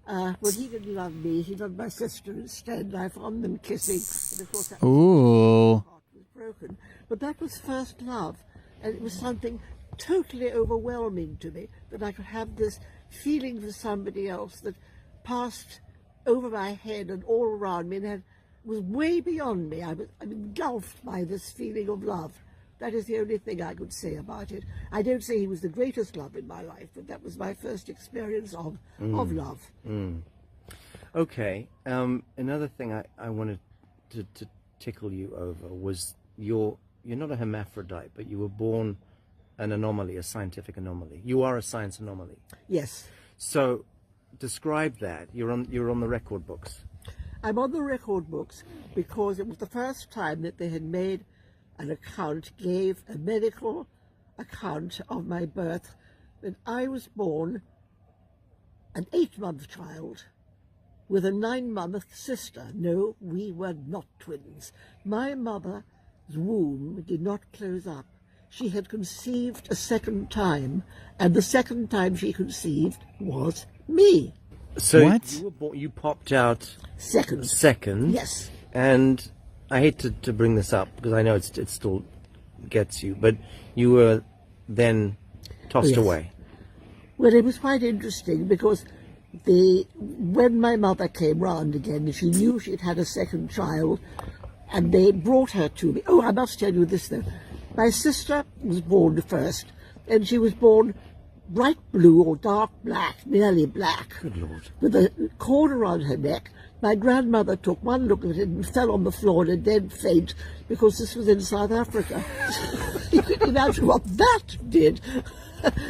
When he didn't love me, he loved my sister instead, and I found them kissing. And of course, that Ooh. was broken. But that was first love, and it was something totally overwhelming to me that I could have this feeling for somebody else that passed over my head and all around me and was way beyond me. I'm engulfed by this feeling of love. That is the only thing I could say about it. I don't say he was the greatest love in my life, but that was my first experience of love. Okay. Another thing I wanted to tickle you over was you're not a hermaphrodite, but you were born an anomaly, a scientific anomaly. You are a science anomaly. Yes. So describe that. You're on the record books. I'm on the record books because it was the first time that they had made an account, gave a medical account of my birth, that I was born an 8-month child with a 9-month sister. No, we were not twins. My mother's womb did not close up. she had conceived a second time, and the second time she conceived was me. So What? you were born, you popped out Second. second. Yes. And I hate to bring this up because I know it still gets you, but you were then tossed Yes. away. Well, it was quite interesting because when my mother came round again, she knew she'd had a second child, and they brought her to me. Oh, I must tell you this, though. My sister was born first, and she was born bright blue or dark black, nearly black, Good Lord. with a cord around her neck. My grandmother took one look at it and fell on the floor in a dead faint because this was in South Africa. You can imagine what that did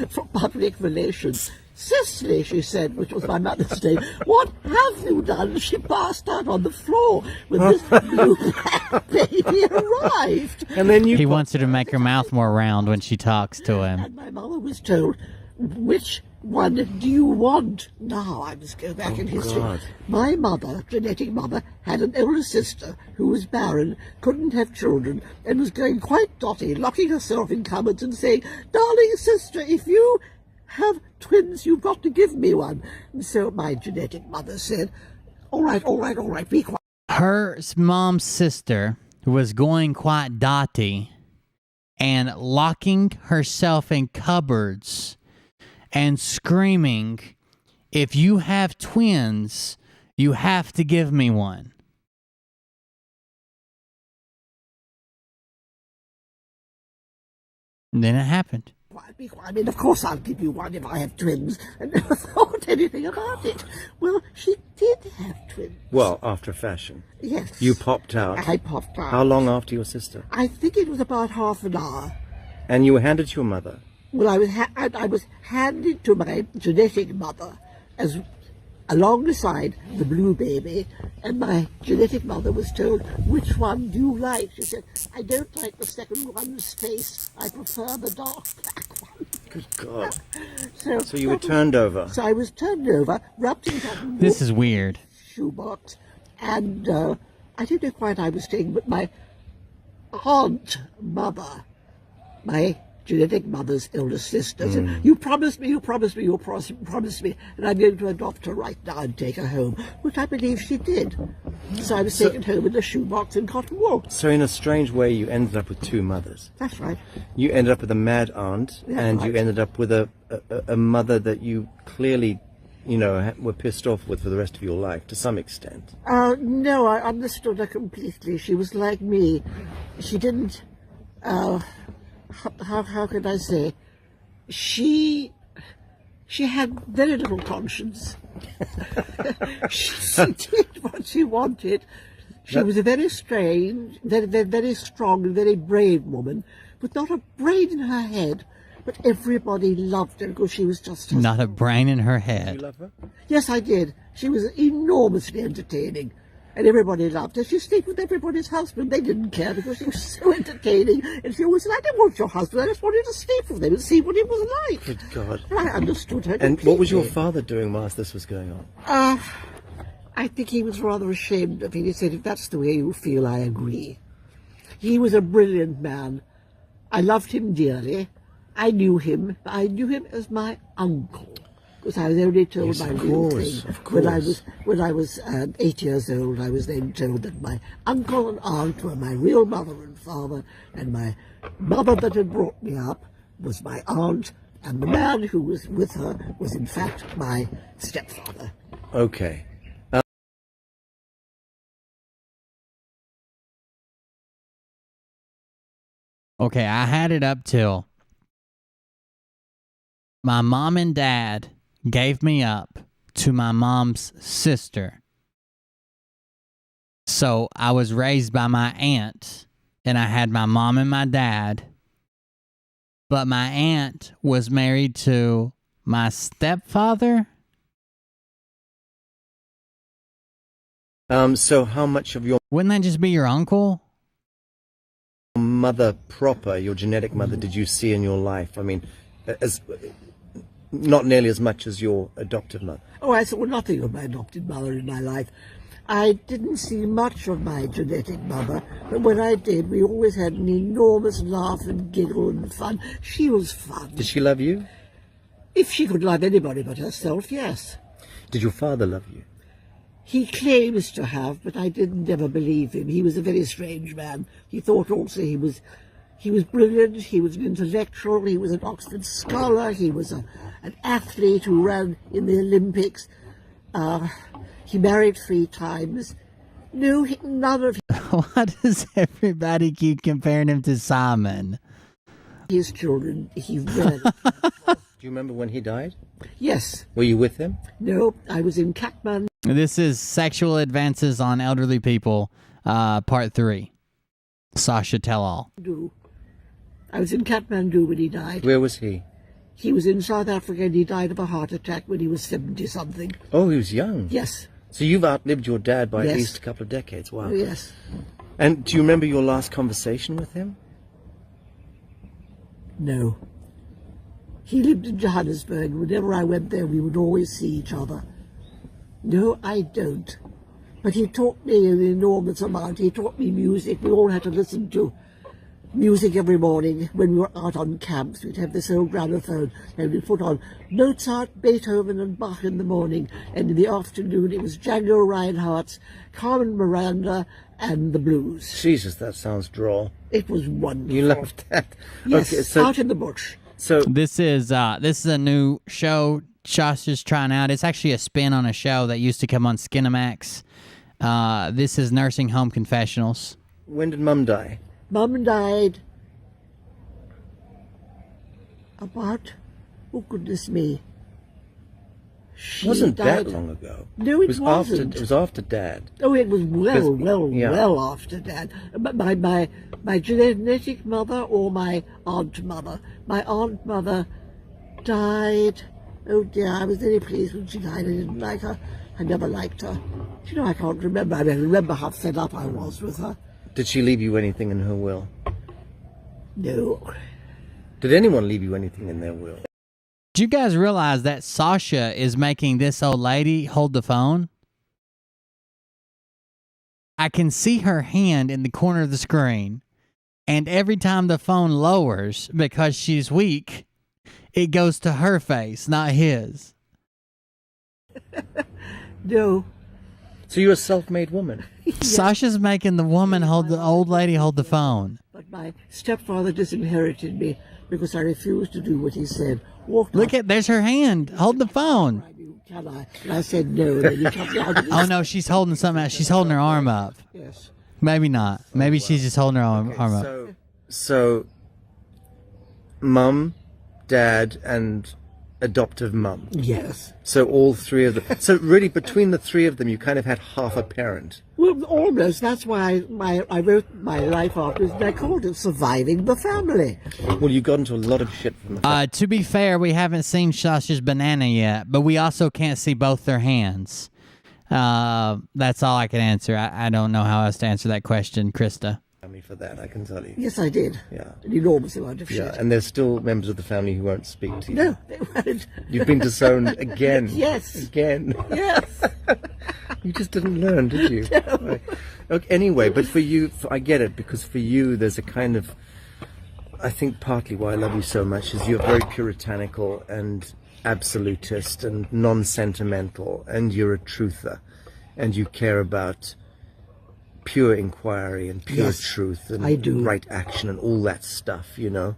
for public relations. Cicely, she said, which was my mother's name, what have you done? She passed out on the floor when this blue black baby arrived. And then He wants her to make her mouth more round when she talks to him. And my mother was told, which one do you want? Now I must go back in history. God. My mother, genetic mother, had an elder sister who was barren, couldn't have children, and was going quite dotty, locking herself in cupboards and saying, darling sister, if you have twins, you've got to give me one. And so my genetic mother said, all right, be quiet. Her mom's sister was going quite dotty and locking herself in cupboards and screaming, if you have twins, you have to give me one. And then it happened. Be quiet. I mean, of course I'll give you one if I have twins. I never thought anything about it. Well, she did have twins. Well, after a fashion. Yes. You popped out. I popped out. How long after your sister? I think it was about half an hour. And you were handed to your mother. Well, I was handed to my genetic mother as alongside the blue baby, and my genetic mother was told, which one do you like? She said, I don't like the second one's face. I prefer the dark black one. Good God. So you were turned over. So I was turned over, wrapped in cotton This is weird. shoebox, and I don't know quite how I was staying, but my aunt mother, my genetic mother's elder sister, said, you promised me, and I'm going to adopt her right now and take her home, which I believe she did. So I was taken home in a shoebox in cotton wool. So in a strange way, you ended up with two mothers. That's right. You ended up with a mad aunt, That's and you right. ended up with a mother that you clearly, were pissed off with for the rest of your life, to some extent. No, I understood her completely. She was like me. She didn't, how could I say? She had very little conscience. She did what she wanted. She was a very strange, very strong and very brave woman, with not a brain in her head. But everybody loved her because she was just her. Not a brain in her Did you head. love her? Yes, I did. She was enormously entertaining, and everybody loved her. She stayed with everybody's husband. They didn't care because she was so entertaining. And she always said, I don't want your husband. I just wanted to sleep with him and see what it was like. Good God. And I understood her And what was your completely. father doing whilst this was going on? I think he was rather ashamed of it. He said, if that's the way you feel, I agree. He was a brilliant man. I loved him dearly. I knew him. I knew him as my uncle, because I was only told Yes, my of real course, thing. of When I was 8 years old, I was then told that my uncle and aunt were my real mother and father, and my mother that had brought me up was my aunt, and the man who was with her was in fact my stepfather. Okay. Okay, I had it up till my mom and dad gave me up to my mom's sister. So I was raised by my aunt, and I had my mom and my dad. But my aunt was married to my stepfather. So how much of your Wouldn't that just be your uncle? mother proper, your genetic mother, did you see in your life? I mean, as not nearly as much as your adoptive mother. Oh, I saw nothing of my adopted mother in my life. I didn't see much of my genetic mother, but when I did, we always had an enormous laugh and giggle and fun. She was fun. Did she love you? If she could love anybody but herself, yes. Did your father love you? He claims to have, but I didn't ever believe him. He was a very strange man. He thought also he was brilliant, he was an intellectual, he was an Oxford scholar, he was an athlete who ran in the Olympics. He married 3 times. No, none of Why does everybody keep comparing him to Simon? his children he read. Do you remember when he died? Yes. Were you with him? No, I was in Kathmandu. This is Sexual Advances on Elderly People, Part 3. Sasha Tell-All. I was in Kathmandu when he died. Where was he? He was in South Africa and he died of a heart attack when he was 70-something. Oh, he was young. Yes. So you've outlived your dad by at Yes. least a couple of decades. Wow. Yes. And do you remember your last conversation with him? No. He lived in Johannesburg. Whenever I went there, we would always see each other. No, I don't. But he taught me an enormous amount. He taught me music. We all had to listen to music every morning when we were out on camps. We'd have this old gramophone and we'd put on Mozart, Beethoven and Bach in the morning, and in the afternoon it was Django Reinhardt's Carmen Miranda and the blues. Jesus, that sounds droll. It was wonderful. You loved that? Yes, Okay, so out in the bush. So this is a new show Sasha's trying out. It's actually a spin on a show that used to come on Skinamax. This is Nursing Home Confessionals. when did Mum die? Mum died about, oh goodness me. It wasn't died- that long ago. No, it wasn't. wasn't. It was after Dad. Oh, it was well, Yeah. well after that. But my genetic mother or my aunt mother. My aunt mother died. Oh dear, I was very pleased when she died. I didn't like her. I never liked her. You know, I can't remember. I remember how fed up I was with her. Did she leave you anything in her will? No. Did anyone leave you anything in their will? Did you guys realize that Sasha is making this old lady hold the phone? I can see her hand in the corner of the screen, and every time the phone lowers because she's weak, it goes to her face, not his. No. So you're a self-made woman. Sasha's making the woman hold the old lady hold the phone. But my stepfather disinherited me because I refused to do what he said. Look at, there's her hand. Hold the phone. Can I? And I said no. Then he cut me out of his- Oh no, she's holding something else. She's holding her arm up. Yes. Maybe not. Maybe she's just holding her arm up. So, Mum, Dad, and adoptive mum. Yes. So all three of them. So really, between the three of them, you kind of had half a parent. Well, almost. That's why I wrote my life after, and I called it Surviving the Family. Well, you got into a lot of shit from the To be fair, we haven't seen Sasha's banana yet, but we also can't see both their hands. That's all I can answer. I don't know how else to answer that question, Krista. family for that, I can tell you. Yes, I did. Yeah. An enormous amount of shit. Yeah, and there's still members of the family who won't speak to you. No, they won't. You've been disowned again. Yes. Again. Yes. You just didn't learn, did you? No. Right. Okay, anyway, but for you, I get it, because for you, there's a kind of, I think partly why I love you so much is you're very puritanical and absolutist and non-sentimental, and you're a truther, and you care about pure inquiry and pure Yes, truth and I do. right action and all that stuff, you know.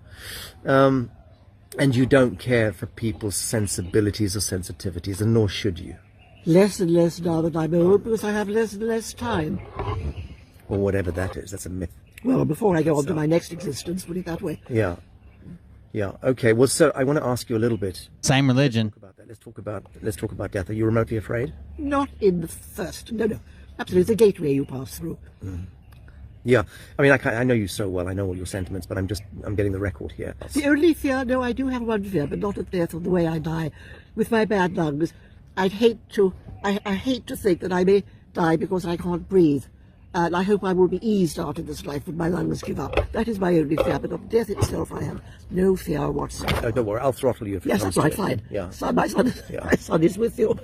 And you don't care for people's sensibilities or sensitivities, and nor should you. Less and less now that I'm old because I have less and less time. Or whatever that is. That's a myth. Well, before I go on to my next existence, put it that way. Yeah. Yeah. Okay. Well, so I want to ask you a little bit. Same religion. Let's talk about death. Are you remotely afraid? Not in the first. No. Absolutely. It's a gateway you pass through. Yeah. I mean, I know you so well. I know all your sentiments, but I'm getting the record here. The only fear, no, I do have one fear, but not of death or the way I die. With my bad lungs, I hate to think that I may die because I can't breathe. And I hope I will be eased out of this life when my lungs give up. That is my only fear, but of death itself I have no fear whatsoever. Oh, don't worry, I'll throttle you if it Yes, comes that's right, to it. fine. Yeah. So my son is with you.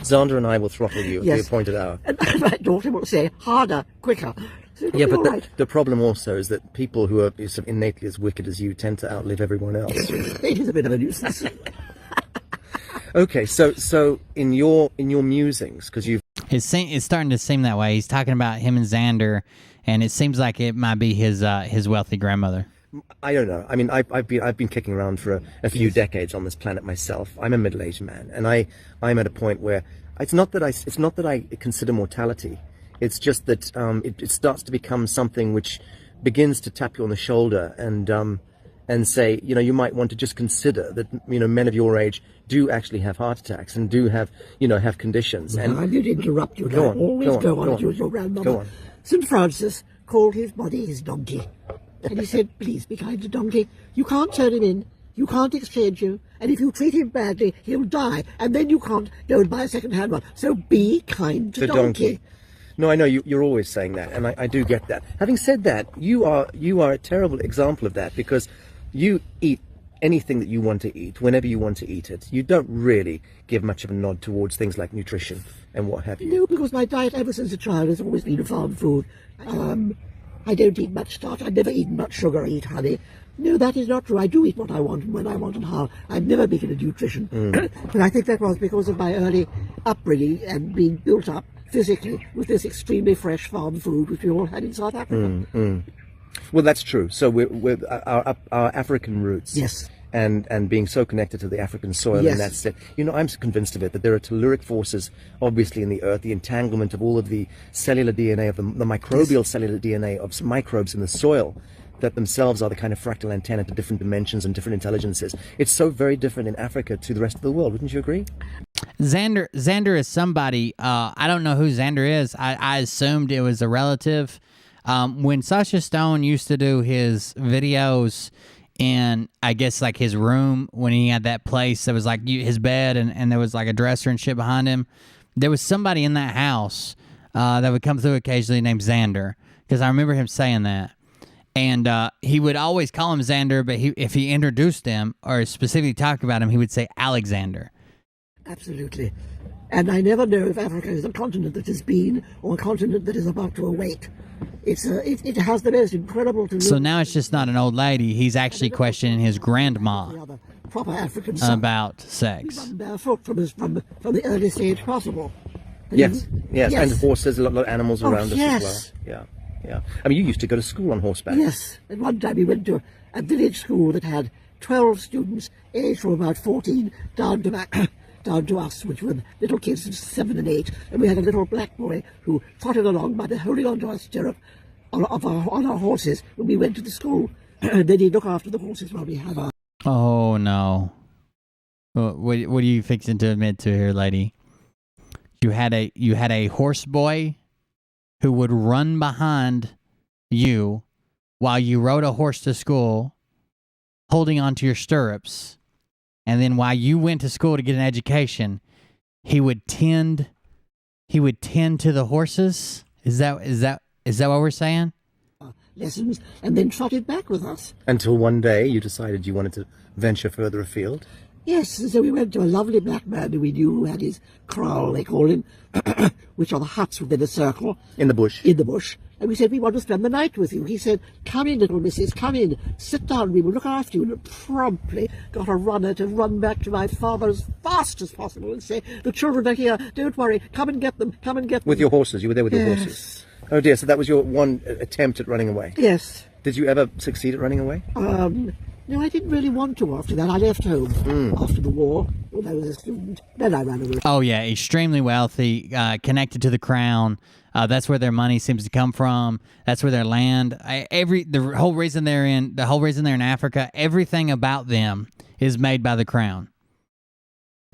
Xander and I will throttle you at the Yes. appointed hour. And my daughter will say, harder, quicker. So it'll Yeah, be but all right. the problem also is that people who are sort of innately as wicked as you tend to outlive everyone else. It is a bit of a nuisance. Okay, so in your musings, because you've It's starting to seem that way. He's talking about him and Xander, and it seems like it might be his wealthy grandmother. I don't know. I mean, I've been kicking around for a few decades on this planet myself. I'm a middle-aged man, and I'm at a point where it's not that I consider mortality. It's just that it starts to become something which begins to tap you on the shoulder and say, you might want to just consider that men of your age do actually have heart attacks and do have have conditions. And I did interrupt you. Go on, Always go on, It was your grandmother. Go on. St. Francis called his body his donkey. And he said, please be kind to donkey. You can't turn him in. You can't exchange you. And if you treat him badly, he'll die. And then you can't go and buy a second-hand one. So be kind to the donkey. No, I know you're always saying that, and I do get that. Having said that, you are a terrible example of that, because you eat anything that you want to eat whenever you want to eat it. You don't really give much of a nod towards things like nutrition and what have you. No, because my diet ever since a child has always been farm food. I don't eat much starch. I've never eaten much sugar or eat honey. No, that is not true. I do eat what I want and when I want and how. I've never been into nutrition. But I think that was because of my early upbringing and being built up physically with this extremely fresh farm food which we all had in South Africa. Well, that's true. So we're our African roots. Yes. And being so connected to the African soil, Yes. and that's it. I'm convinced of it, that there are telluric forces, obviously, in the earth, the entanglement of all of the cellular DNA, of the microbial cellular DNA of some microbes in the soil, that themselves are the kind of fractal antenna to different dimensions and different intelligences. It's so very different in Africa to the rest of the world. Wouldn't you agree? Xander is somebody, I don't know who Xander is. I assumed it was a relative. When Sasha Stone used to do his videos in, I guess, like his room, when he had that place that was like his bed and there was like a dresser and shit behind him, there was somebody in that house that would come through occasionally named Xander, because I remember him saying that. And he would always call him Xander, but if he introduced him or specifically talked about him, he would say Alexander. Absolutely. And I never know if Africa is a continent that has been or a continent that is about to awake. It has the most incredible... So now it's just not an old lady. He's actually questioning his grandma proper African about sex. Run barefoot from the earliest age possible. And Yes, and horses, a lot of animals Oh, around us yes. as well. Yeah. I mean, you used to go to school on horseback. Yes, and one time we went to a village school that had 12 students aged from about 14 down to us, which were little kids of 7 and 8, and we had a little black boy who trotted along by holding onto our stirrup on our horses when we went to the school. And then he'd look after the horses while we had our... Oh, no. What are you fixing to admit to here, lady? You had a horse boy who would run behind you while you rode a horse to school, holding onto your stirrups, and then while you went to school to get an education, he would tend to the horses. Is that what we're saying? lessons and then trotted back with us. Until one day you decided you wanted to venture further afield? Yes, and so we went to a lovely black man who we knew who had his kraal, they call him, which are the huts within a circle. In the bush? In the bush. And we said, we want to spend the night with you. He said, come in, little missus, come in, sit down, we will look after you. And promptly got a runner to run back to my father as fast as possible and say, the children are here, don't worry, come and get them, come and get them. With your horses? You were there with your Yes. horses? Oh dear, so that was your one attempt at running away? Yes. Did you ever succeed at running away? No, I didn't really want to after that. I left home after the war when I was a student. Then I ran away. Oh yeah, extremely wealthy, connected to the crown. That's where their money seems to come from. That's where their land. The whole reason they're in Africa. Everything about them is made by the crown.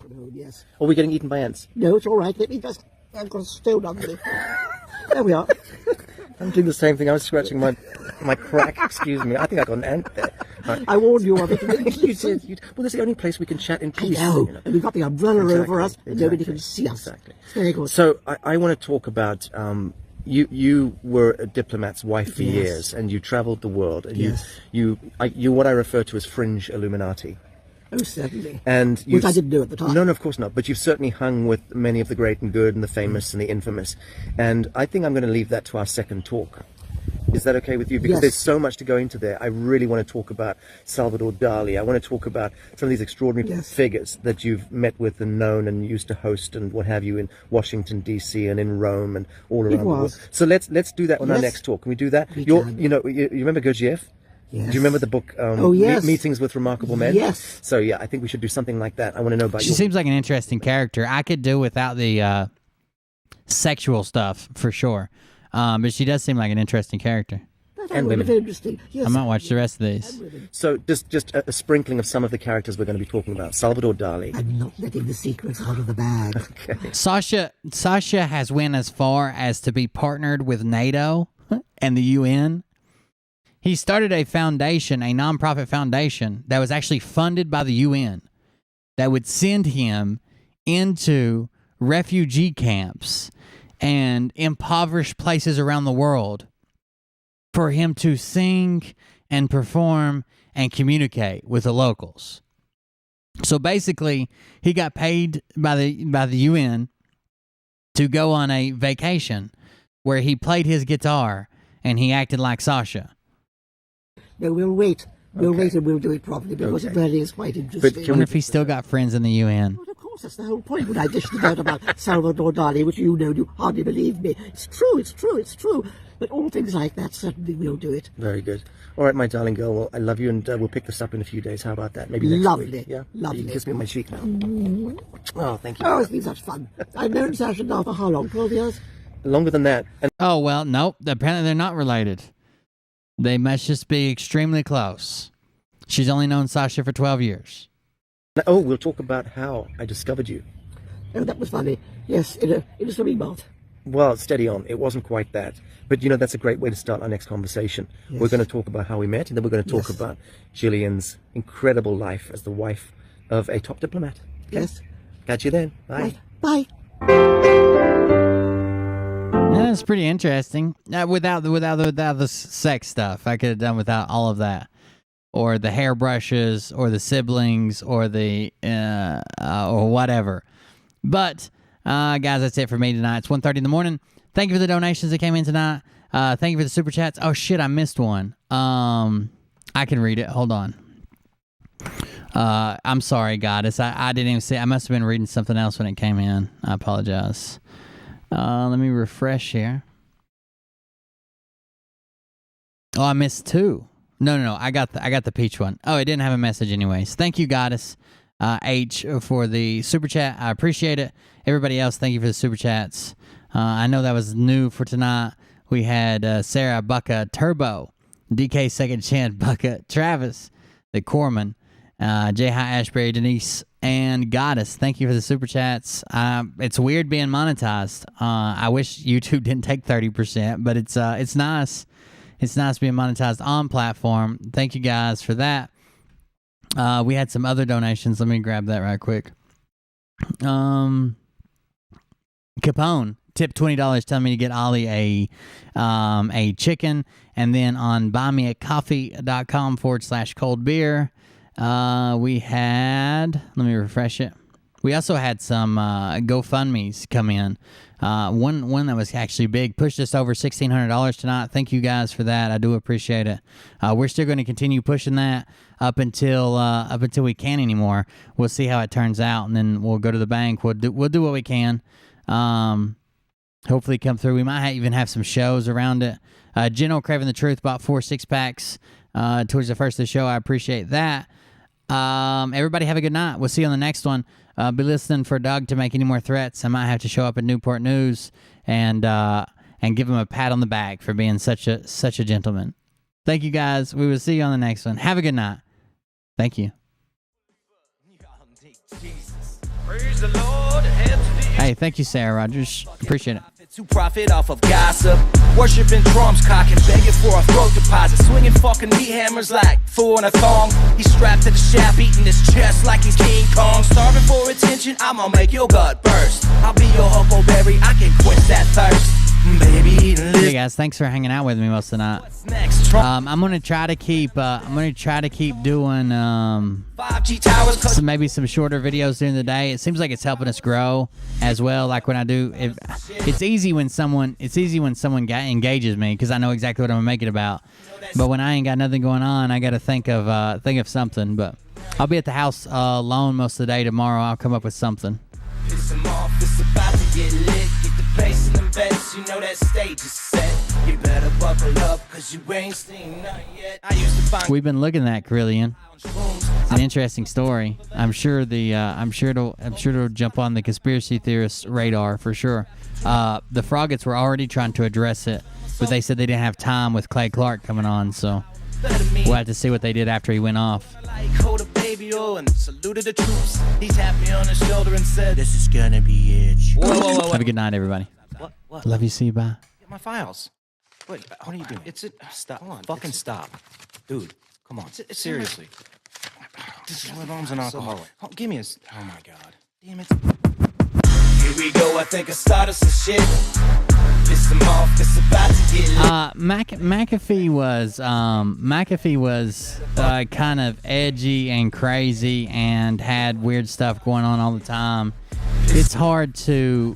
Oh, yes. Are we getting eaten by ants? No, it's all right. Let me just. I've got a stone under me. There we are. I'm doing the same thing. I was scratching my crack. Excuse me. I think I got an ant there. I warned you of it. You did. Well, that's the only place we can chat in peace. No, you know. and we've got the umbrella over us, and nobody Exactly. can see us. Exactly. It's very good. So I want to talk about you were a diplomat's wife for Yes. years, and you travelled the world, and Yes. you what I refer to as fringe Illuminati. Oh, certainly. And Which I didn't do at the time. No, of course not. But you've certainly hung with many of the great and good and the famous and the infamous. And I think I'm going to leave that to our second talk. Is that okay with you? Because Yes. there's so much to go into there. I really want to talk about Salvador Dali. I want to talk about some of these extraordinary figures that you've met with and known and used to host and what have you in Washington, D.C. and in Rome and all around the world. So let's do that on our Yes. next talk. Can we do that? We You can. you remember Gurdjieff? Yes. Do you remember the book Oh, yes. Meetings with Remarkable Men? Yes. So yeah, I think we should do something like that. I want to know about She you. seems like an interesting character. I could do without the sexual stuff for sure. But she does seem like an interesting character. And women. Very interesting. Yes. I might watch the rest of these. So just a sprinkling of some of the characters we're going to be talking about. Salvador Dali. I'm not letting the secrets out of the bag. Okay. Sasha has went as far as to be partnered with NATO and the UN. He started a foundation, a nonprofit foundation that was actually funded by the UN that would send him into refugee camps and impoverished places around the world for him to sing and perform and communicate with the locals. So basically, he got paid by the UN to go on a vacation where he played his guitar and he acted like Sasha. No, we'll wait. We'll wait and we'll do it properly because it really is quite interesting. I wonder if he's still got friends in the UN. Of course, that's the whole point when I dished it out about Salvador Dali, which you know, you hardly believe me. It's true, it's true, it's true. But all things like that certainly will do it. Very good. All right, my darling girl. Well, I love you, and we'll pick this up in a few days. How about that? Maybe next Lovely, week. Yeah, lovely. You can kiss me on my cheek now. Oh, thank you. Oh, it's been such fun. I've known Sasha now for how long? 12 years? Longer than that. And Oh, well, nope. Apparently they're not related. They must just be extremely close. She's only known Sasha for 12 years. oh, we'll talk about how I discovered you. Oh, that was funny. Yes, in a swimming bath. Well, steady on. It wasn't quite that. But, you know, that's a great way to start our next conversation. Yes. We're going to talk about how we met, and then we're going to talk Yes. about Gillian's incredible life as the wife of a top diplomat. Yes. Catch you then. Bye. Bye. That's pretty interesting. Without the sex stuff, I could have done without all of that, or the hairbrushes, or the siblings, or the or whatever. But guys, that's it for me tonight. It's 1:30 in the morning. Thank you for the donations that came in tonight. Thank you for the super chats. Oh shit, I missed one. I can read it. Hold on. I'm sorry, Goddess. I didn't even see. I must have been reading something else when it came in. I apologize. Let me refresh here. Oh, I missed two. No. I got the peach one. Oh, it didn't have a message anyways. Thank you, Goddess H, for the super chat. I appreciate it. Everybody else, thank you for the super chats. I know that was new for tonight. We had Sarah, Bucka, Turbo, DK Second Chance, Bucka, Travis, the Corman, J. High Ashbury, Denise, and Goddess. Thank you for the super chats. It's weird being monetized. I wish YouTube didn't take 30%, but it's nice. It's nice being monetized on platform. Thank you guys for that. We had some other donations. Let me grab that right quick. Capone tipped $20 telling me to get Ollie a chicken, and then on buymeacoffee.com/cold beer. We had, let me refresh it. We also had some GoFundMe's come in. One that was actually big, pushed us over $1,600 tonight. Thank you guys for that. I do appreciate it. We're still going to continue pushing that up until we can't anymore. We'll see how it turns out, and then we'll go to the bank. We'll do what we can. Hopefully come through. We might even have some shows around it. General Craving the Truth bought 4 6-packs towards the first of the show. I appreciate that. Everybody have a good night. We'll see you on the next one. Be listening for Doug to make any more threats. I might have to show up at Newport News and give him a pat on the back for being such a gentleman. Thank you guys. We will see you on the next one. Have a good night. Thank you. Praise the Lord. Hey, thank you, Sarah Rogers. Appreciate it. To profit off of gossip, worshiping drums, cocking, begging for a throat deposit, swinging fucking meat hammers like fool in a thong. He's strapped to the shaft, eating his chest like he's King Kong. Starving for attention, I'ma make your gut burst. I'll be your huckleberry, I can quench that thirst. Baby, Hey guys, thanks for hanging out with me most of the night. I'm gonna try to keep doing maybe some shorter videos during the day. It seems like it's helping us grow as well. Like when I do, it's easy when someone engages me because I know exactly what I'm gonna make it about. But when I ain't got nothing going on, I gotta think of something. But I'll be at the house alone most of the day tomorrow. I'll come up with something. Piss 'em off, it's about to get lit. Get the place in them beds, you know that stage is set. You better buckle up, cause you ain't seen nothing yet. I used to find We've been looking at Carillion. It's an interesting story. I'm sure it'll jump on the conspiracy theorists' radar for sure. The Froggets were already trying to address it, but they said they didn't have time with Clay Clark coming on, so we'll have to see what they did after he went off. hold a baby, and saluted the troops. He tapped me on the shoulder and said, "This is gonna be it." Whoa. Have a good night, everybody. What? Love you. See you. Bye. Get my files. Wait, what are you doing? Stop. Hold on. Fucking stop. Dude, come on. Seriously. This is my mom's an alcoholic. Oh, give me oh my God. Damn it. Here we go. I think I started some shit. Piss them off. It's about to get lit. McAfee was kind of edgy and crazy and had weird stuff going on all the time. It's hard to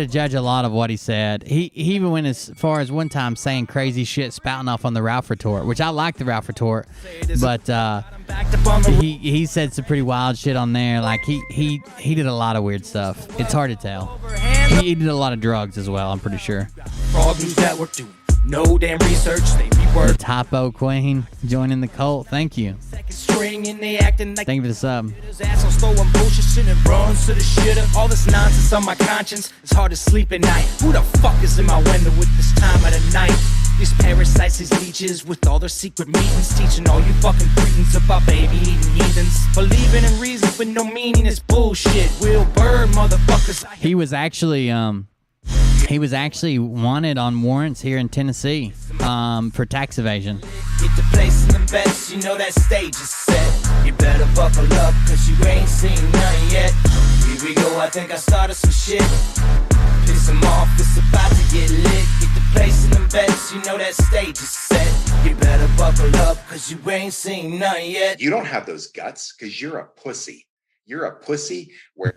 judge a lot of what he said. He even went as far as one time saying crazy shit, spouting off on the Ralph retort, which I like the Ralph retort, but he said some pretty wild shit on there. Like he did a lot of weird stuff. It's hard to tell. He did a lot of drugs as well, I'm pretty sure. Frog News Network do no damn research. They reword. Typo Queen joining the cult. Thank you. String and they acting like thank you for the sub. Assholes throwing bullshit, sending bronze to the shitter. All this nonsense on my conscience. It's hard to sleep at night. Who the fuck is in my window with this time of the night? These parasites, these leeches, with all their secret meetings, teaching all you fucking cretins about baby eating heathens. Believing in reasons with no meaning is bullshit. Will burn motherfuckers. He was actually wanted on warrants here in Tennessee for tax evasion. Get the place in the best, you know that stage is set. You better buckle up, cause you ain't seen nothing yet. Here we go, I think I started some shit. Piss them off, it's about to get lit. Get the place in the best, you know that stage is set. You better buckle up, cause you ain't seen nothing yet. You don't have those guts, cause you're a pussy. You're a pussy where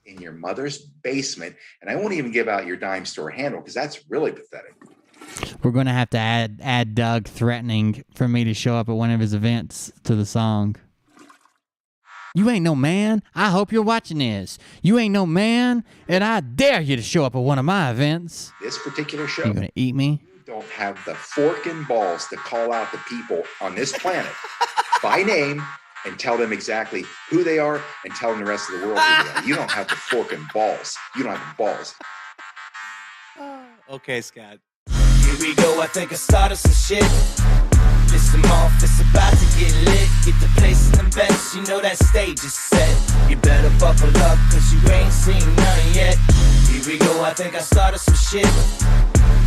in your mother's basement, and I won't even give out your dime store handle because that's really pathetic. We're going to have to add Doug threatening for me to show up at one of his events to the song. You ain't no man. I hope you're watching this. You ain't no man, and I dare you to show up at one of my events. This particular show, you going to eat me? You don't have the fork and balls to call out the people on this planet by name and tell them exactly who they are and tell them the rest of the world who they are. You don't have the fork and balls. You don't have the balls. Okay, Scott. Here we go, I think I started some shit. Piss them off, it's about to get lit. Get the place in the best, you know that stage is set. You better buckle up, cause you ain't seen nothing yet. Here we go, I think I started some shit.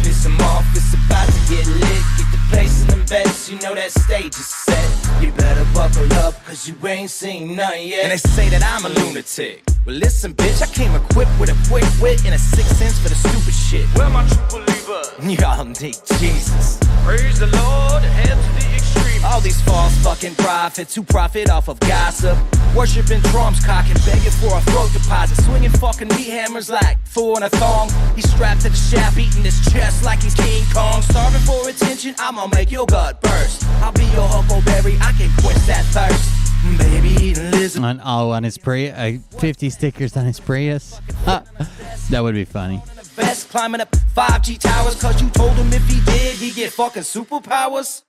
Piss them off, it's about to get lit. Get the place in the best, you know that stage is set. You better buckle up, cause you ain't seen nothing yet. And they say that I'm a lunatic. Well, listen, bitch, I came equipped with a quick wit and a 6 cents for the stupid shit. Well, my true believer, y'all need Jesus. Praise the Lord, head to the extreme. All these false fucking prophets who profit off of gossip, worshiping drums, cocking, begging for a throat deposit, swinging fucking meat hammers like fool in a thong. He's strapped to the shaft, eating his chest like he's King Kong. Starving for attention, I'ma make your gut burst. I'll be your huckleberry, I can quench that thirst. Baby, listen. On his Prius, 50 stickers on his Prius. That would be funny. Best climbing up 5G towers, cause you told him if he did, he'd get fucking superpowers.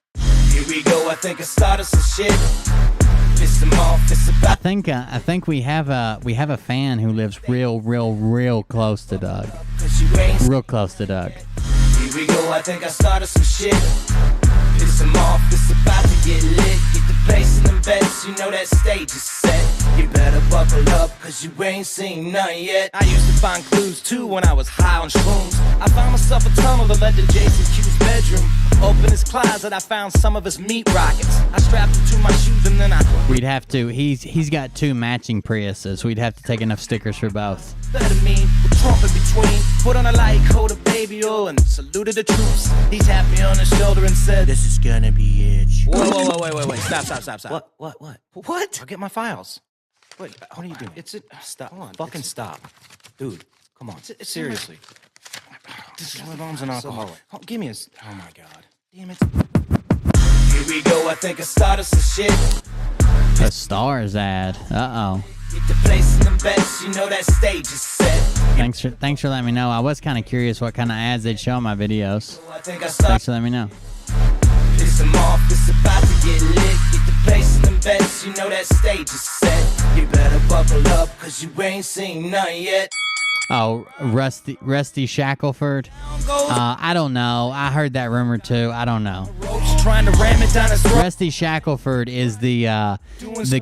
Here we go, I think I started some shit. Piss him off, it's about. I think we have a fan who lives real close to Doug. Real close to Doug. Here we go, I think I started some shit. Piss him off, it's about to get lit. Get the place in the best, you know that stage is set. You better buckle up, cause you ain't seen nothing yet. I used to find clues too when I was high on shrooms. I found myself a tunnel that led to Jason Q's bedroom. Open his closet, I found some of his meat rockets. I strapped him to my shoes and then We'd have to. He's got 2 matching Priuses. We'd have to take enough stickers for both. better mean with Trump in between. Put on a light coat of baby oil and saluted the troops. He tapped me on the shoulder and said, "This is gonna be it." Whoa, wait. Stop. What? I'll get my files. Wait, what are you doing? Stop. Hold on. Fucking stop. Dude, come on. Seriously. This is my mom's an alcoholic. Oh, give me oh my God. Damn it. Here we go, I think I started some shit. A Stars ad. Uh-oh. Get the place in the best, you know that stage is set. Thanks for letting me know. I was kind of curious what kind of ads they'd show on my videos. I think I Thanks for letting me know. Piss them off, it's about to get lit. Get the place in the best, you know that stage is set. You better buckle up, cause you ain't seen none yet. Oh, Rusty Shackelford. I don't know. I heard that rumor too. I don't know. Trying to ram it down his throat. Rusty Shackelford is the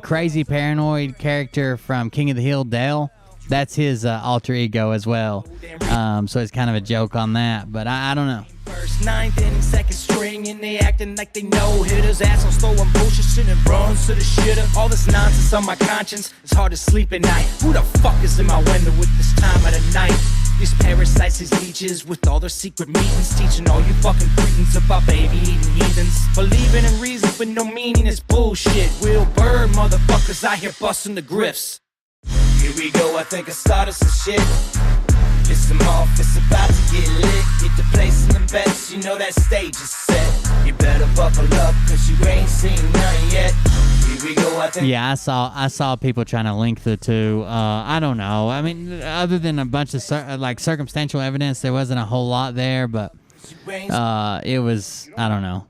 crazy paranoid character from King of the Hill, Dale. That's his alter ego as well. So it's kind of a joke on that, but I don't know. First, ninth, and second string, and they acting like they know hitters. Assholes throwing bullshit and bronze to the shitter. All this nonsense on my conscience, it's hard to sleep at night. Who the fuck is in my window with this time of the night? These parasites, these leeches, with all their secret meetings, teaching all you fucking cretins about baby-eating heathens. Believing in reasons with no meaning is bullshit. Will Bird motherfuckers out here busting the grifts. Here we go, I think I started some shit. Piss them off, it's about to get lit. Get the place in the best, you know that stage is set. You better buckle up, cause you ain't seen none yet. Here we go, I think. Yeah, I saw people trying to link the two. I don't know. I mean, other than a bunch of circumstantial evidence, there wasn't a whole lot there, but it was, I don't know.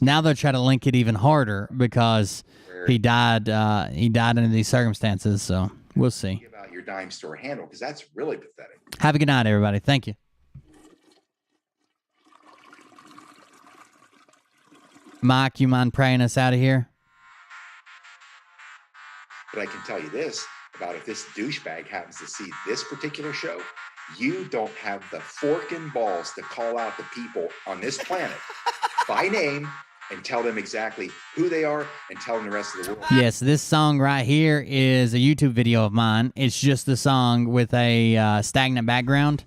Now they're trying to link it even harder because he died under these circumstances, so we'll see. About your dime store handle, because that's really pathetic. Have a good night, everybody. Thank you. Mike, you mind praying us out of here? But I can tell you this about if this douchebag happens to see this particular show, you don't have the forking balls to call out the people on this planet by name and tell them exactly who they are and tell them the rest of the world. Yes, this song right here is a YouTube video of mine. It's just the song with a stagnant background.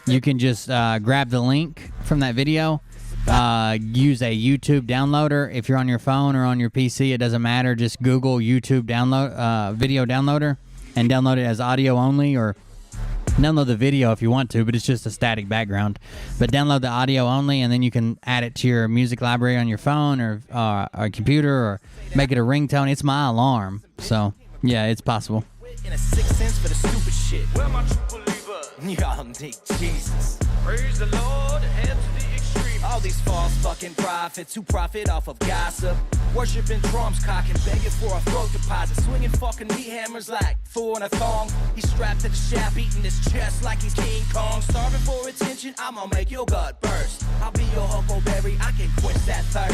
You can just grab the link from that video, use a YouTube downloader. If you're on your phone or on your PC, it doesn't matter. Just Google YouTube video downloader and download it as audio only, or download the video if you want to, but it's just a static background. But download the audio only, and then you can add it to your music library on your phone or computer, or make it a ringtone. It's my alarm, so yeah, it's possible. In a sixth sense for the stupid shit. Where my true believer? Y'all need Jesus. Praise the Lord, head to the extreme. All these false fucking prophets who profit off of gossip, worshiping drums, cocking, begging for a throat deposit, swinging fucking meat hammers like Thor in a thong. He's strapped to the shaft, eating his chest like he's King Kong, starving for attention. I'ma make your gut burst. I'll be your Huckleberry, I can quench that thirst.